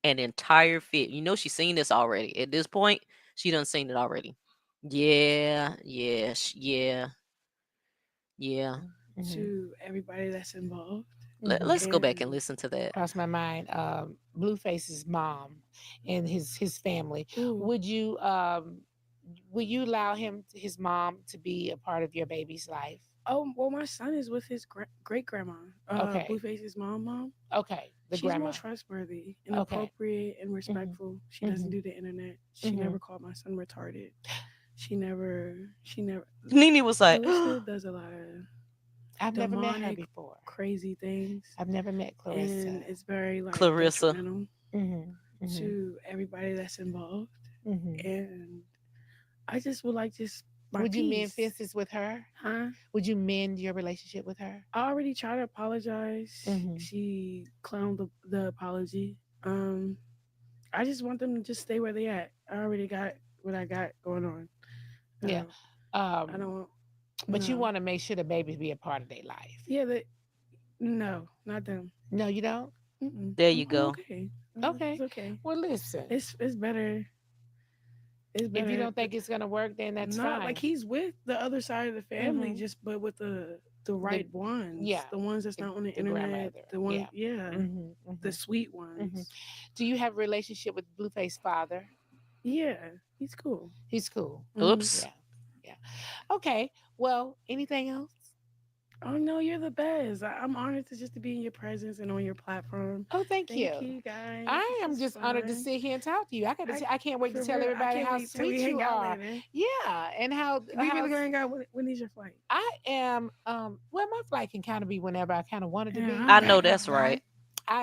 an entire fit. You know she's seen this already. At this point, she done seen it already. Yeah, yeah, yeah, yeah. Hmm. To everybody that's involved, Hmm. Let's go back and and listen to that. Crossed my mind. Blueface's mom and his family. ooh, Would you will you allow his mom to be a part of your baby's life? oh well, my son is with his great grandma, Okay. Blueface's mom. Okay. The She's more grandma. trustworthy and Okay. appropriate and Hmm. respectful. She doesn't Hmm. do the internet. She Hmm. never called my son retarded. She never. Nene was like, Carlissa does a lot of I've never met her demonic, before. crazy things, I've never met Clarissa. and it's very like Clarissa. detrimental Hmm. Hmm. to everybody that's involved. Hmm. And I just would like just my Would you mend peace, fences with her? huh? Would you mend your relationship with her? I already tried to apologize. Hmm. She clowned the apology. Um, I just want them to just stay where they at. I already got what I got going on. Yeah. I don't. But you No. want to make sure the baby be a part of their life. Yeah. No, not them. No, you don't? Mm-mm. There you I'm go. okay. Okay. It's okay. Well, listen. It's better. It's If you better. don't think it's gonna work, then that's Not like fine. he's with the other side of the family, Hmm. just but with the The right ones, yeah, the ones that's not on the the internet, grandmother. the one, Yeah. yeah, Hmm. the Hmm. sweet Hmm. ones. Do you have a relationship with Blueface father? Yeah, he's cool. He's cool. Hmm. Oops. Yeah. Yeah. Okay. Well, anything else? Oh no, you're the best. I'm honored to be in your presence and on your platform. Oh, thank Thank you. you guys. I This am was just honored to fun. sit here and talk to you. I I can't wait to for tell real. I everybody can't how wait till we sweet you hang out are. later. Yeah, and We how really gonna hang out. When is your flight? I am. Well, my flight can kind of be whenever I kind of want it to Yeah, be. I'm I back know in that's right.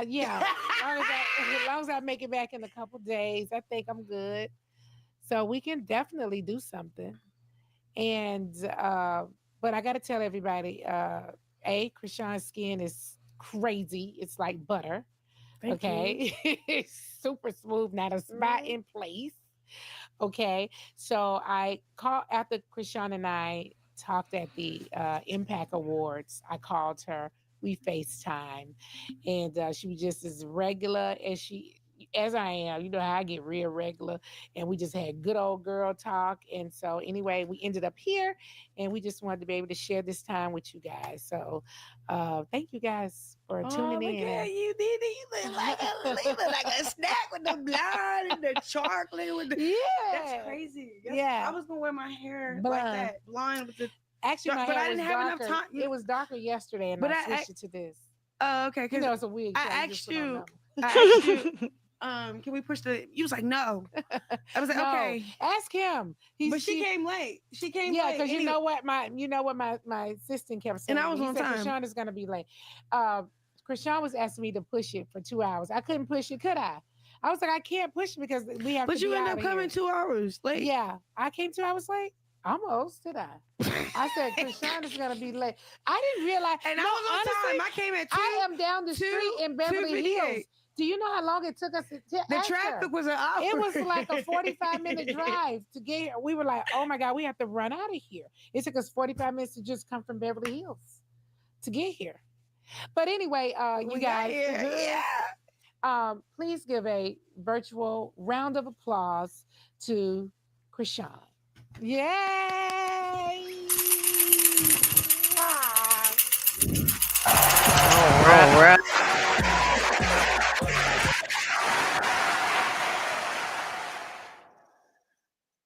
Yeah, as long as I make it back in a couple days, I think I'm good. So we can definitely do something. And but I got to tell everybody, Chrisean's skin is crazy. It's like butter. Thank you. Okay, it's super smooth, not a spot in place. Okay, so I called after Chrisean and I talked at the Impact Awards. I called her. We FaceTime, and she was just as regular as as I am. You know how I get real regular, and we just had good old girl talk. And so, anyway, we ended up here, and we just wanted to be able to share this time with you guys. So, thank you guys for tuning in. Yeah, you did it. You look like a snack with the blonde and the chocolate with the. That's crazy. I was gonna wear my hair like that, blonde with the. Actually, my but hair I didn't was have darker. enough time. It was darker yesterday, and I switched it to this. Oh, okay. You know, it's a wig. I so asked you. I Can we push the? You was like, no. I was like, No, okay. Ask him. But she came late. She came Yeah, late. because anyway. you know what my assistant kept saying. And I was to me. on He said, time. Chrisean is gonna be late. Chrisean was asking me to push it for 2 hours. I couldn't push it, could I? I was like, I can't push it because we have. But to you be ended out up of coming here. 2 hours late. Yeah, I came 2 hours late. Almost, did I? I said Chrisean is gonna be late. I didn't realize. And no, I was on honestly, time. I came at 2. I am down the street in Beverly Hills. Do you know how long it took us to The traffic was an hour. It was like a 45-minute drive to get here. We were like, oh my God, we have to run out of here. It took us 45 minutes to just come from Beverly Hills to get here. But anyway, you guys, please give a virtual round of applause to Chrisean. Yay! All right.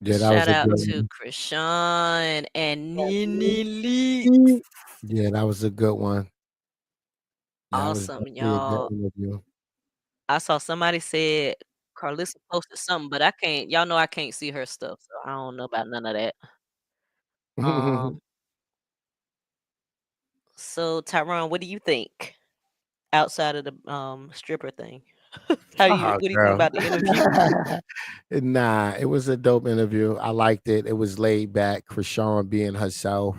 Yeah, that Shout was a out good to one. Chrisean and Nene Leaks. Yeah, that was a good one. That was Awesome, definitely a good y'all. interview. I saw somebody said Carlissa posted something, but I can't. Y'all know I can't see her stuff, so I don't know about none of that. So Tyrone, what do you think outside of the stripper thing? What do you think Girl. about the interview? Nah, it was a dope interview. I liked it. It was laid back. Chrisean being herself.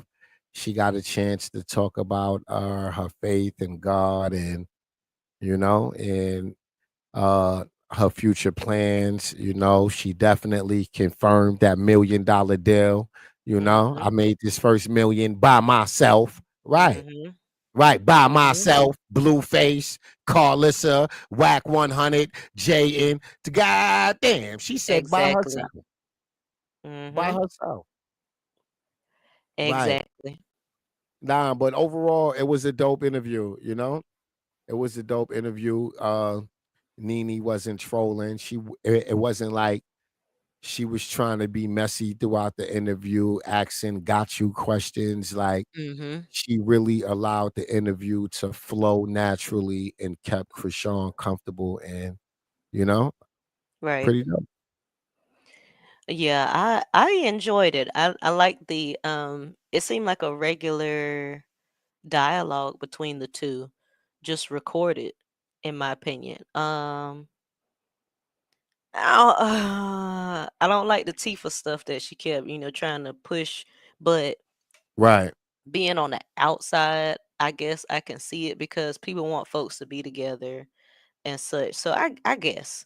She got a chance to talk about her faith in God and and her future plans. She definitely confirmed that $1 million deal. I made this first million by myself. Right. Mhm. Right, by Mhm. myself, Blueface, Carlissa, Whack 100, Jaden. God damn, she said by Exactly. herself. By Mhm. herself. Right. Exactly. Nah, but overall, it was a dope interview, It was a dope interview. Nene wasn't trolling. It wasn't like she was trying to be messy throughout the interview, asking got you questions. Like Mhm. she really allowed the interview to flow naturally and kept Chrisean comfortable and Right. pretty dope. Yeah, I enjoyed it. I like the it seemed like a regular dialogue between the two, just recorded, in my opinion. I don't like the Tifa stuff that she kept, trying to push, but Right. being on the outside, I guess I can see it because people want folks to be together and such. So I guess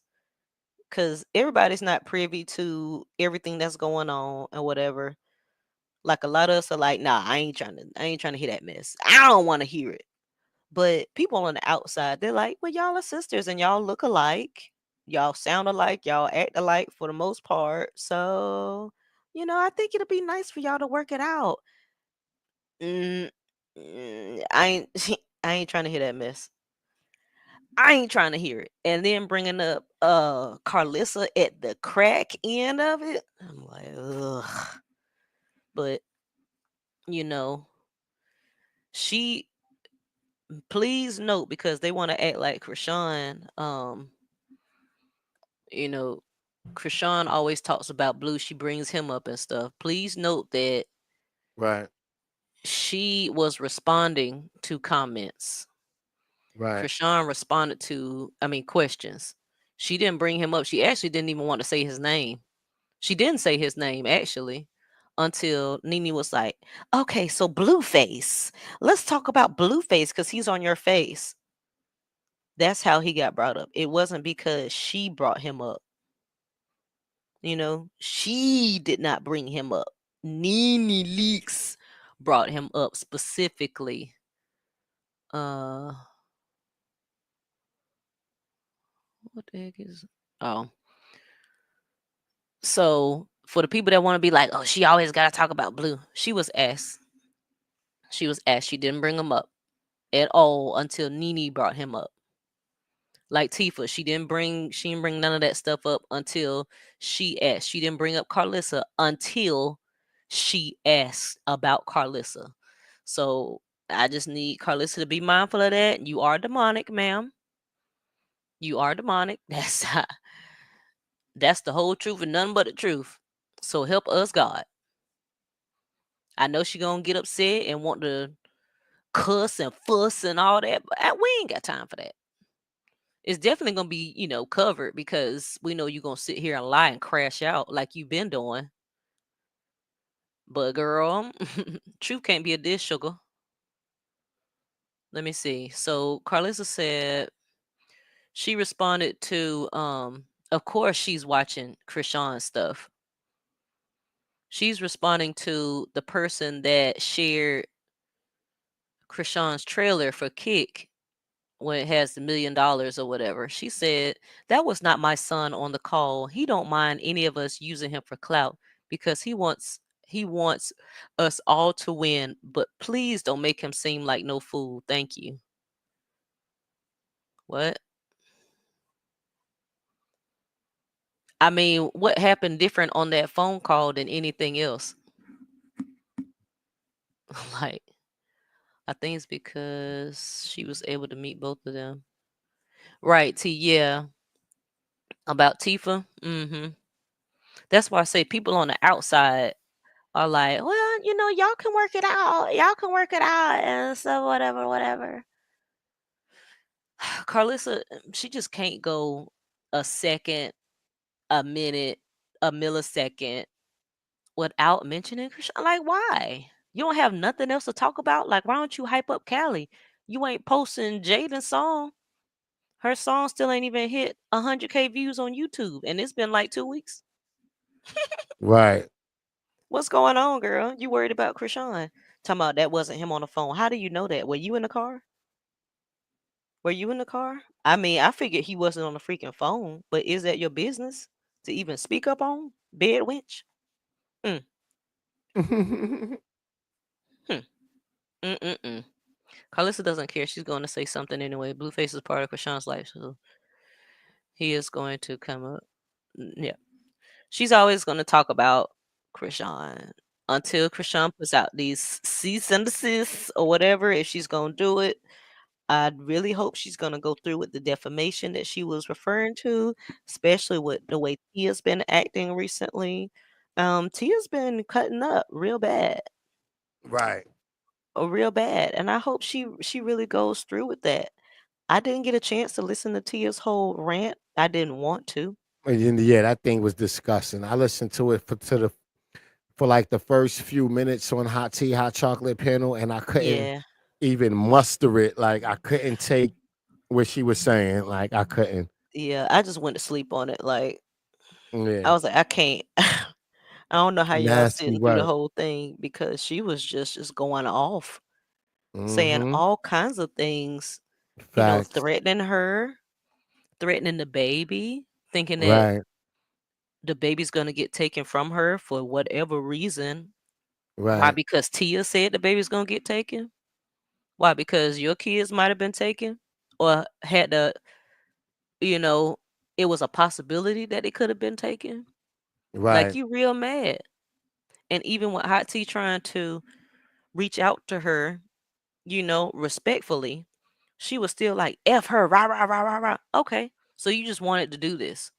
because everybody's not privy to everything that's going on and whatever. Like a lot of us are like, nah, I ain't trying to hear that mess. I don't want to hear it. But people on the outside, they're like, well, y'all are sisters and y'all look alike. Y'all sound alike. Y'all act alike for the most part. So, I think it'll be nice for y'all to work it out. Mm, I ain't, I ain't trying to hear that mess. I ain't trying to hear it. And then bringing up Carlissa at the crack end of it, I'm like, ugh. But you know, she please note because they want to act like Chrisean. You know, Chrisean always talks about Blue. She brings him up and stuff. Please note that Right. she was responding to comments. Right. Chrisean responded to, questions. She didn't bring him up. She actually didn't even want to say his name. She didn't say his name actually until Nene was like, "Okay, so Blueface. Let's talk about Blueface because he's on your face." That's how he got brought up. It wasn't because she brought him up. She did not bring him up. Nene Leaks brought him up specifically. What What the heck is? Oh, so for the people that want to be like, oh, she always got to talk about Blue. She was asked. She was asked. She didn't bring him up at all until Nene brought him up. Like Tifa, she didn't bring none of that stuff up until she asked. She didn't bring up Carlissa until she asked about Carlissa. So I just need Carlissa to be mindful of that. You are demonic, ma'am. You are demonic. That's the whole truth and nothing but the truth. So help us, God. I know she gonna get upset and want to cuss and fuss and all that, but we ain't got time for that. It's definitely gonna be, covered because we know you're gonna sit here and lie and crash out like you've been doing. But girl, truth can't be a dish, sugar. Let me see. So Carlissa said she responded to of course she's watching Chrisean stuff. She's responding to the person that shared Chrisean's trailer for Kick when it has the $1 million or whatever. She said, "That was not my son on the call. He don't mind any of us using him for clout because he wants us all to win, but please don't make him seem like no fool. Thank you." What? I mean, what happened different on that phone call than anything else? Like, I think it's because she was able to meet both of them. Right, T, yeah. About Tifa. That's why I say people on the outside are like, well, y'all can work it out. Y'all can work it out and so whatever, whatever. Carlissa, she just can't go a second, a minute, a millisecond without mentioning Chrisean. Like, why? You don't have nothing else to talk about? Like, why don't you hype up Callie? You ain't posting Jaden's song. Her song still ain't even hit 100K views on YouTube, and it's been like 2 weeks. Right. What's going on, girl? You worried about Chrisean? Talking about that wasn't him on the phone. How do you know that? Were you in the car? Were you in the car? I mean, I figured he wasn't on the freaking phone, but is that your business to even speak up on? Bed wench? Mm, hmm. Mm-mm-mm. Carlissa doesn't care. She's going to say something anyway. Blueface is part of Krishan's life, so he is going to come up. Yeah. She's always going to talk about Krishan until Krishan puts out these cease and desist or whatever. If she's going to do it, I really hope she's going to go through with the defamation that she was referring to, especially with the way Tia's been acting recently. Tia's been cutting up real bad, Right. real bad, and I hope she really goes through with that. I didn't get a chance to listen to Tia's whole rant. I didn't want to. And then, yeah, that thing was disgusting. I listened to it for like the first few minutes on Hot Tea, Hot Chocolate panel, and I couldn't Yeah, even muster it. Like I couldn't take what she was saying. Like I couldn't. yeah. I just went to sleep on it. Like I Yeah. was like, I can't. I don't know how y'all Nasty sitting through the work. whole thing because she was just going off, saying Mm-hmm. all kinds of things, Facts. threatening her, threatening the baby, thinking that Right. the baby's gonna get taken from her for whatever reason. Why? Right. Because Tia said the baby's gonna get taken? Why? Because your kids might have been taken or had you know, it was a possibility that it could have been taken. Like Right. you real mad. And even with Hot Tea trying to reach out to her, respectfully, she was still like, F her, rah, rah, rah, rah, rah. Okay. So you just wanted to do this.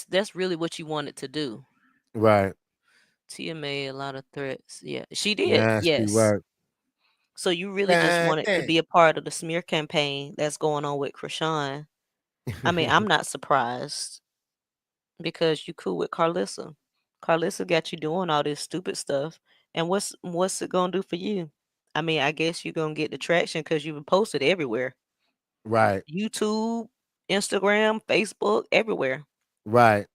That's really what you wanted to do. Right. Tia made a lot of threats. Yeah, she did. Nasty Yes. work. So you really just Man, wanted to eh. be a part of the smear campaign that's going on with Krishan. I mean, I'm not surprised because you cool with Carlissa. Carlissa got you doing all this stupid stuff. And what's it gonna do for you? I mean, I guess you're gonna get the traction because you've posted everywhere. Right. YouTube, Instagram, Facebook, everywhere. Right.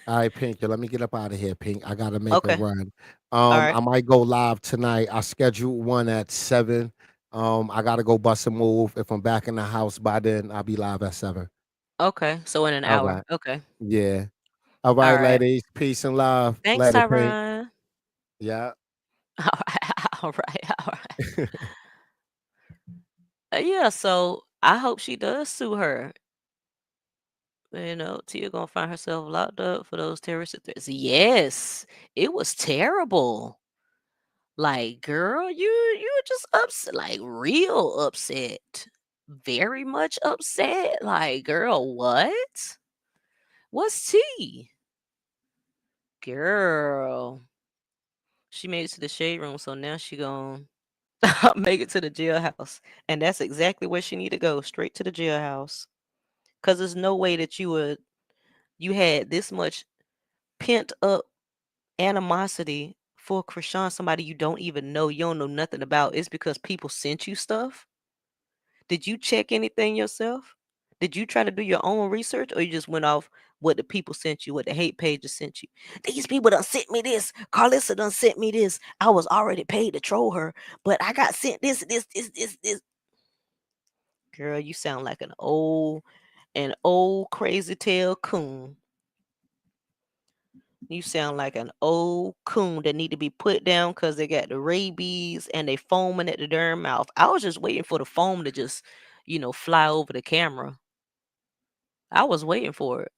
All right, Pink. Let me get up out of here, Pink. I gotta make a Okay. run. All right. I might go live tonight. I scheduled one at 7. I gotta go bust a move. If I'm back in the house by then, I'll be live at 7. Okay, so in an All hour. right. Okay. Yeah. All All right, right. ladies. Peace and love. Thanks, Later, Pink. Tyron. Yeah. All right. All right. All right. Yeah, so I hope she does sue her. Tia gonna find herself locked up for those terrorist threats. Yes, it was terrible. Like, girl, you were just upset, like real upset. Very much upset. Like, girl, what? What's tea? Girl. She made it to the shade room, so now she gonna make it to the jailhouse. And that's exactly where she need to go, straight to the jailhouse. Cause there's no way that you had this much pent up animosity for Chrisean, somebody you don't even know, you don't know nothing about. It's because people sent you stuff. Did you check anything yourself? Did you try to do your own research, or you just went off what the people sent you, what the hate pages sent you? These people done sent me this. Carlissa done sent me this. I was already paid to troll her, but I got sent this. Girl, you sound like an old crazy tail coon. You sound like an old coon that need to be put down because they got the rabies and they foaming at the darn mouth. I was just waiting for the foam to just, fly over the camera. I was waiting for it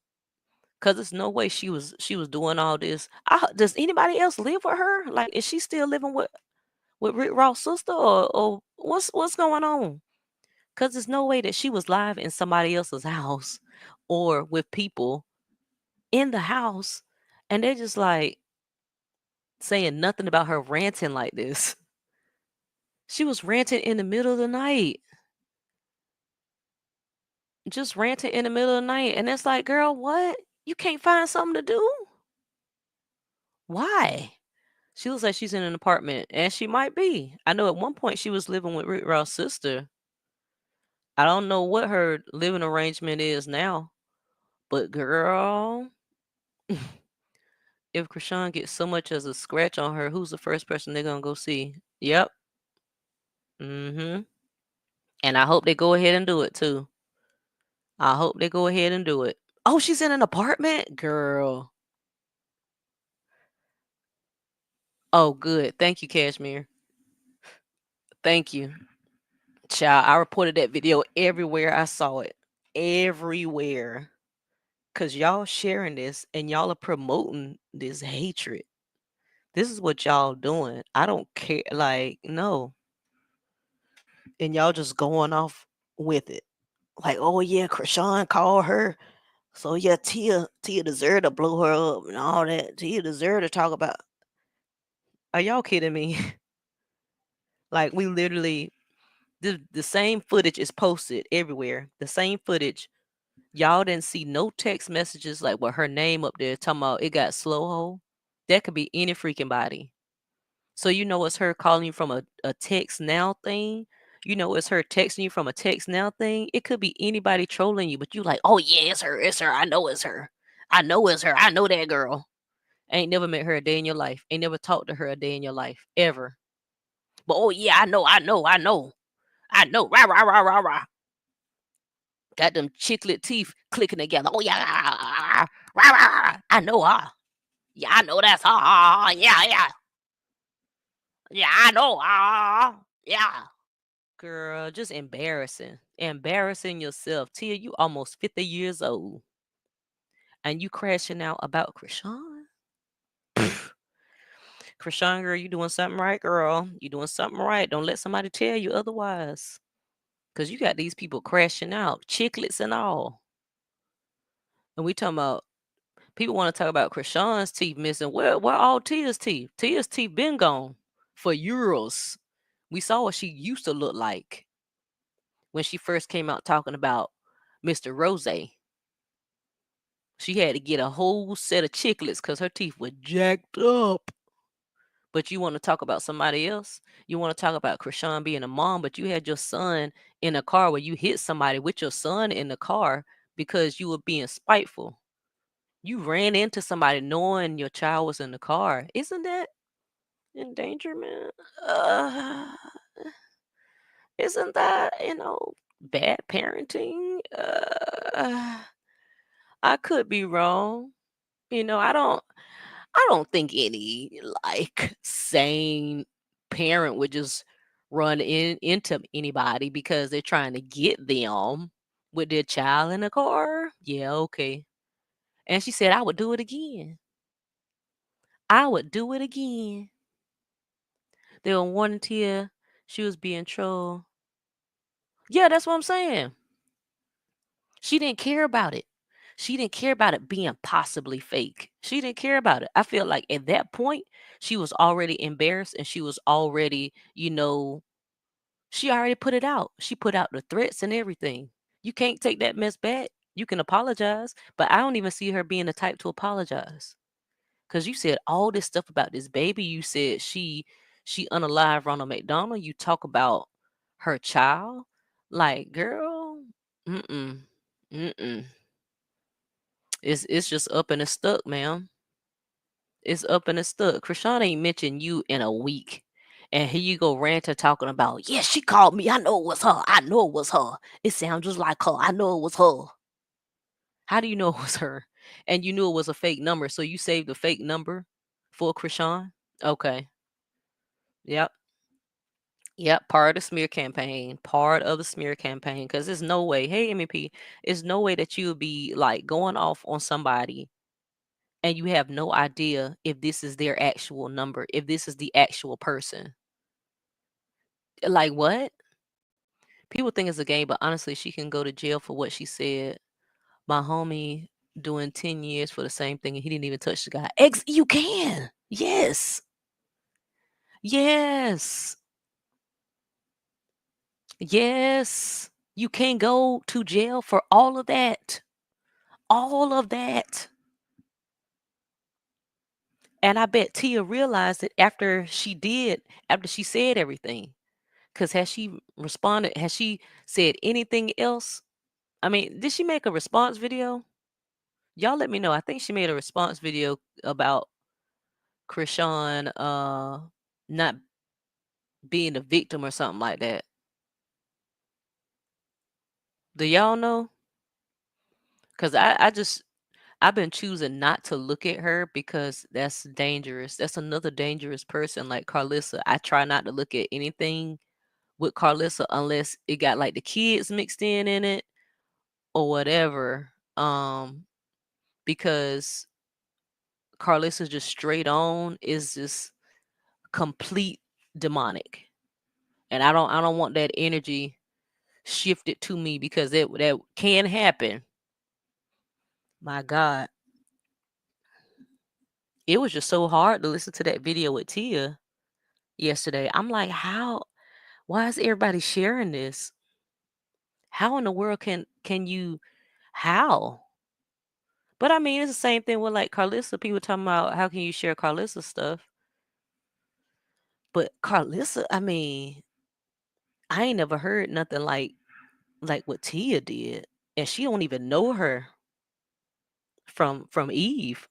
because there's no way she was doing all this. Does anybody else live with her? Like, is she still living with Rick Ross' sister, or what's going on? Because there's no way that she was live in somebody else's house or with people in the house, and they're just like saying nothing about her ranting like this. She was ranting in the middle of the night. Just ranting in the middle of the night. And it's like, girl, what? You can't find something to do? Why? She looks like she's in an apartment, and she might be. I know at one point she was living with Rick Ross' sister. I don't know what her living arrangement is now, but girl, if Chrisean gets so much as a scratch on her, who's the first person they're gonna go see? Yep. Mm-hmm. And I hope they go ahead and do it too. I hope they go ahead and do it. Oh, she's in an apartment? Girl. Oh, good. Thank you, Cashmere. Thank you. Child, I reported that video everywhere I saw it. Everywhere. Because y'all sharing this and y'all are promoting this hatred. This is what y'all doing. I don't care. Like, no. And y'all just going off with it. Like, oh yeah, Chrisean called her. So yeah, Tia deserved to blow her up and all that. Tia deserved to talk about. Are y'all kidding me? Like, we literally the same footage is posted everywhere. The same footage. Y'all didn't see no text messages like with her name up there talking about it got slow ho. That could be any freaking body. So it's her calling you from a text now thing. It's her texting you from a text now thing. It could be anybody trolling you, but you like, oh yeah, it's her. I know it's her. I know it's her. I know that girl. Ain't never met her a day in your life. Ain't never talked to her a day in your life. Ever. But oh yeah, I know. I know. Rah rah rah rah rah. Got them chiclet teeth clicking together. Oh yeah. Rah, rah, rah. I know her. Yeah, I know that's her. Yeah, yeah. Yeah, I know. Yeah. Girl, just embarrassing. Embarrassing yourself. Tia, you almost 50 years old. And you crashing out about Chrisean? Chrisean, girl, you doing something right, girl. You doing something right. Don't let somebody tell you otherwise. Because you got these people crashing out, chiclets and all. And we talking about, people want to talk about Chrisean's teeth missing. Where all Tia's teeth? Tia's teeth been gone for years. We saw what she used to look like when she first came out talking about Mr. Rose. She had to get a whole set of chiclets because her teeth were jacked up. But you want to talk about somebody else? You want to talk about Chrisean being a mom, but you had your son in a car where you hit somebody with your son in the car because you were being spiteful. You ran into somebody knowing your child was in the car. Isn't that endangerment? isn't that, bad parenting? I could be wrong. I don't think any like sane parent would just run into anybody because they're trying to get them with their child in a car. Yeah, okay. And she said I would do it again. I would do it again. They were wanting to hear she was being trolled. Yeah, that's what I'm saying. She didn't care about it. She didn't care about it being possibly fake. She didn't care about it. I feel like at that point, she was already embarrassed and she was already, she already put it out. She put out the threats and everything. You can't take that mess back. You can apologize, but I don't even see her being the type to apologize. Cause you said all this stuff about this baby. You said she unalive Ronald McDonald. You talk about her child. Like, girl, mm-mm. Mm-mm. It's just up and it's stuck, ma'am. It's up and it's stuck. Chrisean ain't mentioned you in a week. And here you go ranting talking about, yeah, she called me. I know it was her. I know it was her. It sounds just like her. I know it was her. How do you know it was her? And you knew it was a fake number, so you saved the fake number for Chrisean? Okay. Yep. Yep. Part of the smear campaign. Part of the smear campaign. Because there's no way, hey, MEP, there's no way that you would be like going off on somebody and you have no idea if this is their actual number, if this is the actual person. Like what? People think it's a game, but honestly, she can go to jail for what she said. My homie doing 10 years for the same thing and he didn't even touch the guy. You can. Yes. Yes. Yes. You can go to jail for all of that. All of that. And I bet Tia realized it after she said everything. Because has she responded? Has she said anything else? I mean, did she make a response video? Y'all let me know. I think she made a response video about Chrisean not being a victim or something like that. Do y'all know? Because I've been choosing not to look at her because that's dangerous. That's another dangerous person like Carlissa. I try not to look at anything with Carlissa unless it got like the kids mixed in it or whatever. Because Carlissa's just straight on is just complete demonic. And I don't want that energy shifted to me because that can happen. My God. It was just so hard to listen to that video with Tia yesterday. I'm like, why is everybody sharing this? How in the world can you how? But I mean, it's the same thing with like Carlissa. People talking about how can you share Carlissa stuff? But Carlissa, I mean, I ain't never heard nothing like what Tia did. And she don't even know her from Eve.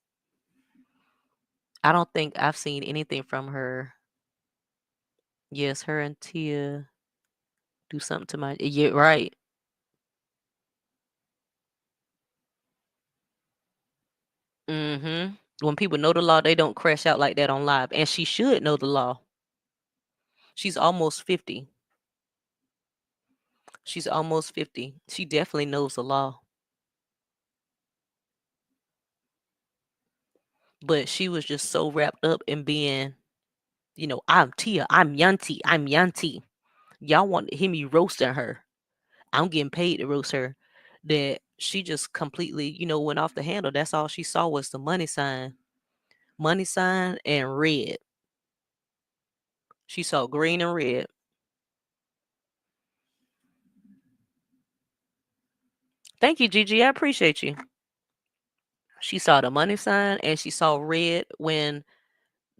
I don't think I've seen anything from her. Yes, her and Tia do something to my yeah, right. When people know the law, they don't crash out like that on live. And she should know the law. She's almost 50. She's almost 50. She definitely knows the law. But she was just so wrapped up in being, I'm Tia, I'm Yanti, I'm Yanti. Y'all want to hear me roasting her. I'm getting paid to roast her. That she just completely, went off the handle. That's all she saw was the money sign. Money sign and red. She saw green and red. Thank you, Gigi. I appreciate you. She saw the money sign and she saw red when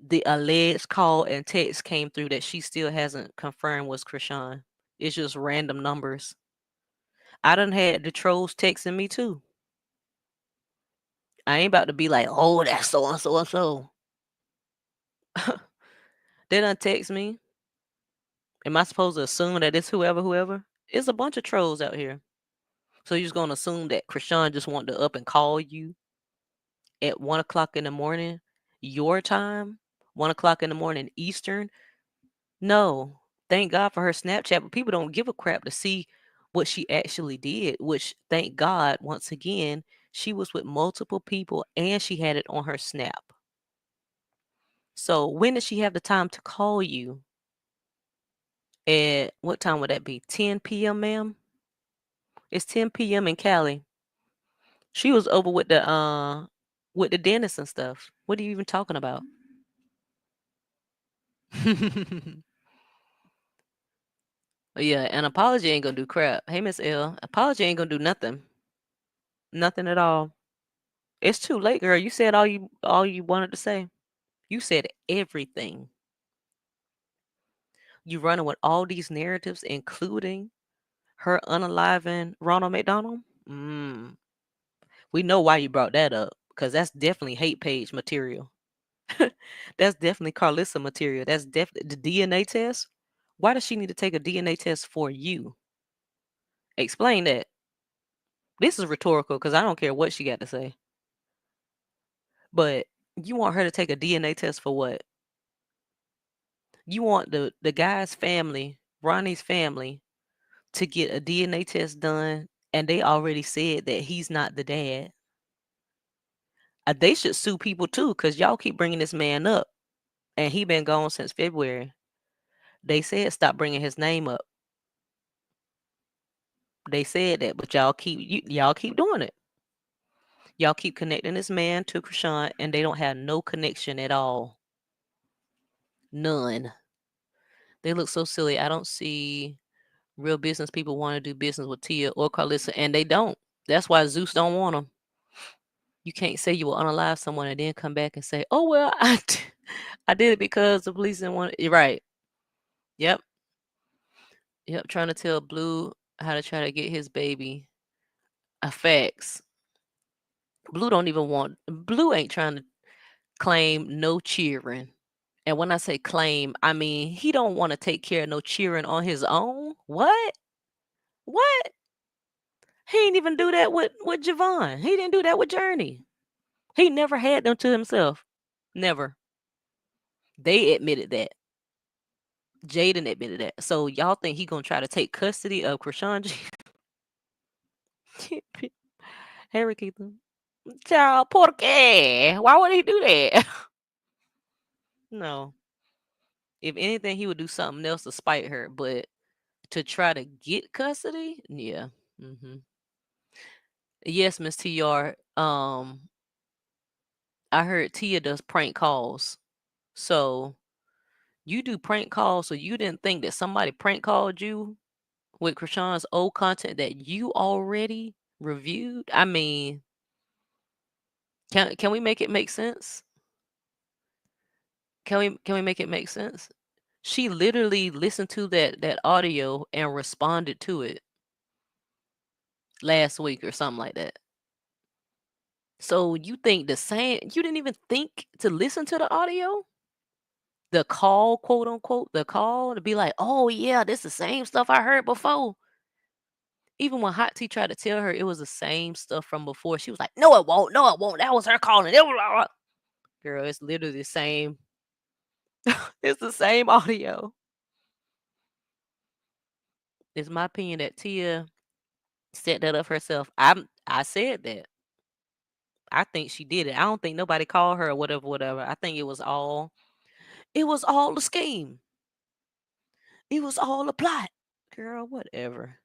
the alleged call and text came through that she still hasn't confirmed was Chrisean. It's just random numbers. I done had the trolls texting me too. I ain't about to be like, oh, that's so and so and so. They done text me. Am I supposed to assume that it's whoever? It's a bunch of trolls out here. So you're just gonna assume that Chrisean just wanted to up and call you at 1 o'clock in the morning, your time, 1 o'clock in the morning Eastern? No. Thank God for her Snapchat, but people don't give a crap to see what she actually did, which thank God, once again, she was with multiple people and she had it on her Snap. So when did she have the time to call you? At what time would that be? 10 p.m., ma'am? It's 10 p.m. in Cali. She was over with the dentist and stuff. What are you even talking about? Yeah, an apology ain't gonna do crap. Hey, Miss L, apology ain't gonna do nothing. Nothing at all. It's too late, girl. You said all you wanted to say. You said everything. You running with all these narratives, including her unaliving Ronald McDonald. We know why you brought that up, because that's definitely hate page material. That's definitely Carlissa material. That's definitely the DNA test. Why does she need to take a DNA test for you? Explain that. This is rhetorical because I don't care what she got to say. But you want her to take a DNA test for what? You want the guy's family, Ronnie's family, to get a DNA test done, and they already said that he's not the dad. They should sue people too, because y'all keep bringing this man up, and he been gone since February. They said stop bringing his name up. They said that, but y'all keep doing it. Y'all keep connecting this man to Chrisean, and they don't have no connection at all. None. They look so silly. I don't see real business people want to do business with Tia or Carlissa, and they don't. That's why Zeus don't want them. You can't say you will unalive someone and then come back and say, "Oh well, I did it because the police didn't want it." You're right. Yep. Yep. Trying to tell Blue how to try to get his baby. Facts. Blue don't even want. Blue ain't trying to claim no cheering. And when I say claim, I mean he don't want to take care of no cheering on his own. What? What? He ain't even do that with Javon. He didn't do that with Journey. He never had them to himself. Never. They admitted that. Jaden admitted that. So y'all think he gonna try to take custody of Chrisean? Harry Keith. Child, por qué? Why would he do that? No. If anything, he would do something else to spite her, but to try to get custody, yeah. Yes, Miss TR. I heard Tia does prank calls. So you do prank calls, so you didn't think that somebody prank called you with Chrisean's old content that you already reviewed? I mean, can we make it make sense? Can we make it make sense? She literally listened to that audio and responded to it last week or something like that. So you think the same? You didn't even think to listen to the audio, the call, quote unquote, the call to be like, oh yeah, this the same stuff I heard before. Even when Hot T tried to tell her it was the same stuff from before, she was like, "No, it won't. No, it won't. That was her calling." Girl, it's literally the same. It's the same audio. It's my opinion that Tia set that up herself. I said that. I think she did it. I don't think nobody called her or whatever. I think it was all a scheme. It was all a plot. Girl, whatever.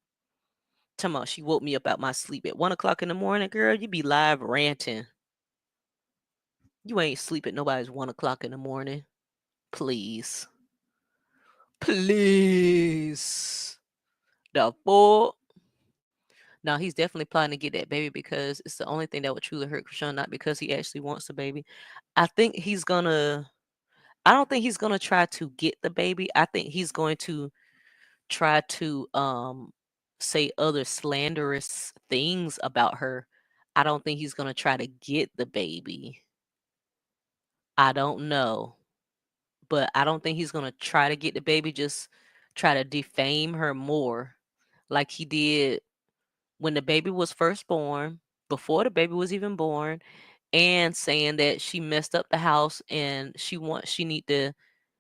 Talking about she woke me up out my sleep at 1 o'clock in the morning. Girl, you be live ranting. You ain't sleep at nobody's 1 o'clock in the morning. Please. Please. The fuck? Now he's definitely plotting to get that baby because it's the only thing that would truly hurt Chrisean, not because he actually wants the baby. I think he's gonna I don't think he's gonna try to get the baby. I think he's going to try to say other slanderous things about her. I don't think he's gonna try to get the baby. I don't know. But I don't think he's gonna try to get the baby just try to defame her more, like he did when the baby was first born, before the baby was even born, and saying that she messed up the house and she need to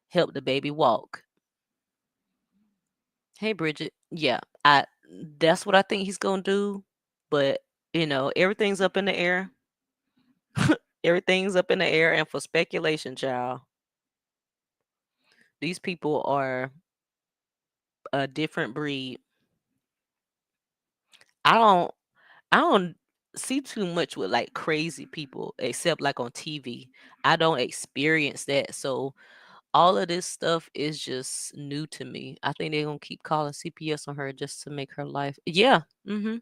help the baby walk. Hey Bridget, yeah, I that's what I think he's gonna do, but everything's up in the air. Everything's up in the air and for speculation, child. These people are a different breed. I don't I don't see too much with like crazy people except like on TV. I don't experience that. So all of this stuff is just new to me. I think they're gonna keep calling CPS on her just to make her life. Yeah. Mm-hmm.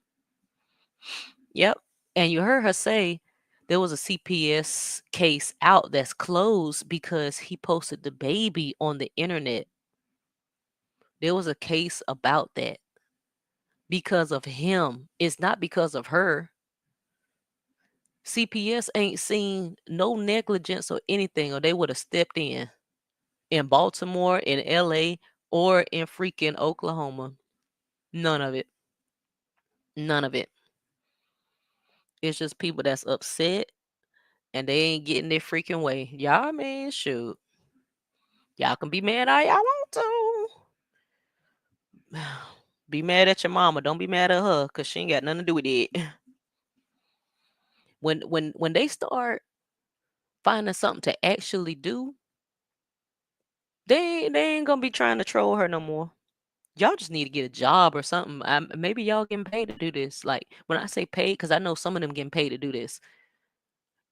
Yep. And you heard her say there was a CPS case out that's closed because he posted the baby on the internet. There was a case about that because of him. It's not because of her. CPS ain't seen no negligence or anything, or they would have stepped in Baltimore, in LA, or in freaking Oklahoma. None of it. None of it. It's just people that's upset and they ain't getting their freaking way. Y'all, man, shoot. Y'all can be mad all y'all want to. Be mad at your mama. Don't be mad at her because she ain't got nothing to do with it. When they start finding something to actually do, they ain't gonna be trying to troll her no more. Y'all just need to get a job or something. Maybe y'all getting paid to do this. Like when I say paid, because I know some of them getting paid to do this.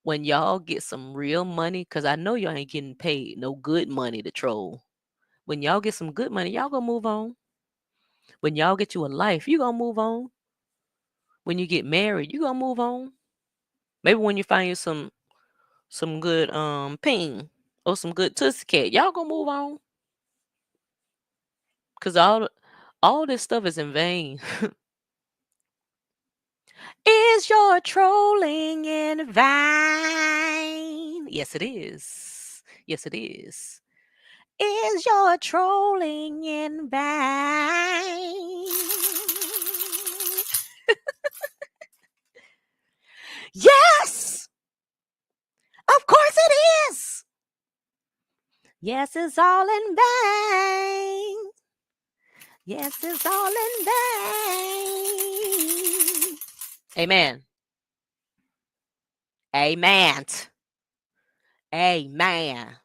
When y'all get some real money, because I know y'all ain't getting paid no good money to troll. When y'all get some good money, y'all gonna move on. When y'all get you a life, you gonna move on. When you get married, you gonna move on. Maybe when you find you some good ping or some good tussie cat, y'all gonna move on. Cause all this stuff is in vain. Is your trolling in vain? Yes, it is. Yes, it is. Is your trolling in vain? Yes! Of course it is! Yes, it's all in vain. Yes, it's all in vain. Amen. Amen. Amen.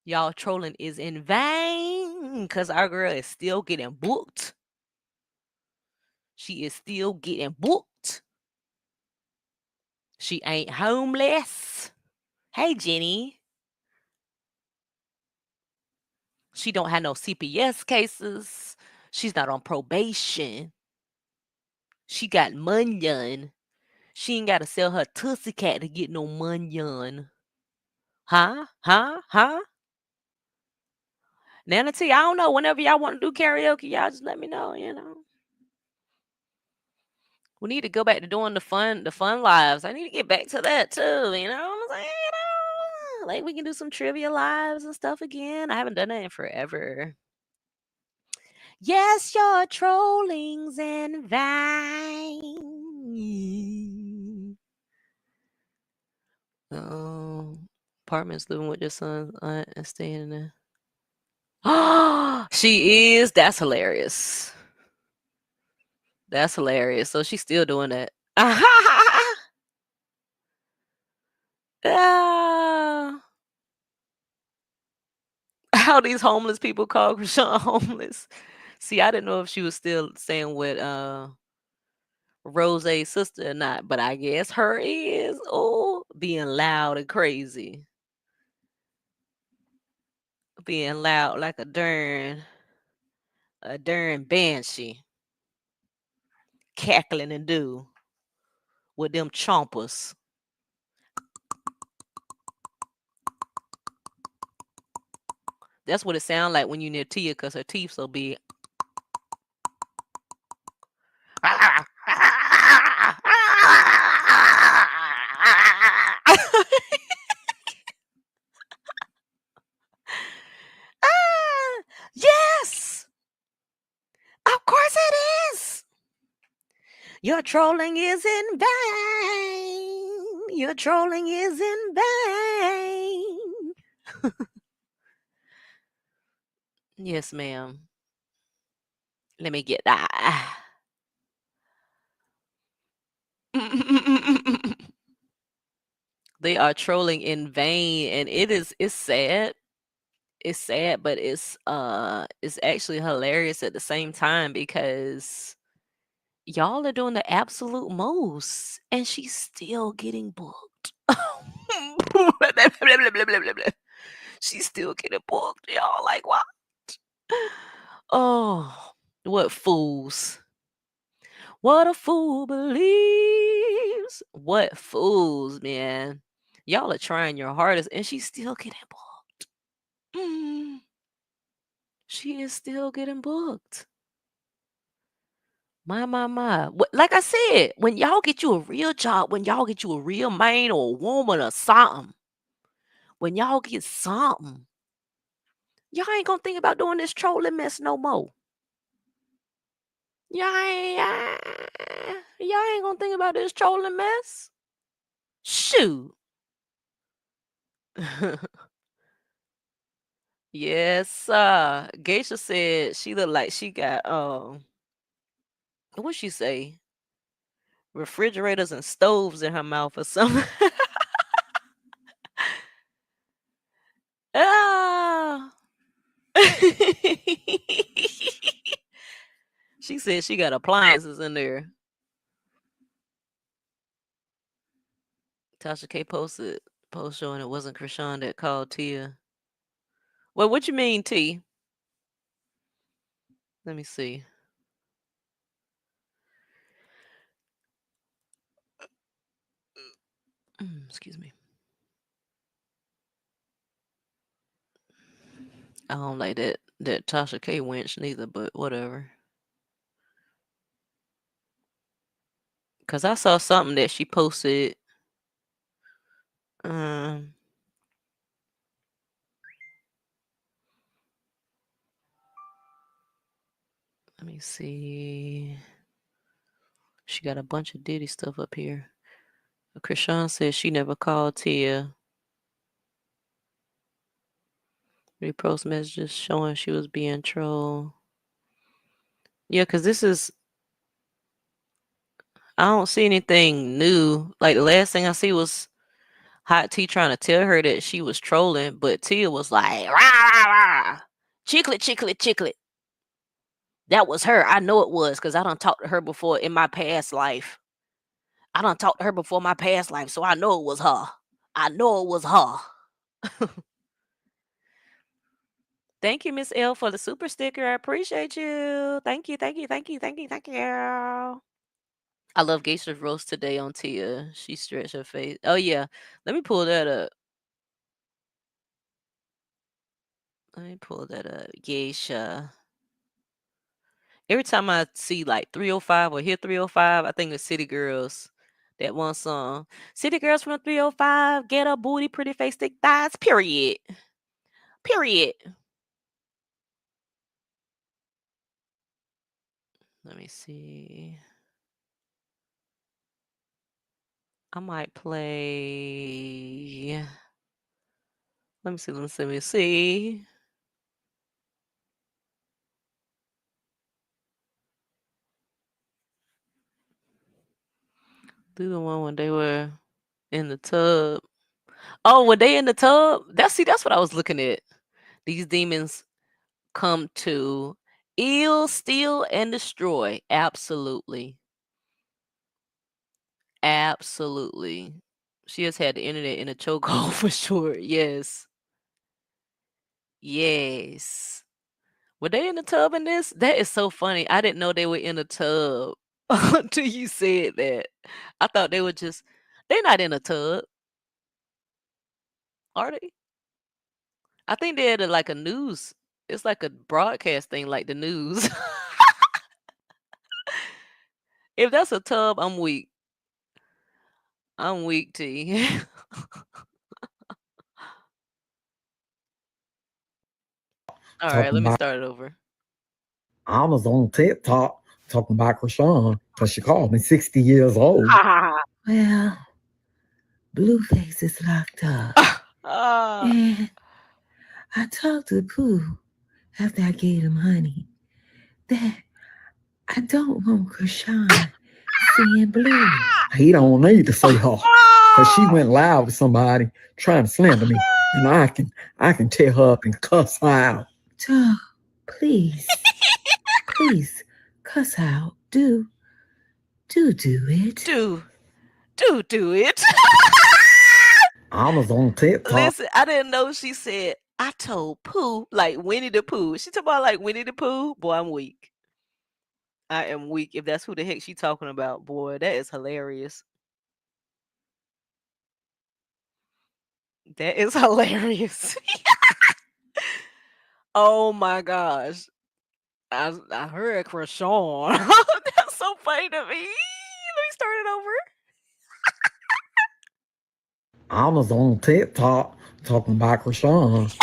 Y'all trolling is in vain because our girl is still getting booked. She is still getting booked. She ain't homeless. Hey, Jenny. She don't have no CPS cases. She's not on probation. She got money. She ain't got to sell her tussie cat to get no money. Huh? Huh? Huh? Nana T, I don't know. Whenever y'all want to do karaoke, y'all just let me know, We need to go back to doing the fun lives. I need to get back to that too, you know what I'm saying? Like we can do some trivia lives and stuff again. I haven't done that in forever. Yes, your trolling's in vain. Oh, apartments living with their son's aunt and staying in there. She is. That's hilarious. That's hilarious. So she's still doing that. Ah. How these homeless people call Chrisean homeless. See, I didn't know if she was still saying with Rose's sister or not, but I guess her is. Oh, being loud and crazy. Being loud like a darn banshee. Cackling and do with them chompers. That's what it sounds like when you near Tia because her teeth so big. Yes! Your trolling is in vain. Your trolling is in vain. Yes, ma'am. Let me get that. They are trolling in vain, and it's sad. It's sad, but it's actually hilarious at the same time because y'all are doing the absolute most, and she's still getting booked. She's still getting booked, y'all. Like what? Oh, what fools! What a fool believes. What fools, man! Y'all are trying your hardest, and she's still getting booked. Mm, she is still getting booked. My. Like I said, when y'all get you a real job, when y'all get you a real man or a woman or something, when y'all get something, y'all ain't gonna think about doing this trolling mess no more. Y'all ain't gonna think about this trolling mess. Shoot. Yes, sir. Geisha said she looked like she got what she say? Refrigerators and stoves in her mouth or something. Ah. She said she got appliances in there. Tasha K posted post showing it wasn't Chrisean that called Tia. Well, what you mean, T? Let me see. Excuse me. I don't like that Tasha K wench neither, but whatever. Cause I saw something that she posted. Um, let me see. She got a bunch of Diddy stuff up here. Chrisean said she never called Tia. Repost messages showing she was being trolled. Yeah, cause this is. I don't see anything new. Like the last thing I see was Hot T trying to tell her that she was trolling, but Tia was like, rah, rah, rah. Chiclet, chiclet, chiclet. That was her. I know it was because I done talked to her before in my past life. I done talked to her before my past life, so I know it was her. I know it was her. Thank you, Miss L, for the super sticker. I appreciate you. Thank you, thank you, thank you, thank you, thank you. I love Geisha's roast today on Tia. She stretched her face. Oh, yeah. Let me pull that up. Geisha. Every time I see like 305 or hear 305, I think of City Girls. That one song. City Girls from 305, get a booty, pretty face, thick thighs, period. Period. Let me see. I might play. Let me see. Do the one when they were in the tub. Oh, were they in the tub? That's what I was looking at. These demons come to ill, steal, and destroy. Absolutely. Absolutely. She has had the internet in a chokehold for sure. Yes. Yes. Were they in the tub in this? That is so funny. I didn't know they were in the tub until you said that. I thought they were just, they're not in a tub, are they? I think they're at like a news. It's like a broadcast thing, like the news. If that's a tub, I'm weak. I'm weak, T. All right, let me start it over. I was on TikTok talking about Chrisean, because she called me 60 years old. Well, Blueface is locked up. And I talked to Pooh after I gave him honey that I don't want Chrisean seeing Blue. He don't need to say her, because she went loud with somebody trying to slander me. And I can tear her up and cuss her out. So, please, please, cuss out. Do it. Do it. I was on TikTok. Listen, I didn't know she said, I told Pooh, like Winnie the Pooh. She talking about like Winnie the Pooh. Boy, I'm weak. I am weak. If that's who the heck she talking about, boy, that is hilarious. That is hilarious. Oh my gosh. I heard Chrisean. That's so funny to me. Let me start it over. I was on TikTok talking about Chrisean.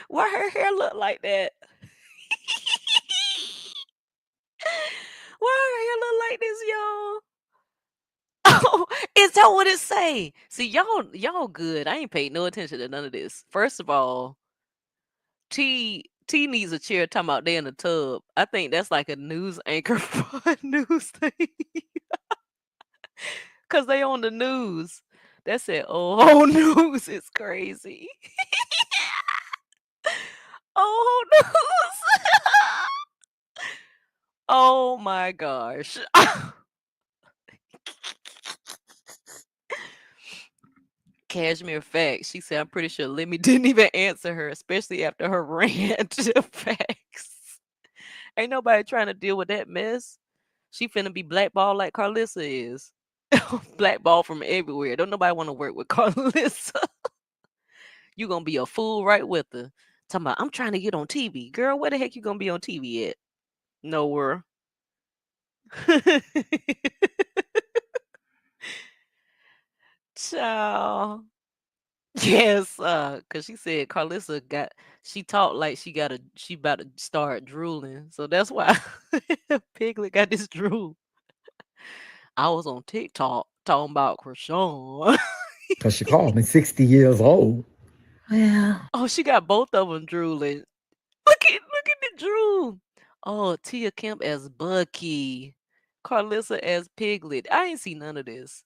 Why her hair look like that? Why her hair look like this, y'all? Oh, is that what it say? See, y'all good. I ain't paid no attention to none of this. First of all, T needs a chair talking about they in the tub. I think that's like a news anchor for a news thing. Cause they on the news. That's it. Oh, news is crazy. Oh, news. Oh my gosh. Cashmere Facts. She said, I'm pretty sure Lemmy didn't even answer her, especially after her rant. Facts. Ain't nobody trying to deal with that mess. She finna be blackballed like Carlissa is. Blackballed from everywhere. Don't nobody want to work with Carlissa. You gonna be a fool right with her. Talking about, I'm trying to get on TV. Girl, where the heck you gonna be on TV at? Nowhere. Ciao. Yes, cause she said Carlissa she talked like she about to start drooling. So that's why Piglet got this drool. I was on TikTok talking about Chrisean. Because she called me 60 years old. Well, Oh, she got both of them drooling. Look at the drool. Oh, Tia Kemp as Bucky. Carlissa as Piglet. I ain't see none of this.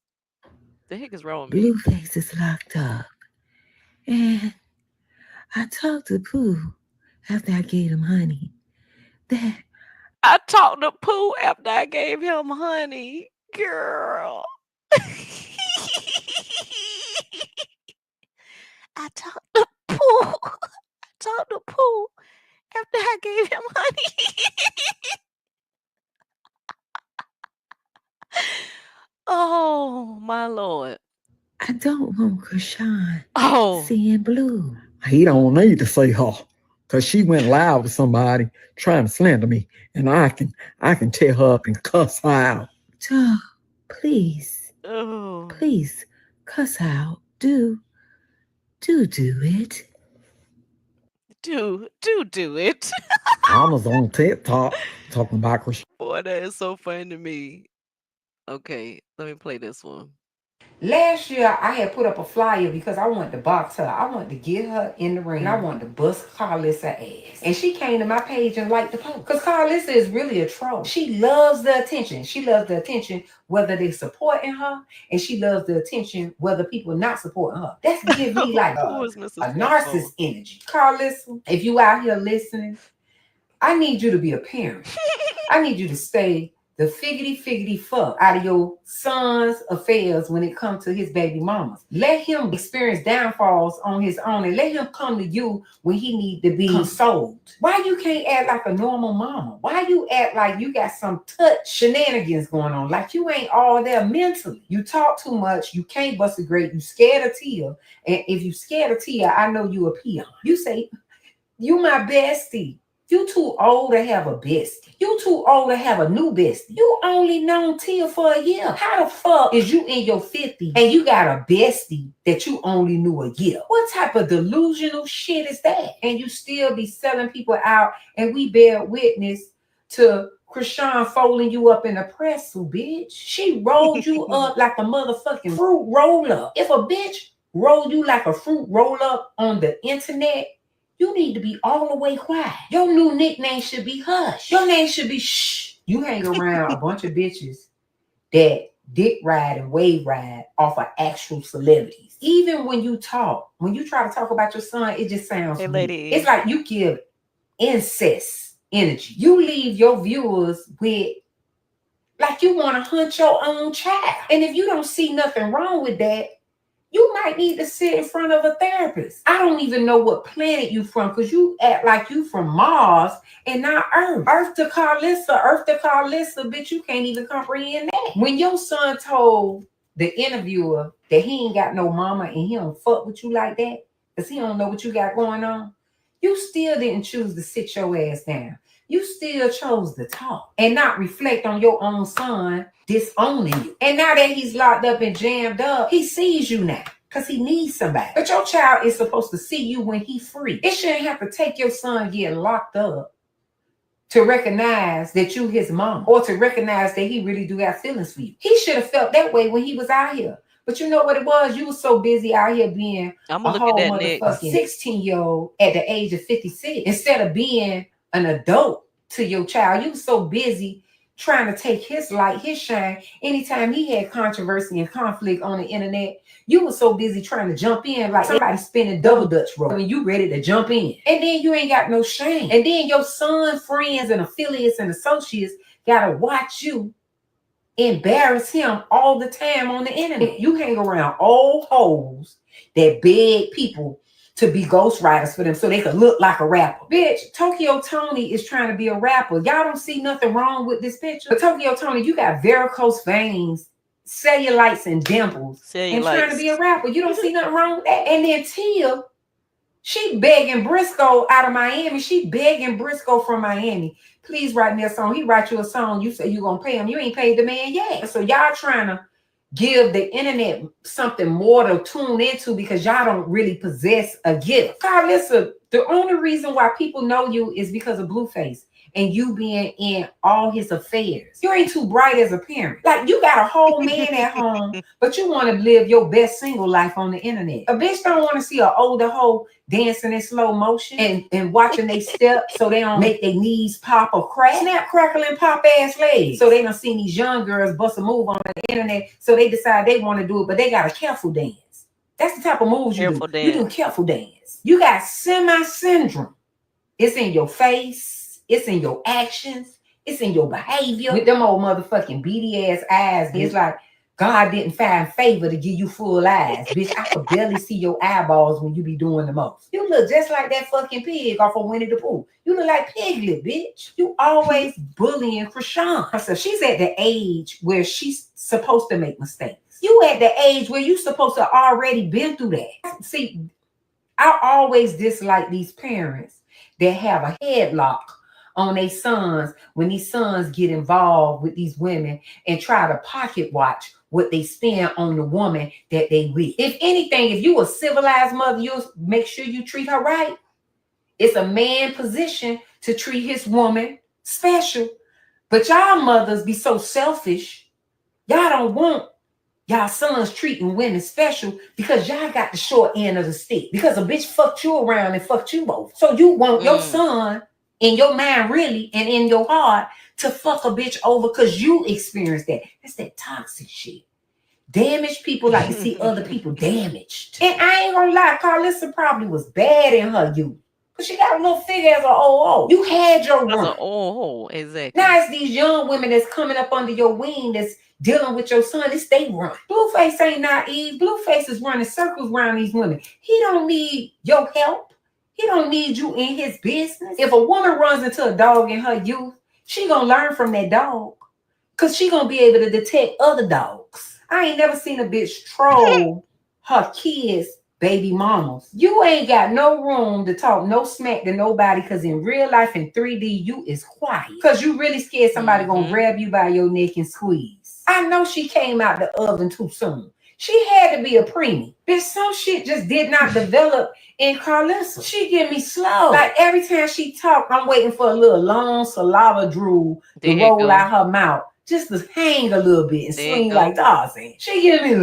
The heck is wrong with me? Blueface is locked up. And I talked to Pooh after I gave him honey that I talked to Pooh after I gave him honey. Girl. I talked to Pooh. I talked to Pooh after I gave him honey. Oh, my Lord. I don't want Chrisean Oh. seeing Blue. He don't need to say her, because she went loud with somebody trying to slander me. And I can tear her up and cuss her out. So, please, please, cuss out. Do it. Do it. I was on TikTok talking about Chrisean. Boy, that is so funny to me. Okay, let me play this one. Last year, I had put up a flyer because I wanted to box her. I wanted to get her in the ring. And I wanted to bust Carlissa ass. And she came to my page and liked the post. Because Carlissa is really a troll. She loves the attention. She loves the attention whether they're supporting her. And she loves the attention whether people are not supporting her. That's give me like a narcissist energy. Carlissa, if you out here listening, I need you to be a parent. I need you to stay the figgity fuck out of your son's affairs when it comes to his baby mamas. Let him experience downfalls on his own and let him come to you when he need to be consoled. Why you can't act like a normal mama? Why you act like you got some touch shenanigans going on? Like you ain't all there mentally. You talk too much. You can't bust a grape. You scared of Tia. And if you scared of Tia, I know you a peon. You say, you my bestie. You too old to have a bestie. You too old to have a new bestie. You only known Tia for a year. How the fuck is you in your 50s and you got a bestie that you only knew a year? What type of delusional shit is that? And you still be selling people out, and we bear witness to Chrisean folding you up in a pretzel, bitch. She rolled you up like a motherfucking fruit roll-up. If a bitch rolled you like a fruit roll-up on the internet, you need to be all the way quiet. Your new nickname should be Hush. Your name should be Shh. You hang around a bunch of bitches that dick ride and wave ride off of actual celebrities. Even when you talk, when you try to talk about your son, it just sounds weird. lady. It's like you give incest energy. You leave your viewers with like you want to hunt your own child. And if you don't see nothing wrong with that, you might need to sit in front of a therapist. I don't even know what planet you from, because you act like you from Mars and not Earth. Earth to Carlissa, bitch, you can't even comprehend that. When your son told the interviewer that he ain't got no mama and he don't fuck with you like that, because he don't know what you got going on, you still didn't choose to sit your ass down. You still chose to talk and not reflect on your own son disowning you. And now that he's locked up and jammed up, he sees you now because he needs somebody. But your child is supposed to see you when he's free. It shouldn't have to take your son getting locked up to recognize that you his mom, or to recognize that he really do have feelings for you. He should have felt that way when he was out here. But you know what it was? You were so busy out here being a whole motherfucking 16-year-old at the age of 56 instead of being an adult to your child. You were so busy trying to take his light, his shine. Anytime he had controversy and conflict on the internet, you were so busy trying to jump in like somebody spinning double dutch roll when you ready to jump in. And then you ain't got no shame. And then your son, friends, and affiliates and associates gotta watch you embarrass him all the time on the internet. You hang around old hoes that beg people to be ghostwriters for them so they could look like a rapper. Bitch, Tokyo Tony is trying to be a rapper. Y'all don't see nothing wrong with this picture. But Tokyo Tony, you got varicose veins, cellulites, and dimples, and trying to be a rapper. You don't see nothing wrong with that. And then Tia, she begging Briscoe out of Miami. She begging Briscoe from Miami. Please write me a song. He write you a song. You say you gonna pay him. You ain't paid the man yet. So y'all trying to give the internet something more to tune into because y'all don't really possess a gift. Carlissa, the only reason why people know you is because of Blueface and you being in all his affairs. You ain't too bright as a parent. Like, you got a whole man at home, but you want to live your best single life on the internet. A bitch don't want to see an older hoe dancing in slow motion and watching they step so they don't make their knees pop or crack. Snap, crackle, and pop ass legs. So they done seen these young girls bust a move on the internet, so they decide they want to do it, but they got a careful dance. That's the type of moves you do. You do careful dance. You got semi-syndrome. It's in your face. It's in your actions. It's in your behavior. With them old motherfucking beady ass eyes, it's like God didn't find favor to give you full eyes. Bitch, I could barely see your eyeballs when you be doing the most. You look just like that fucking pig off of Winnie the Pooh. You look like Piglet, bitch. You always bullying Chrisean. So she's at the age where she's supposed to make mistakes. You at the age where you supposed to already been through that. See, I always dislike these parents that have a headlock on their sons when these sons get involved with these women and try to pocket watch what they spend on the woman that they with. If anything, if you a civilized mother, you'll make sure you treat her right. It's a man position to treat his woman special. But y'all mothers be so selfish. Y'all don't want y'all sons treating women special because y'all got the short end of the stick. Because a bitch fucked you around and fucked you both. So you want your son in your mind really and in your heart to fuck a bitch over because you experienced that. That's that toxic shit. Damaged people like to see other people damaged. And I ain't gonna lie, Carlissa probably was bad in her youth. But she got a little figure as an old. You had your run. Oh, exactly. Now it's these young women that's coming up under your wing that's dealing with your son. It's they run. Blueface ain't naive. Blueface is running circles around these women. He don't need your help. He don't need you in his business. If a woman runs into a dog in her youth, she gonna learn from that dog because she gonna be able to detect other dogs. I ain't never seen a bitch troll her kids baby mamas. You ain't got no room to talk no smack to nobody, because in real life in 3D, you is quiet. Because you really scared somebody gonna grab you by your neck and squeeze. I know she came out the oven too soon. She had to be a preemie. Bitch, some shit just did not develop in Carlissa. She get me slow. Like every time she talk, I'm waiting for a little long saliva drool to roll out her mouth. Just to hang a little bit and swing like Tarzan. She give me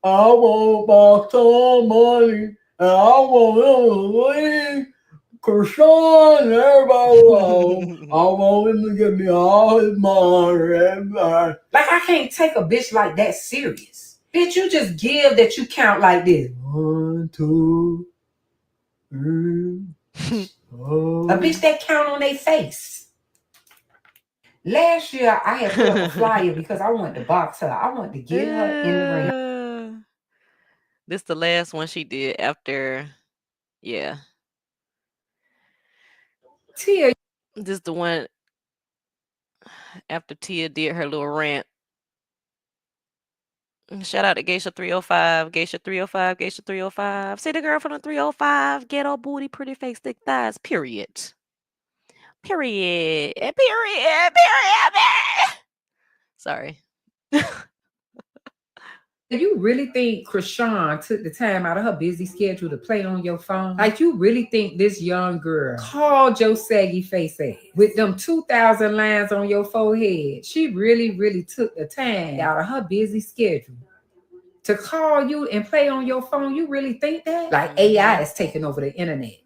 I want box of money. And I want Chrisean, everybody. I want him to give me all his money. Like, I can't take a bitch like that serious. Bitch, you just give that you count like this. 1, 2, 3. A bitch that count on their face. Last year, I had put up a flyer because I wanted to box her. I wanted to get her in the ring. This the last one she did after, yeah. Tia. This the one after Tia did her little rant. Shout out to Geisha 305, Geisha 305, Geisha 305. See the girl from the 305, ghetto booty, pretty face, thick thighs. Period. Period. Period. Sorry. You really think Chrisean took the time out of her busy schedule to play on your phone? Like, you really think this young girl called your saggy face ass with them 2,000 lines on your forehead? She really took the time out of her busy schedule to call you and play on your phone? You really think that? Like, AI is taking over the internet.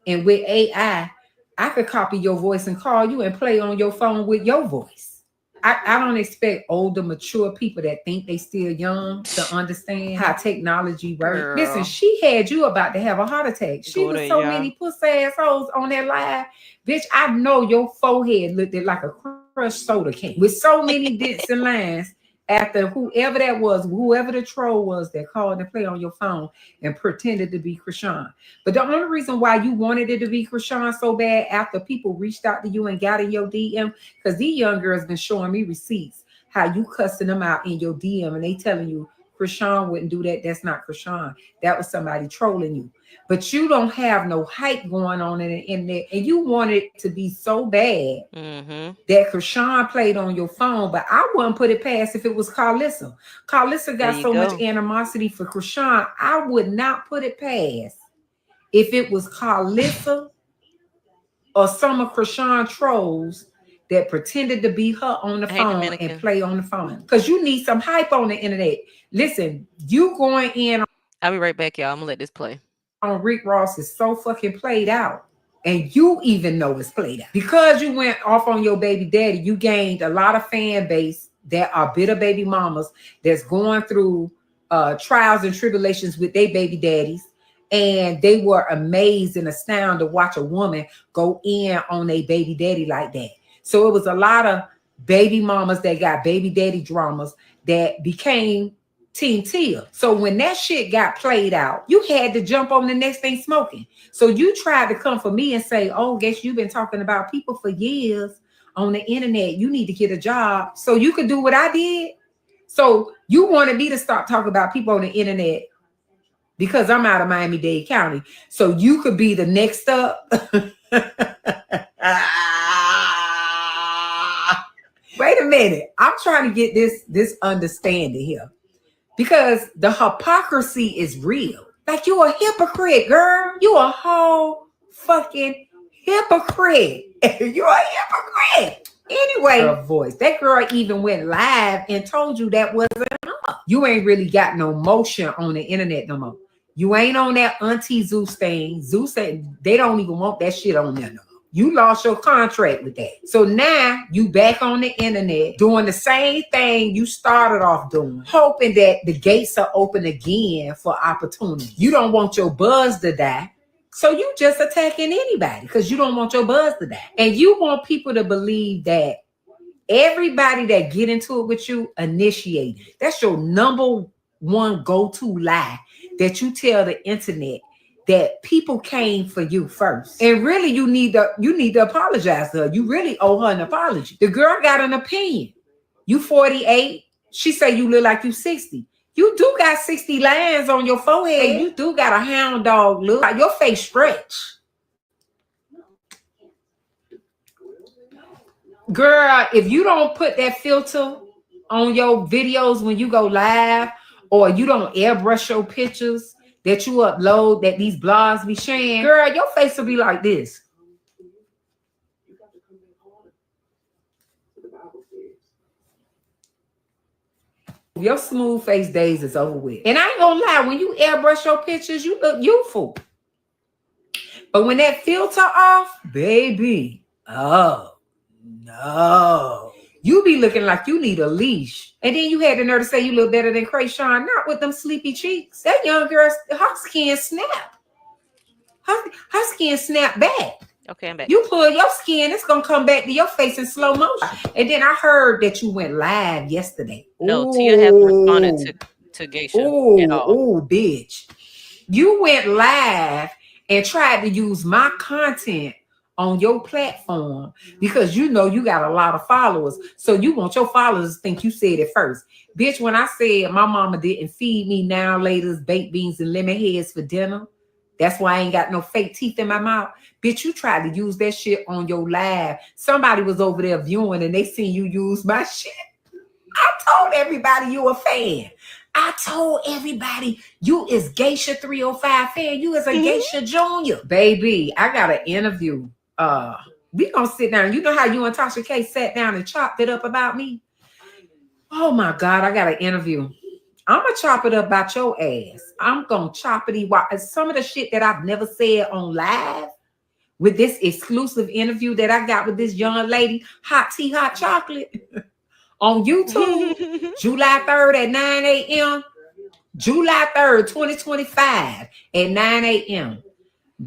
And with AI, I could copy your voice and call you and play on your phone with your voice. I don't expect older, mature people that think they still young to understand how technology works. Girl. Listen, she had you about to have a heart attack. She was so many pussy assholes on that live. Bitch, I know your forehead looked like a crushed soda can with so many dents and lines after whoever that was, whoever the troll was that called and played on your phone and pretended to be Chrisean. But the only reason why you wanted it to be Chrisean so bad after people reached out to you and got in your DM, because these young girls been showing me receipts, how you cussing them out in your DM and they telling you Chrisean wouldn't do that. That's not Chrisean. That was somebody trolling you. But you don't have no hype going on in the internet, and you want it to be so bad that Chrisean played on your phone. But I wouldn't put it past if it was Carlissa. Carlissa got so much animosity for Chrisean. I would not put it past if it was Carlissa or some of Chrisean trolls that pretended to be her on the phone and play on the phone. Because you need some hype on the internet. Listen, you going in. I'll be right back, y'all. I'm going to let this play. On Rick Ross is so fucking played out. And you even know it's played out. Because you went off on your baby daddy, you gained a lot of fan base that are bitter baby mamas that's going through trials and tribulations with their baby daddies. And they were amazed and astounded to watch a woman go in on a baby daddy like that. So it was a lot of baby mamas that got baby daddy dramas that became Team Tia. So when that shit got played out, you had to jump on the next thing smoking. So you tried to come for me and say, oh, guess you've been talking about people for years on the internet. You need to get a job so you could do what I did. So you wanted me to stop talking about people on the internet because I'm out of Miami-Dade County. So you could be the next up. Wait a minute. I'm trying to get this understanding here. Because the hypocrisy is real. Like, you a hypocrite, girl. You a whole fucking hypocrite. You're a hypocrite. Anyway, her voice. That girl even went live and told you that wasn't her. You ain't really got no motion on the internet no more. You ain't on that Auntie Zeus thing. Zeus said they don't even want that shit on there no more. You lost your contract with that. So now you back on the internet doing the same thing you started off doing, hoping that the gates are open again for opportunity. You don't want your buzz to die. So you just attacking anybody because you don't want your buzz to die. And you want people to believe that everybody that get into it with you initiated. That's your number one go-to lie that you tell the internet, that people came for you first. And really, you need to apologize to her. You really owe her an apology. The girl got an opinion. You 48. She say you look like you 60. You do got 60 lines on your forehead. You do got a hound dog look. Your face stretch. Girl, if you don't put that filter on your videos when you go live, or you don't airbrush your pictures that you upload that these blogs be sharing, girl, your face will be like this. Your smooth face days is over with. And I ain't gonna lie, when you airbrush your pictures, you look youthful. But when that filter off, baby, oh no. You be looking like you need a leash. And then you had the nerve to say you look better than Chrisean, not with them sleepy cheeks. That young girl, her skin snap. Her skin snap back. Okay, I'm back. You pull your skin, it's gonna come back to your face in slow motion. And then I heard that you went live yesterday. No, Tia hasn't responded to Geisha at all. Oh, bitch. You went live and tried to use my content on your platform because you know you got a lot of followers. So you want your followers to think you said it first. Bitch, when I said my mama didn't feed me now laters, baked beans, and lemon heads for dinner, that's why I ain't got no fake teeth in my mouth. Bitch, you tried to use that shit on your live. Somebody was over there viewing and they seen you use my shit. I told everybody you a fan. I told everybody you is Geisha 305 fan. You is a Geisha Junior. Baby, I got an interview. We gonna sit down. You know how you and Tasha K sat down and chopped it up about me? Oh my God, I got an interview. I'm gonna chop it up about your ass. I'm gonna chop it. Some of the shit that I've never said on live with this exclusive interview that I got with this young lady, Hot Tea, Hot Chocolate, on YouTube, July 3rd at 9 a.m. July 3rd, 2025 at 9 a.m.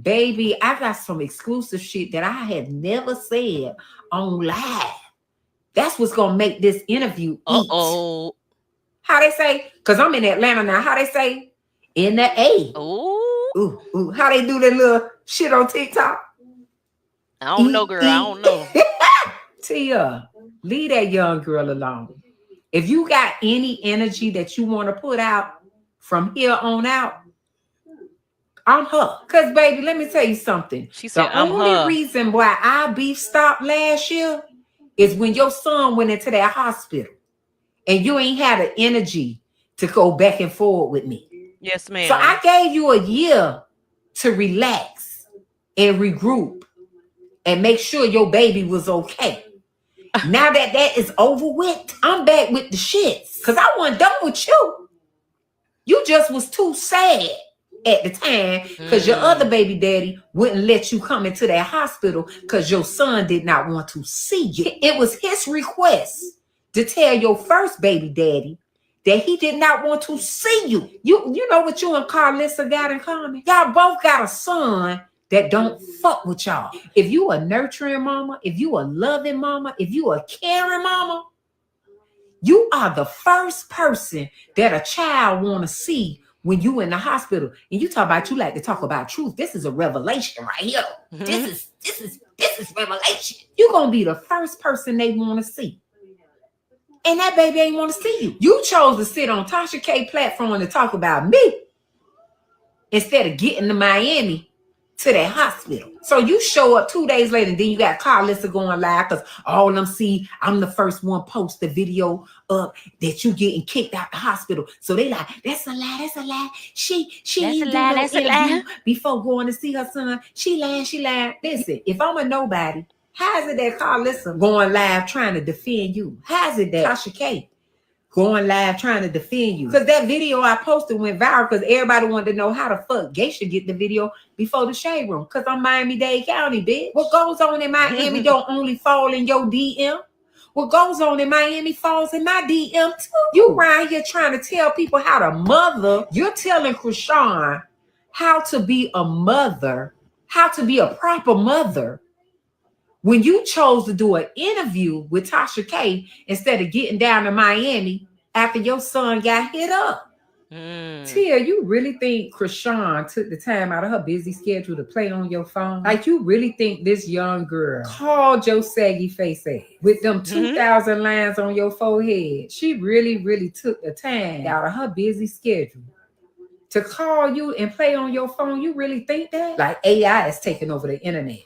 Baby, I got some exclusive shit that I have never said on live. That's what's gonna make this interview eat. How they say? Because I'm in Atlanta now. How they say? In the A. Ooh. How they do that little shit on TikTok? I don't know, girl. I don't know. Tia, leave that young girl alone. If you got any energy that you want to put out from here on out, I'm her. Because, baby, let me tell you something. She said, the only reason why our beef stopped last year is when your son went into that hospital and you ain't had the energy to go back and forward with me. Yes, ma'am. So I gave you a year to relax and regroup and make sure your baby was okay. Now that that is over with, I'm back with the shits because I wasn't done with you. You just was too sad at the time because your other baby daddy wouldn't let you come into that hospital because your son did not want to see you. It was his request to tell your first baby daddy that he did not want to see you. You know what you and Carlissa got in common? Y'all both got a son that don't fuck with y'all. If you a nurturing mama, if you a loving mama, if you a caring mama, you are the first person that a child want to see when you in the hospital. And you talk about, you like to talk about truth. This is a revelation right here. This is revelation. You're gonna be the first person they want to see. And that baby ain't want to see you. You chose to sit on Tasha K platform to talk about me instead of getting to Miami to that hospital. So you show up 2 days later and then you got Carlissa going live because all of them see I'm the first one post the video up that you getting kicked out the hospital. So they like, that's a lie, that's a lie. She didn't do no interview before going to see her son. She lied. Listen, if I'm a nobody, how is it that Carlissa going live trying to defend you? How is it that Tasha K going live trying to defend you? Because that video I posted went viral because everybody wanted to know how the fuck Geisha get the video before the shade room. Because I'm Miami-Dade County, bitch. What goes on in Miami don't only fall in your DM. What goes on in Miami falls in my DM too. You around here trying to tell people how to mother. You're telling Chrisean how to be a mother, how to be a proper mother, when you chose to do an interview with Tasha K instead of getting down to Miami after your son got hit up. Tia, you really think Chrisean took the time out of her busy schedule to play on your phone? Like, you really think this young girl called your saggy face ass with them 2,000 lines on your forehead? She really, really took the time out of her busy schedule to call you and play on your phone. You really think that? Like, AI is taking over the internet.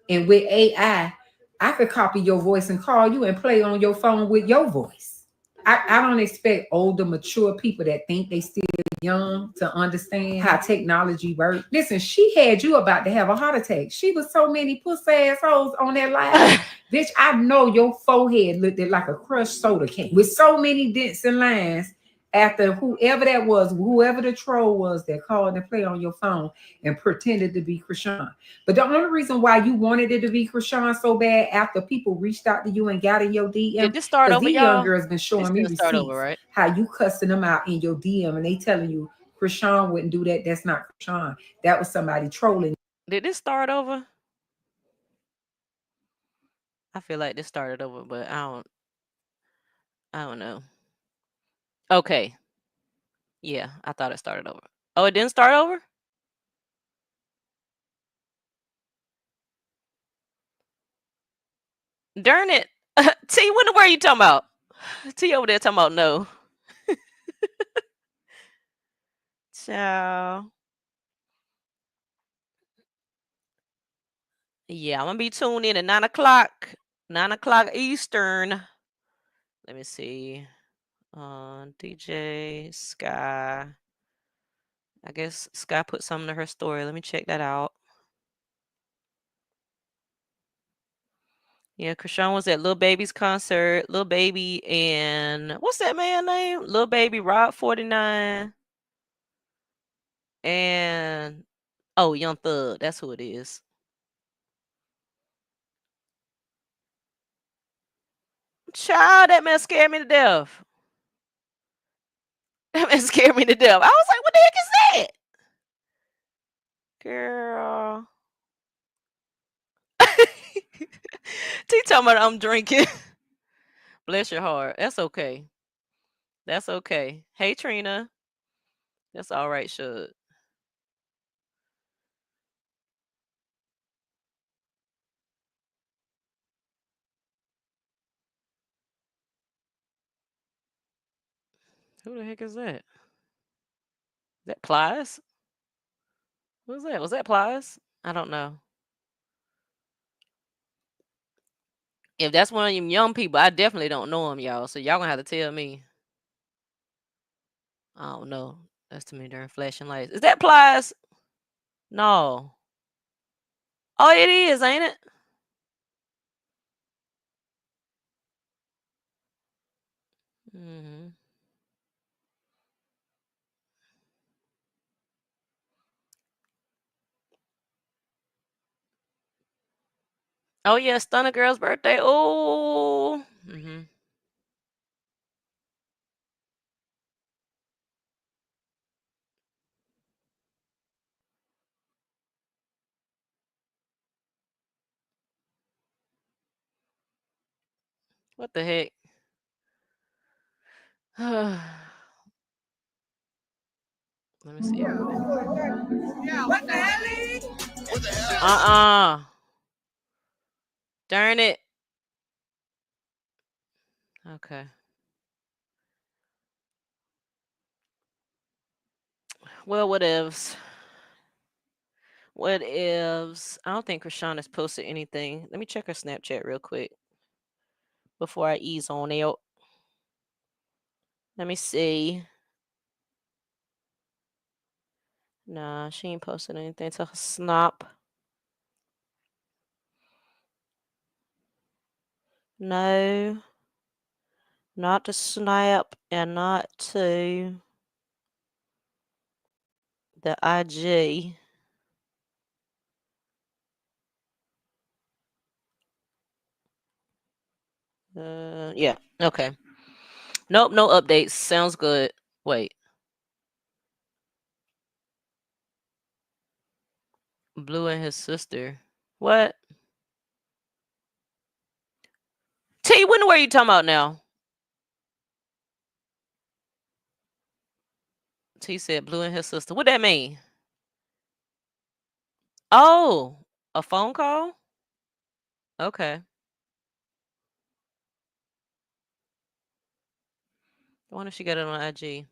And with AI, I could copy your voice and call you and play on your phone with your voice. I don't expect older, mature people that think they still young to understand how technology works. Listen, she had you about to have a heart attack. She was so many pussy assholes on that live. Bitch, I know your forehead looked like a crushed soda can with so many dents and lines after whoever that was, whoever the troll was that called and play on your phone and pretended to be Chrisean. But the only reason why you wanted it to be Chrisean so bad after people reached out to you and got in your DM, Did this start over, these y'all? young girls been showing me receipts over, right? how you cussing them out in your DM and they telling you Chrisean wouldn't do that. That's not Chrisean. That was somebody trolling. Did this start over? I feel like this started over, but I don't know. Okay. Yeah, I thought it started over. Oh, it didn't start over? Darn it. T, what the word are you talking about? T over there talking about no. Ciao. Yeah, I'm gonna be tuned in at 9 o'clock. 9 o'clock Eastern. Let me see. DJ Sky. I guess Sky put something to her story. Let me check that out. Yeah, Chrisean was at Lil Baby's concert. Lil Baby and what's that man name? Lil Baby, Rob 49. And Young Thug. That's who it is. Child, that man scared me to death. That man scared me to death. I was like, what the heck is that? Girl. T talking about I'm drinking. Bless your heart. That's okay. That's okay. Hey, Trina. That's all right, Shug. Who the heck is that? Is that Plies? Who's that? Was that Plies? I don't know. If that's one of them young people, I definitely don't know him, y'all. So y'all gonna have to tell me. I don't know. That's to me during flashing lights. Is that Plies? No. Oh, it is, ain't it? Mm-hmm. Oh yeah, Stunner Girl's birthday. Oh. Mm-hmm. What the heck? Let me see. What the hell? What the hell? Darn it. Okay. Well, whatevs. Whatevs. I don't think Chrisean has posted anything. Let me check her Snapchat real quick before I ease on out. Let me see. Nah, she ain't posted anything to her snap. No. Not to Snap and not to the IG. Yeah. Okay. Nope, no updates. Sounds good. Wait. Blue and his sister. What? T, when were you talking about now? T said Blue and his sister. What that mean? Oh, a phone call? Okay. I wonder if she got it on IG.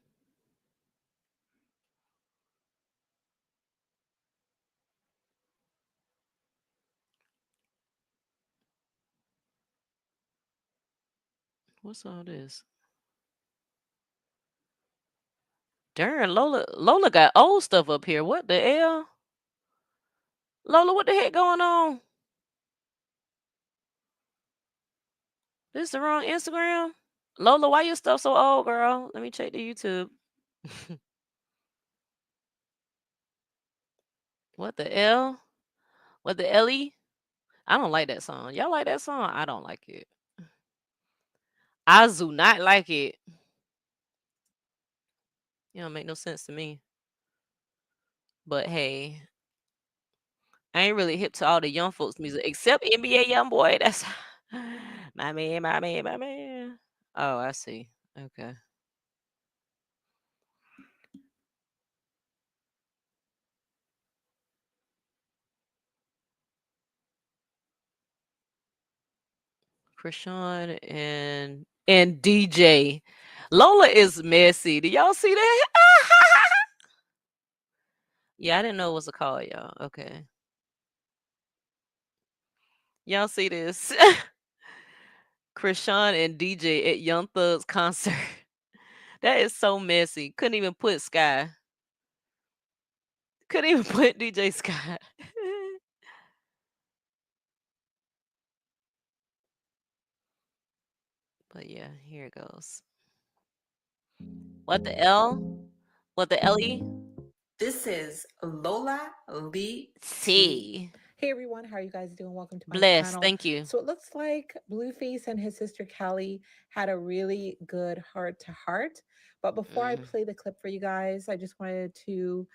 What's all this? Darn, Lola got old stuff up here. What the hell? Lola, what the heck going on? This is the wrong Instagram? Lola, why your stuff so old, girl? Let me check the YouTube. What the L? What the LE? I don't like that song. Y'all like that song? I don't like it. I do not like it. It don't make no sense to me. But hey, I ain't really hip to all the young folks music except NBA YoungBoy. That's my man, my man, my man. Oh, I see. Okay. Chrisean and DJ. Lola is messy. Do y'all see that? Yeah, I didn't know it was a call, y'all. Okay. Y'all see this? Chrisean and DJ at Young Thug's concert. That is so messy. Couldn't even put Sky. Couldn't even put DJ Sky. But yeah, here it goes. What the L? What the LE? This is Lola Lee T. Hey everyone, how are you guys doing? Welcome to my Bless. channel. Thank you. So it looks like Blueface and his sister Callie had a really good heart-to-heart. But before I play the clip for you guys, I just wanted to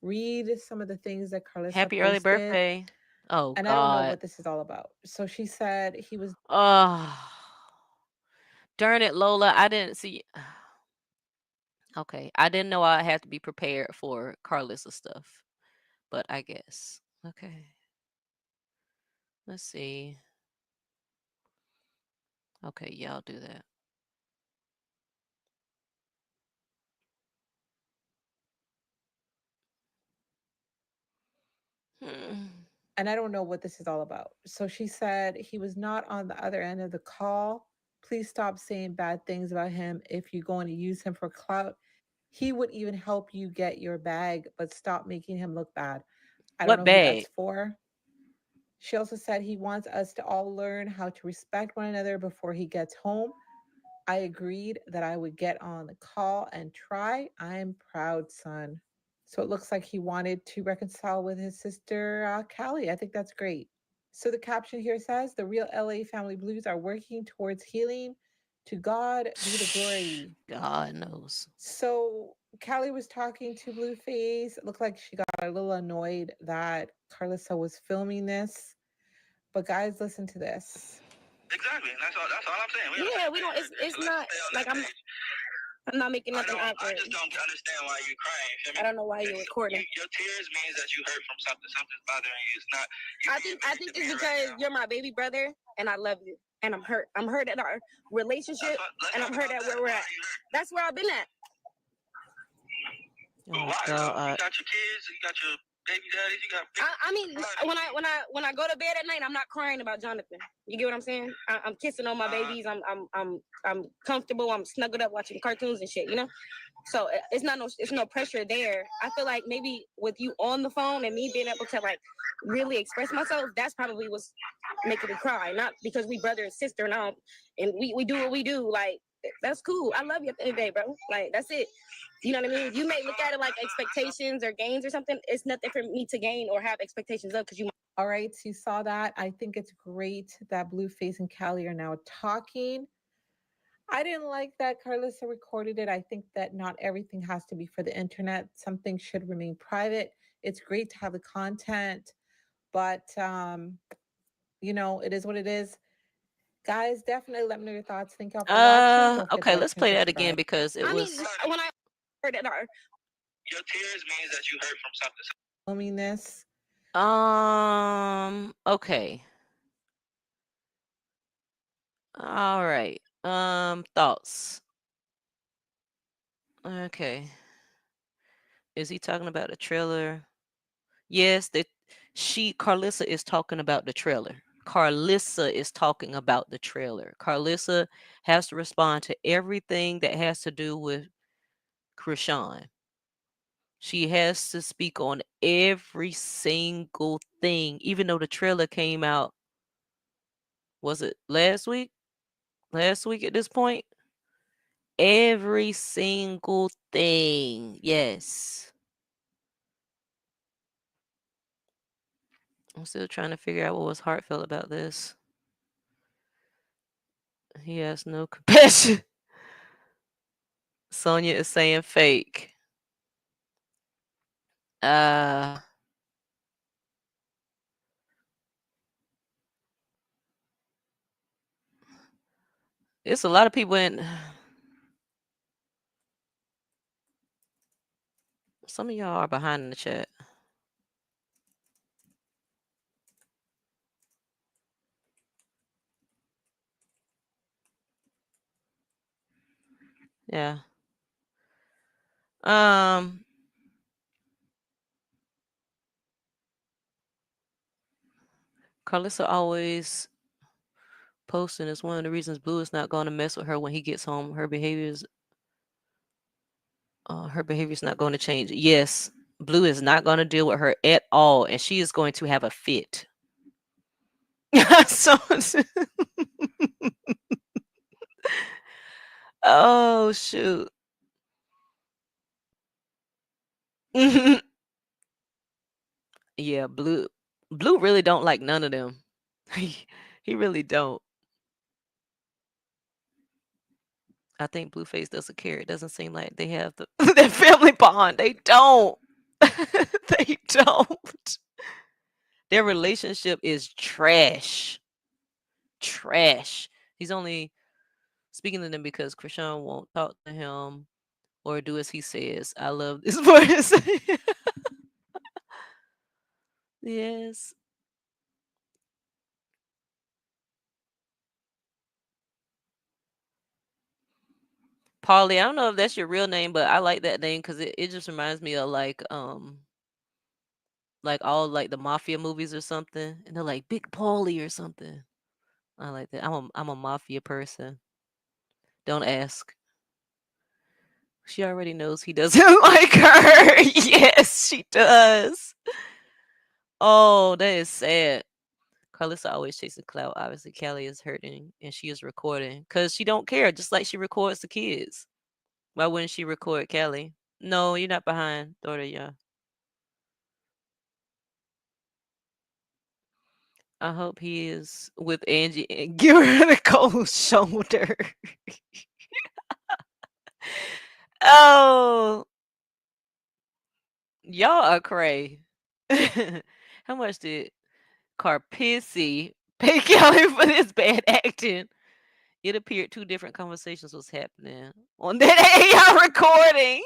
read some of the things that Carlissa Happy posted. early birthday. Oh, and God. I don't know what this is all about. So she said he was. Oh, darn it, Lola. I didn't see. Okay. I didn't know I had to be prepared for Carlissa stuff. But I guess. Okay. Let's see. Okay, yeah, I'll do that. And I don't know what this is all about. So she said he was not on the other end of the call. Please stop saying bad things about him if you're going to use him for clout. He would even help you get your bag, but stop making him look bad. I don't What know bag? who that's for. She also said he wants us to all learn how to respect one another before he gets home. I agreed that I would get on the call and try. I'm proud, son. So it looks like he wanted to reconcile with his sister, Callie. I think that's great. So the caption here says the real LA family blues are working towards healing. To God be the glory. God knows. So Callie was talking to Blueface. It looked like she got a little annoyed that Carlissa was filming this. But guys, listen to this. Exactly. That's all I'm saying. We don't. It's not like I'm not making nothing up. I just don't understand why you're crying. I don't know why you're recording. Your tears means that you hurt from something. Something's bothering you. It's not. I think it's because you're my baby brother and I love you. And I'm hurt. I'm hurt at our relationship and I'm hurt at where we're at. That's where I've been at. Oh, why? God. You got your kids. You got your baby daddies. You got. I mean, when I go to bed at night, I'm not crying about Jonathan. You get what I'm saying? I'm kissing on my babies. I'm comfortable. I'm snuggled up watching cartoons and shit. You know. So it's no pressure there. I feel like maybe with you on the phone and me being able to like really express myself, that's probably what's making me cry. Not because we brother and sister now, and we do what we do. Like that's cool. I love you at the end of the day, bro. Like that's it. You know what I mean? You may look at it like expectations or gains or something. It's nothing for me to gain or have expectations of because you. All right, so you saw that. I think it's great that Blueface and Callie are now talking. I didn't like that Carlissa recorded it. I think that not everything has to be for the internet. Some things should remain private. It's great to have the content, but you know, it is what it is. Guys, definitely let me know your thoughts. Thank y'all for watching. Don't forget Okay, to like let's and play that again subscribe. because it was. When I heard that Your tears means that you heard from something. Loneliness. Okay. All right. Thoughts. Okay. Is he talking about the trailer? Yes, Carlissa is talking about the trailer. Carlissa is talking about the trailer. Carlissa has to respond to everything that has to do with Chrisean. She has to speak on every single thing, even though the trailer came out. Was it last week? Last week at this point? Every single thing. Yes. I'm still trying to figure out what was heartfelt about this. He has no compassion. Sonya is saying fake. It's a lot of people in. Some of y'all are behind in the chat. Yeah. Carlissa always posting is one of the reasons Blue is not going to mess with her when he gets home. Her behavior's not going to change. Yes, Blue is not going to deal with her at all, and she is going to have a fit. So, oh shoot. Yeah, Blue really don't like none of them. He really don't. I think Blueface doesn't care. It doesn't seem like they have that family bond. They don't. They don't. Their relationship is trash. Trash. He's only speaking to them because Chrisean won't talk to him or do as he says. I love this voice. Yes. Paulie, I don't know if that's your real name, but I like that name because it just reminds me of like all like the mafia movies or something. And they're like Big Paulie or something. I like that. I'm a mafia person. Don't ask. She already knows he doesn't like her. Yes, she does. Oh, that is sad. Carlissa always chasing clout. Obviously, Callie is hurting and she is recording because she don't care, just like she records the kids. Why wouldn't she record Callie? No, you're not behind, daughter. Yeah. I hope he is with Angie and give her the cold shoulder. Oh, y'all are cray. How much did Carpisi pay Kelly for this bad acting? It appeared two different conversations was happening on that AI recording.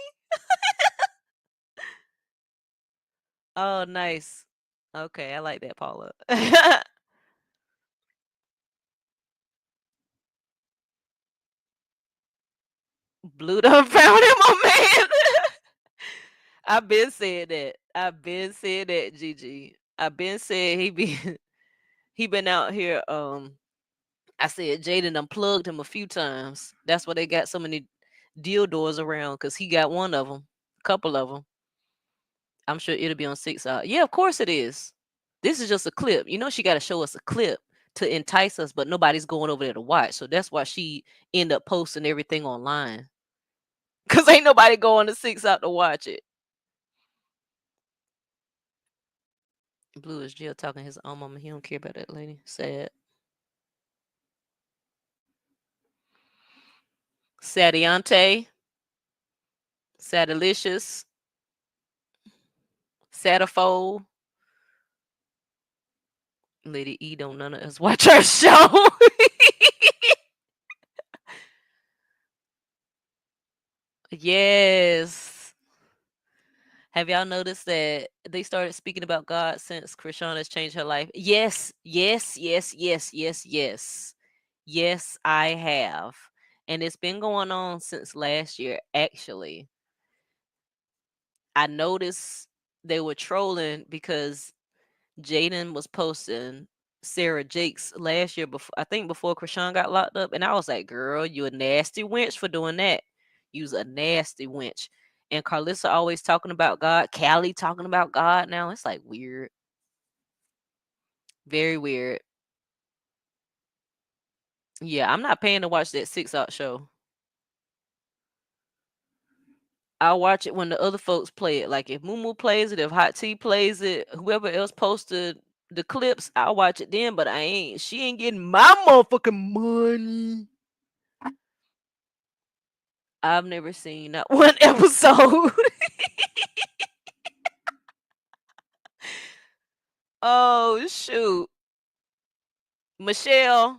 Oh, nice. Okay, I like that, Paula. Blue done found him a man. I've been saying that, Gigi. I've been saying he been out here. I said Jaden unplugged him a few times. That's why they got so many dildos around because he got one of them, a couple of them. I'm sure it'll be on 6 out. Yeah, of course it is. This is just a clip. You know she got to show us a clip to entice us, but nobody's going over there to watch. So that's why she end up posting everything online. Cause ain't nobody going to 6 out to watch it. Blue is Jill talking his own mama. He don't care about that lady. Sad. Sadiante. Sadalicious. Sadafole. Lady E don't none of us watch our show. Yes. Have y'all noticed that they started speaking about God since Chrisean has changed her life? Yes, yes, yes, yes, yes, yes. Yes, I have. And it's been going on since last year, actually. I noticed they were trolling because Jaden was posting Sarah Jakes last year before, I think before Chrisean got locked up. And I was like, girl, you a nasty wench for doing that. You's a nasty wench. And Carlissa always talking about God. Callie talking about God now. It's like weird. Very weird. Yeah, I'm not paying to watch that 6 Out show. I'll watch it when the other folks play it. Like if Moo plays it, if Hot Tea plays it, whoever else posted the clips, I'll watch it then. But she ain't getting my motherfucking money. I've never seen that one episode. Oh shoot. Michelle.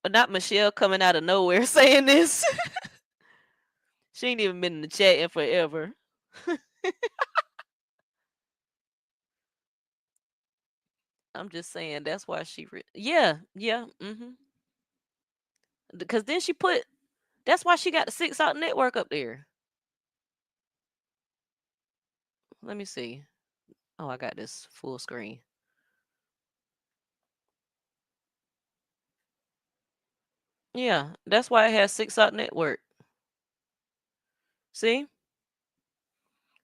Not Michelle coming out of nowhere saying this. She ain't even been in the chat in forever. I'm just saying that's why she yeah. Because then that's why she got the 6 Out network up there. Let me see. Oh, I got this full screen. Yeah, that's why it has 6 Out network. See?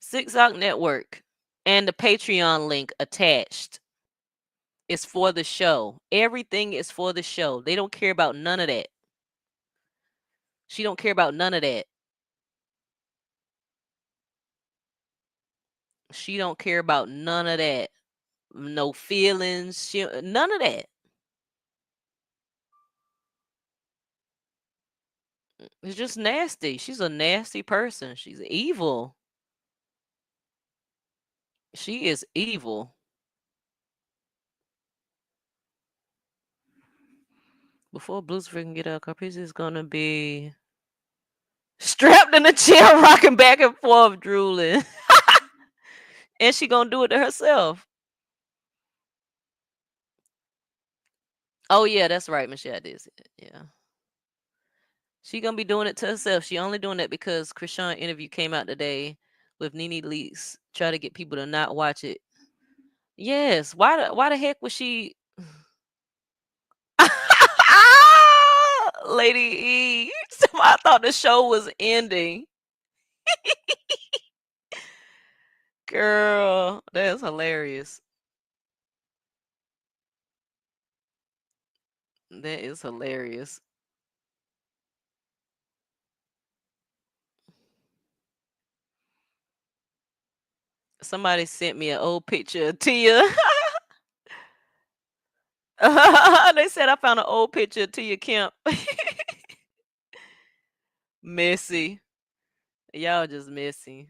6 Out network and the Patreon link attached. It's for the show. Everything is for the show. They don't care about none of that. She don't care about none of that. She don't care about none of that. No feelings. None of that. It's just nasty. She's a nasty person. She's evil. She is evil. Before Lucifer can get out, Caprice is gonna be strapped in a chair, rocking back and forth, drooling. And she gonna do it to herself. Oh yeah, that's right, Michelle did. Yeah. She gonna be doing it to herself. She only doing that because Chrisean interview came out today with Nene Leakes. Try to get people to not watch it. Yes. Why the heck was she Lady E? I thought the show was ending. Girl, that's hilarious. That is hilarious. Somebody sent me an old picture of Tia. They said I found an old picture of Tia Kemp. Messy. Y'all just messy.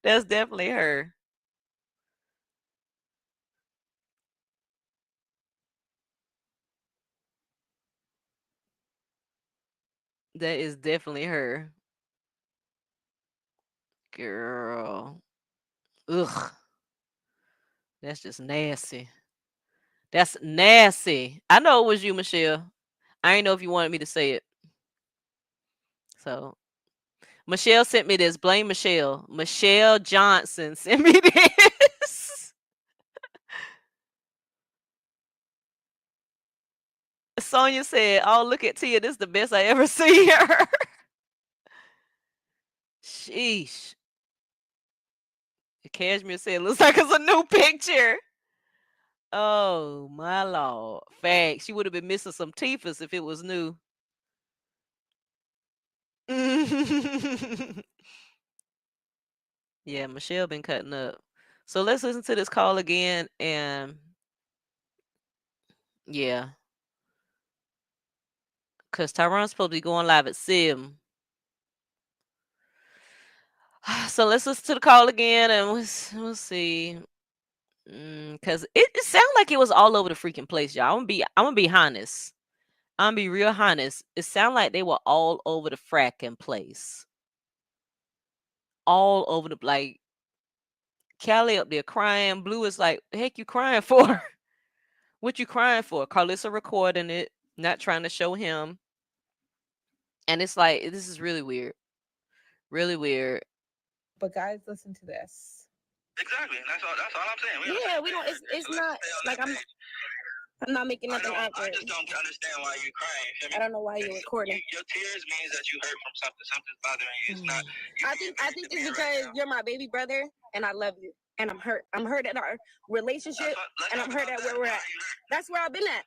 That's definitely her. That is definitely her. Girl. Ugh. That's just nasty. That's nasty. I know it was you, Michelle. I didn't know if you wanted me to say it. So Michelle sent me this. Blame Michelle. Michelle Johnson sent me this. Sonia said, "Oh, look at Tia. This is the best I ever see her." Sheesh. Cashmere said, "Looks like it's a new picture." Oh my lord. Fact. She would have been missing some teeth if it was new. Yeah, Michelle been cutting up. So let's listen to this call again and yeah. Cause Tyron's supposed to be going live at 7. So let's listen to the call again and we'll see. Cause it sounded like it was all over the freaking place, y'all. I'm gonna be honest. I'm gonna be real honest. It sounded like they were all over the fracking place. all over the like. Callie up there crying. Blue is like, the heck you crying for? What you crying for? Carlissa recording it, not trying to show him. And it's like, this is really weird. Really weird. But guys, listen to this. Exactly. That's all I'm saying. Yeah, we don't. It's not like I'm not making nothing awkward. I just don't understand why you're crying. You feel me? I don't know why you're recording. Your tears means that you hurt from something. Something's bothering you. It's not. I think it's because you're my baby brother and I love you. And I'm hurt. I'm hurt at our relationship and I'm hurt at where we're at. That's where I've been at.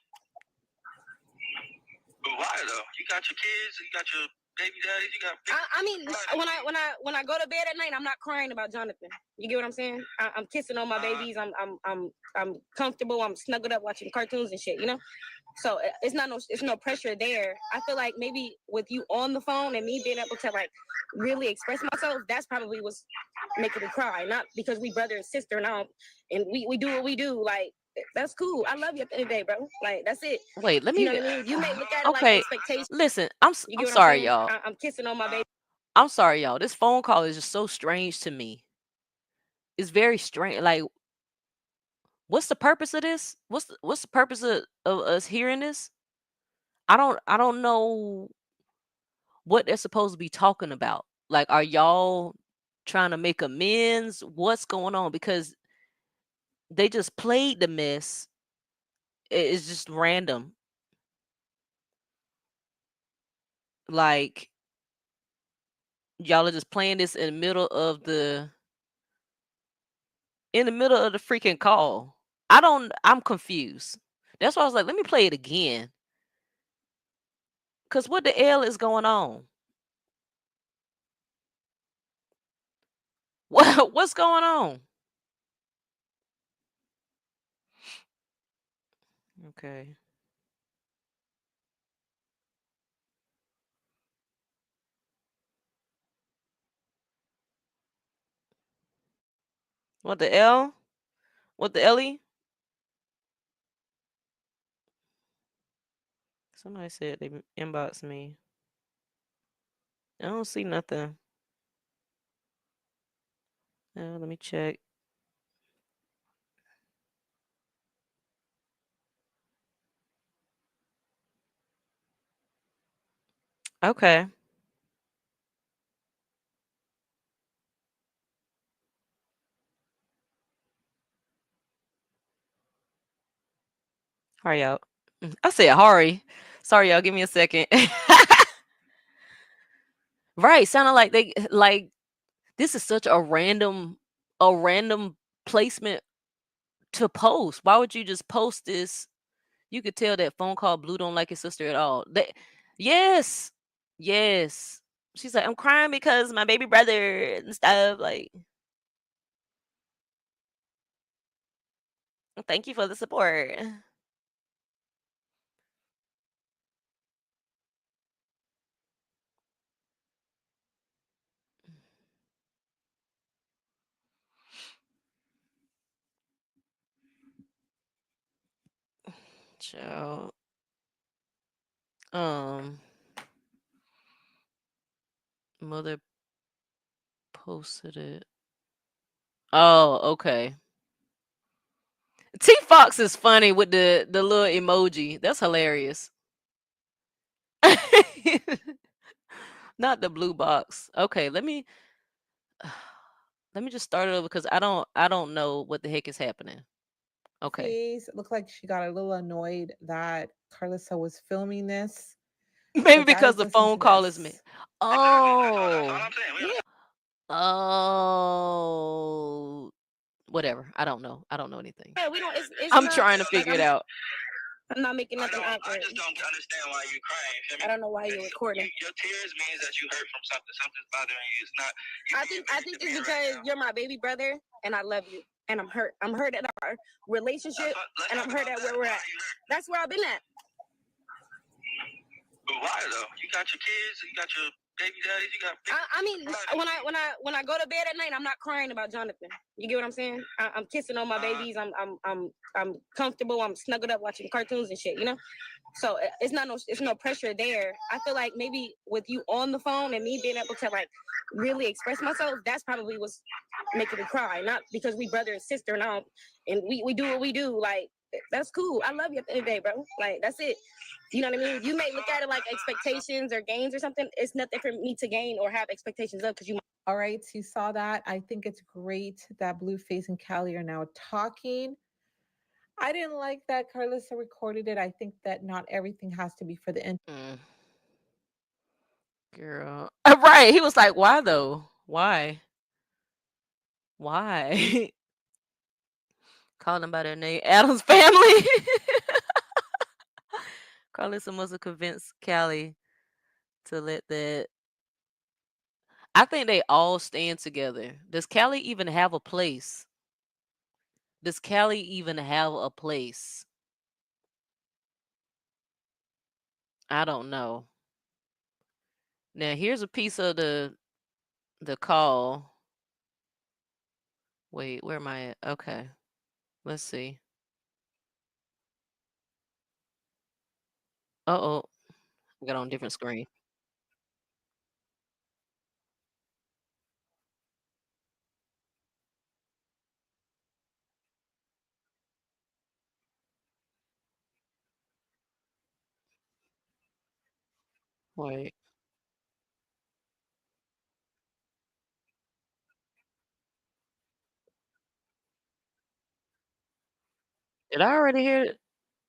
But why though? You got your kids, you got your baby daddies, you got. I mean, when I go to bed at night, I'm not crying about Jonathan. You get what I'm saying? I'm kissing on my babies. I'm comfortable. I'm snuggled up watching cartoons and shit. You know, so it's no pressure there. I feel like maybe with you on the phone and me being able to like really express myself, that's probably what's making me cry. Not because we brother and sister now, and we do what we do. Like that's cool. I love you at the end of the day, bro. Like that's it. Wait, let me. You know what I mean? You may look at it Okay, like expectations. listen, I'm You get what sorry, saying? y'all. I'm kissing on my baby. I'm sorry, y'all. This phone call is just so strange to me. It's very strange. Like, what's the purpose of this? What's the purpose of us hearing this? I don't know what they're supposed to be talking about. Like, are y'all trying to make amends? What's going on? Because they just played the mess. It's just random. Like, y'all are just playing this in the middle of the freaking call. I'm confused. That's why I was like, let me play it again. Cause what the hell is going on? What's going on? Okay. What the L? What the Ellie? Somebody said they inboxed me. I don't see nothing. Let me check. Okay. Hurry y'all. I said hurry. Sorry, y'all. Give me a second. Right. Sounded like this is such a random placement to post. Why would you just post this? You could tell that phone call Blue don't like his sister at all. Yes. She's like, I'm crying because my baby brother and stuff. Like, thank you for the support. Child. Mother posted it. Oh, okay. T Fox is funny with the little emoji. That's hilarious. Not the blue box. Okay, let me just start it over because I don't know what the heck is happening. Okay. Face looked like she got a little annoyed that Carlissa was filming this. Maybe because the phone call is me. Oh. That's all I'm saying. Oh. Whatever. I don't know. I don't know anything. Yeah, we don't. I'm trying to figure it out. I'm not making nothing awkward. I just don't understand why you're crying. You feel me? I don't know why you're recording. Your tears means that you hurt from something. Something's bothering you. It's not. I think it's because you're my baby brother and I love you. And I'm hurt. I'm hurt at our relationship and I'm hurt at where we're at. That's where I've been at. But why though? You got your kids, you got your Baby daddy, you got. I mean, when I go to bed at night, I'm not crying about Jonathan. You get what I'm saying? I'm kissing on my babies. I'm comfortable. I'm snuggled up watching cartoons and shit. You know. So it's no pressure there. I feel like maybe with you on the phone and me being able to like really express myself, that's probably what's making me cry. Not because we brother and sister now, and we do what we do. Like that's cool. I love you at the end of the day, bro. Like that's it. You know what I mean? You may look at it like expectations or gains or something. It's nothing for me to gain or have expectations of because you. All right, so you saw that. I think it's great that Blueface and Callie are now talking. I didn't like that Carlissa recorded it. I think that not everything has to be for the Girl. Right. He was like, why though? Why? Why? Calling by their name. Adam's family. Carlissa must have convinced Callie to let that. I think they all stand together. Does Callie even have a place? Does Callie even have a place? I don't know. Now here's a piece of the call. Wait, where am I at? Okay. Let's see. Uh-oh. I got on a different screen. Wait. Did I already hear it?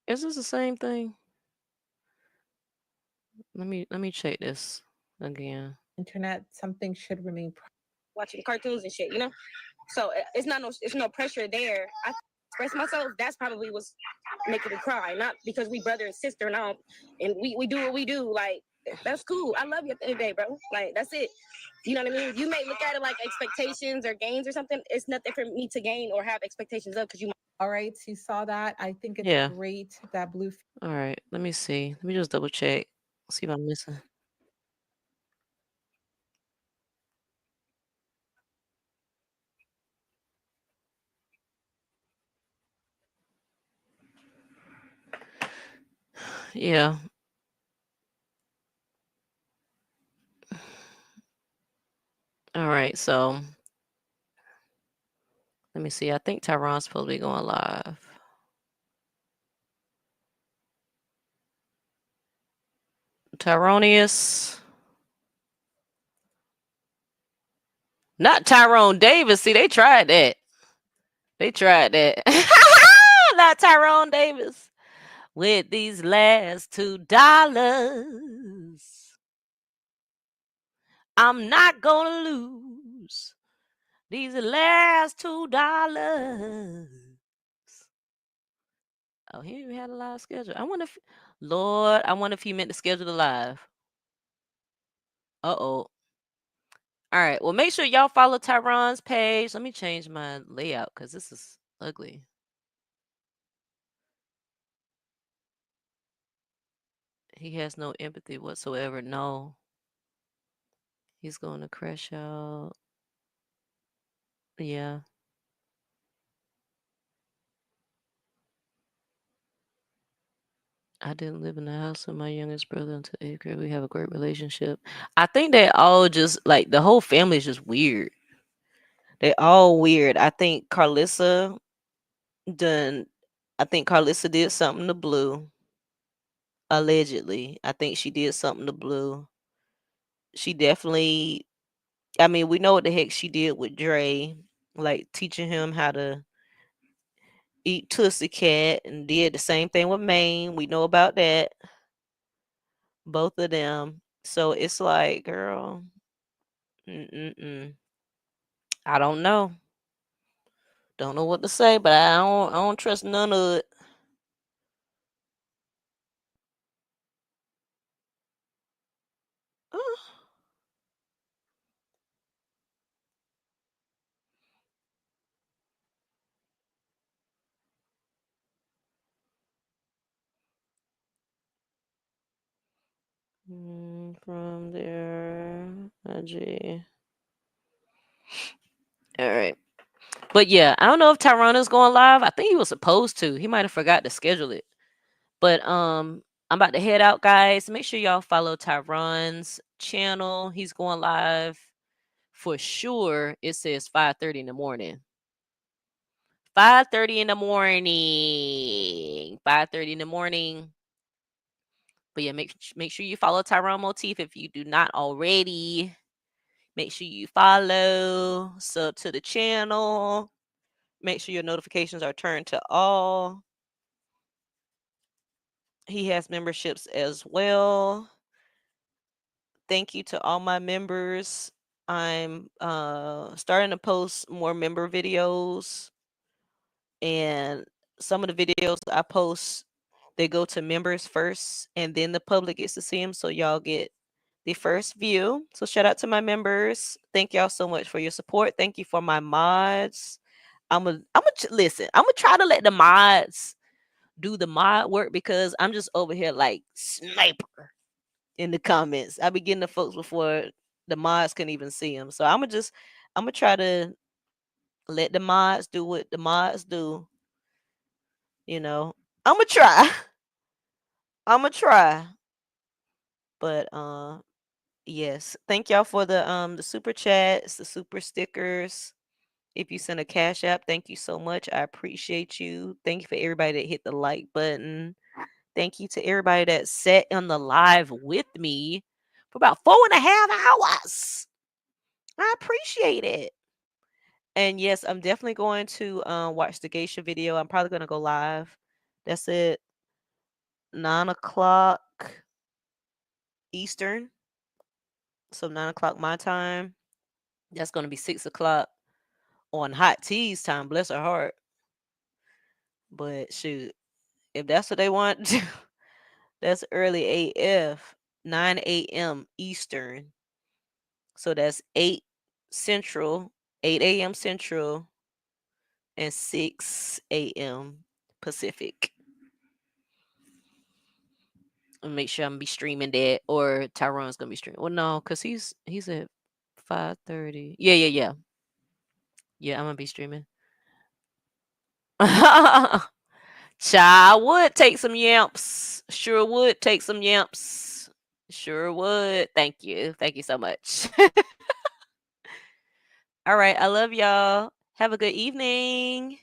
Is this the same thing? Let me check this again. internet. Something should remain Watching cartoons and shit. You know. So it's no pressure there. I express myself. That's probably what's making me cry. Not because we brother and sister now, and we do what we do. Like that's cool. I love you at the end of the day, bro. Like that's it. You know what I mean? You may look at it like expectations or gains or something. It's nothing for me to gain or have expectations of because you. All right, so you saw that. I think it's Yeah. great that Blue. All right. Let me see. Let me just double check. See if I'm missing. Yeah. All right. So let me see. I think Tyron's supposed to be going live. Tyronius. Not Tyrone Davis. See, they tried that. They tried that. Not Tyrone Davis. With these last $2, I'm not gonna lose. These last $2. Oh, he even had a live schedule. I wonder if Lord, I wonder if he meant to schedule the live. Uh-oh. All right. Well, make sure y'all follow Tyron's page. Let me change my layout because this is ugly. He has no empathy whatsoever. No. He's going to crash out. Yeah. I didn't live in the house with my youngest brother until 8th grade. We have a great relationship. I think they all just like the whole family is just weird. They all weird. I think Carlissa did something to Blue. Allegedly. I think she did something to Blue. She definitely I mean, we know what the heck she did with Dre, like teaching him how to eat Tussie Cat, and did the same thing with Maine. We know about that. Both of them. So it's like, girl, mm-mm-mm. I don't know. Don't know what to say, but I don't trust none of it. From there. IG. All right. But yeah, I don't know if Tyrone is going live. I think he was supposed to. He might have forgot to schedule it. But I'm about to head out, guys. Make sure y'all follow Tyron's channel. He's going live for sure. It says 5:30 in the morning. 5:30 in the morning. 5:30 in the morning. But yeah, make sure you follow Tyrone Motif if you do not already. Make sure you follow, sub to the channel. Make sure your notifications are turned to all. He has memberships as well. Thank you to all my members. I'm starting to post more member videos, and some of the videos I post, they go to members first, and then the public gets to see them, so y'all get the first view. So shout out to my members. Thank y'all so much for your support. Thank you for my mods. Listen, I'm gonna try to let the mods do the mod work because I'm just over here like sniper in the comments. I be getting the folks before the mods can even see them. So I'm gonna try to let the mods do what the mods do. You know, I'm gonna try. I'm gonna try. But yes, thank y'all for the super chats, the super stickers. If you send a cash app, thank you so much. I appreciate you. Thank you for everybody that hit the like button. Thank you to everybody that sat on the live with me for about 4.5 hours. I appreciate it. And yes, I'm definitely going to watch the geisha video. I'm probably going to go live. That's it. 9 o'clock Eastern. So 9 o'clock my time. That's going to be 6 o'clock on Hot Tea's time. Bless her heart. But shoot, if that's what they want, that's early AF. 9 a.m. Eastern. So that's 8 Central, 8 a.m. Central, and 6 a.m. Pacific. And make sure I'm be streaming that, or Tyrone's gonna be streaming. Well, no, because he's at 5:30. Yeah. Yeah, I'm gonna be streaming. Child would take some yamps. Sure would take some yamps. Sure would. Thank you. Thank you so much. All right. I love y'all. Have a good evening.